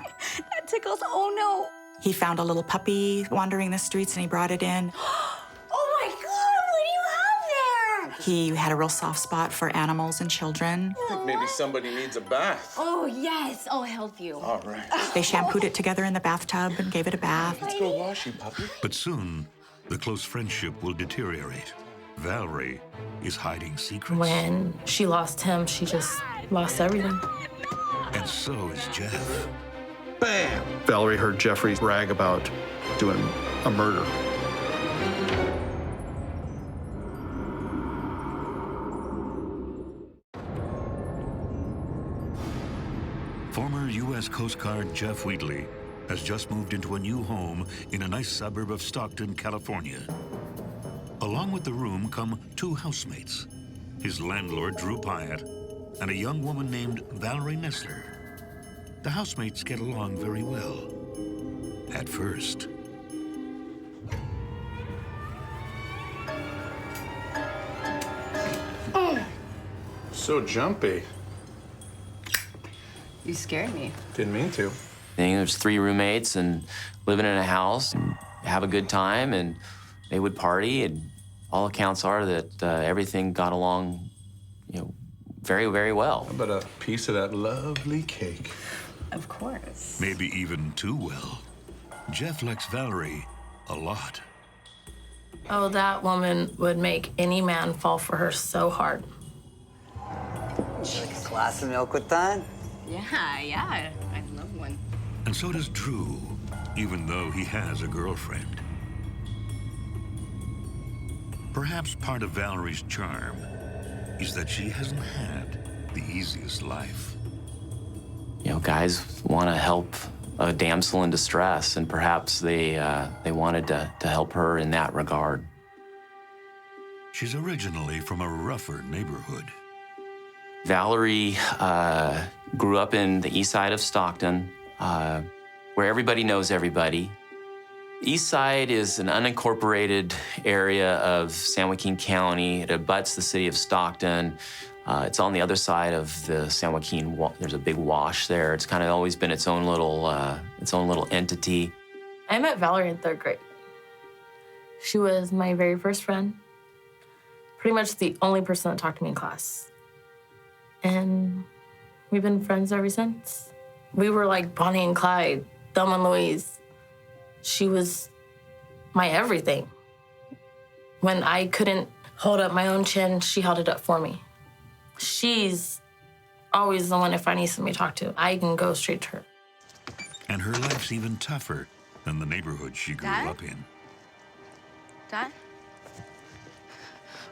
S24: That
S9: tickles. Oh, no.
S5: He found a little puppy wandering the streets and he brought it in.
S9: Oh, my God. What do you have there?
S5: He had a real soft spot for animals and children.
S11: I think maybe somebody needs a bath.
S9: Oh, yes. I'll help you.
S11: All right.
S5: They shampooed it together in the bathtub and gave it a bath.
S11: Let's go wash you, puppy.
S2: But soon, the close friendship will deteriorate. Valerie is hiding secrets.
S24: When she lost him, she just lost everything.
S2: And so is Jeff.
S23: Bam! Valerie heard Jeffrey brag about doing a murder.
S2: Former U.S. Coast Guard Jeff Wheatley has just moved into a new home in a nice suburb of Stockton, California. Along with the room come two housemates, his landlord, Drew Pyatt, and a young woman named Valerie Nessler. The housemates get along very well, at first.
S11: So jumpy.
S9: You scared me.
S11: Didn't mean to.
S20: There's 3 roommates and living in a house and have a good time, and they would party, and all accounts are that everything got along, very, very well.
S11: How about a piece of that lovely cake?
S9: Of course.
S2: Maybe even too well. Jeff likes Valerie a lot.
S24: Oh, that woman would make any man fall for her so hard.
S16: Would you like a glass of milk with that?
S9: Yeah, I'd love one.
S2: And so does Drew, even though he has a girlfriend. Perhaps part of Valerie's charm is that she hasn't had the easiest life.
S20: Guys want to help a damsel in distress, and perhaps they wanted to help her in that regard.
S2: She's originally from a rougher neighborhood.
S20: Valerie grew up in the east side of Stockton, where everybody knows everybody. East side is an unincorporated area of San Joaquin County. It abuts the city of Stockton. It's on the other side of the San Joaquin. There's a big wash there. It's kind of always been its own little entity.
S24: I met Valerie in 3rd grade. She was my very first friend. Pretty much the only person that talked to me in class. And we've been friends ever since. We were like Bonnie and Clyde, Thelma and Louise. She was my everything. When I couldn't hold up my own chin, she held it up for me. She's always the one if I need somebody to talk to. I can go straight to her.
S2: And her life's even tougher than the neighborhood she grew up in.
S9: Dad?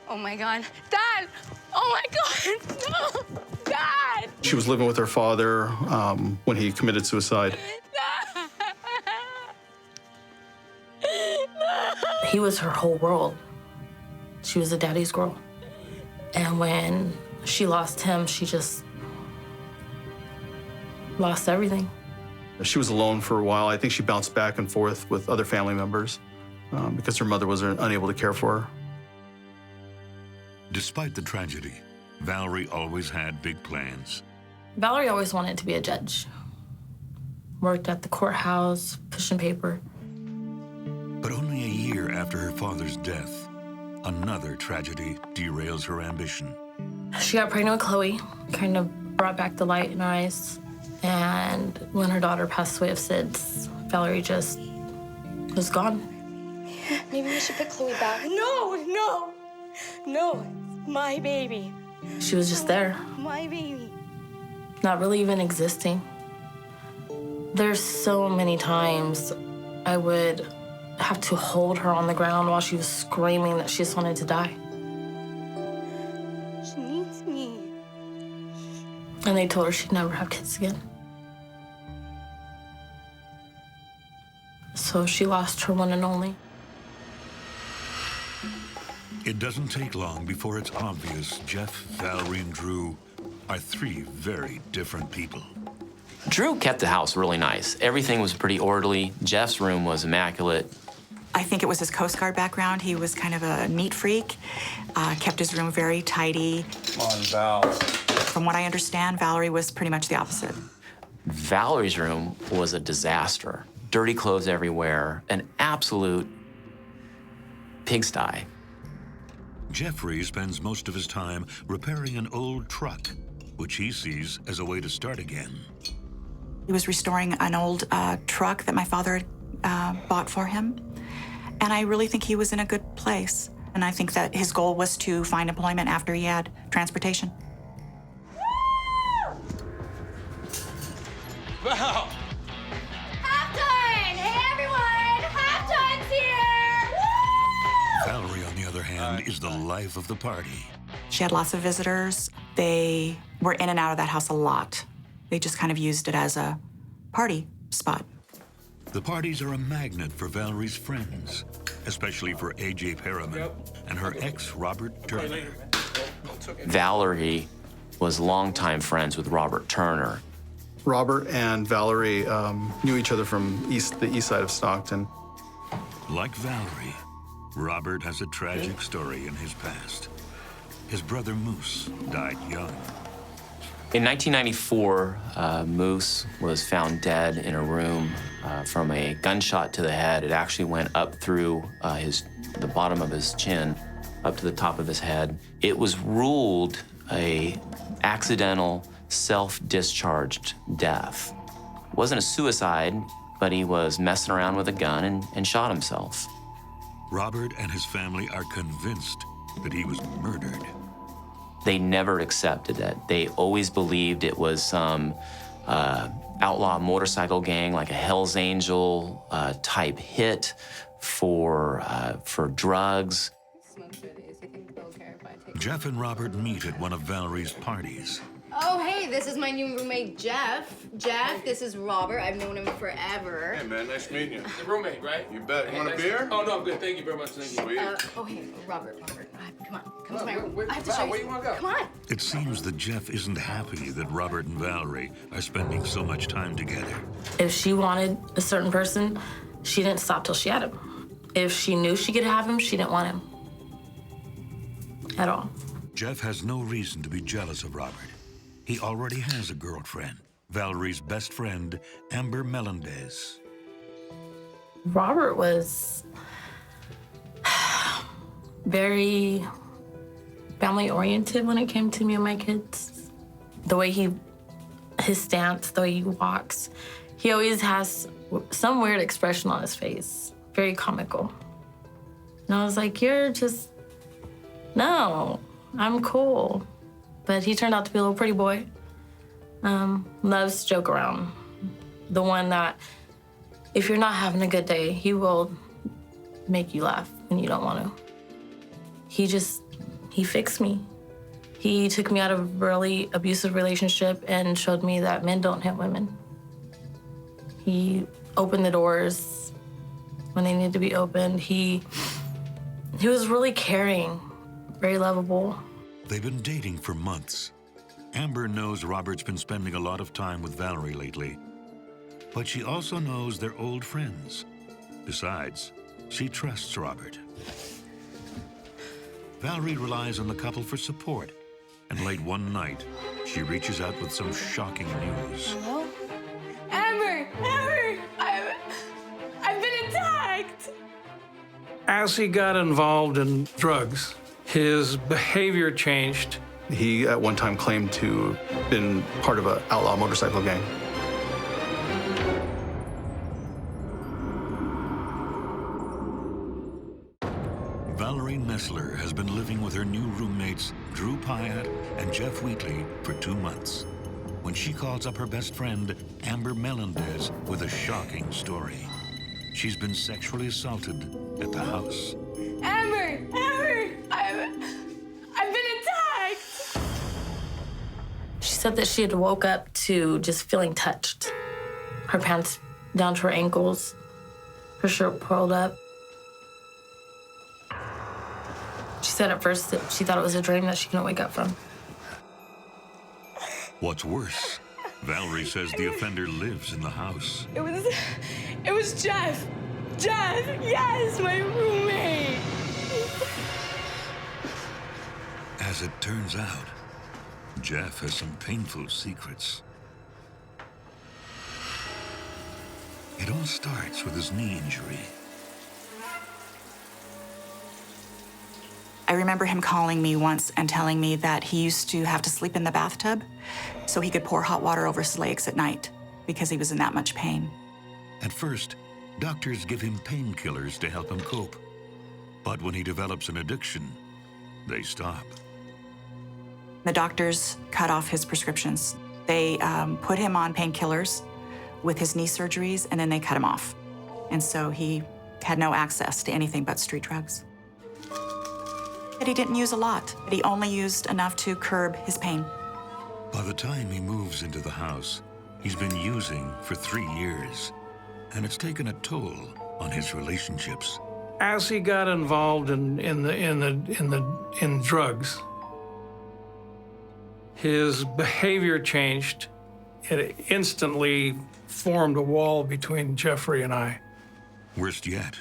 S9: Oh my God. Dad! Oh my God! No! Dad!
S23: She was living with her father when he committed suicide.
S24: He was her whole world. She was a daddy's girl. And when she lost him, she just lost everything.
S23: She was alone for a while. I think she bounced back and forth with other family members because her mother was unable to care for her.
S2: Despite the tragedy, Valerie always had big plans.
S24: Valerie always wanted to be a judge. Worked at the courthouse, pushing paper.
S2: But only a year after her father's death, another tragedy derails her ambition.
S24: She got pregnant with Chloe, kind of brought back the light in her eyes. And when her daughter passed away of SIDS, Valerie just was gone.
S9: Maybe we should put Chloe back. No, no, no, it's my baby.
S24: She was just there,
S9: My baby.
S24: not really even existing. There's so many times I would have to hold her on the ground while she was screaming that she just wanted to die.
S9: She needs me.
S24: And they told her she'd never have kids again. So she lost her one and only.
S2: It doesn't take long before it's obvious Jeff, Valerie, and Drew are 3 very different people.
S20: Drew kept the house really nice. Everything was pretty orderly. Jeff's room was immaculate.
S5: I think it was his Coast Guard background. He was kind of a neat freak, kept his room very tidy.
S11: Come on, Val.
S5: From what I understand, Valerie was pretty much the opposite.
S20: Valerie's room was a disaster. Dirty clothes everywhere, an absolute pigsty.
S2: Jeffrey spends most of his time repairing an old truck, which he sees as a way to start again.
S5: He was restoring an old truck that my father had bought for him. And I really think he was in a good place. And I think that his goal was to find employment after he had transportation.
S4: Wow.
S9: Halftime! Hey, everyone! Halftime's here! Woo!
S2: Valerie, on the other hand, is the life of the party.
S5: She had lots of visitors. They were in and out of that house a lot. They just kind of used it as a party spot.
S2: The parties are a magnet for Valerie's friends, especially for A.J. Perriman and her ex, Robert Turner.
S20: Valerie was longtime friends with Robert Turner.
S23: Robert and Valerie knew each other from the east side of Stockton.
S2: Like Valerie, Robert has a tragic story in his past. His brother Moose died young.
S20: In 1994, Moose was found dead in a room from a gunshot to the head. It actually went up through the bottom of his chin, up to the top of his head. It was ruled a accidental self-discharged death. It wasn't a suicide, but he was messing around with a gun and shot himself.
S2: Robert and his family are convinced that he was murdered.
S20: They never accepted it. They always believed it was some outlaw motorcycle gang, like a Hell's Angel type hit for drugs.
S2: Jeff and Robert meet at one of Valerie's parties.
S12: Oh, hey, this is my new roommate, Jeff. Jeff, this is Robert. I've known him forever.
S11: Hey, man, nice meeting you.
S4: The roommate, right?
S11: You bet.
S4: Hey,
S11: Want a
S4: nice
S11: beer?
S4: Oh, no, I'm good. Thank you very much. Thank you.
S11: Sweet.
S12: Oh, hey, Robert. Come on. Come to my room.
S4: Wait,
S12: I have to
S4: Val,
S12: show you.
S4: where you want to go?
S12: Come on.
S2: It seems that Jeff isn't happy that Robert and Valerie are spending so much time together.
S24: If she wanted a certain person, she didn't stop till she had him. If she knew she could have him, she didn't want him at all.
S2: Jeff has no reason to be jealous of Robert. He already has a girlfriend, Valerie's best friend, Amber Melendez.
S24: Robert was very family-oriented when it came to me and my kids. The way his stance, the way he walks, he always has some weird expression on his face, very comical. And I was like, no, I'm cool. But he turned out to be a little pretty boy. Loves to joke around. The one that, if you're not having a good day, he will make you laugh when you don't want to. He fixed me. He took me out of a really abusive relationship and showed me that men don't hit women. He opened the doors when they needed to be opened. He was really caring, very lovable.
S2: They've been dating for months. Amber knows Robert's been spending a lot of time with Valerie lately, but she also knows they're old friends. Besides, she trusts Robert. Valerie relies on the couple for support, and late one night, she reaches out with some shocking news.
S12: Hello? Amber! I've been attacked!
S22: As he got involved in drugs, his behavior changed.
S23: He at one time claimed to have been part of an outlaw motorcycle gang.
S2: Valerie Nessler has been living with her new roommates, Drew Pyatt and Jeff Wheatley, for 2 months, when she calls up her best friend, Amber Melendez, with a shocking story. She's been sexually assaulted at the house.
S12: Amber! I've been attacked!
S24: She said that she had woke up to just feeling touched. Her pants down to her ankles, her shirt pulled up. She said at first that she thought it was a dream that she couldn't wake up from.
S2: What's worse, Valerie says the offender lives in the house.
S12: It was Jeff. Jeff, yes, my roommate.
S2: As it turns out, Jeff has some painful secrets. It all starts with his knee injury.
S5: I remember him calling me once and telling me that he used to have to sleep in the bathtub so he could pour hot water over his legs at night because he was in that much pain.
S2: At first, doctors give him painkillers to help him cope. But when he develops an addiction, they stop.
S5: The doctors cut off his prescriptions. They put him on painkillers with his knee surgeries, and then they cut him off. And so he had no access to anything but street drugs. But he didn't use a lot. He only used enough to curb his pain.
S2: By the time he moves into the house, he's been using for 3 years, and it's taken a toll on his relationships.
S22: As he got involved in drugs, his behavior changed. It instantly formed a wall between Jeffrey and I.
S2: Worst yet,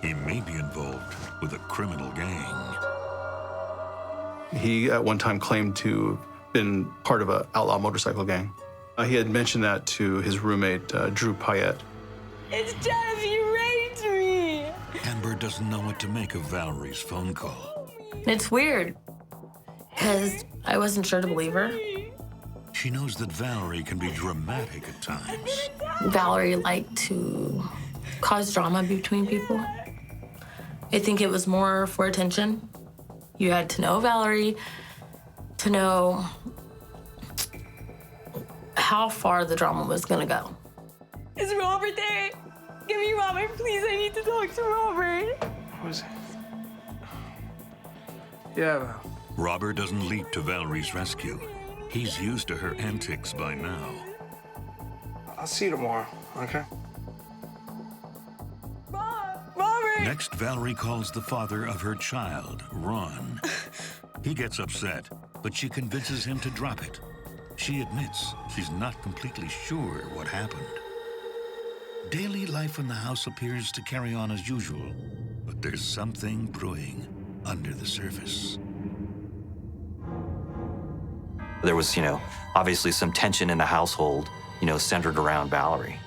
S2: he may be involved with a criminal gang.
S23: He at one time claimed to have been part of an outlaw motorcycle gang. He had mentioned that to his roommate, Drew Payette.
S9: It's Jeff, you raped me.
S2: Amber doesn't know what to make of Valerie's phone call.
S24: It's weird, because I wasn't sure to believe her.
S2: She knows that Valerie can be dramatic at times.
S24: Valerie liked to cause drama between people. I think it was more for attention. You had to know Valerie to know how far the drama was gonna go.
S9: Is Robert there? Give me Robert, please. I need to talk to Robert.
S11: Who's Yeah.
S2: Robert doesn't leap to Valerie's rescue. He's used to her antics by now.
S11: I'll see you tomorrow, okay?
S9: Robert!
S2: Next, Valerie calls the father of her child, Ron. He gets upset, but she convinces him to drop it. She admits she's not completely sure what happened. Daily life in the house appears to carry on as usual, but there's something brewing under the surface.
S6: There was, obviously some tension in the household, centered around Valerie.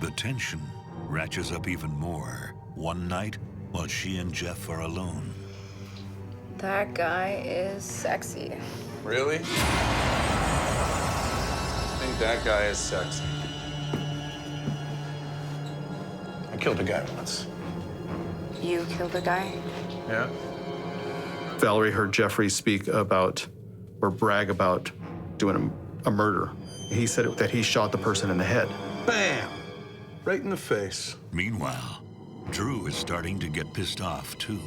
S2: The tension ratchets up even more one night while she and Jeff are alone.
S12: That guy is sexy.
S11: Really? I think that guy is sexy. I killed a guy once.
S12: You killed a guy?
S11: Yeah?
S23: Valerie heard Jeffrey speak about or brag about doing a murder. He said that he shot the person in the head.
S11: Bam! Right in the face.
S2: Meanwhile, Drew is starting to get pissed off, too.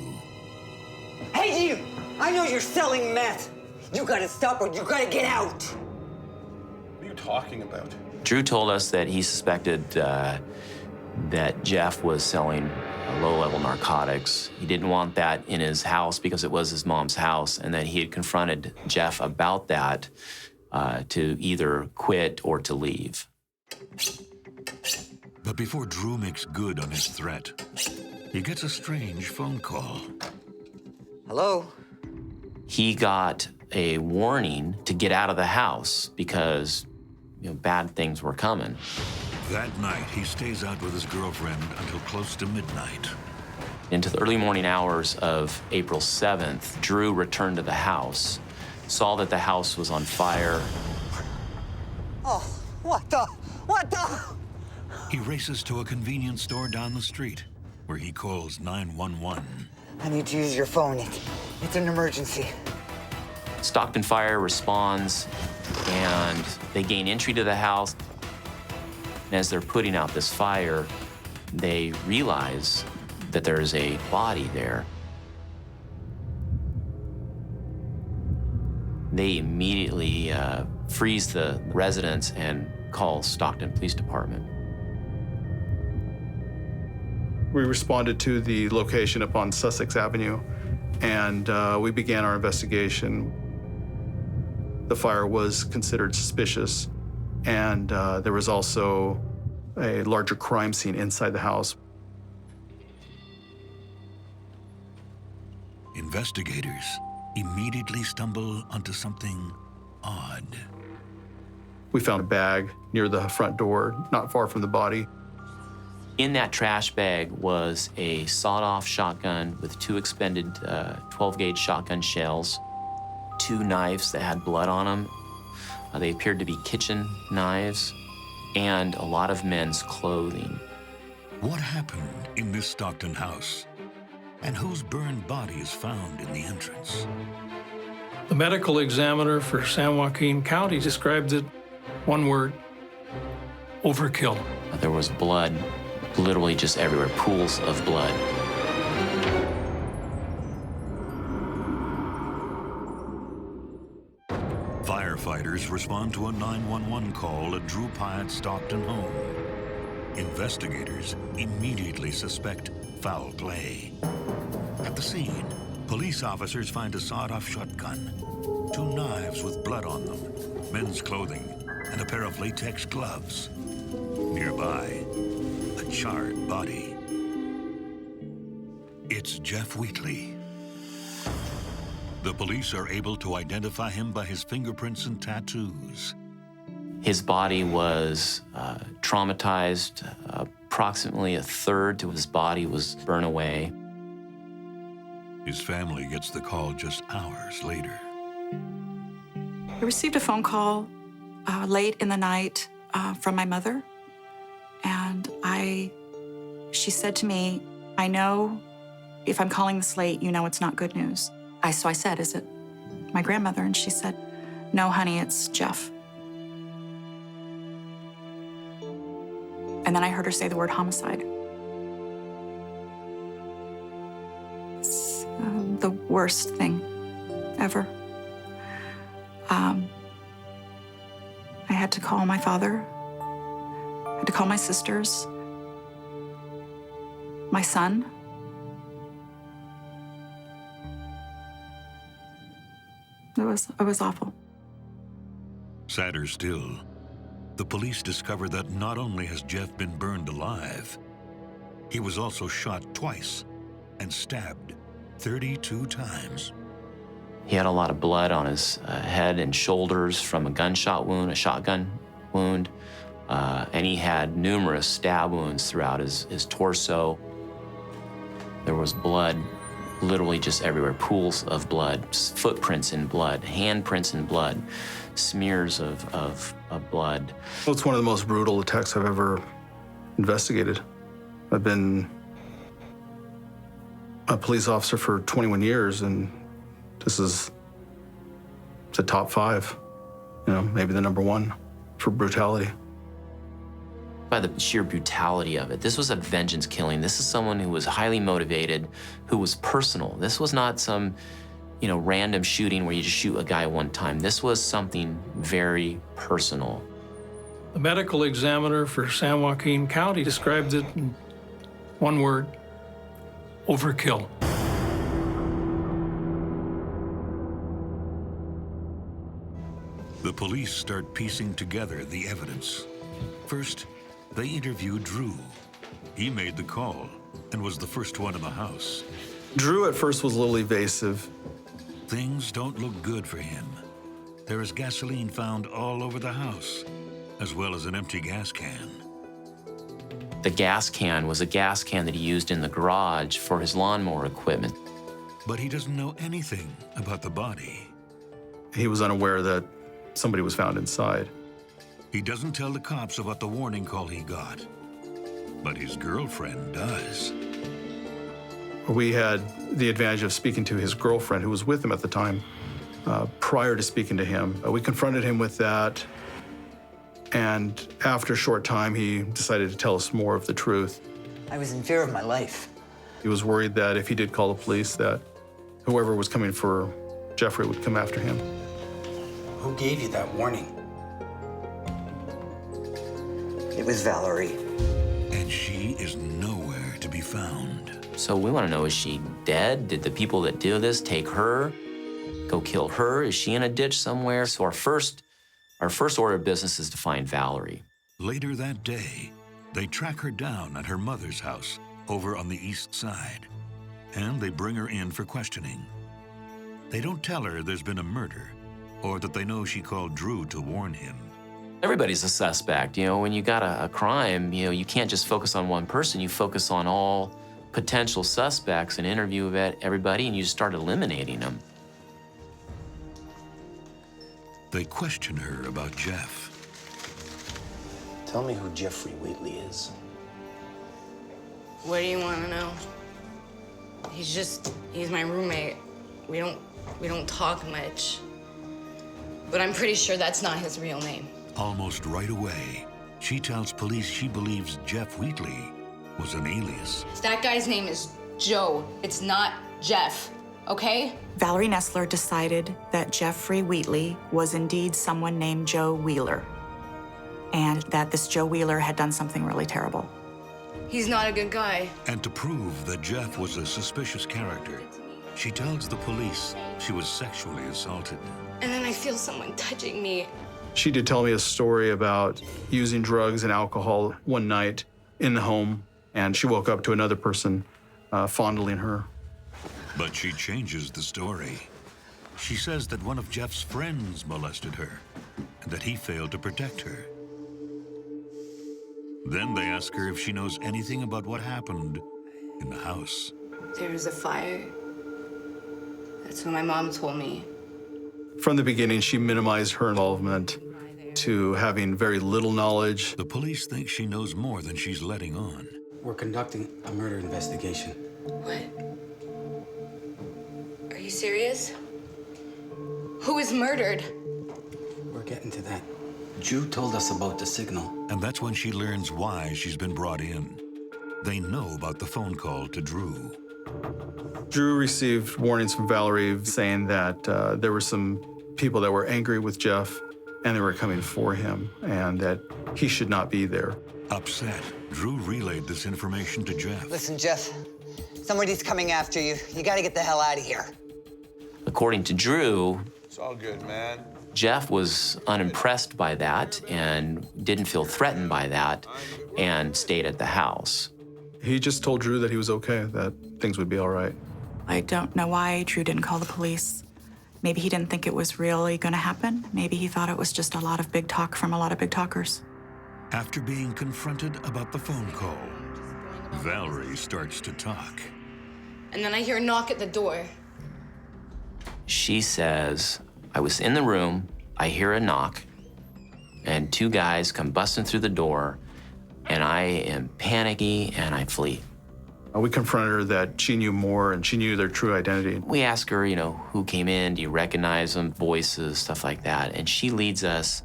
S16: Hey, you! I know you're selling meth. You gotta stop or you gotta get out.
S11: What are you talking about?
S20: Drew told us that he suspected that Jeff was selling low-level narcotics. He didn't want that in his house because it was his mom's house, and that he had confronted Jeff about that to either quit or to leave.
S2: But before Drew makes good on his threat, he gets a strange phone call.
S16: Hello?
S20: He got a warning to get out of the house because bad things were coming.
S2: That night, he stays out with his girlfriend until close to midnight.
S20: Into the early morning hours of April 7th, Drew returned to the house, saw that the house was on fire.
S16: Oh, what the?
S2: He races to a convenience store down the street, where he calls 911.
S16: I need to use your phone. It's an emergency.
S20: Stockton Fire responds, and they gain entry to the house. And as they're putting out this fire, they realize that there's a body there. They immediately freeze the residence and call Stockton Police Department.
S23: We responded to the location upon Sussex Avenue, and we began our investigation. The fire was considered suspicious, and there was also a larger crime scene inside the house.
S2: Investigators immediately stumble onto something odd.
S23: We found a bag near the front door, not far from the body.
S20: In that trash bag was a sawed-off shotgun with 2 expended 12-gauge shotgun shells, 2 knives that had blood on them. They appeared to be kitchen knives, and a lot of men's clothing.
S2: What happened in this Stockton house? And whose burned body is found in the entrance?
S22: The medical examiner for San Joaquin County described it, one word, overkill.
S20: There was blood literally just everywhere, pools of blood.
S2: Firefighters respond to a 911 call at Drew Pyatt's Stockton home. Investigators immediately suspect foul play. At the scene, police officers find a sawed-off shotgun, 2 knives with blood on them, men's clothing, and a pair of latex gloves. Nearby, a charred body. It's Jeff Wheatley. The police are able to identify him by his fingerprints and tattoos.
S20: His body was traumatized. Approximately a third to his body was burned away.
S2: His family gets the call just hours later.
S5: I received a phone call late in the night from my mother, and she said to me, "I know if I'm calling this late, you know it's not good news." So I said, "Is it my grandmother?" And she said, "No, honey, it's Jeff." And then I heard her say the word homicide. It's the worst thing ever. I had to call my father. I had to call my sisters, my son. It was awful.
S2: Sadder still, the police discover that not only has Jeff been burned alive, he was also shot twice and stabbed 32 times.
S20: He had a lot of blood on his head and shoulders from a gunshot wound, a shotgun wound, and he had numerous stab wounds throughout his torso. There was blood literally just everywhere, pools of blood, footprints in blood, handprints in blood, smears of blood.
S23: Well, it's one of the most brutal attacks I've ever investigated. I've been a police officer for 21 years, and this is the top 5, maybe the number 1 for brutality.
S20: By the sheer brutality of it, this was a vengeance killing. This is someone who was highly motivated, who was personal. This was not some, random shooting where you just shoot a guy one time. This was something very personal.
S22: The medical examiner for San Joaquin County described it in one word, overkill.
S2: The police start piecing together the evidence. First, they interview Drew. He made the call and was the first one in the house.
S23: Drew at first was a little evasive.
S2: Things don't look good for him. There is gasoline found all over the house, as well as an empty gas can.
S20: The gas can was a gas can that he used in the garage for his lawnmower equipment.
S2: But he doesn't know anything about the body.
S23: He was unaware that somebody was found inside.
S2: He doesn't tell the cops about the warning call he got, but his girlfriend does.
S23: We had the advantage of speaking to his girlfriend, who was with him at the time, prior to speaking to him. We confronted him with that, and after a short time, he decided to tell us more of the truth.
S16: I was in fear of my life.
S23: He was worried that if he did call the police, that whoever was coming for Jeffrey would come after him.
S16: Who gave you that warning? It was Valerie.
S2: And she is nowhere to be found.
S20: So we want to know, is she dead? Did the people that do this take her, go kill her? Is she in a ditch somewhere? So our first order of business is to find Valerie.
S2: Later that day, they track her down at her mother's house over on the east side, and they bring her in for questioning. They don't tell her there's been a murder or that they know she called Drew to warn him.
S20: Everybody's a suspect. You know, when you got a crime, you know, you can't just focus on one person. You focus on all potential suspects and interview everybody, and you just start eliminating them.
S2: They question her about Jeff.
S10: Tell me who Jeffrey Wheatley is.
S12: What do you want to know? He's my roommate. We don't talk much. But I'm pretty sure that's not his real name.
S2: Almost right away, she tells police she believes Jeff Wheatley was an alias.
S12: That guy's name is Joe. It's not Jeff, okay?
S5: Valerie Nessler decided that Jeffrey Wheatley was indeed someone named Joe Wheeler, and that this Joe Wheeler had done something really terrible.
S12: He's not a good guy.
S2: And to prove that Jeff was a suspicious character, she tells the police she was sexually assaulted.
S12: And then I feel someone touching me.
S23: She did tell me a story about using drugs and alcohol one night in the home, and she woke up to another person fondling her.
S2: But she changes the story. She says that one of Jeff's friends molested her and that he failed to protect her. Then they ask her if she knows anything about what happened in the house.
S12: There was a fire. That's what my mom told me.
S23: From the beginning, she minimized her involvement to having very little knowledge.
S2: The police think she knows more than she's letting on.
S10: We're conducting a murder investigation.
S12: What? Are you serious? Who was murdered?
S10: We're getting to that. Drew told us about the signal.
S2: And that's when she learns why she's been brought in. They know about the phone call to Drew.
S23: Drew received warnings from Valerie saying that there were some people that were angry with Jeff and they were coming for him and that he should not be there.
S2: Upset, Drew relayed this information to Jeff.
S16: Listen, Jeff, somebody's coming after you. You gotta get the hell out of here.
S20: According to Drew,
S11: It's all good, man.
S20: Jeff was unimpressed by that and didn't feel threatened by that and stayed at the house.
S23: He just told Drew that he was okay, that things would be all right.
S5: I don't know why Drew didn't call the police. Maybe he didn't think it was really going to happen. Maybe he thought it was just a lot of big talk from a lot of big talkers.
S2: After being confronted about the phone call, Valerie starts to talk.
S12: And then I hear a knock at the door.
S20: She says, I was in the room, I hear a knock, and two guys come busting through the door, and I am panicky and I flee.
S23: We confronted her that she knew more and she knew their true identity.
S20: We ask her, you know, who came in, do you recognize them, voices, stuff like that, and she leads us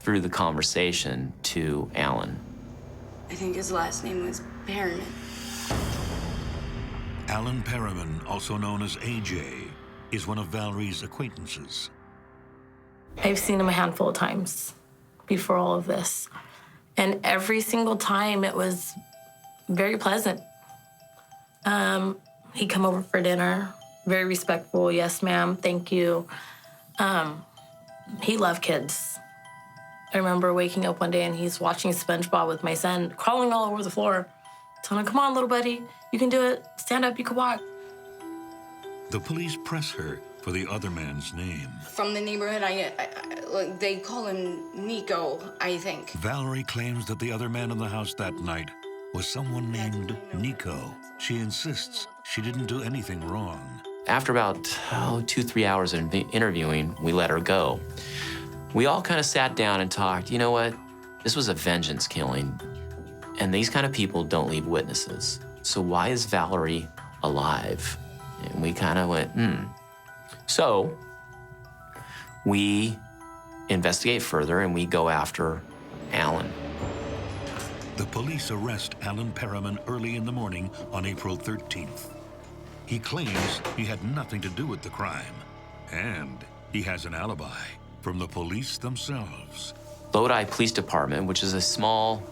S20: through the conversation to Alan.
S12: I think his last name was Perriman.
S2: Alan Perriman, also known as AJ, is one of Valerie's acquaintances.
S24: I've seen him a handful of times before all of this. And every single time it was very pleasant. He'd come over for dinner, very respectful, yes ma'am, thank you. He loved kids. I remember waking up one day and he's watching SpongeBob with my son, crawling all over the floor. Telling him, come on, little buddy, you can do it. Stand up, you can walk.
S2: The police press her for the other man's name.
S12: From the neighborhood, they call him Nico, I think.
S2: Valerie claims that the other man in the house that night was someone named Nico. She insists she didn't do anything wrong.
S20: After about 2-3 hours of interviewing, we let her go. We all kind of sat down and talked. You know what? This was a vengeance killing, and these kind of people don't leave witnesses. So why is Valerie alive? And we kind of went, So we investigate further and we go after Alan.
S2: The police arrest Alan Perriman early in the morning on April 13th. He claims he had nothing to do with the crime, and he has an alibi from the police themselves.
S20: Lodi Police Department, which is a small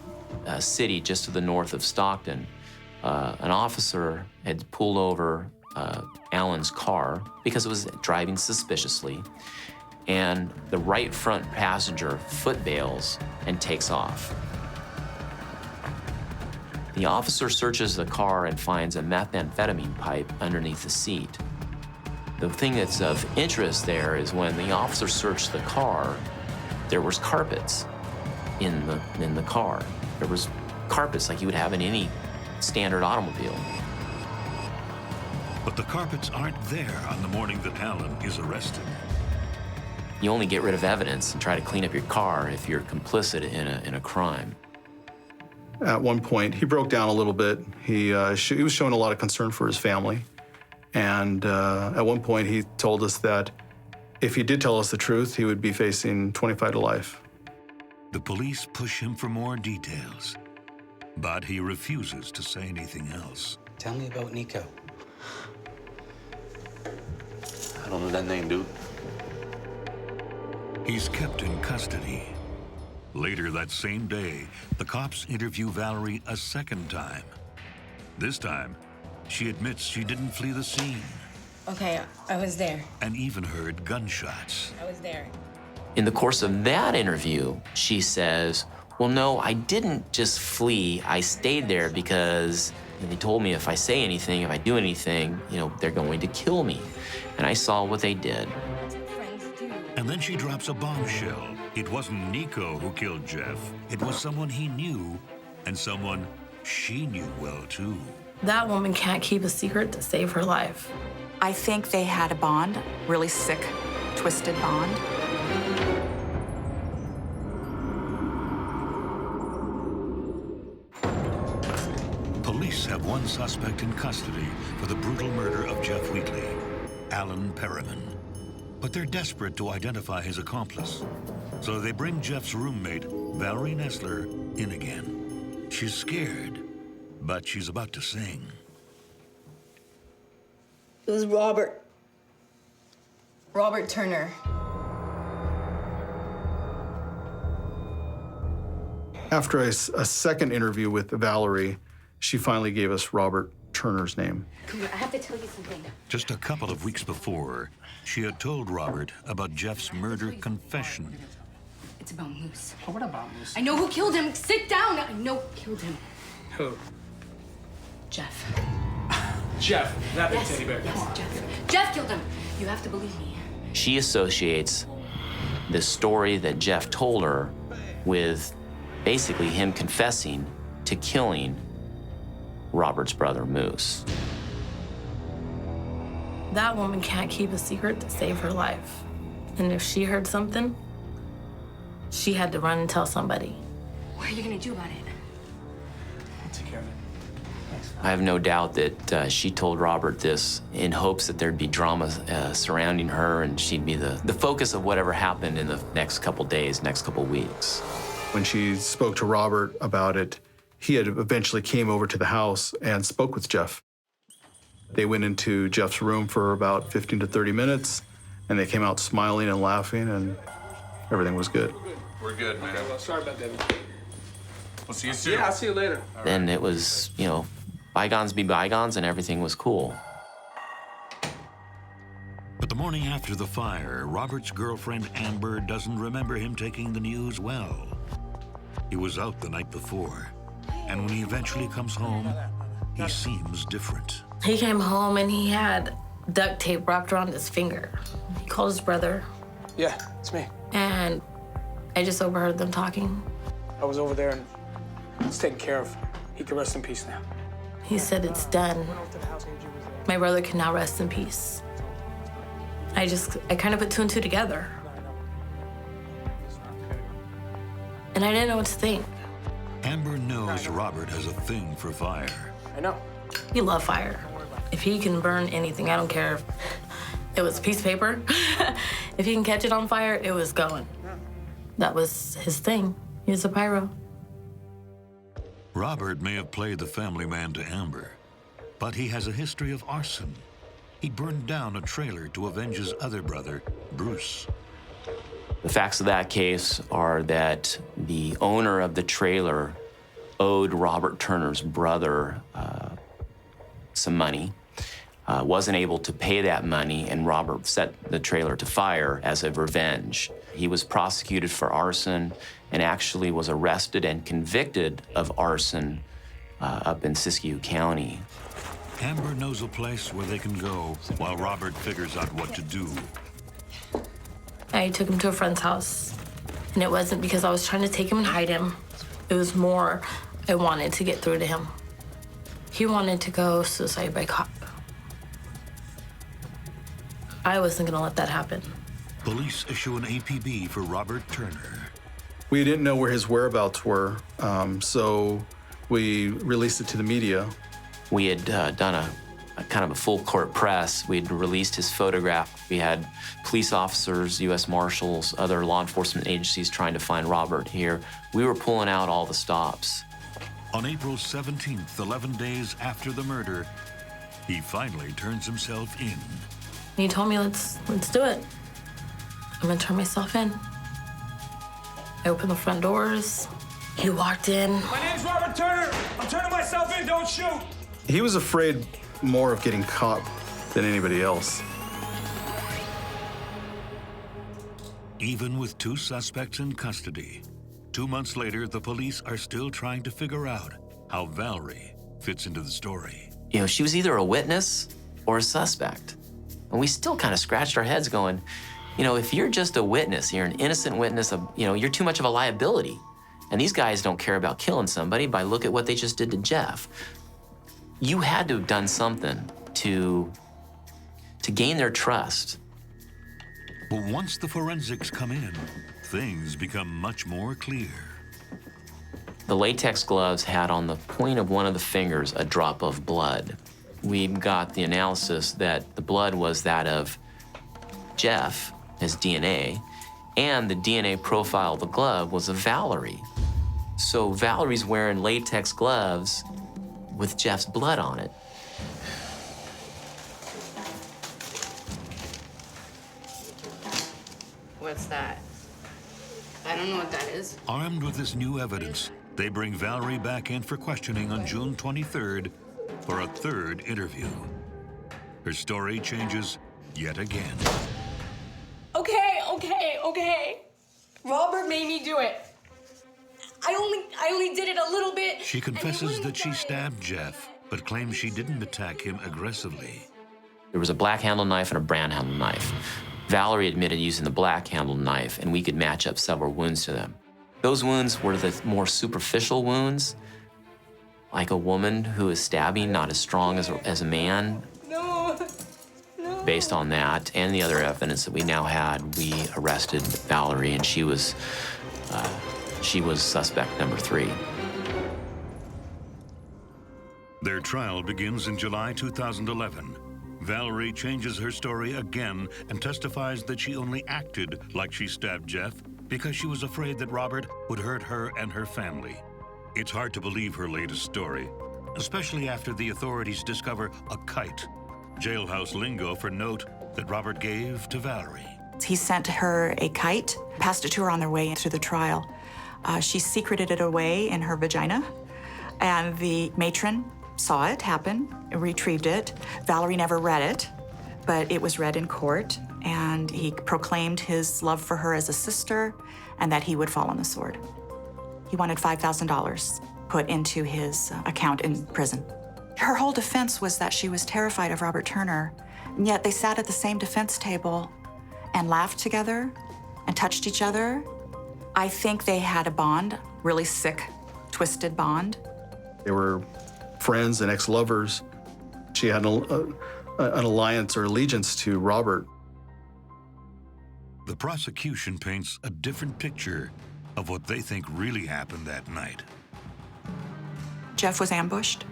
S20: city just to the north of Stockton, an officer had pulled over Alan's car because it was driving suspiciously, and the right front passenger foot bails and takes off. The officer searches the car and finds a methamphetamine pipe underneath the seat. The thing that's of interest there is when the officer searched the car, there was carpets in the car. There was carpets like you would have in any standard automobile.
S2: But the carpets aren't there on the morning that Alan is arrested.
S20: You only get rid of evidence and try to clean up your car if you're complicit in a crime.
S23: At one point, he broke down a little bit. He was showing a lot of concern for his family. And at one point, he told us that if he did tell us the truth, he would be facing 25 to life.
S2: The police push him for more details, but he refuses to say anything else.
S10: Tell me about Nico.
S11: I don't know that name, dude.
S2: He's kept in custody. Later that same day, the cops interview Valerie a second time. This time, she admits she didn't flee the scene
S12: Okay, I was there.
S2: and even heard gunshots.
S12: I was there.
S20: In the course of that interview, she says, well, no, I didn't just flee. I stayed there because they told me if I say anything, if I do anything, they're going to kill me. And I saw what they did.
S2: And then she drops a bombshell. It wasn't Nico who killed Jeff. It was someone he knew and someone she knew well, too.
S24: That woman can't keep a secret to save her life.
S5: I think they had a bond, really sick, twisted bond.
S2: Police have one suspect in custody for the brutal murder of Jeff Wheatley, Alan Perriman. But they're desperate to identify his accomplice. So they bring Jeff's roommate, Valerie Nessler, in again. She's scared, but she's about to sing.
S12: It was Robert. Robert Turner.
S23: After a second interview with Valerie, she finally gave us Robert Turner's name.
S9: Come here, I have to tell you something.
S2: Just a couple of weeks before, she had told Robert about Jeff's murder confession.
S9: It's about Moose.
S10: Oh, what about Moose?
S9: I know who killed him. Sit down. I know who killed him.
S10: Who?
S9: Jeff.
S10: Jeff, that big
S9: Yes,
S10: teddy bear.
S9: yes, Jeff. Jeff killed him. You have to believe me.
S20: She associates the story that Jeff told her with basically him confessing to killing Robert's brother, Moose.
S24: That woman can't keep a secret to save her life. And if she heard something, she had to run and tell somebody.
S9: What are you gonna do about it?
S10: I'll take care of it. Thanks.
S20: I have no doubt that she told Robert this in hopes that there'd be drama surrounding her and she'd be the focus of whatever happened in the next couple days, next couple weeks.
S23: When she spoke to Robert about it, he had eventually came over to the house and spoke with Jeff. They went into Jeff's room for about 15 to 30 minutes, and they came out smiling and laughing, and everything was good.
S11: We're good, man.
S10: Okay, well, sorry about that.
S11: We'll see you soon.
S10: Yeah, I'll see you later.
S20: Then it was, bygones be bygones and everything was cool.
S2: But the morning after the fire, Robert's girlfriend Amber doesn't remember him taking the news well. He was out the night before, and when he eventually comes home, he seems different.
S24: He came home and he had duct tape wrapped around his finger. He called his brother,
S10: Yeah, it's me.
S24: and I just overheard them talking.
S10: I was over there and it's taken care of. He can rest in peace now.
S24: He said it's done. My brother can now rest in peace. I kind of put two and two together. And I didn't know what to think.
S2: Amber knows Robert has a thing for fire.
S10: I know.
S24: You love fire. If he can burn anything, I don't care if it was a piece of paper. If he can catch it on fire, it was going. That was his thing. He was a pyro.
S2: Robert may have played the family man to Amber, but he has a history of arson. He burned down a trailer to avenge his other brother, Bruce.
S20: The facts of that case are that the owner of the trailer owed Robert Turner's brother some money, wasn't able to pay that money, and Robert set the trailer to fire as a revenge. He was prosecuted for arson and actually was arrested and convicted of arson up in Siskiyou County.
S2: Amber knows a place where they can go while Robert figures out what to do.
S24: I took him to a friend's house. And it wasn't because I was trying to take him and hide him. It was more, I wanted to get through to him. He wanted to go suicide by cop. I wasn't gonna let that happen.
S2: Police issue an APB for Robert Turner.
S23: We didn't know where his whereabouts were, so we released it to the media.
S20: We had done a kind of a full court press. We'd released his photograph. We had police officers, U.S. Marshals, other law enforcement agencies trying to find Robert here. We were pulling out all the stops.
S2: On April 17th, 11 days after the murder, he finally turns himself in.
S24: And he told me, let's do it. I'm gonna turn myself in. I opened the front doors. He walked in.
S10: My name's Robert Turner. I'm turning myself in, don't shoot.
S23: He was afraid more of getting caught than anybody else.
S2: Even with 2 suspects in custody, 2 months later, the police are still trying to figure out how Valerie fits into the story.
S20: You know, she was either a witness or a suspect. And we still kind of scratched our heads going, you know, if you're just a witness, you're an innocent witness, you're too much of a liability. And these guys don't care about killing somebody by look at what they just did to Jeff. You had to have done something to gain their trust.
S2: But once the forensics come in, things become much more clear.
S20: The latex gloves had on the point of one of the fingers a drop of blood. We got the analysis that the blood was that of Jeff, his DNA, and the DNA profile of the glove was of Valerie. So Valerie's wearing latex gloves with Jeff's blood on it.
S12: What's that? I don't know what that is.
S2: Armed with this new evidence, they bring Valerie back in for questioning on June 23rd for a 3rd interview. Her story changes yet again.
S9: Okay. Robert made me do it. I only did it a little bit.
S2: She confesses that she stabbed Jeff, but claims she didn't attack him aggressively.
S20: There was a black handled knife and a brown handled knife. Valerie admitted using the black handled knife, and we could match up several wounds to them. Those wounds were the more superficial wounds, like a woman who is stabbing, not as strong as a man.
S9: No.
S20: Based on that and the other evidence that we now had, we arrested Valerie, and she was suspect number 3.
S2: Their trial begins in July 2011. Valerie changes her story again and testifies that she only acted like she stabbed Jeff because she was afraid that Robert would hurt her and her family. It's hard to believe her latest story, especially after the authorities discover a kite, jailhouse lingo for note that Robert gave to Valerie.
S5: He sent her a kite, passed it to her on their way into the trial. She secreted it away in her vagina, and the matron saw it happen, retrieved it. Valerie never read it, but it was read in court, and he proclaimed his love for her as a sister and that he would fall on the sword. He wanted $5,000 put into his account in prison. Her whole defense was that she was terrified of Robert Turner, and yet they sat at the same defense table and laughed together and touched each other. I think they had a bond, really sick, twisted bond.
S23: They were friends and ex-lovers. She had an alliance or allegiance to Robert.
S2: The prosecution paints a different picture of what they think really happened that night.
S5: Jeff was ambushed.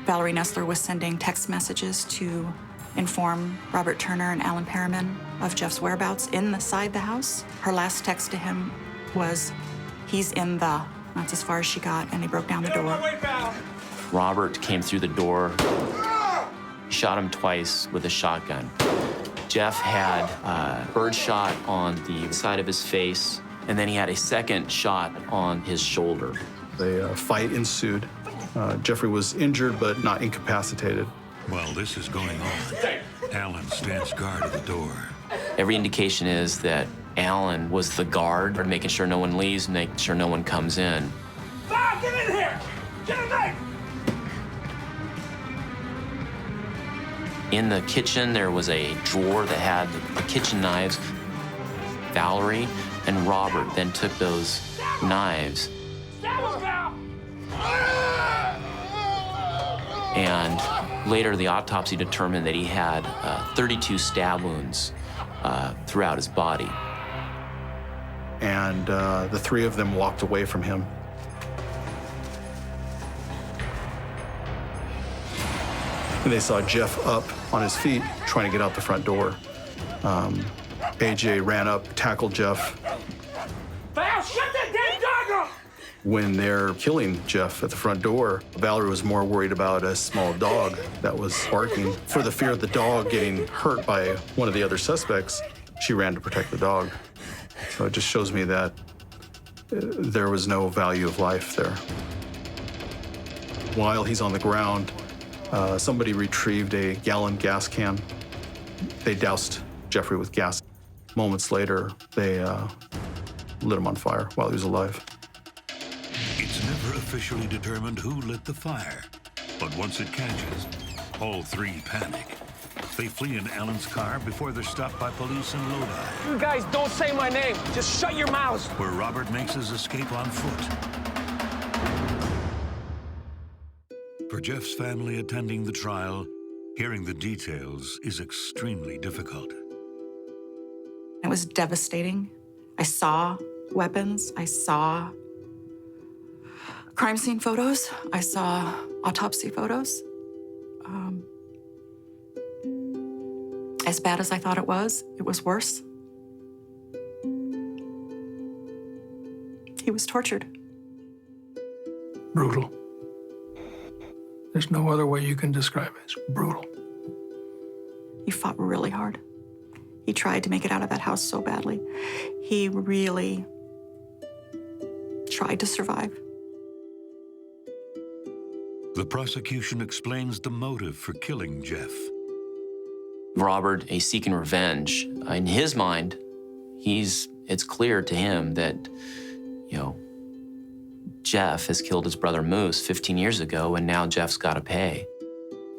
S5: Valerie Nessler was sending text messages to inform Robert Turner and Alan Perriman of Jeff's whereabouts inside the house. Her last text to him was, "He's in the," that's as far as she got, and they broke down the door.
S20: Robert came through the door, shot him twice with a shotgun. Jeff had a bird shot on the side of his face, and then he had a second shot on his shoulder.
S23: A fight ensued. Jeffrey was injured but not incapacitated.
S2: While this is going on, Alan stands guard at the door.
S20: Every indication is that Alan was the guard, making sure no one leaves, making sure no one comes in.
S10: Bob, get in here! Get a knife!
S20: In the kitchen, there was a drawer that had the kitchen knives. Valerie and Robert then took those knives and later the autopsy determined that he had 32 stab wounds throughout his body.
S23: And the three of them walked away from him. And they saw Jeff up on his feet trying to get out the front door. AJ ran up, tackled Jeff.
S10: Val, shut that damn dog up!
S23: When they're killing Jeff at the front door, Valerie was more worried about a small dog that was barking. For the fear of the dog getting hurt by one of the other suspects, she ran to protect the dog. So it just shows me that there was no value of life there. While he's on the ground, somebody retrieved a gallon gas can. They doused Jeffrey with gas. Moments later, they lit him on fire while he was alive.
S2: It's never officially determined who lit the fire, but once it catches, all three panic. They flee in Alan's car before they're stopped by police in Lodi.
S10: You guys don't say my name. Just shut your mouths.
S2: Where Robert makes his escape on foot. For Jeff's family attending the trial, hearing the details is extremely difficult.
S5: It was devastating. I saw weapons. I saw crime scene photos. I saw autopsy photos. As bad as I thought it was worse. He was tortured.
S22: Brutal. There's no other way you can describe it. It's brutal.
S5: He fought really hard. He tried to make it out of that house so badly. He really tried to survive.
S2: The prosecution explains the motive for killing Jeff.
S20: Robert is seeking revenge. In his mind, it's clear to him that, Jeff has killed his brother Moose 15 years ago, and now Jeff's got to pay.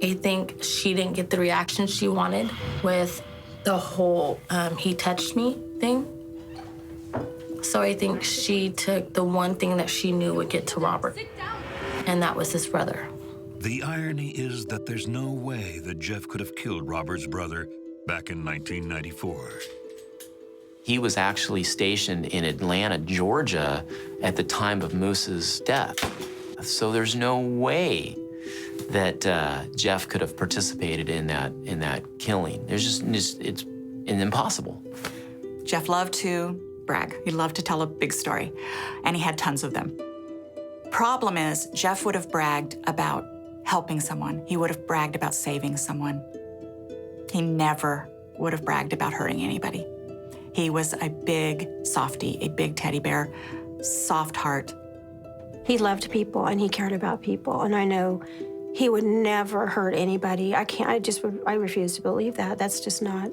S24: I think she didn't get the reaction she wanted with the whole he touched me thing. So I think she took the one thing that she knew would get to Robert, and that was his brother.
S2: The irony is that there's no way that Jeff could have killed Robert's brother back in 1994.
S20: He was actually stationed in Atlanta, Georgia at the time of Moose's death. So there's no way that Jeff could have participated in that killing. It's impossible.
S5: Jeff loved to brag. He loved to tell a big story, and he had tons of them. Problem is, Jeff would have bragged about helping someone. He would have bragged about saving someone. He never would have bragged about hurting anybody. He was a big softie, a big teddy bear, soft heart.
S8: He loved people and he cared about people, and I know he would never hurt anybody. I refuse to believe that. That's not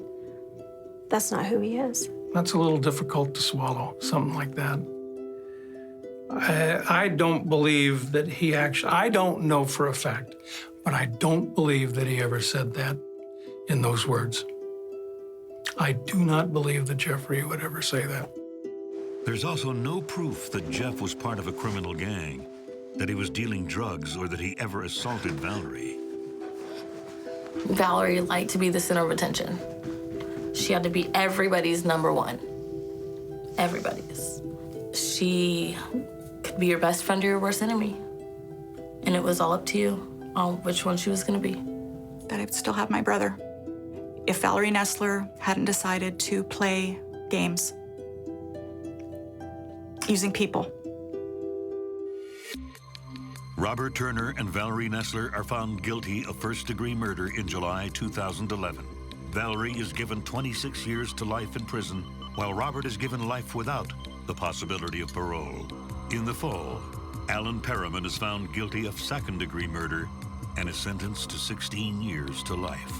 S8: who he is.
S22: That's a little difficult to swallow, something like that. I don't believe that he actually, I don't know for a fact, but I don't believe that he ever said that in those words. I do not believe that Jeffrey would ever say that.
S2: There's also no proof that Jeff was part of a criminal gang, that he was dealing drugs, or that he ever assaulted Valerie.
S24: Valerie liked to be the center of attention. She had to be everybody's number one. Everybody's. She could be your best friend or your worst enemy. And it was all up to you on which one she was gonna be.
S5: That I'd still have my brother. If Valerie Nessler hadn't decided to play games using people.
S2: Robert Turner and Valerie Nessler are found guilty of first-degree murder in July 2011. Valerie is given 26 years to life in prison, while Robert is given life without the possibility of parole. In the fall, Alan Perriman is found guilty of second-degree murder and is sentenced to 16 years to life.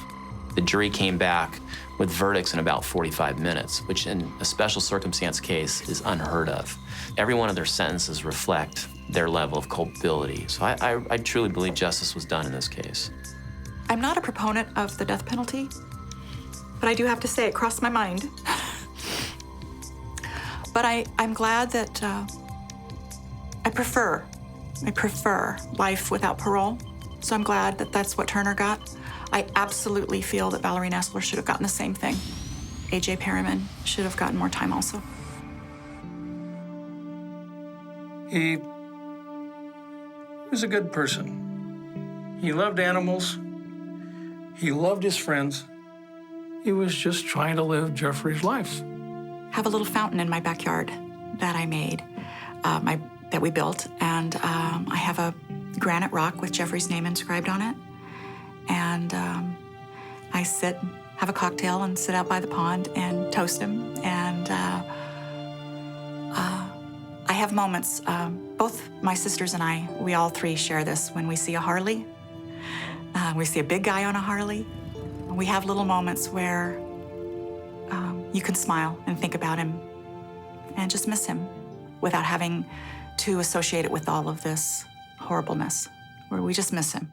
S20: The jury came back with verdicts in about 45 minutes, which in a special circumstance case is unheard of. Every one of their sentences reflect their level of culpability. So I truly believe justice was done in this case.
S5: I'm not a proponent of the death penalty, but I do have to say it crossed my mind. But I'm glad that I prefer life without parole. So I'm glad that that's what Turner got. I absolutely feel that Valerie Nessler should have gotten the same thing. A.J. Perryman should have gotten more time also.
S22: He was a good person. He loved animals. He loved his friends. He was just trying to live Jeffrey's life.
S5: Have a little fountain in my backyard that I made, that we built, and I have a granite rock with Jeffrey's name inscribed on it. And I sit, have a cocktail, and sit out by the pond and toast him. And I have moments, both my sisters and I, we all three share this. When we see a Harley, we see a big guy on a Harley, we have little moments where you can smile and think about him and just miss him without having to associate it with all of this horribleness, where we just miss him.